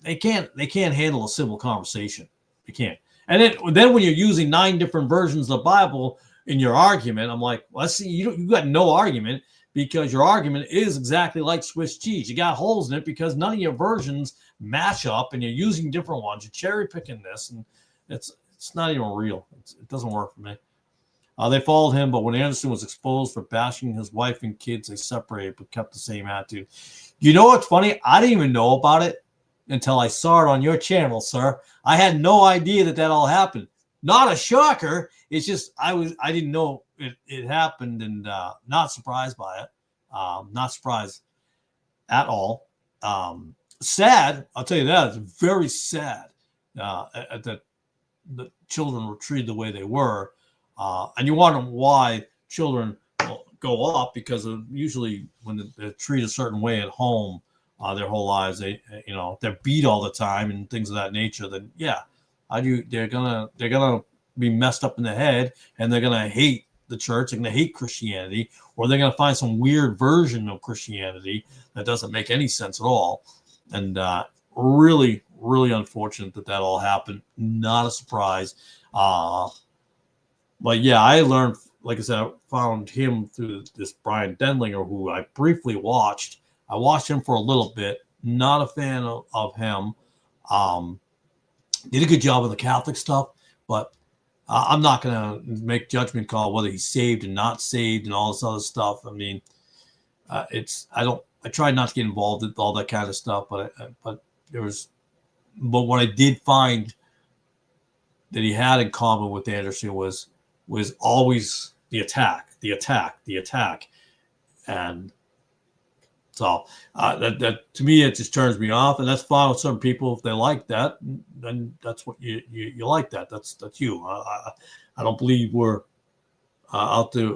they can't handle a civil conversation. They can't. And then when you're using 9 different versions of the Bible in your argument, I'm like, well, see, you got no argument, because your argument is exactly like Swiss cheese. You got holes in it because none of your versions match up, and you're using different ones. You're cherry picking this, and it's not even real. It doesn't work for me. They followed him, but when Anderson was exposed for bashing his wife and kids, they separated but kept the same attitude. You know what's funny? I didn't even know about it until I saw it on your channel, sir. I had no idea that all happened. Not a shocker. It's just I didn't know it happened, and not surprised by it. Not surprised at all. Sad. I'll tell you that. It's very sad that the children were treated the way they were. And you wonder why children go off, because usually when they're treated a certain way at home their whole lives, they're beat all the time and things of that nature, then yeah, they're gonna be messed up in the head, and they're gonna hate the church, they're gonna hate Christianity, or they're gonna find some weird version of Christianity that doesn't make any sense at all. And really, really unfortunate that all happened. Not a surprise. But yeah, I learned, like I said, I found him through this Brian Denlinger, who I briefly watched. I watched him for a little bit. Not a fan of him. Did a good job with the Catholic stuff, but I'm not going to make judgment call whether he's saved and not saved and all this other stuff. I mean, I try not to get involved in all that kind of stuff, but what I did find that he had in common with Anderson was always the attack. And so that to me, it just turns me off, and that's fine with some people. If they like that, then that's what you like that. That's you. I don't believe we're out there.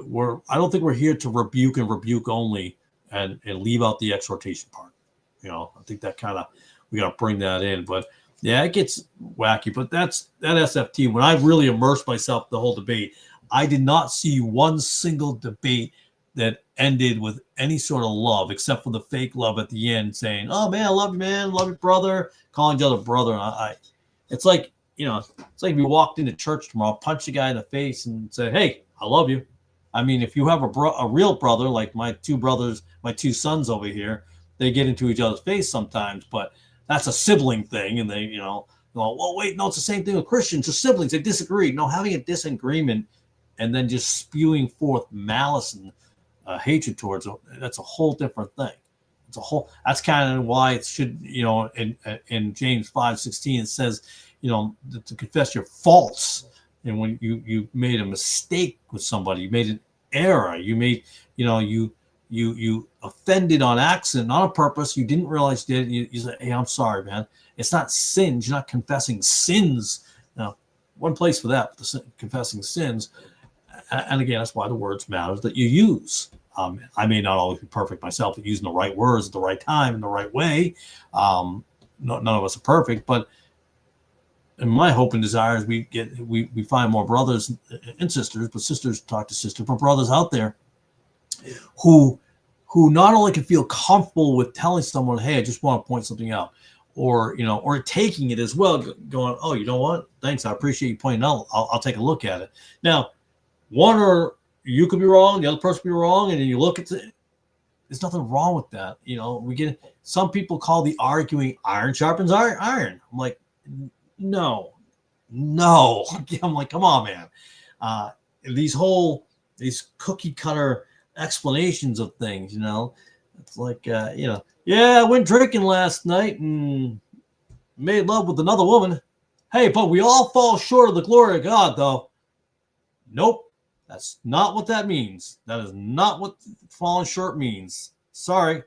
I don't think we're here to rebuke and rebuke only, and leave out the exhortation part. I think that we got to bring that in. But yeah, it gets wacky. But that SFT, when I really immersed myself in the whole debate, I did not see one single debate that ended with any sort of love, except for the fake love at the end, saying, "Oh man, I love you, man, love you, brother," calling each other brother. And it's like it's like if you walked into church tomorrow, punch the guy in the face, and say, "Hey, I love you." I mean, if you have a real brother, like my two brothers, my two sons over here, they get into each other's face sometimes, but that's a sibling thing, and they, go, well, wait, no, it's the same thing with Christians. The siblings, they disagree. No, having a disagreement and then just spewing forth malice and hatred towards it, that's a whole different thing. That's kind of why it should, in James 5:16, it says, to confess your faults. And when you made a mistake with somebody, you made an error, you made, you offended on accident, not on purpose, you didn't realize you did it, you said, "Hey, I'm sorry, man." It's not sins. You're not confessing sins. Now, one place for that, confessing sins. And again, that's why the words matter that you use. I may not always be perfect myself at using the right words at the right time in the right way. None of us are perfect, but and my hope and desire is we find more brothers and sisters, but sisters talk to sisters, but brothers out there who not only can feel comfortable with telling someone, "Hey, I just want to point something out," or taking it as well, going, "Oh, you know what? Thanks, I appreciate you pointing out. I'll take a look at it." Now, one or you could be wrong, the other person could be wrong, and then you look at it. there's nothing wrong with that. You know, we get some people call the arguing iron sharpens iron. I'm like, no. I'm like, come on, man. These cookie cutter explanations of things, you know, it's like, you know, yeah, I went drinking last night and made love with another woman. Hey, but we all fall short of the glory of God, though. Nope. That's not what that means. That is not what falling short means. Sorry.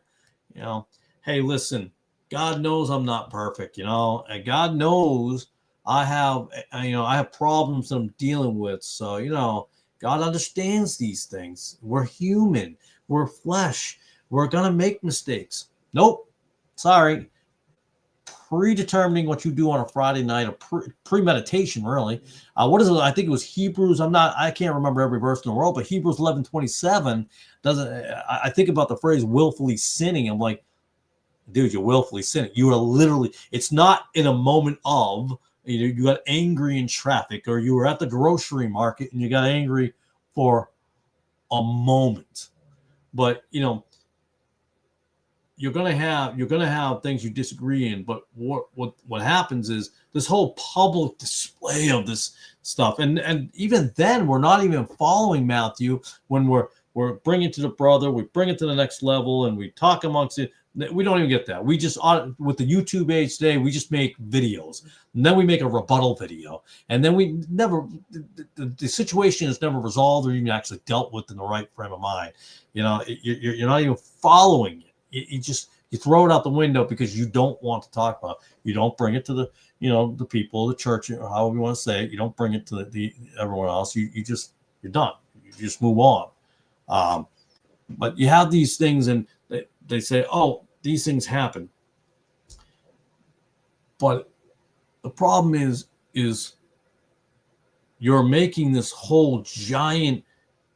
You know, hey, listen, God knows I'm not perfect, you know, and God knows I have problems that I'm dealing with. So, you know, God understands these things. We're human. We're flesh. We're going to make mistakes. Nope. Sorry. Predetermining what you do on a Friday night, a premeditation, really. What is it? I think it was Hebrews. I can't remember every verse in the world, but Hebrews 11:27 doesn't. I think about the phrase willfully sinning. I'm like, dude, you're willfully sinning. You are literally. It's not in a moment of. You got angry in traffic, or you were at the grocery market and you got angry for a moment. But you know, you're gonna have things you disagree in, but what happens is this whole public display of this stuff, and even then we're not even following Matthew when we're bringing it to the brother, we bring it to the next level, and we talk amongst it. We don't even get that. We just, with the YouTube age today, we just make videos, and then we make a rebuttal video, and then we never the situation is never resolved or even actually dealt with in the right frame of mind. You know, you're not even following it. You throw it out the window because you don't want to talk about it. You don't bring it to the people, the church, or however you want to say it. You don't bring it to the everyone else. You're done. You just move on. But you have these things, and they say, oh, these things happen. But the problem is you're making this whole giant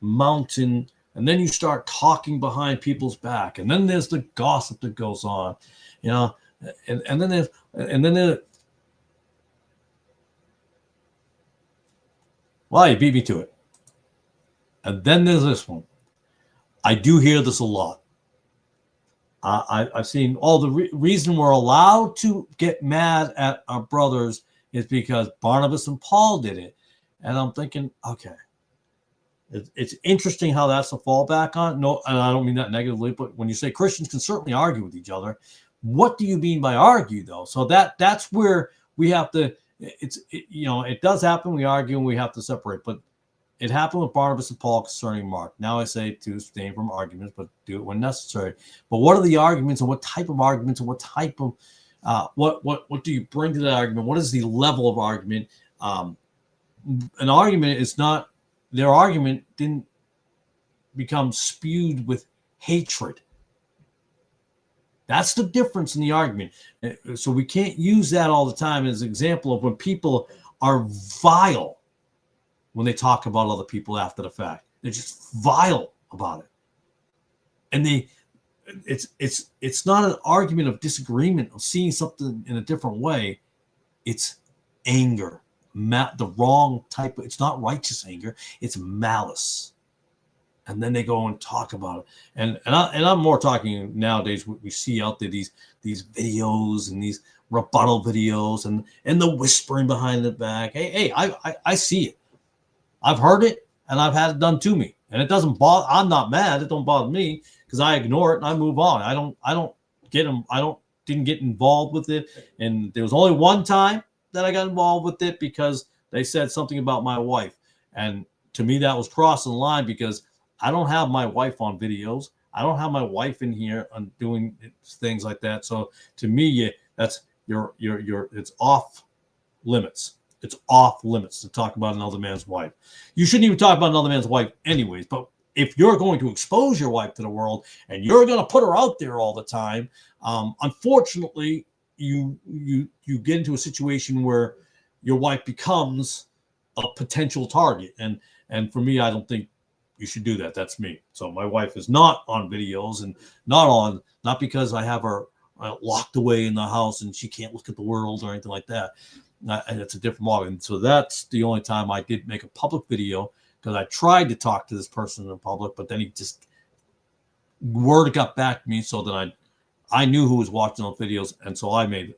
mountain. And then you start talking behind people's back, and then there's the gossip that goes on, you know, and then well, you beat me to it. And then there's this one. I do hear this a lot. I've seen all the reason we're allowed to get mad at our brothers is because Barnabas and Paul did it, and I'm thinking, okay. It's interesting how that's a fallback on. No, and I don't mean that negatively, but when you say Christians can certainly argue with each other, what do you mean by argue, though? So that's where we have to. It does happen. We argue and we have to separate. But it happened with Barnabas and Paul concerning Mark. Now I say to abstain from arguments, but do it when necessary. But what are the arguments, and what type of arguments, and what type of what do you bring to that argument? What is the level of argument? An argument is not. Their argument didn't become spewed with hatred. That's the difference in the argument. So we can't use that all the time as an example of when people are vile when they talk about other people after the fact. They're just vile about it. And it's not an argument of disagreement, of seeing something in a different way. It's anger. The wrong type of, it's not righteous anger, it's malice. And then they go and talk about it. And I'm more talking nowadays, what we see out there, these videos and these rebuttal videos and the whispering behind the back. Hey, I see it. I've heard it, and I've had it done to me. And it doesn't bother, I'm not mad, it don't bother me, because I ignore it and I move on. Didn't get involved with it. And there was only one time that I got involved with it because they said something about my wife. And to me, that was crossing the line, because I don't have my wife on videos. I don't have my wife in here on doing things like that. So to me, that's it's off limits. It's off limits to talk about another man's wife. You shouldn't even talk about another man's wife anyways. But if you're going to expose your wife to the world and you're going to put her out there all the time, unfortunately, you get into a situation where your wife becomes a potential target. And for me, I don't think you should do that. That's me. So my wife is not on videos, and not because I have her locked away in the house and she can't look at the world or anything like that. And it's a different model. And so that's the only time I did make a public video, because I tried to talk to this person in public, but then he just word got back to me so that I knew who was watching those videos, and so I made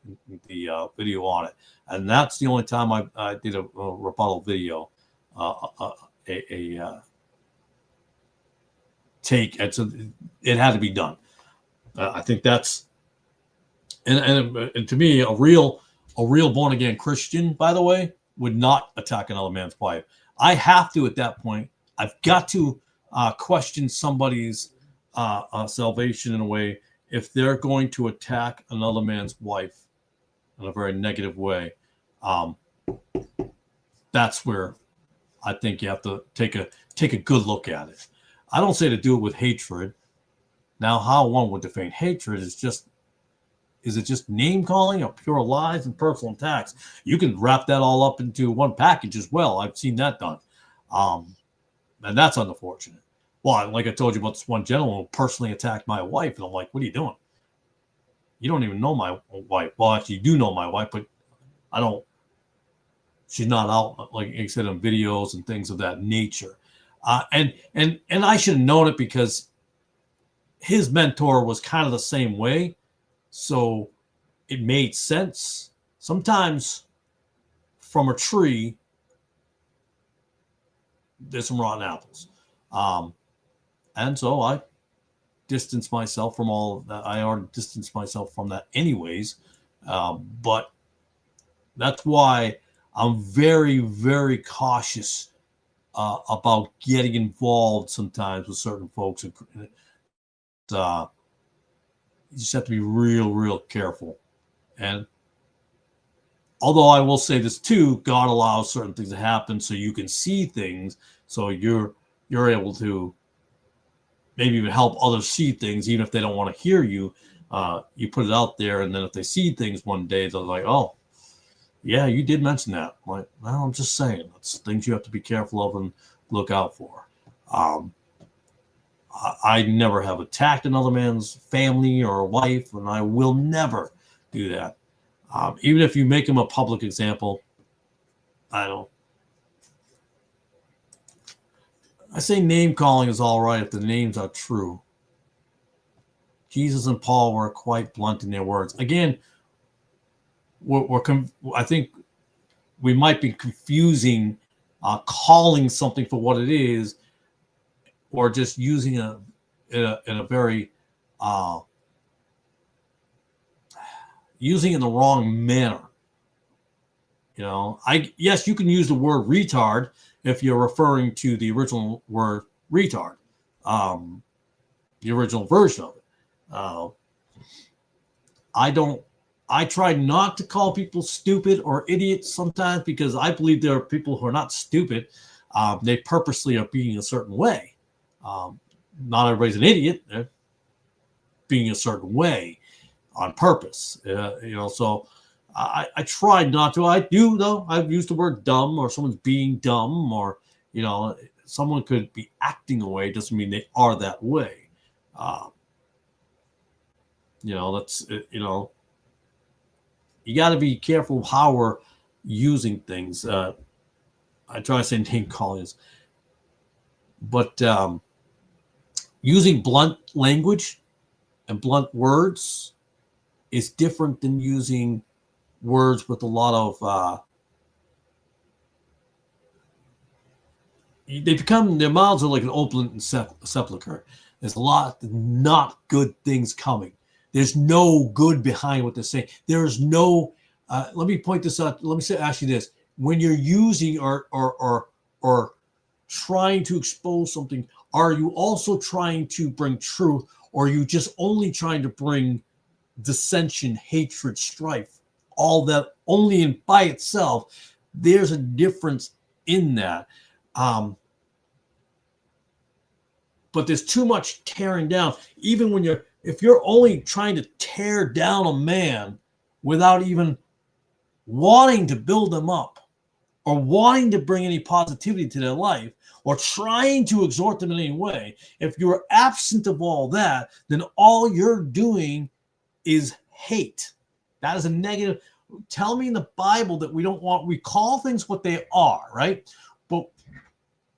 the video on it. And that's the only time I did a rebuttal video, a take. And so it had to be done. I think that's, and to me, a real born again Christian, by the way, would not attack another man's wife. I have to at that point. I've got to question somebody's salvation in a way if they're going to attack another man's wife in a very negative way. That's where I think you have to take a good look at it. I don't say to do it with hatred. Now, how one would define hatred is it just name calling or pure lies and personal attacks? You can wrap that all up into one package as well. I've seen that done. And that's unfortunate. Well, like I told you about this one gentleman who personally attacked my wife. And I'm like, what are you doing? You don't even know my wife. Well, actually, you do know my wife, but she's not out, like I said, on videos and things of that nature. And I should have known it because his mentor was kind of the same way. So it made sense. Sometimes from a tree, there's some rotten apples. And so I distanced myself from all of that. I already distanced myself from that anyways. But that's why I'm very, very cautious about getting involved sometimes with certain folks. You just have to be real careful. And although I will say this too, God allows certain things to happen so you can see things, so you're able to maybe even help others see things, even if they don't want to hear you. You put it out there, and then if they see things one day, they're like, oh, yeah, you did mention that. I'm like, well, I'm just saying, it's things you have to be careful of and look out for. I never have attacked another man's family or wife, and I will never do that. Even if you make him a public example, I say name calling is all right if the names are true. Jesus and Paul were quite blunt in their words. Again, I think we might be confusing calling something for what it is, or just using it in a very using it in the wrong manner. You know, yes, you can use the word retard if you're referring to the original word retard, the original version of it. I try not to call people stupid or idiots sometimes, because I believe there are people who are not stupid. They purposely are being a certain way. Not everybody's an idiot. They're being a certain way on purpose. So I try not to. I do, though. I've used the word dumb, or someone's being dumb, or, someone could be acting away. Doesn't mean they are that way. That's, you got to be careful of how we're using things. I try to say name callings, but using blunt language and blunt words is different than using words with a lot of their mouths are like an open sepulcher. There's a lot of not good things coming. There's no good behind what they're saying. There's no let me point this out. Let me ask you this. When you're using or trying to expose something, are you also trying to bring truth, or are you just only trying to bring dissension, hatred, strife? All that only in by itself, there's a difference in that. But there's too much tearing down. Even if you're only trying to tear down a man without even wanting to build them up, or wanting to bring any positivity to their life, or trying to exhort them in any way, if you're absent of all that, then all you're doing is hate. That is a negative. Tell me in the Bible that we call things what they are, right? But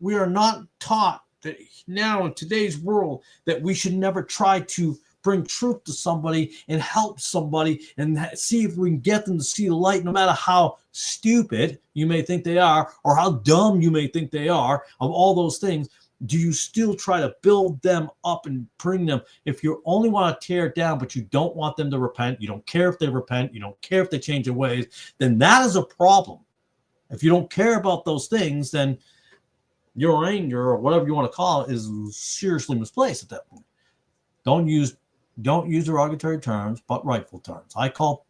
we are not taught that now in today's world that we should never try to bring truth to somebody and help somebody and see if we can get them to see the light, no matter how stupid you may think they are or how dumb you may think they are, of all those things. Do you still try to build them up and bring them? If you only want to tear it down, but you don't want them to repent, you don't care if they repent, you don't care if they change their ways, then that is a problem. If you don't care about those things, then your anger or whatever you want to call it is seriously misplaced at that point. Don't use derogatory terms, but rightful terms. I call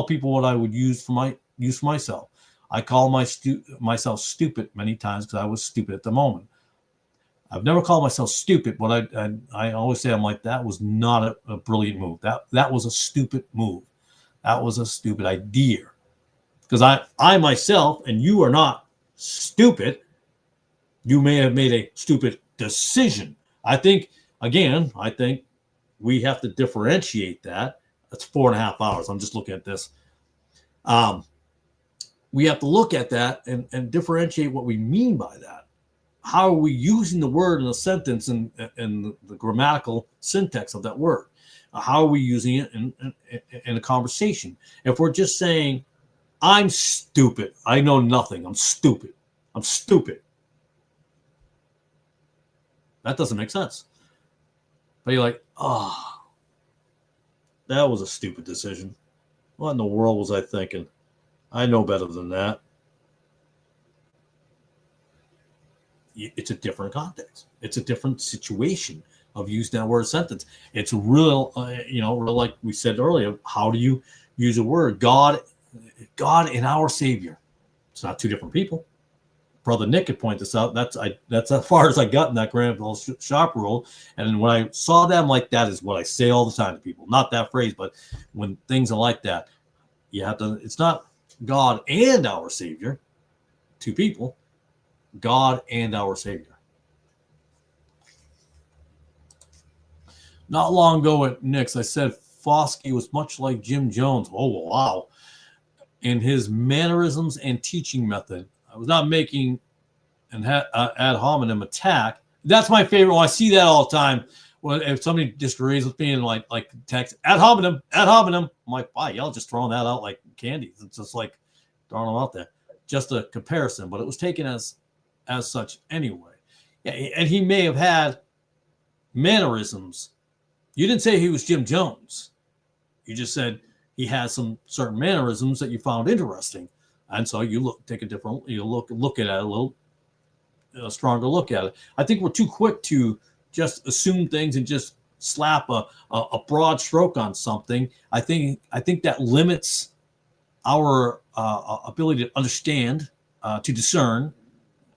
people what I would use for myself. I call myself stupid many times because I was stupid at the moment. I've never called myself stupid, but I always say, I'm like, that was not a brilliant move. That was a stupid move. That was a stupid idea. Because I myself, and you are not stupid, you may have made a stupid decision. I think we have to differentiate that. That's 4.5 hours. I'm just looking at this. We have to look at that and differentiate what we mean by that. How are we using the word in a sentence and the grammatical syntax of that word? How are we using it in a conversation? If we're just saying, I'm stupid, I know nothing, I'm stupid, that doesn't make sense. But you're like, oh, that was a stupid decision. What in the world was I thinking? I know better than that. It's a different context. It's a different situation of using that word sentence. It's real, real, like we said earlier, how do you use a word? God and our Savior. It's not two different people. Brother Nick could point this out. That's as far as I got in that Granville shop rule. And when I saw that, I'm like, that is what I say all the time to people. Not that phrase, but when things are like that, you have to, it's not God and our Savior, two people. God and our Savior. Not long ago at Nick's, I said Foskey was much like Jim Jones. Oh, wow. In his mannerisms and teaching method. I was not making an ad hominem attack. That's my favorite one. I see that all the time. When if somebody disagrees with me and like text ad hominem. I'm like, why? Y'all just throwing that out like candy. It's just like throwing them out there. Just a comparison, but it was taken as such anyway. Yeah, and he may have had mannerisms. You didn't say he was Jim Jones. You just said he has some certain mannerisms that you found interesting. And so you look at it a little stronger look at it. I think we're too quick to just assume things and just slap a broad stroke on something. I think that limits our ability to understand, to discern,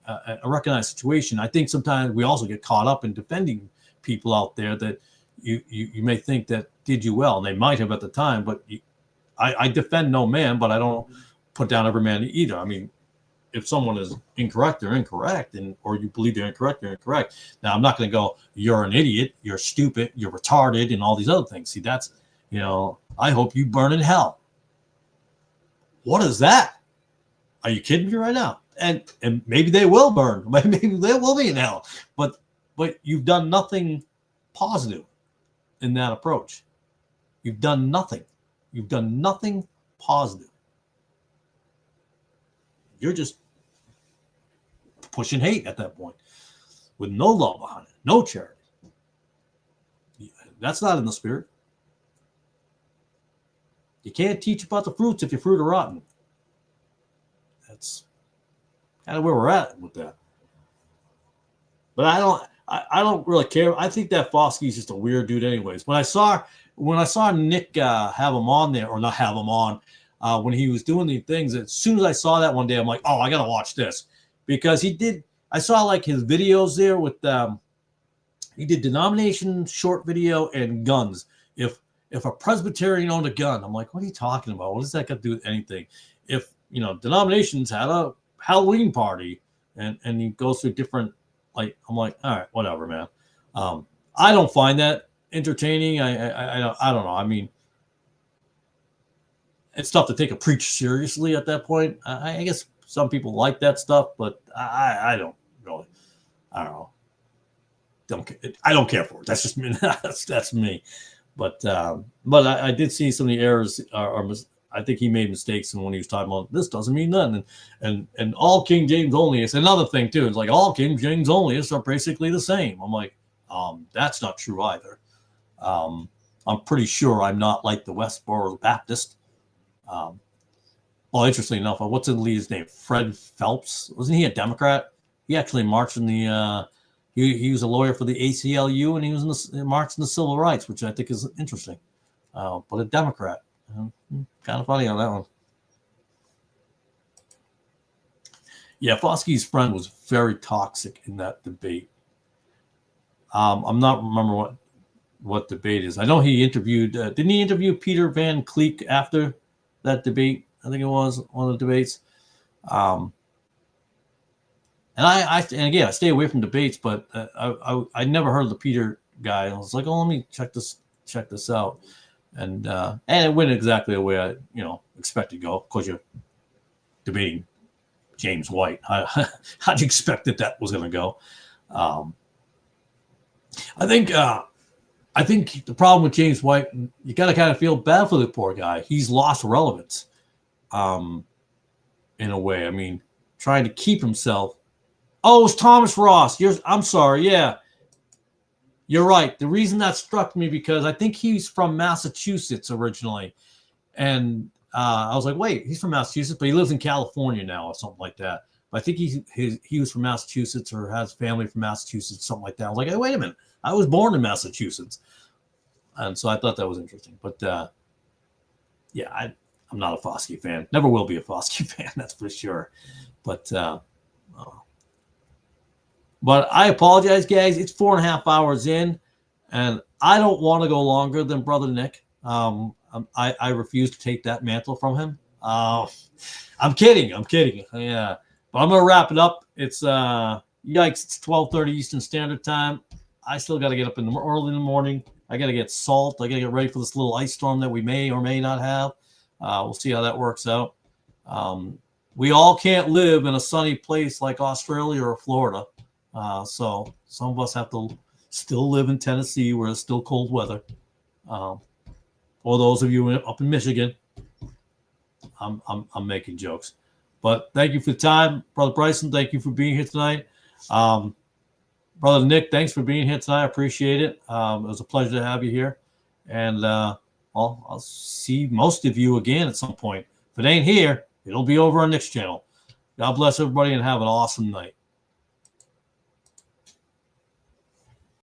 a recognized situation. I think sometimes we also get caught up in defending people out there that you may think that did you well, and they might have at the time, but I defend no man, but I don't put down every man either. I mean, if someone is incorrect, they're incorrect, or you believe they're incorrect, they're incorrect. Now, I'm not going to go, you're an idiot, you're stupid, you're retarded, and all these other things. See, that's, I hope you burn in hell. What is that? Are you kidding me right now? And maybe they will burn. Maybe they will be in hell. But you've done nothing positive in that approach. You've done nothing. You've done nothing positive. You're just pushing hate at that point with no love behind it, no charity. That's not in the spirit. You can't teach about the fruits if your fruit are rotten. That's kind of where we're at with that. But I don't really care. I think that Foskey's just a weird dude anyways. When I saw Nick have him on there, or not have him on, when he was doing the things, as soon as I saw that one day, I'm like, oh, I got to watch this. Because I saw like his videos there with, he did denomination, short video, and guns. If a Presbyterian owned a gun, I'm like, what are you talking about? What does that got to do with anything? If, denominations had a Halloween party and he goes through different, like, I'm like, all right, whatever, man. I don't find that entertaining. I don't know. I mean, it's tough to take a preach seriously at that point. I guess some people like that stuff, but I don't really. I don't know. I don't care for it. That's just me. That's me. But I did see some of the errors. I think he made mistakes when he was talking about this doesn't mean nothing, and all King James only is another thing too. It's like all King James only is are basically the same. I'm like, that's not true either. I'm pretty sure I'm not like the Westboro Baptist. Well, interestingly enough, what's the leader's name? Fred Phelps. Wasn't he a Democrat? He actually marched in the. He was a lawyer for the ACLU, and he was marched in the civil rights, which I think is interesting. But a Democrat. Kind of funny on that one. Yeah, Foskey's friend was very toxic in that debate. I'm not remember what debate is. I know he interviewed. Didn't he interview Peter Van Cleek after that debate? I think it was one of the debates. And again, I stay away from debates, but I never heard of the Peter guy. I was like, oh, let me check this out, and it went exactly the way I expect to go. Of course, you're debating James White. How'd you expect that was going to go? I think the problem with James White, you got to kind of feel bad for the poor guy. He's lost relevance, in a way. I mean, trying to keep himself. Oh, it's Thomas Ross. I'm sorry. Yeah, you're right. The reason that struck me because I think he's from Massachusetts originally, and I was like, wait, he's from Massachusetts, but he lives in California now or something like that. But I think he was from Massachusetts or has family from Massachusetts, something like that. I was like, hey, wait a minute. I was born in Massachusetts. And so I thought that was interesting. But, yeah, I'm not a Foskey fan. Never will be a Foskey fan, that's for sure. But I apologize, guys. It's 4.5 hours in, and I don't want to go longer than Brother Nick. I refuse to take that mantle from him. I'm kidding. Yeah. But I'm going to wrap it up. It's, yikes, it's 12:30 Eastern Standard Time. I still got to get up early in the morning. I got to get salt. I got to get ready for this little ice storm that we may or may not have. We'll see how that works out. We all can't live in a sunny place like Australia or Florida. So some of us have to still live in Tennessee where it's still cold weather. Or those of you up in Michigan. I'm making jokes. But thank you for the time. Brother Bryson, thank you for being here tonight. Brother Nick, thanks for being here tonight. I appreciate it. It was a pleasure to have you here. And I'll see most of you again at some point. If it ain't here, it'll be over on Nick's channel. God bless everybody and have an awesome night.